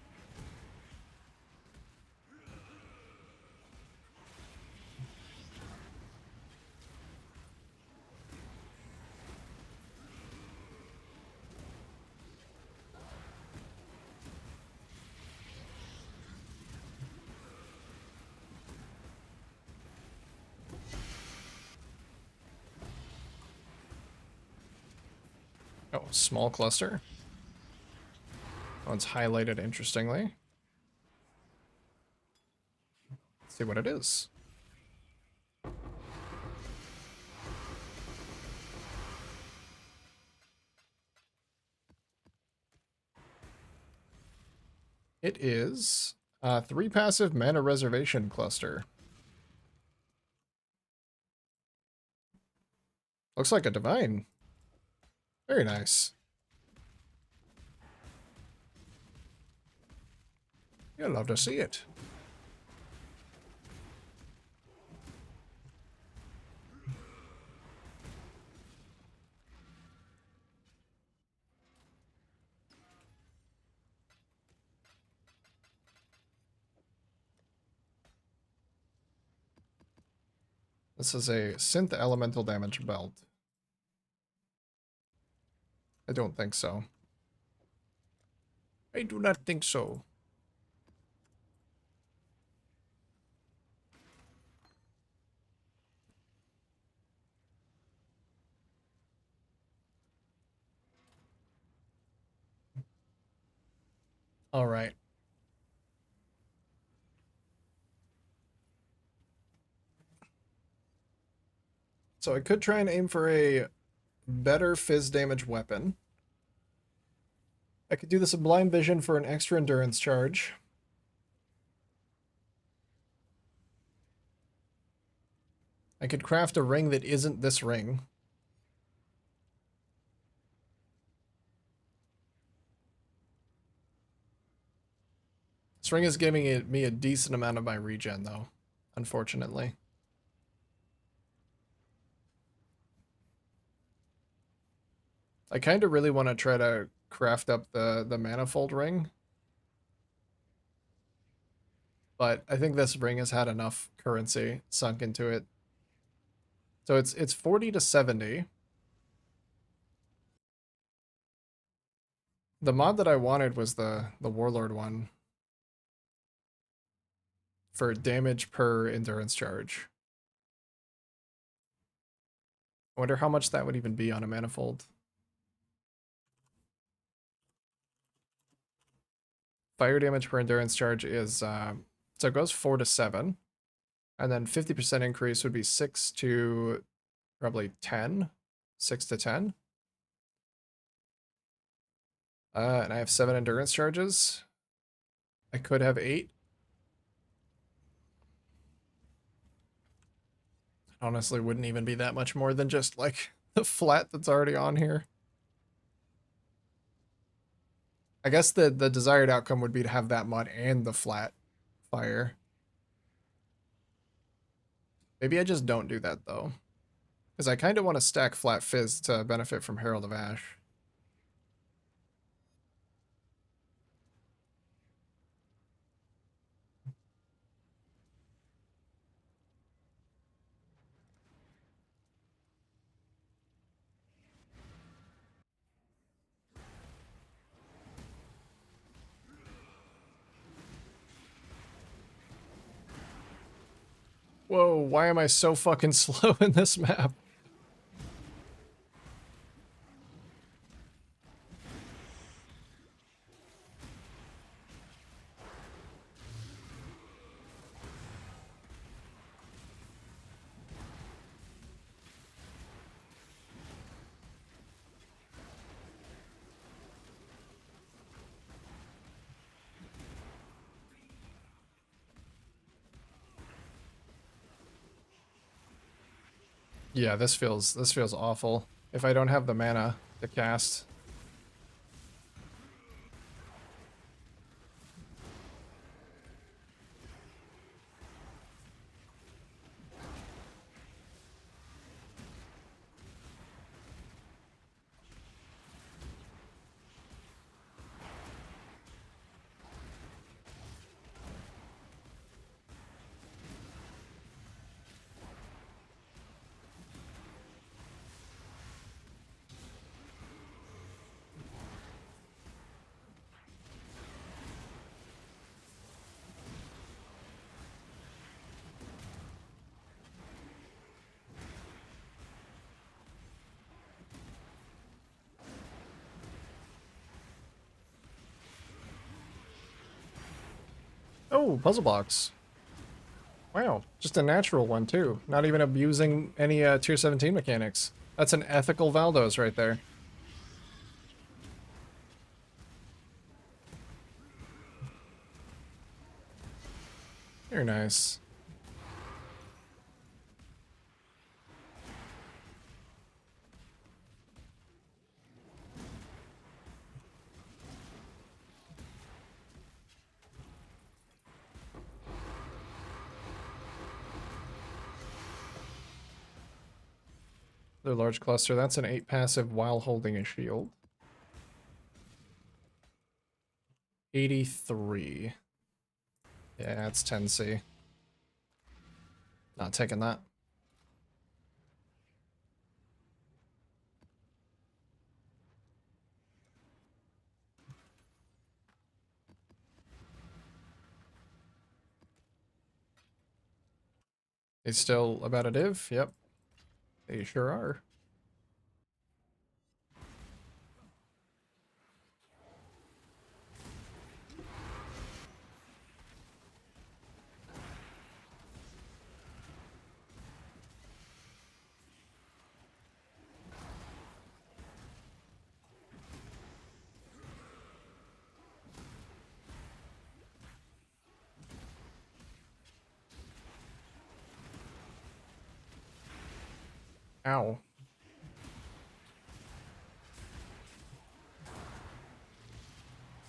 Oh, small cluster. One's highlighted interestingly. Let's see what it is. It is a 3 passive mana reservation cluster. Looks like a divine. Very nice. You'll love to see it. This is a synth elemental damage belt. I don't think so. I do not think so. All right. So I could try and aim for a better fizz damage weapon. I could do the Sublime Vision for an extra endurance charge. I could craft a ring that isn't this ring. This ring is giving me a decent amount of my regen, though, unfortunately. I kind of really want to try to craft up the manifold ring. But I think this ring has had enough currency sunk into it. So it's 40 to 70. The mod that I wanted was the Warlord one for damage per endurance charge. I wonder how much that would even be on a manifold. Fire damage per endurance charge is, so it goes 4 to 7. And then 50% increase would be 6 to probably 10. 6 to 10. And I have 7 endurance charges. I could have 8. Honestly, wouldn't even be that much more than just like the flat that's already on here. I guess the desired outcome would be to have that mod and the flat fire. Maybe I just don't do that, though. Because I kind of want to stack Flat Fizz to benefit from Herald of Ash. Whoa, why am I so fucking slow in this map? Yeah, this feels awful. If I don't have the mana to cast. Oh, puzzle box. Wow, just a natural one too. Not even abusing any tier 17 mechanics. That's an ethical Valdos right there. Very nice. Their large cluster, that's an 8 passive while holding a shield. 83. Yeah, it's 10C. Not taking that. They still about a div? Yep. They sure are. Ow.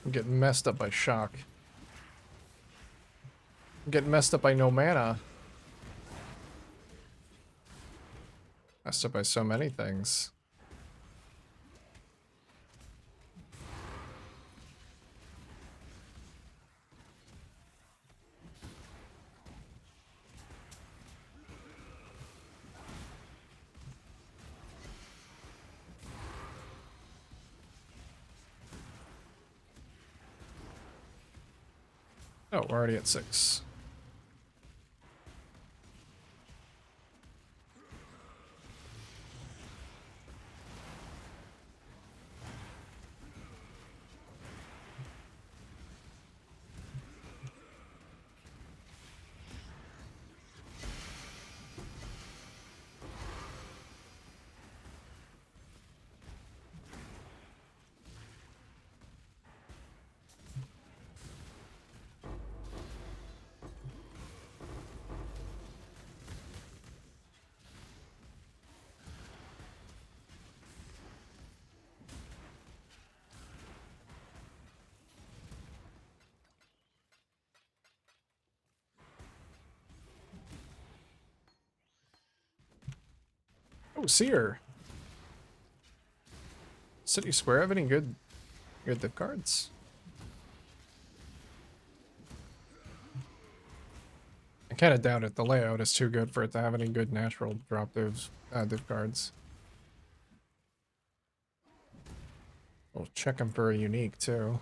I'm getting messed up by shock. I'm getting messed up by no mana. Messed up by so many things. Oh, we're already at 6. Oh, Seer. City Square have any good div cards? I kind of doubt it. The layout is too good for it to have any good natural drop div cards. We'll check them for a unique too.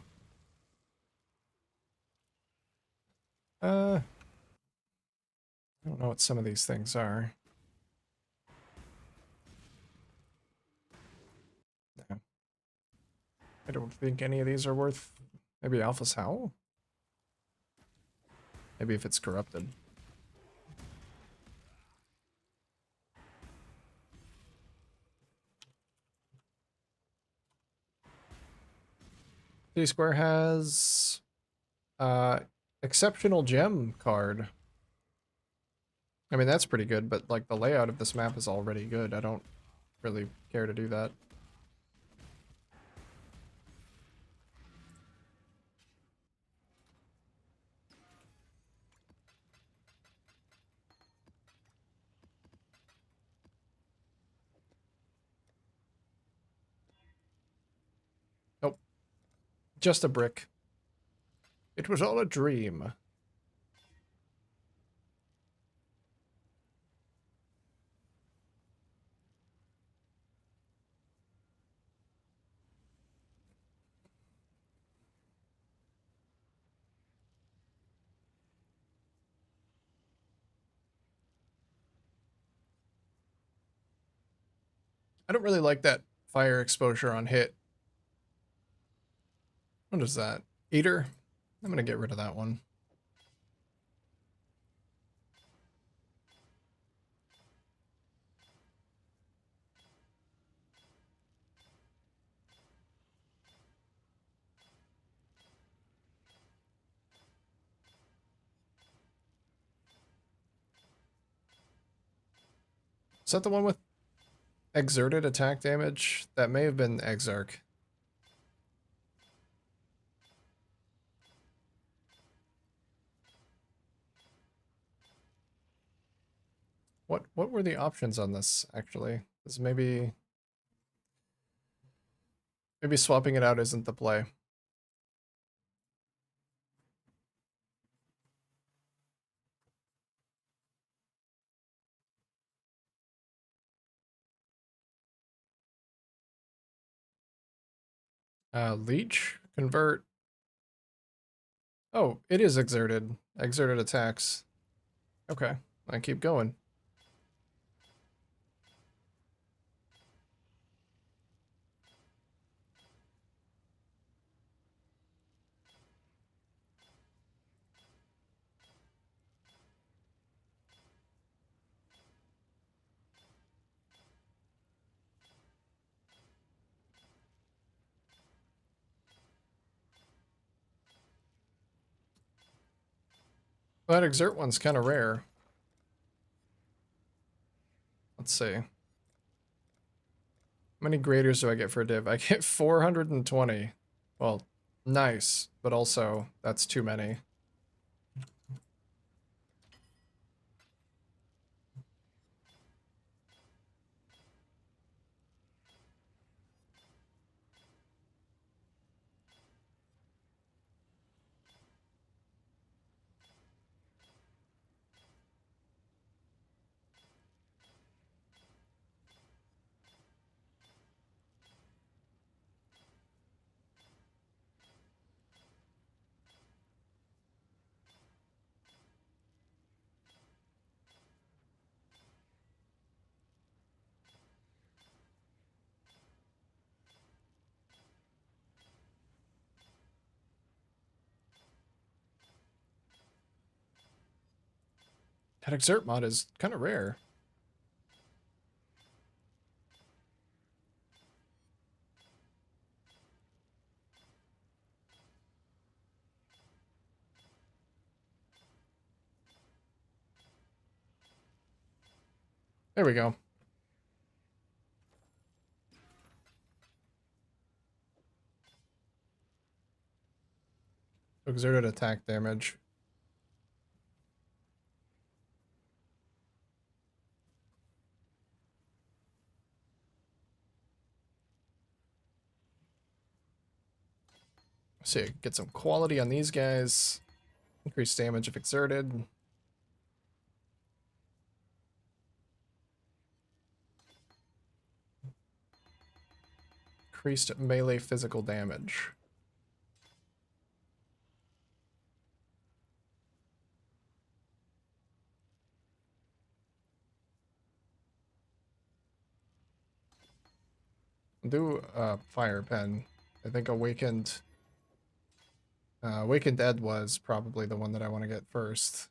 I don't know what some of these things are. No. I don't think any of these are worth... Maybe Alpha's Howl? Maybe if it's corrupted. City Square has... Exceptional Gem card. I mean, that's pretty good, but like the layout of this map is already good. I don't really care to do that. Nope. Just a brick. It was all a dream. I don't really like that fire exposure on hit. What is that? Eater? I'm gonna get rid of that one. Is that the one with exerted attack damage? That may have been Exarch. What were the options on this, actually? Because maybe swapping it out isn't the play. Leech? Convert. Oh, it is exerted. Exerted attacks. Okay, I keep going. That exert one's kind of rare. Let's see. How many graders do I get for a div? I get 420. Well, nice, but also that's too many. That exert mod is kind of rare. There we go. Exerted attack damage. So get some quality on these guys. Increase damage if exerted. Increased melee physical damage. Do fire pen. I think awakened Ed was probably the one that I want to get first.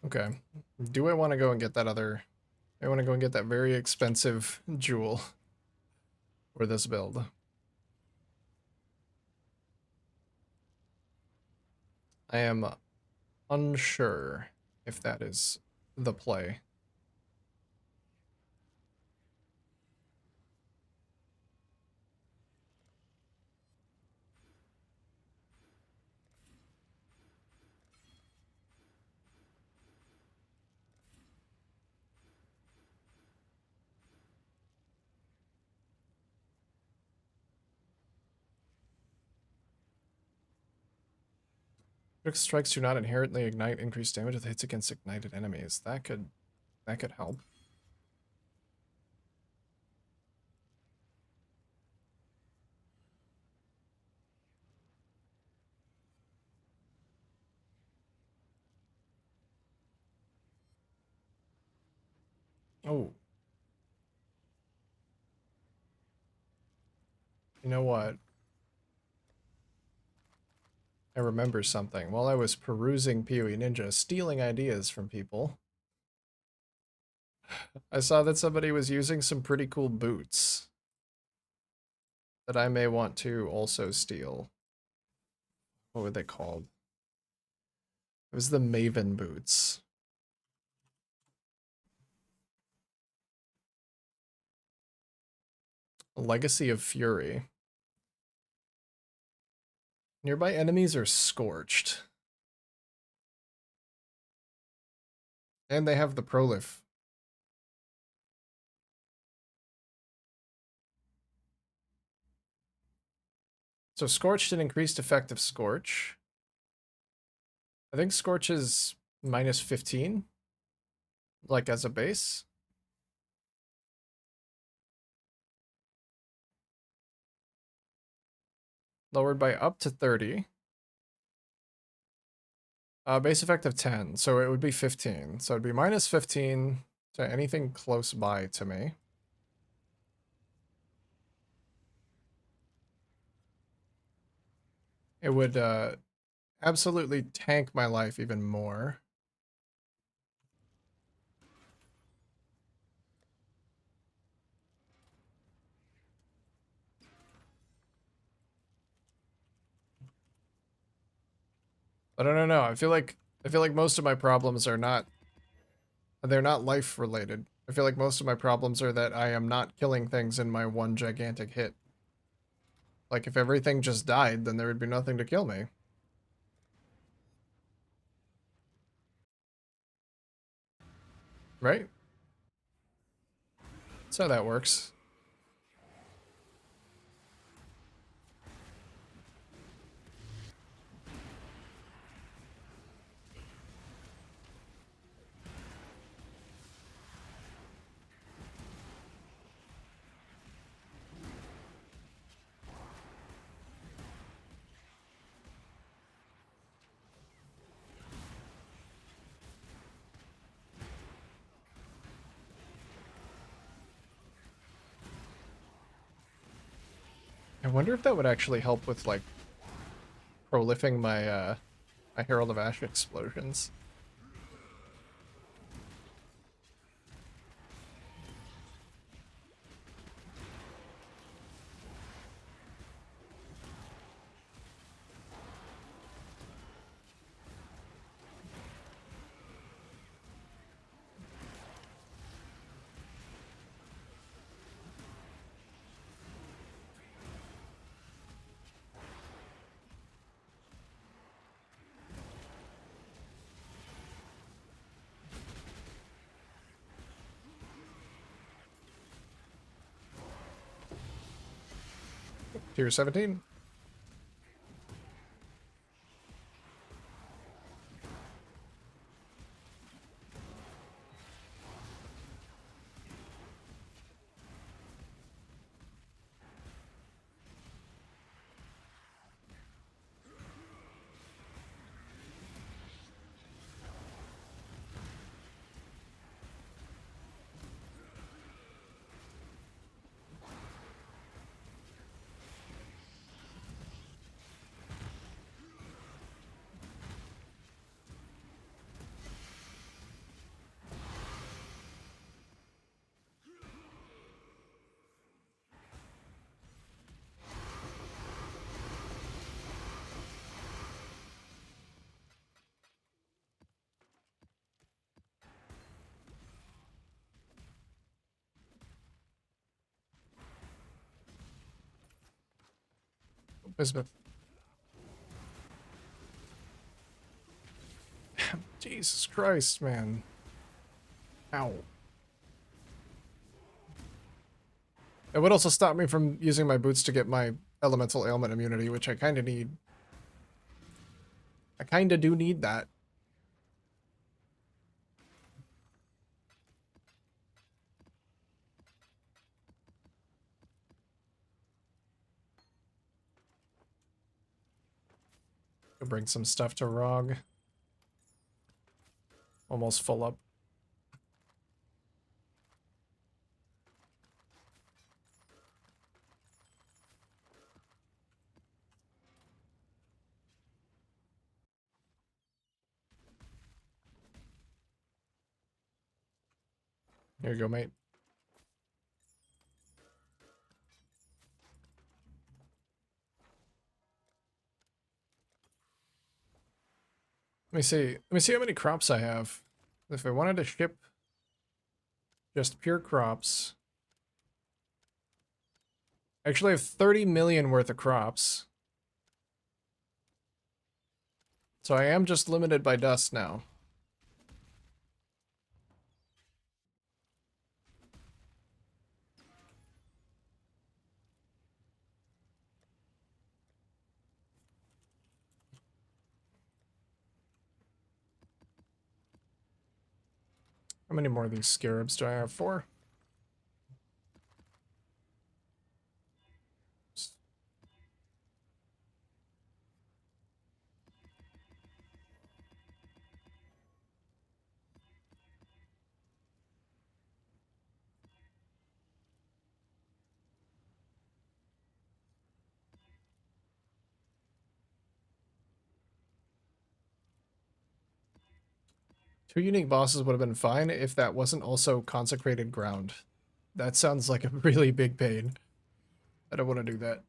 Okay. Do I want to go and get that other... I want to go and get that very expensive jewel for this build. I am unsure if that is the play. Critical strikes do not inherently ignite increased damage with hits against ignited enemies. That could help. Oh. You know what? I remember something. While I was perusing PoE Ninja, stealing ideas from people, I saw that somebody was using some pretty cool boots that I may want to also steal. What were they called? It was the Maven boots. Legacy of Fury. Nearby enemies are scorched. And they have the Prolif. So Scorched and increased effective Scorch. I think Scorch is minus 15, like as a base. Lowered by up to 30. Base effect of 10, so it would be 15. So it'd be minus 15 to anything close by to me. It would absolutely tank my life even more. But I don't know. I feel like most of my problems are not, they're not life related. I feel like most of my problems are that I am not killing things in my one gigantic hit. Like if everything just died, then there would be nothing to kill me. Right? That's how that works. I wonder if that would actually help with like prolifing my Herald of Ash explosions. Tier 17. Bismuth. Jesus Christ, man. Ow. It would also stop me from using my boots to get my elemental ailment immunity, which I kind of need. I kind of do need that. Could bring some stuff to Rog. Almost full up. Here you go, mate. Let me see. Let me see how many crops I have. If I wanted to ship just pure crops. Actually, I have 30 million worth of crops. So I am just limited by dust now. How many more of these scarabs do I have? 4? Two unique bosses would have been fine if that wasn't also consecrated ground. That sounds like a really big pain. I don't want to do that.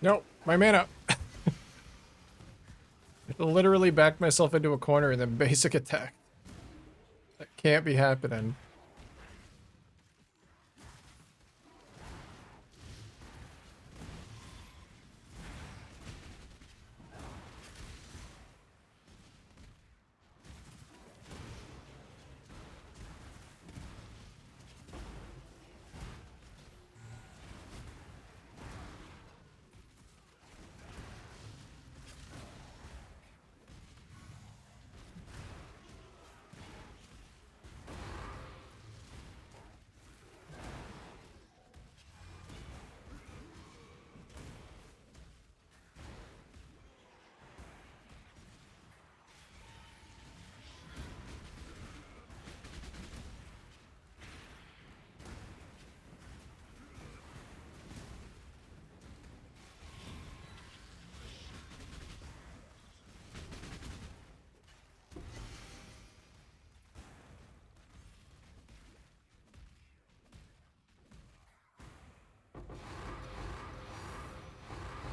Nope, my mana. I literally backed myself into a corner and then basic attack. That can't be happening.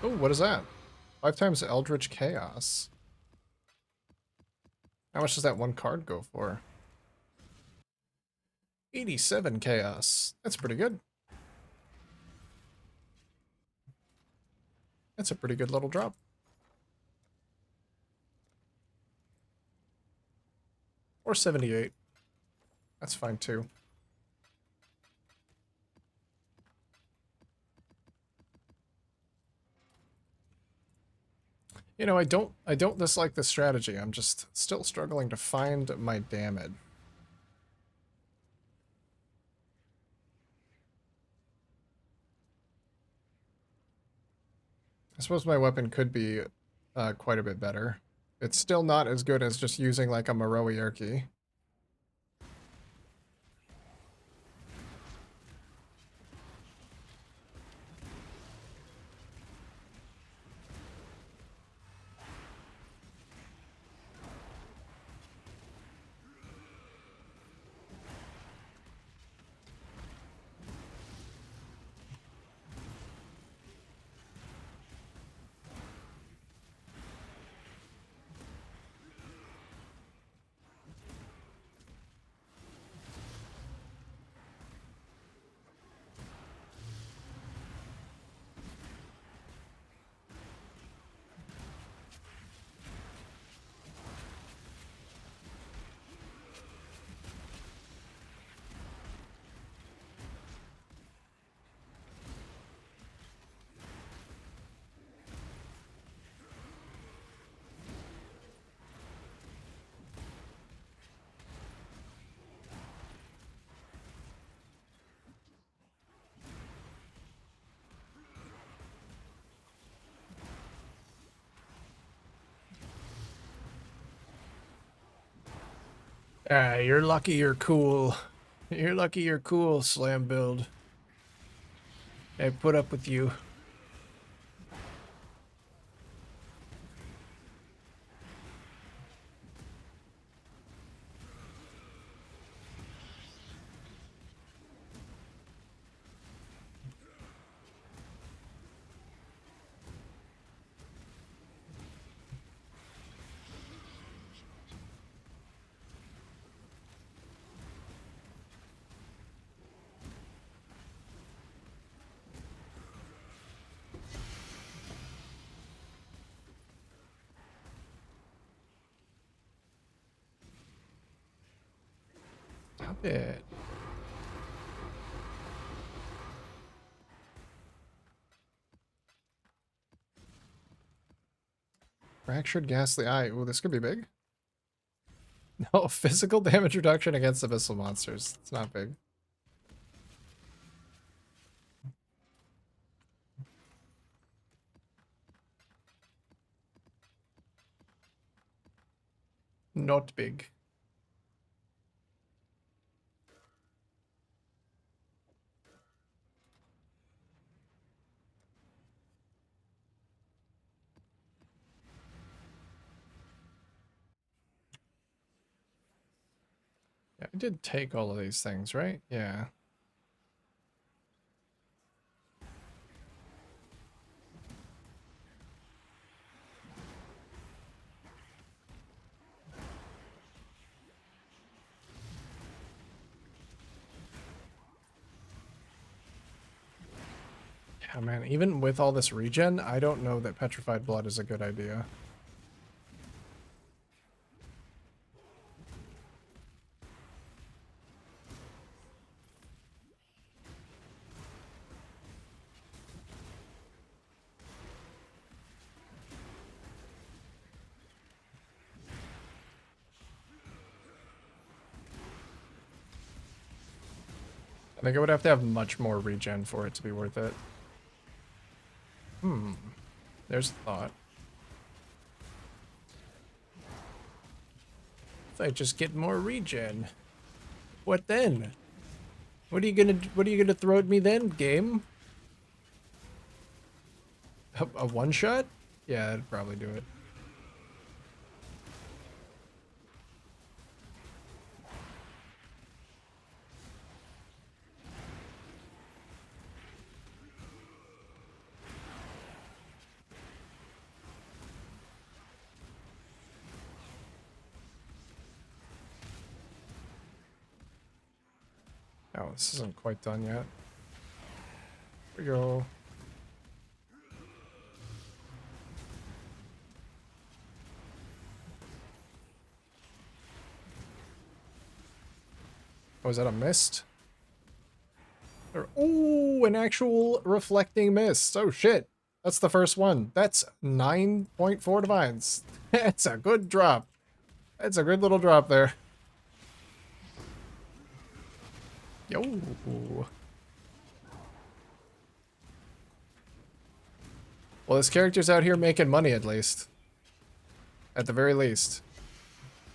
Oh, what is that? 5 times Eldritch Chaos. How much does that one card go for? 87 Chaos. That's pretty good. That's a pretty good little drop. Or 78. That's fine too. You know, I don't dislike the strategy. I'm just still struggling to find my damage. I suppose my weapon could be quite a bit better. It's still not as good as just using like a Moroi Yerki. Ah, you're lucky you're cool. You're lucky you're cool, Slam Build. I put up with you. Stop it. Fractured Ghastly Eye. Ooh, this could be big. No, physical damage reduction against abyssal monsters. It's not big. Not big. Yeah, I did take all of these things, right? Yeah. Yeah, man, even with all this regen, I don't know that Petrified Blood is a good idea. I think I would have to have much more regen for it to be worth it. There's a thought. If I just get more regen, what then? What are you gonna throw at me then, game? A one shot? Yeah, that'd probably do it. Oh, this isn't quite done yet. Here we go. Oh, is that a mist? Oh, an actual reflecting mist. Oh, shit. That's the first one. That's 9.4 divines. That's a good drop. That's a good little drop there. Yo. Well, this character's out here making money at least. At the very least.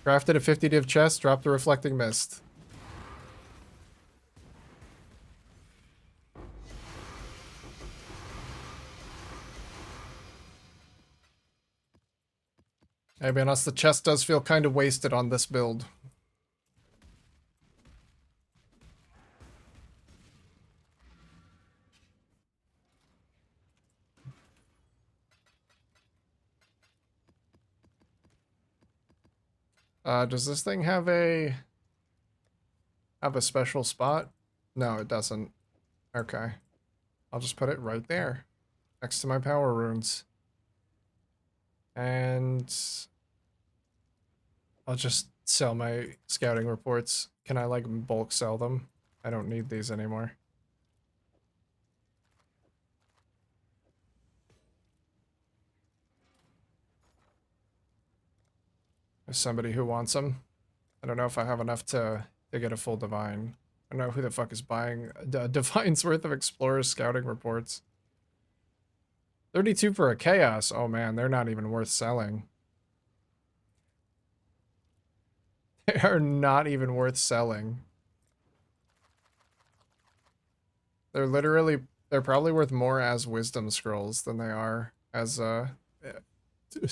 Crafted a 50 div chest, dropped the reflecting mist. Hey, be honest, the chest does feel kind of wasted on this build. Does this thing have a special spot? No, it doesn't. Okay. I'll just put it right there. Next to my power runes. And I'll just sell my scouting reports. Can I like bulk sell them? I don't need these anymore. There's somebody who wants them. I don't know if I have enough to get a full divine. I don't know who the fuck is buying a divine's worth of explorers scouting reports. 32 for a chaos. Oh man, they're not even worth selling. They are not even worth selling. They're probably worth more as wisdom scrolls than they are as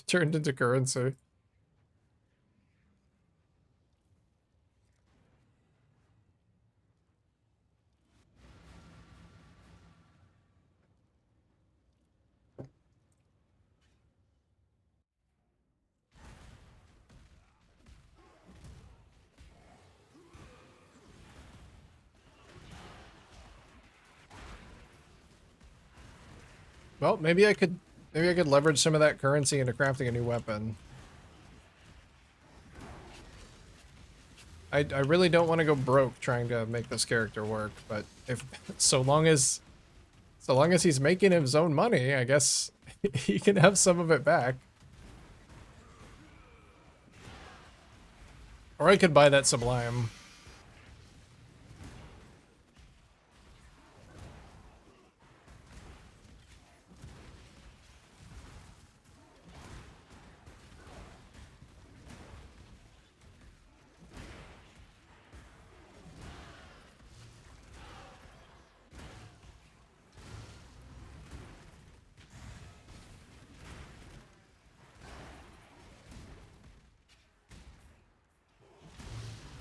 turned into currency. Well, maybe I could leverage some of that currency into crafting a new weapon. I really don't want to go broke trying to make this character work, but if so long as he's making his own money, I guess he can have some of it back. Or I could buy that sublime.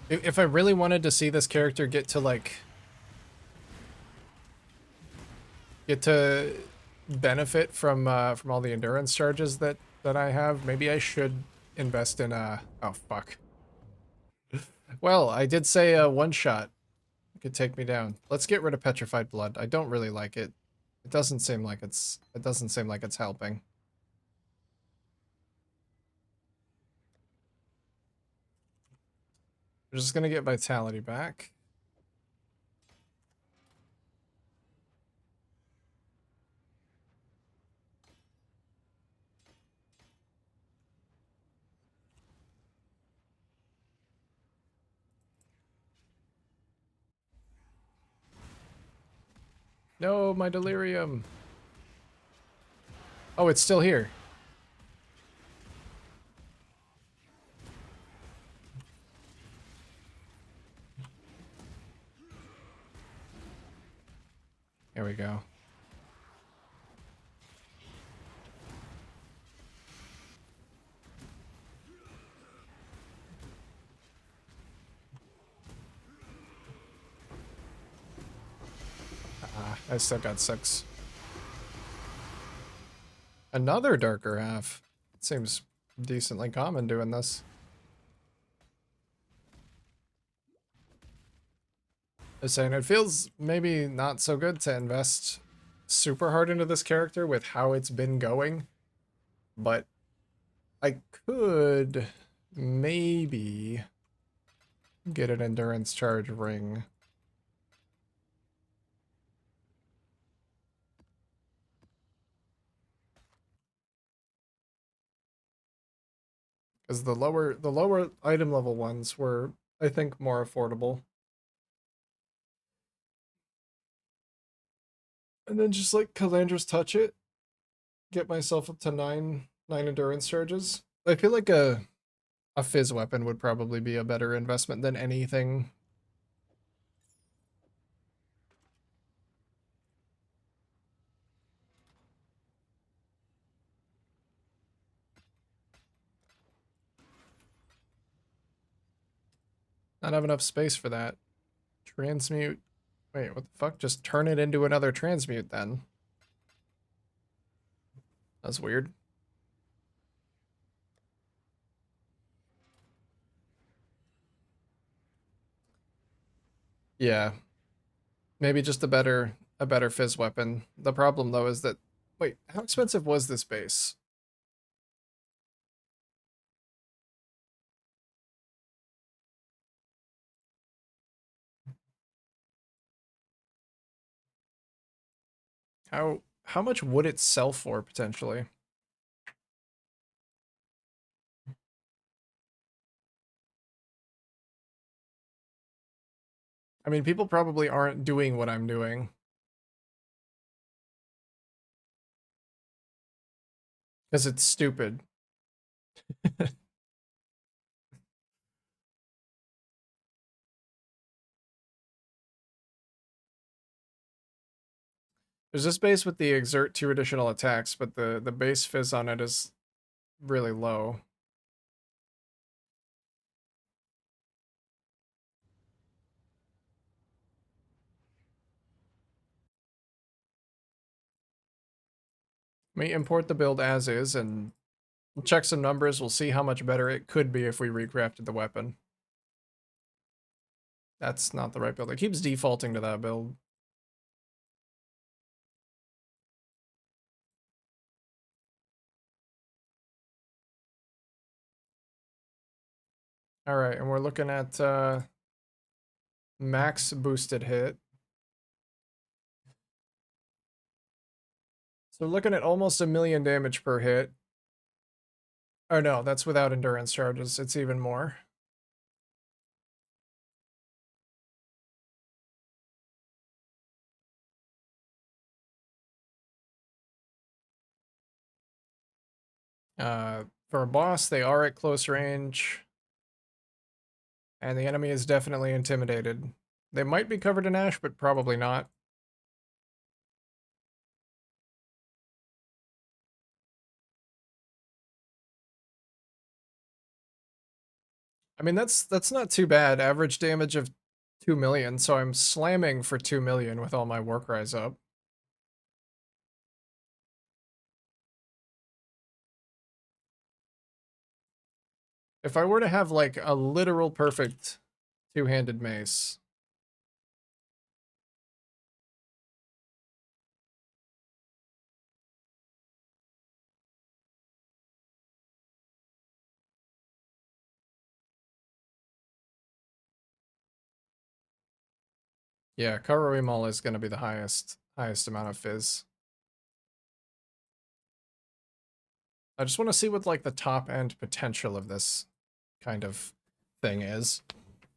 If I really wanted to see this character get to like benefit from all the endurance charges that I have, maybe I should invest in oh fuck. Well, I did say a one shot could take me down. Let's get rid of petrified blood. I don't really like it. It doesn't seem like it's helping. We're just gonna get vitality back. No, my delirium. Oh, it's still here. Here we go. I still got 6. Another darker half. It seems decently common doing this. I was saying it feels maybe not so good to invest super hard into this character with how it's been going, but I could maybe get an endurance charge ring. Because the lower item level ones were, I think, more affordable. And then just like Calandra's touch it, get myself up to nine endurance charges. I feel like a fizz weapon would probably be a better investment than anything. Not have enough space for that. Transmute. Wait, what the fuck? Just turn it into another transmute then. That's weird. Yeah, maybe just a better fizz weapon. The problem though is that, wait, how expensive was this base? How much would it sell for potentially? I mean, people probably aren't doing what I'm doing because it's stupid. There's this base with the exert two additional attacks, but the base fizz on it is really low. Let me import the build as is and we'll check some numbers. We'll see how much better it could be if we recrafted the weapon. That's not the right build. It keeps defaulting to that build. All right, and we're looking at max boosted hit. So we're looking at almost 1,000,000 damage per hit. Oh no, that's without endurance charges. It's even more. For a boss, they are at close range, and the enemy is definitely intimidated. They might be covered in ash, but probably not. I mean, that's not too bad. Average damage of 2,000,000, so I'm slamming for 2,000,000 with all my work rise up. If I were to have like a literal perfect two-handed mace, yeah, Karuimal is going to be the highest amount of fizz. I just want to see what like the top end potential of this kind of thing is.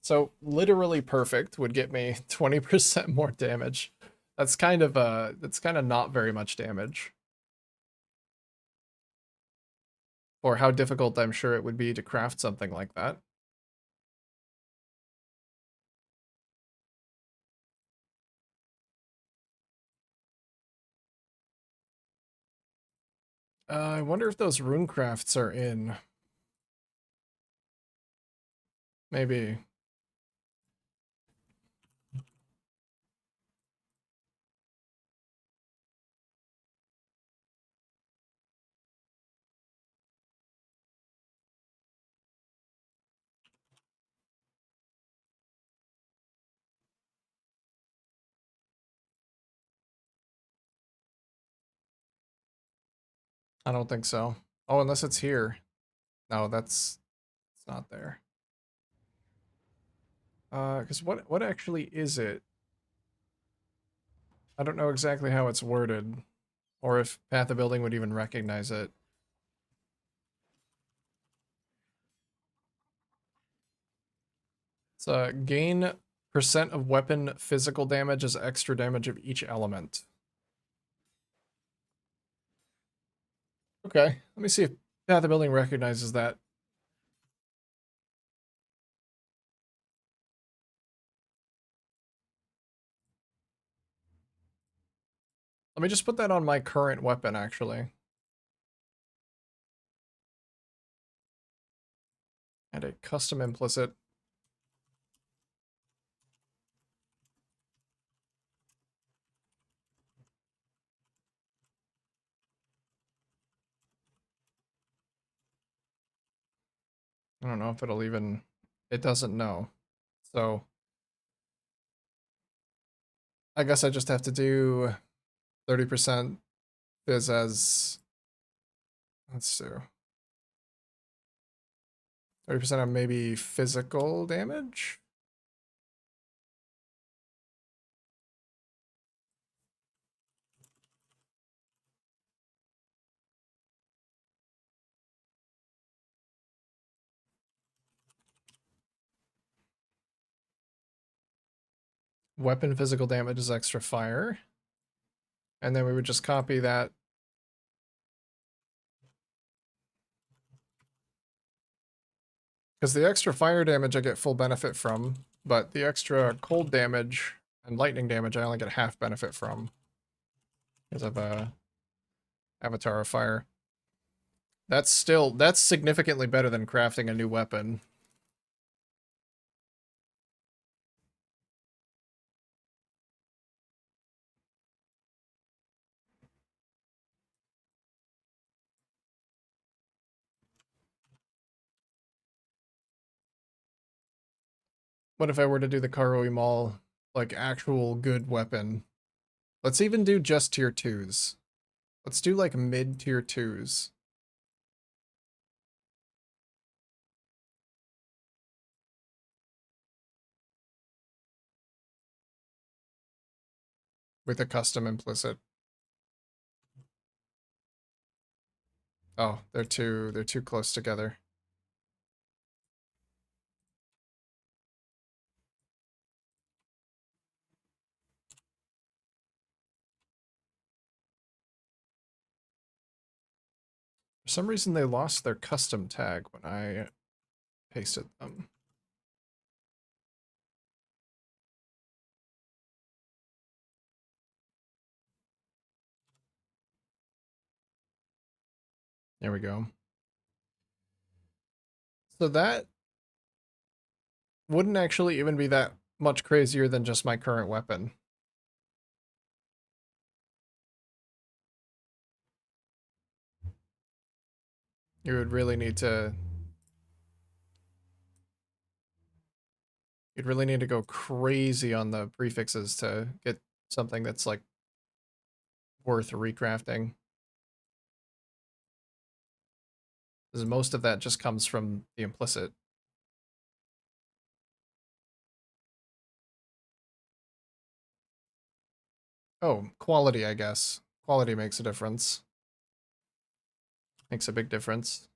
So literally perfect would get me 20% more damage. That's kind of not very much damage for how difficult I'm sure it would be to craft something like that. I wonder if those rune crafts are in. Maybe. I don't think so. Oh, unless it's here. No, it's not there. Because what actually is it? I don't know exactly how it's worded, or if Path of Building would even recognize it. It's gain percent of weapon physical damage as extra damage of each element. Okay, let me see if Path of Building recognizes that. Let me just put that on my current weapon, actually. And a custom implicit. I don't know if it'll even... It doesn't know. So, I guess I just have to do 30% Fizz as... Let's do... 30% of maybe physical damage? Weapon physical damage is extra fire. And then we would just copy that. Because the extra fire damage I get full benefit from, but the extra cold damage and lightning damage I only get half benefit from. Because of Avatar of Fire. That's significantly better than crafting a new weapon. What if I were to do the Karoi Maul, like actual good weapon? Let's even do just tier 2s. Let's do like mid tier 2s. With a custom implicit. Oh, they're too close together. For some reason they lost their custom tag when I pasted them. There we go. So that wouldn't actually even be that much crazier than just my current weapon. You would really need to... You'd really need to go crazy on the prefixes to get something that's like worth recrafting. Because most of that just comes from the implicit. Oh, quality, I guess. Quality makes a difference. Makes a big difference.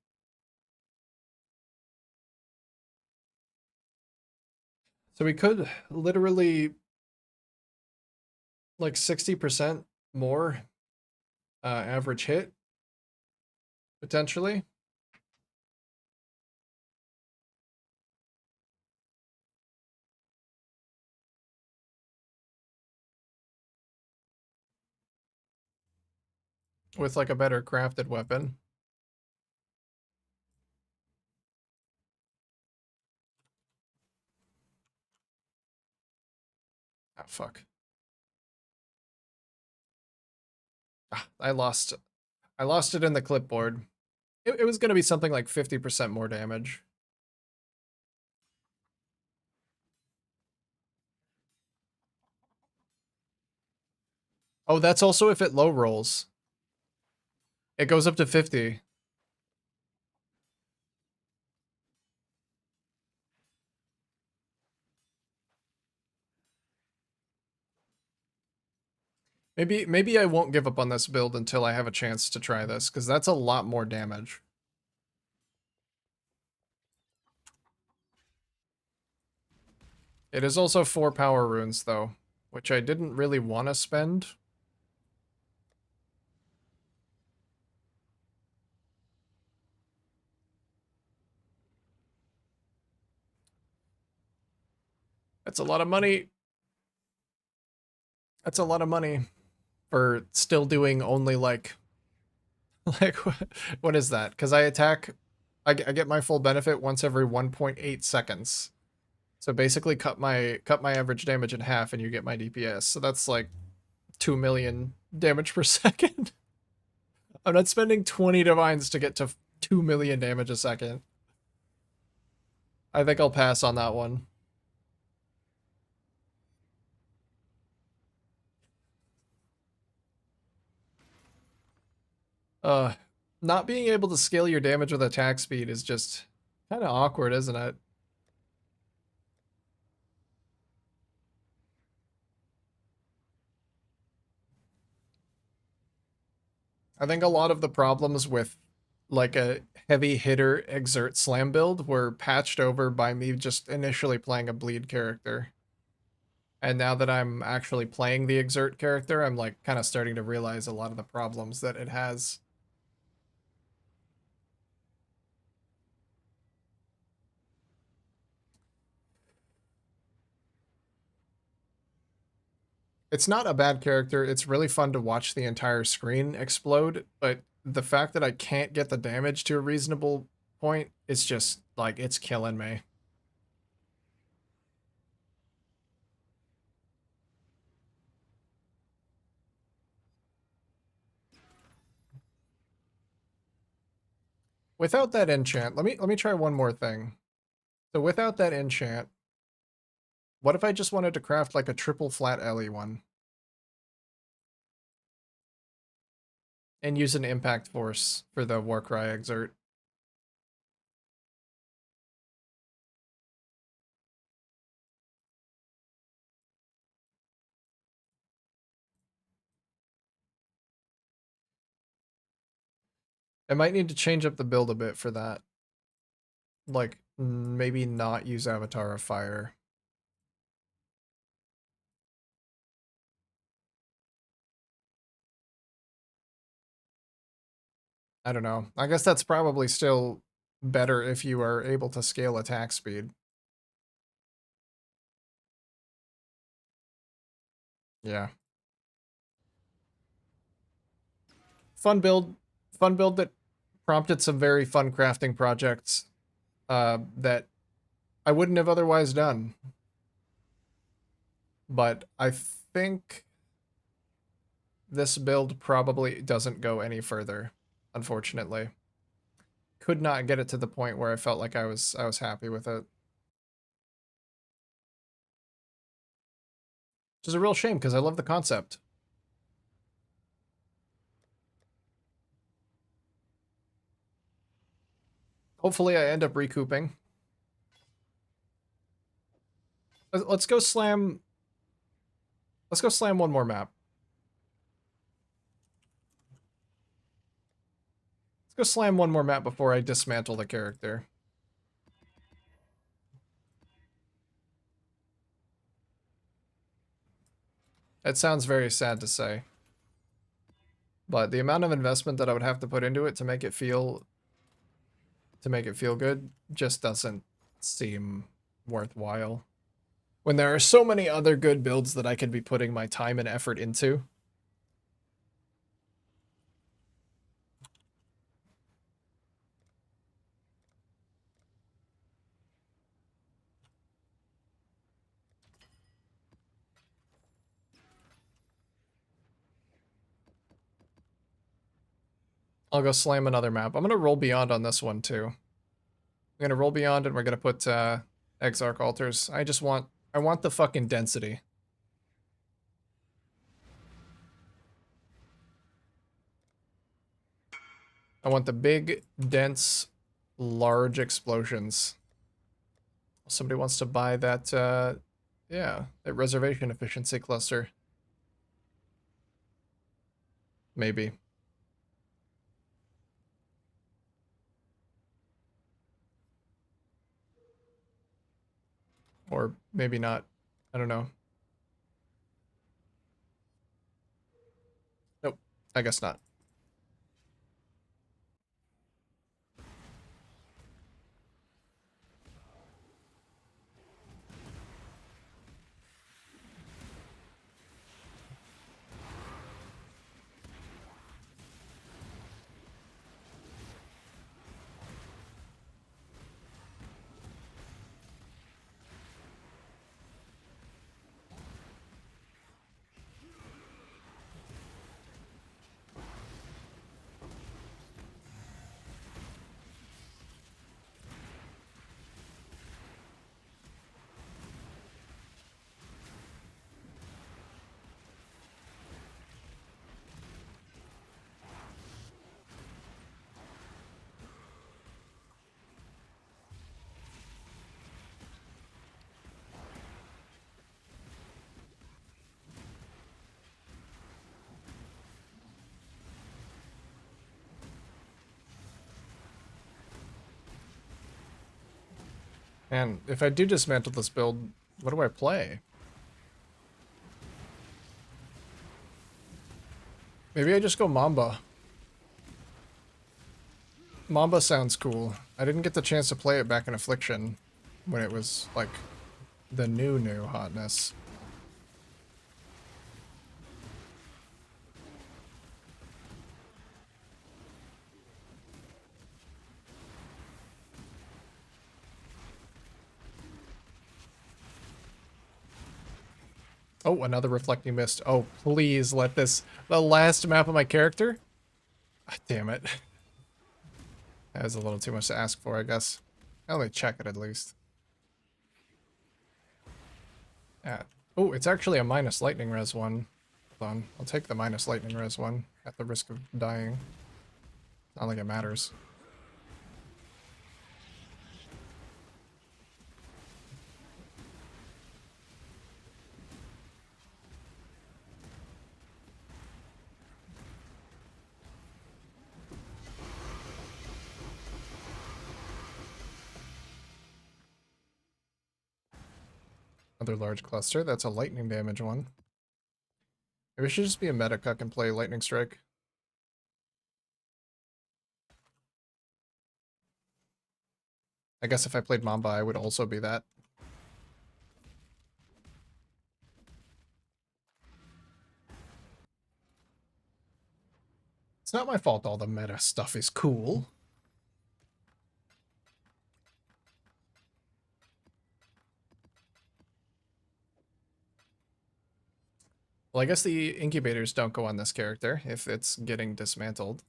So we could literally like 60% more average hit, potentially. With like a better crafted weapon. Ah, fuck. Ah, I lost it in the clipboard. It was gonna be something like 50% more damage. Oh, that's also if it low rolls. It goes up to 50. Maybe I won't give up on this build until I have a chance to try this, because that's a lot more damage. It is also 4 power runes, though, which I didn't really want to spend. That's a lot of money. That's a lot of money for still doing only like like what is that? Because I attack, I get my full benefit once every 1.8 seconds. So basically, cut my average damage in half, and you get my DPS. So that's like 2 million damage per second. I'm not spending 20 divines to get to 2 million damage a second. I think I'll pass on that one. Uh, Not being able to scale your damage with attack speed is just kind of awkward, isn't it? I think a lot of the problems with like a heavy hitter exert slam build were patched over by me just initially playing a bleed character. And now that I'm actually playing the exert character, I'm like kind of starting to realize a lot of the problems that it has. It's not a bad character. It's really fun to watch the entire screen explode, but the fact that I can't get the damage to a reasonable point is just like it's killing me. Without that enchant, let me try one more thing. So without that enchant, what if I just wanted to craft like a triple flat Ellie one and use an impact force for the Warcry exert? I might need to change up the build a bit for that. Like maybe not use Avatar of Fire. I don't know. I guess that's probably still better if you are able to scale attack speed. Yeah. Fun build. Fun build that prompted some very fun crafting projects that I wouldn't have otherwise done. But I think this build probably doesn't go any further, unfortunately. Could not get it to the point where I felt like I was happy with it. Which is a real shame because I love the concept. Hopefully I end up recouping. Let's go slam. Let's go slam one more map. Let's go slam one more map before I dismantle the character. It sounds very sad to say. But the amount of investment that I would have to put into it to make it feel good just doesn't seem worthwhile. When there are so many other good builds that I could be putting my time and effort into. I'll go slam another map. I'm going to roll beyond on this one too. I'm going to roll beyond and we're going to put Exarch altars. I want the fucking density. I want the big, dense, large explosions. Somebody wants to buy that, yeah, that reservation efficiency cluster. Maybe. Or maybe not. I don't know. Nope. I guess not. And if I do dismantle this build, what do I play? Maybe I just go Mamba. Mamba sounds cool. I didn't get the chance to play it back in Affliction when it was, like, the new hotness. Oh, another Reflecting Mist. Oh, please let this... The last map of my character? Ah, damn it. That was a little too much to ask for, I guess. I'll only check it at least. Yeah. Oh, it's actually a minus lightning res one. Hold on. I'll take the minus lightning res one at the risk of dying. Not like it matters. Another large cluster. That's a lightning damage one. Maybe it should just be a meta cuck and play Lightning Strike. I guess if I played Mamba, I would also be that. It's not my fault all the meta stuff is cool. Well, I guess the incubators don't go on this character if it's getting dismantled.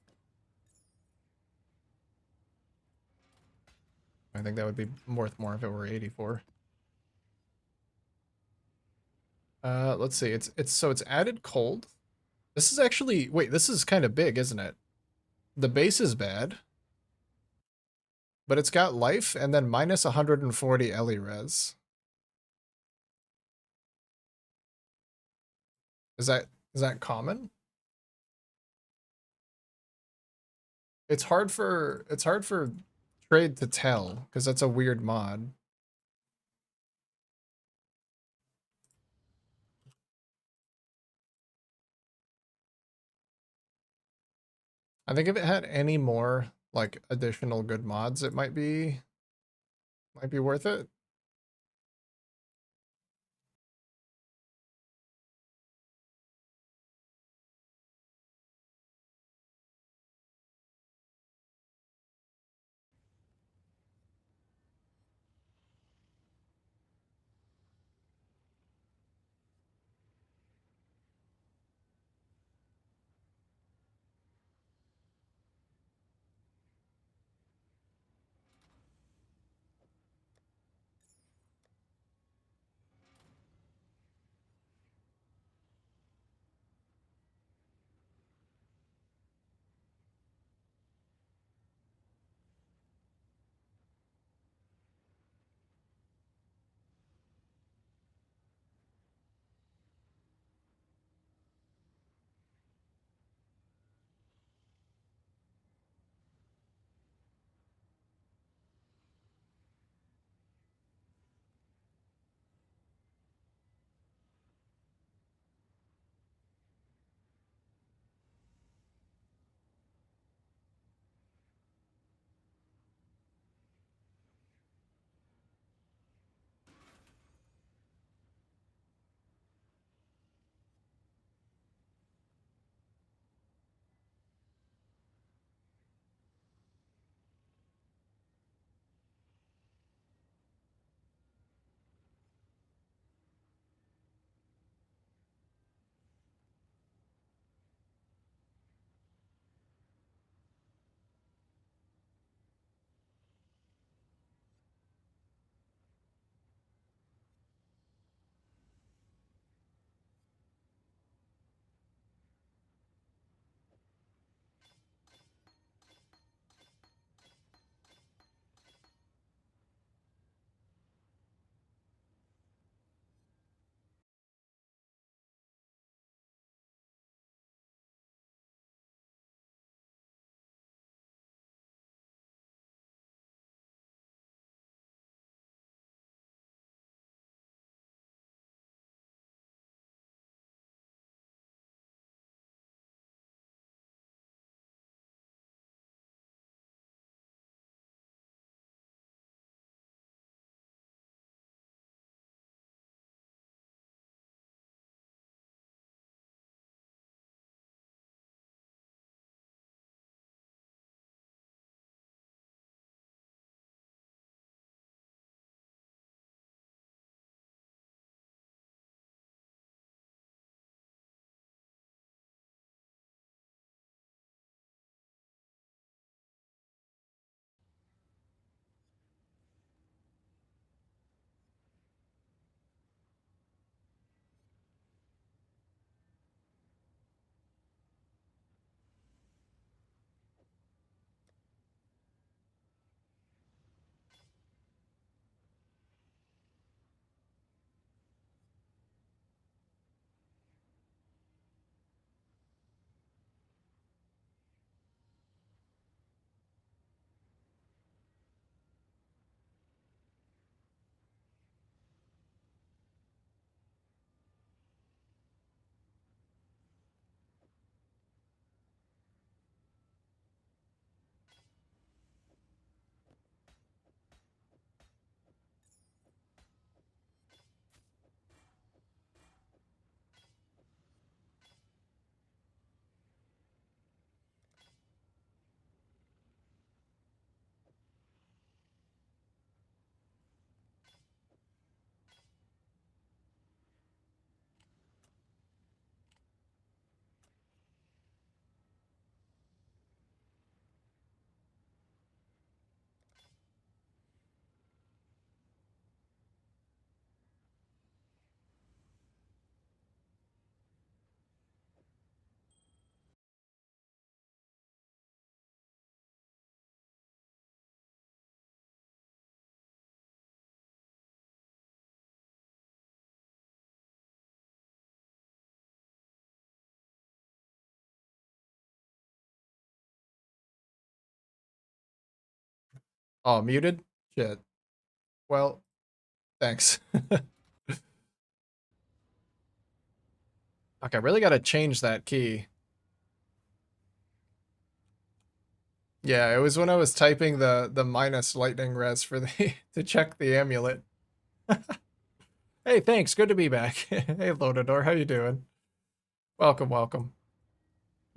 I think that would be worth more if it were 84. Let's see. It's added cold. This is actually, wait, this is kind of big, isn't it? The base is bad, but it's got life and then minus 140 Ellie res. Is that common? It's hard for trade to tell because that's a weird mod. I think if it had any more like additional good mods, it might be worth it. Oh, muted? Shit. Well, thanks. Fuck, I really gotta change that key. Yeah, it was when I was typing the minus lightning res for the to check the amulet. Hey, thanks. Good to be back. Hey, Lodador, how you doing? Welcome, welcome.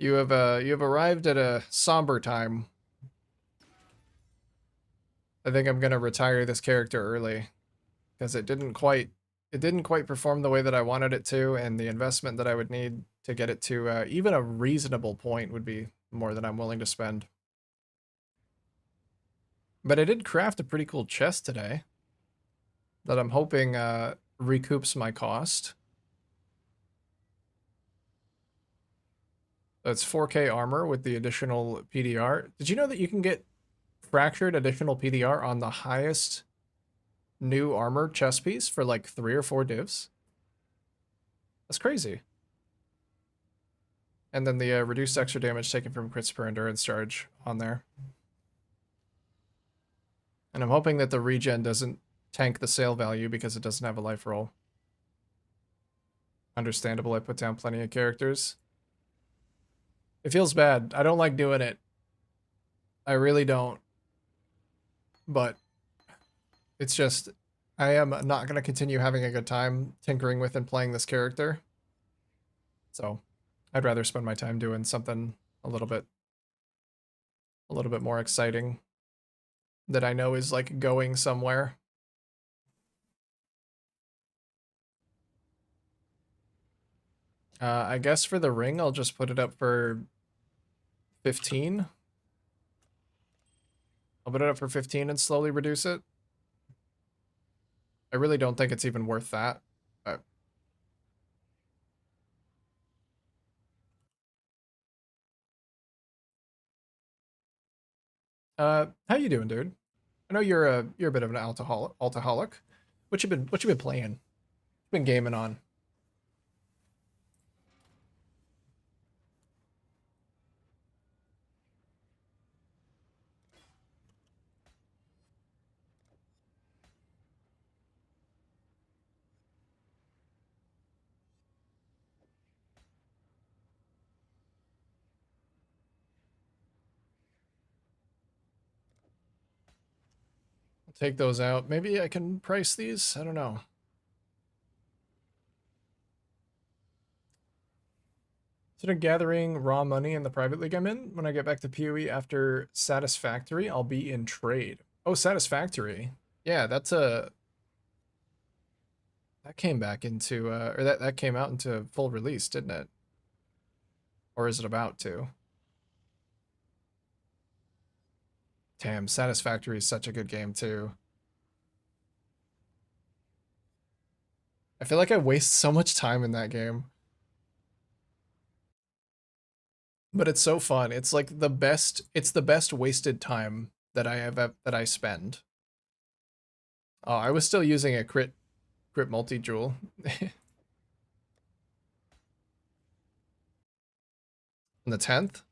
You have arrived at a somber time. I think I'm gonna retire this character early because it didn't quite perform the way that I wanted it to, and the investment that I would need to get it to even a reasonable point would be more than I'm willing to spend. But I did craft a pretty cool chest today that I'm hoping recoups my cost. That's 4K armor with the additional PDR. Did you know that you can get fractured additional PDR on the highest new armor chest piece for like 3 or 4 divs? That's crazy. And then the reduced extra damage taken from crits per endurance charge on there. And I'm hoping that the regen doesn't tank the sale value because it doesn't have a life roll. Understandable, I put down plenty of characters. It feels bad. I don't like doing it. I really don't. But it's just, I am not going to continue having a good time tinkering with and playing this character. So I'd rather spend my time doing something a little bit more exciting that I know is like going somewhere. I guess for the ring, I'll just put it up for 15. I'll put it up for 15 and slowly reduce it. I really don't think it's even worth that. But how you doing, dude? I know you're a bit of an alcoholic. What you been playing? Been gaming on. I'll take those out. Maybe I can price these. I don't know. Instead of gathering raw money in the private league I'm in, when I get back to PoE after Satisfactory, I'll be in trade. Oh, Satisfactory. Yeah, that came back into or that came out into full release, didn't it? Or is it about to? Damn, Satisfactory is such a good game too. I feel like I waste so much time in that game. But it's so fun. It's like the best wasted time that that I spend. Oh, I was still using a crit multi-jewel. On the 10th?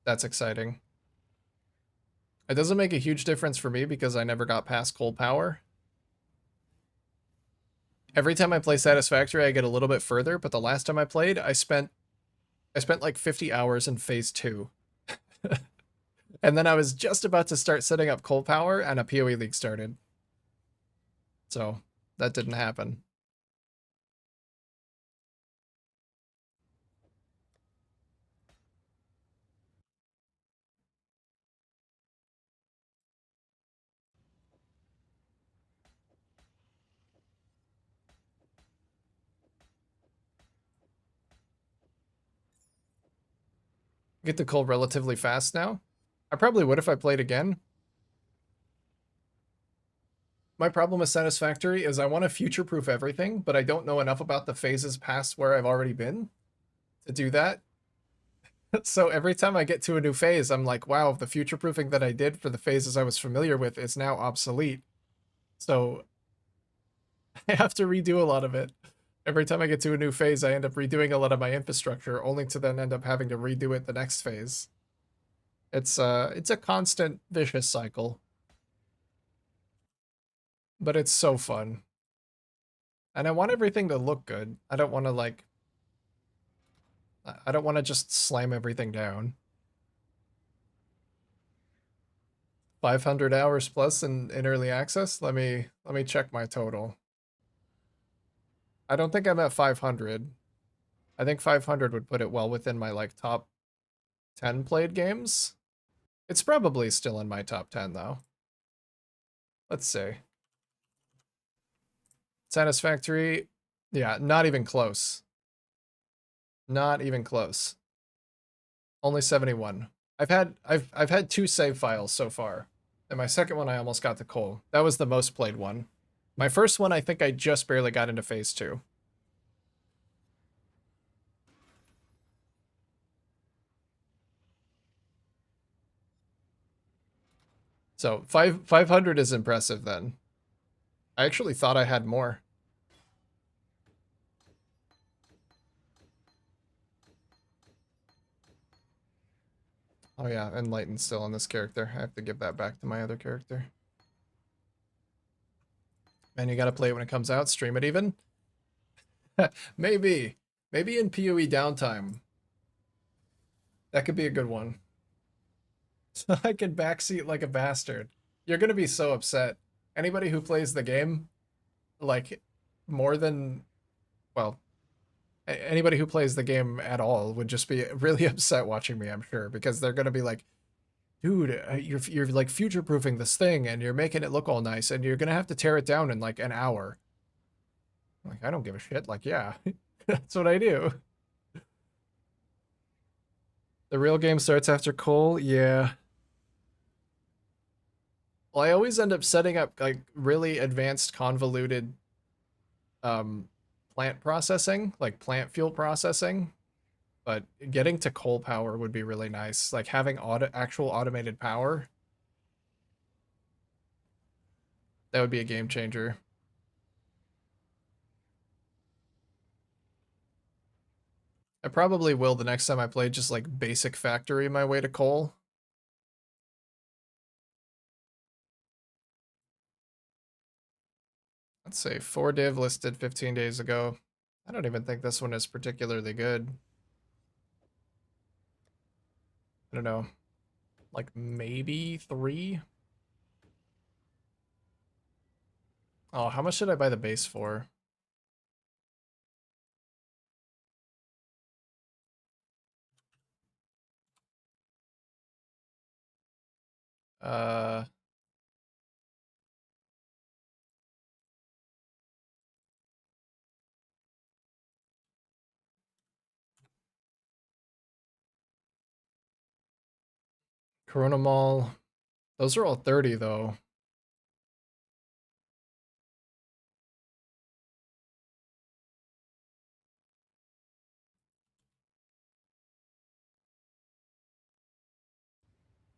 That's exciting. It doesn't make a huge difference for me because I never got past cold power. Every time I play Satisfactory, I get a little bit further, but the last time I played, I spent like 50 hours in phase 2. And then I was just about to start setting up cold power and a PoE league started. So that didn't happen. Get the cold relatively fast now. I probably would if I played again. My problem with Satisfactory is I want to future-proof everything, but I don't know enough about the phases past where I've already been to do that. So every time I get to a new phase, I'm like, wow, the future-proofing that I did for the phases I was familiar with is now obsolete. So I have to redo a lot of it. Every time I get to a new phase, I end up redoing a lot of my infrastructure, only to then end up having to redo it the next phase. It's a constant vicious cycle. But it's so fun. And I want everything to look good. I don't want to like I don't want to just slam everything down. 500 hours plus in early access? Let me check my total. I don't think I'm at 500. I think 500 would put it well within my like top 10 played games. It's probably still in my top 10 though. Let's see. Satisfactory. Yeah, not even close. Not even close. Only 71. I've had 2 save files so far. And my second one I almost got to Cole. That was the most played one. My first one I think I just barely got into phase 2. So 500 is impressive then. I actually thought I had more. Oh yeah, Enlightened's still on this character. I have to give that back to my other character. And you gotta play it when it comes out, stream it even? Maybe. Maybe in PoE downtime. That could be a good one. So I can backseat like a bastard. You're gonna be so upset. Anybody who plays the game, like, more than, well, anybody who plays the game at all would just be really upset watching me, I'm sure, because they're gonna be like, dude, you're like future-proofing this thing and you're making it look all nice and you're gonna have to tear it down in like an hour. I'm like, I don't give a shit. Like, yeah, that's what I do. The real game starts after Cole? Yeah. Well, I always end up setting up like really advanced convoluted um plant processing, like plant fuel processing, but getting to coal power would be really nice. Like having actual automated power, that would be a game changer. I probably will the next time I play just like basic factory my way to coal. Let's say 4 div listed 15 days ago. I don't even think this one is particularly good. I don't know. Like maybe 3? Oh, how much should I buy the base for? Uh, Corona Mall. Those are all 30 though.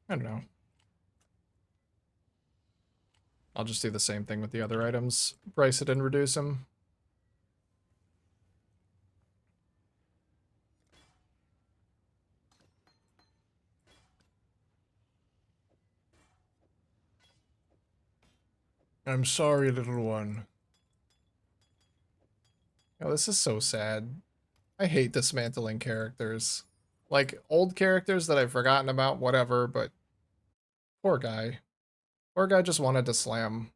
I don't know. I'll just do the same thing with the other items. Price it and reduce them. I'm sorry, little one. Oh, this is so sad. I hate dismantling characters. Like, old characters that I've forgotten about, whatever, but poor guy. Poor guy just wanted to slam.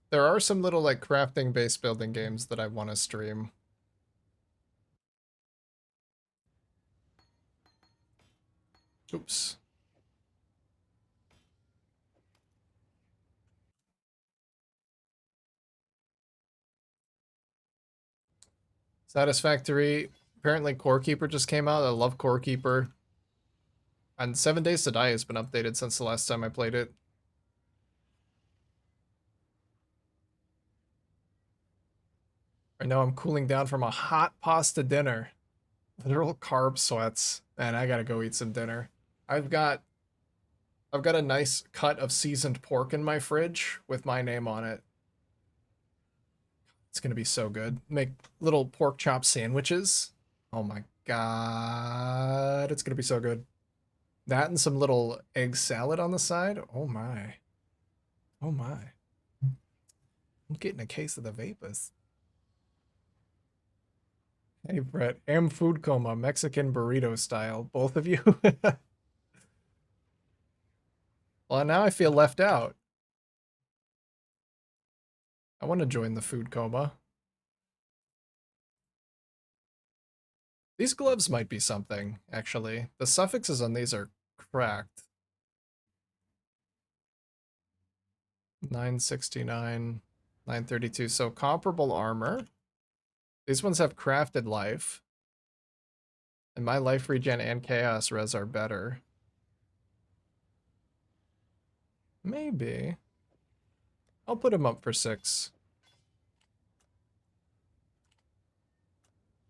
There are some little, like, crafting base building games that I want to stream. Oops. Satisfactory. Apparently Core Keeper just came out. I love Core Keeper. And 7 Days to Die has been updated since the last time I played it. I know I'm cooling down from a hot pasta dinner. Literal carb sweats. Man, I gotta go eat some dinner. I've got I've got a nice cut of seasoned pork in my fridge with my name on it. It's gonna be so good. Make little pork chop sandwiches. Oh my god, it's gonna be so good. That and some little egg salad on the side. Oh my. Oh my. I'm getting a case of the vapors. Hey Brett, am food coma, Mexican burrito style. Both of you. Well, now I feel left out. I want to join the food coma. These gloves might be something, actually. The suffixes on these are cracked. 969, 932. So comparable armor. These ones have crafted life. And my life regen and chaos res are better. Maybe. I'll put him up for 6.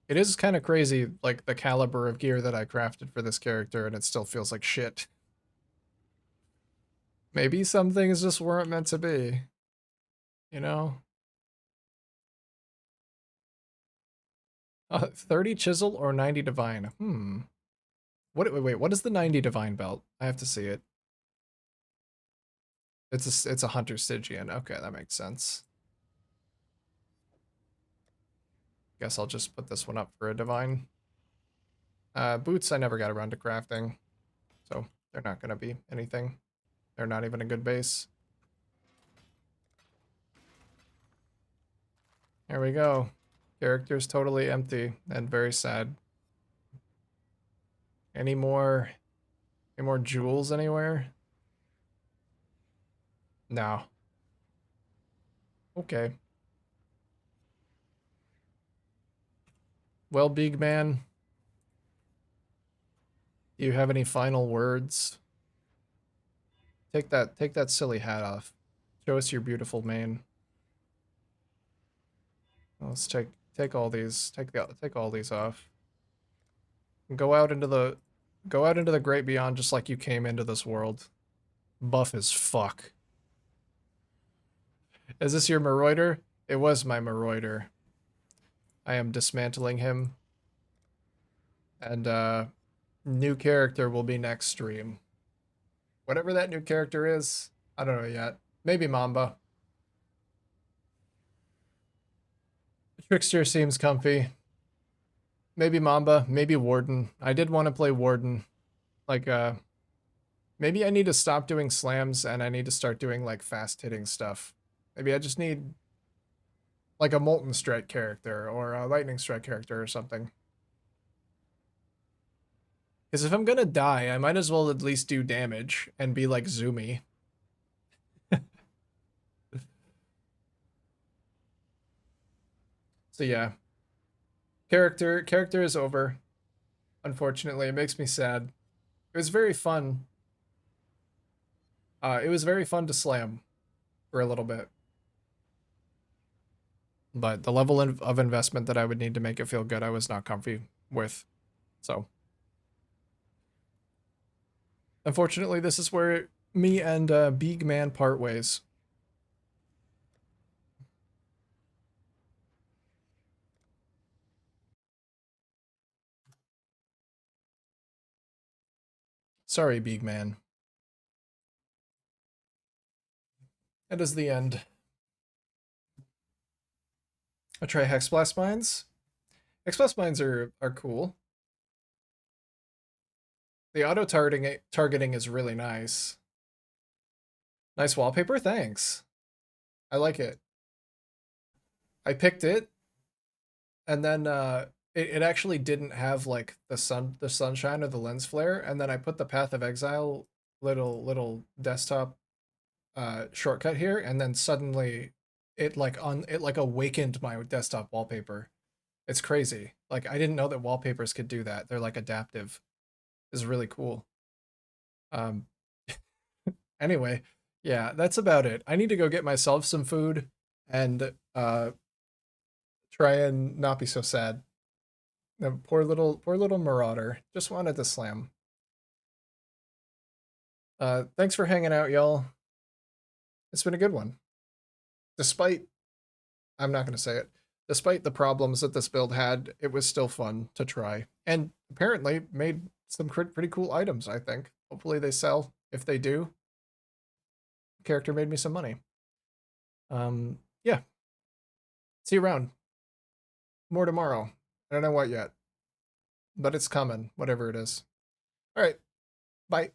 It is kind of crazy, like, the caliber of gear that I crafted for this character, and it still feels like shit. Maybe some things just weren't meant to be. You know? 30 chisel or 90 divine? Wait, what is the 90 divine belt? I have to see it. It's a hunter Stygian. Okay, that makes sense. Guess I'll just put this one up for a divine. Boots I never got around to crafting, so they're not gonna be anything. They're not even a good base. There we go. Character's totally empty and very sad. Any more jewels anywhere? No. Okay. Well, big man, do you have any final words? Take that silly hat off. Show us your beautiful mane. Let's take all these take all these off. And go out into the great beyond just like you came into this world. Buff as fuck. Is this your Marauder? It was my Marauder. I am dismantling him. And new character will be next stream. Whatever that new character is, I don't know yet. Maybe Mamba. Trickster seems comfy. Maybe Mamba, maybe Warden. I did want to play Warden. Like, maybe I need to stop doing slams and I need to start doing, like, fast-hitting stuff. Maybe I just need, like, a Molten Strike character or a Lightning Strike character or something. Because if I'm gonna die, I might as well at least do damage and be like Zoomy. So yeah. Character is over. Unfortunately, it makes me sad. It was very fun. It was very fun to slam for a little bit. But the level of investment that I would need to make it feel good, I was not comfy with. So, unfortunately, this is where me and Big Man part ways. Sorry, Big Man. That is the end. I try Hexblast Mines. Hexblast Mines are cool. The auto targeting is really nice. Nice wallpaper, thanks. I like it. I picked it, and then it actually didn't have like the sunshine or the lens flare, and then I put the Path of Exile little desktop shortcut here, and then suddenly it like awakened my desktop wallpaper. It's crazy. Like I didn't know that wallpapers could do that. They're like adaptive. It's really cool. Um anyway, yeah, that's about it. I need to go get myself some food and
Try and not be so sad. The poor little marauder. Just wanted to slam. Thanks for hanging out, y'all. It's been a good one. Despite, I'm not going to say it, despite the problems that this build had, it was still fun to try. And apparently made some pretty cool items, I think. Hopefully they sell. If they do, character made me some money. Yeah. See you around. More tomorrow. I don't know what yet, but it's coming, whatever it is. All right. Bye.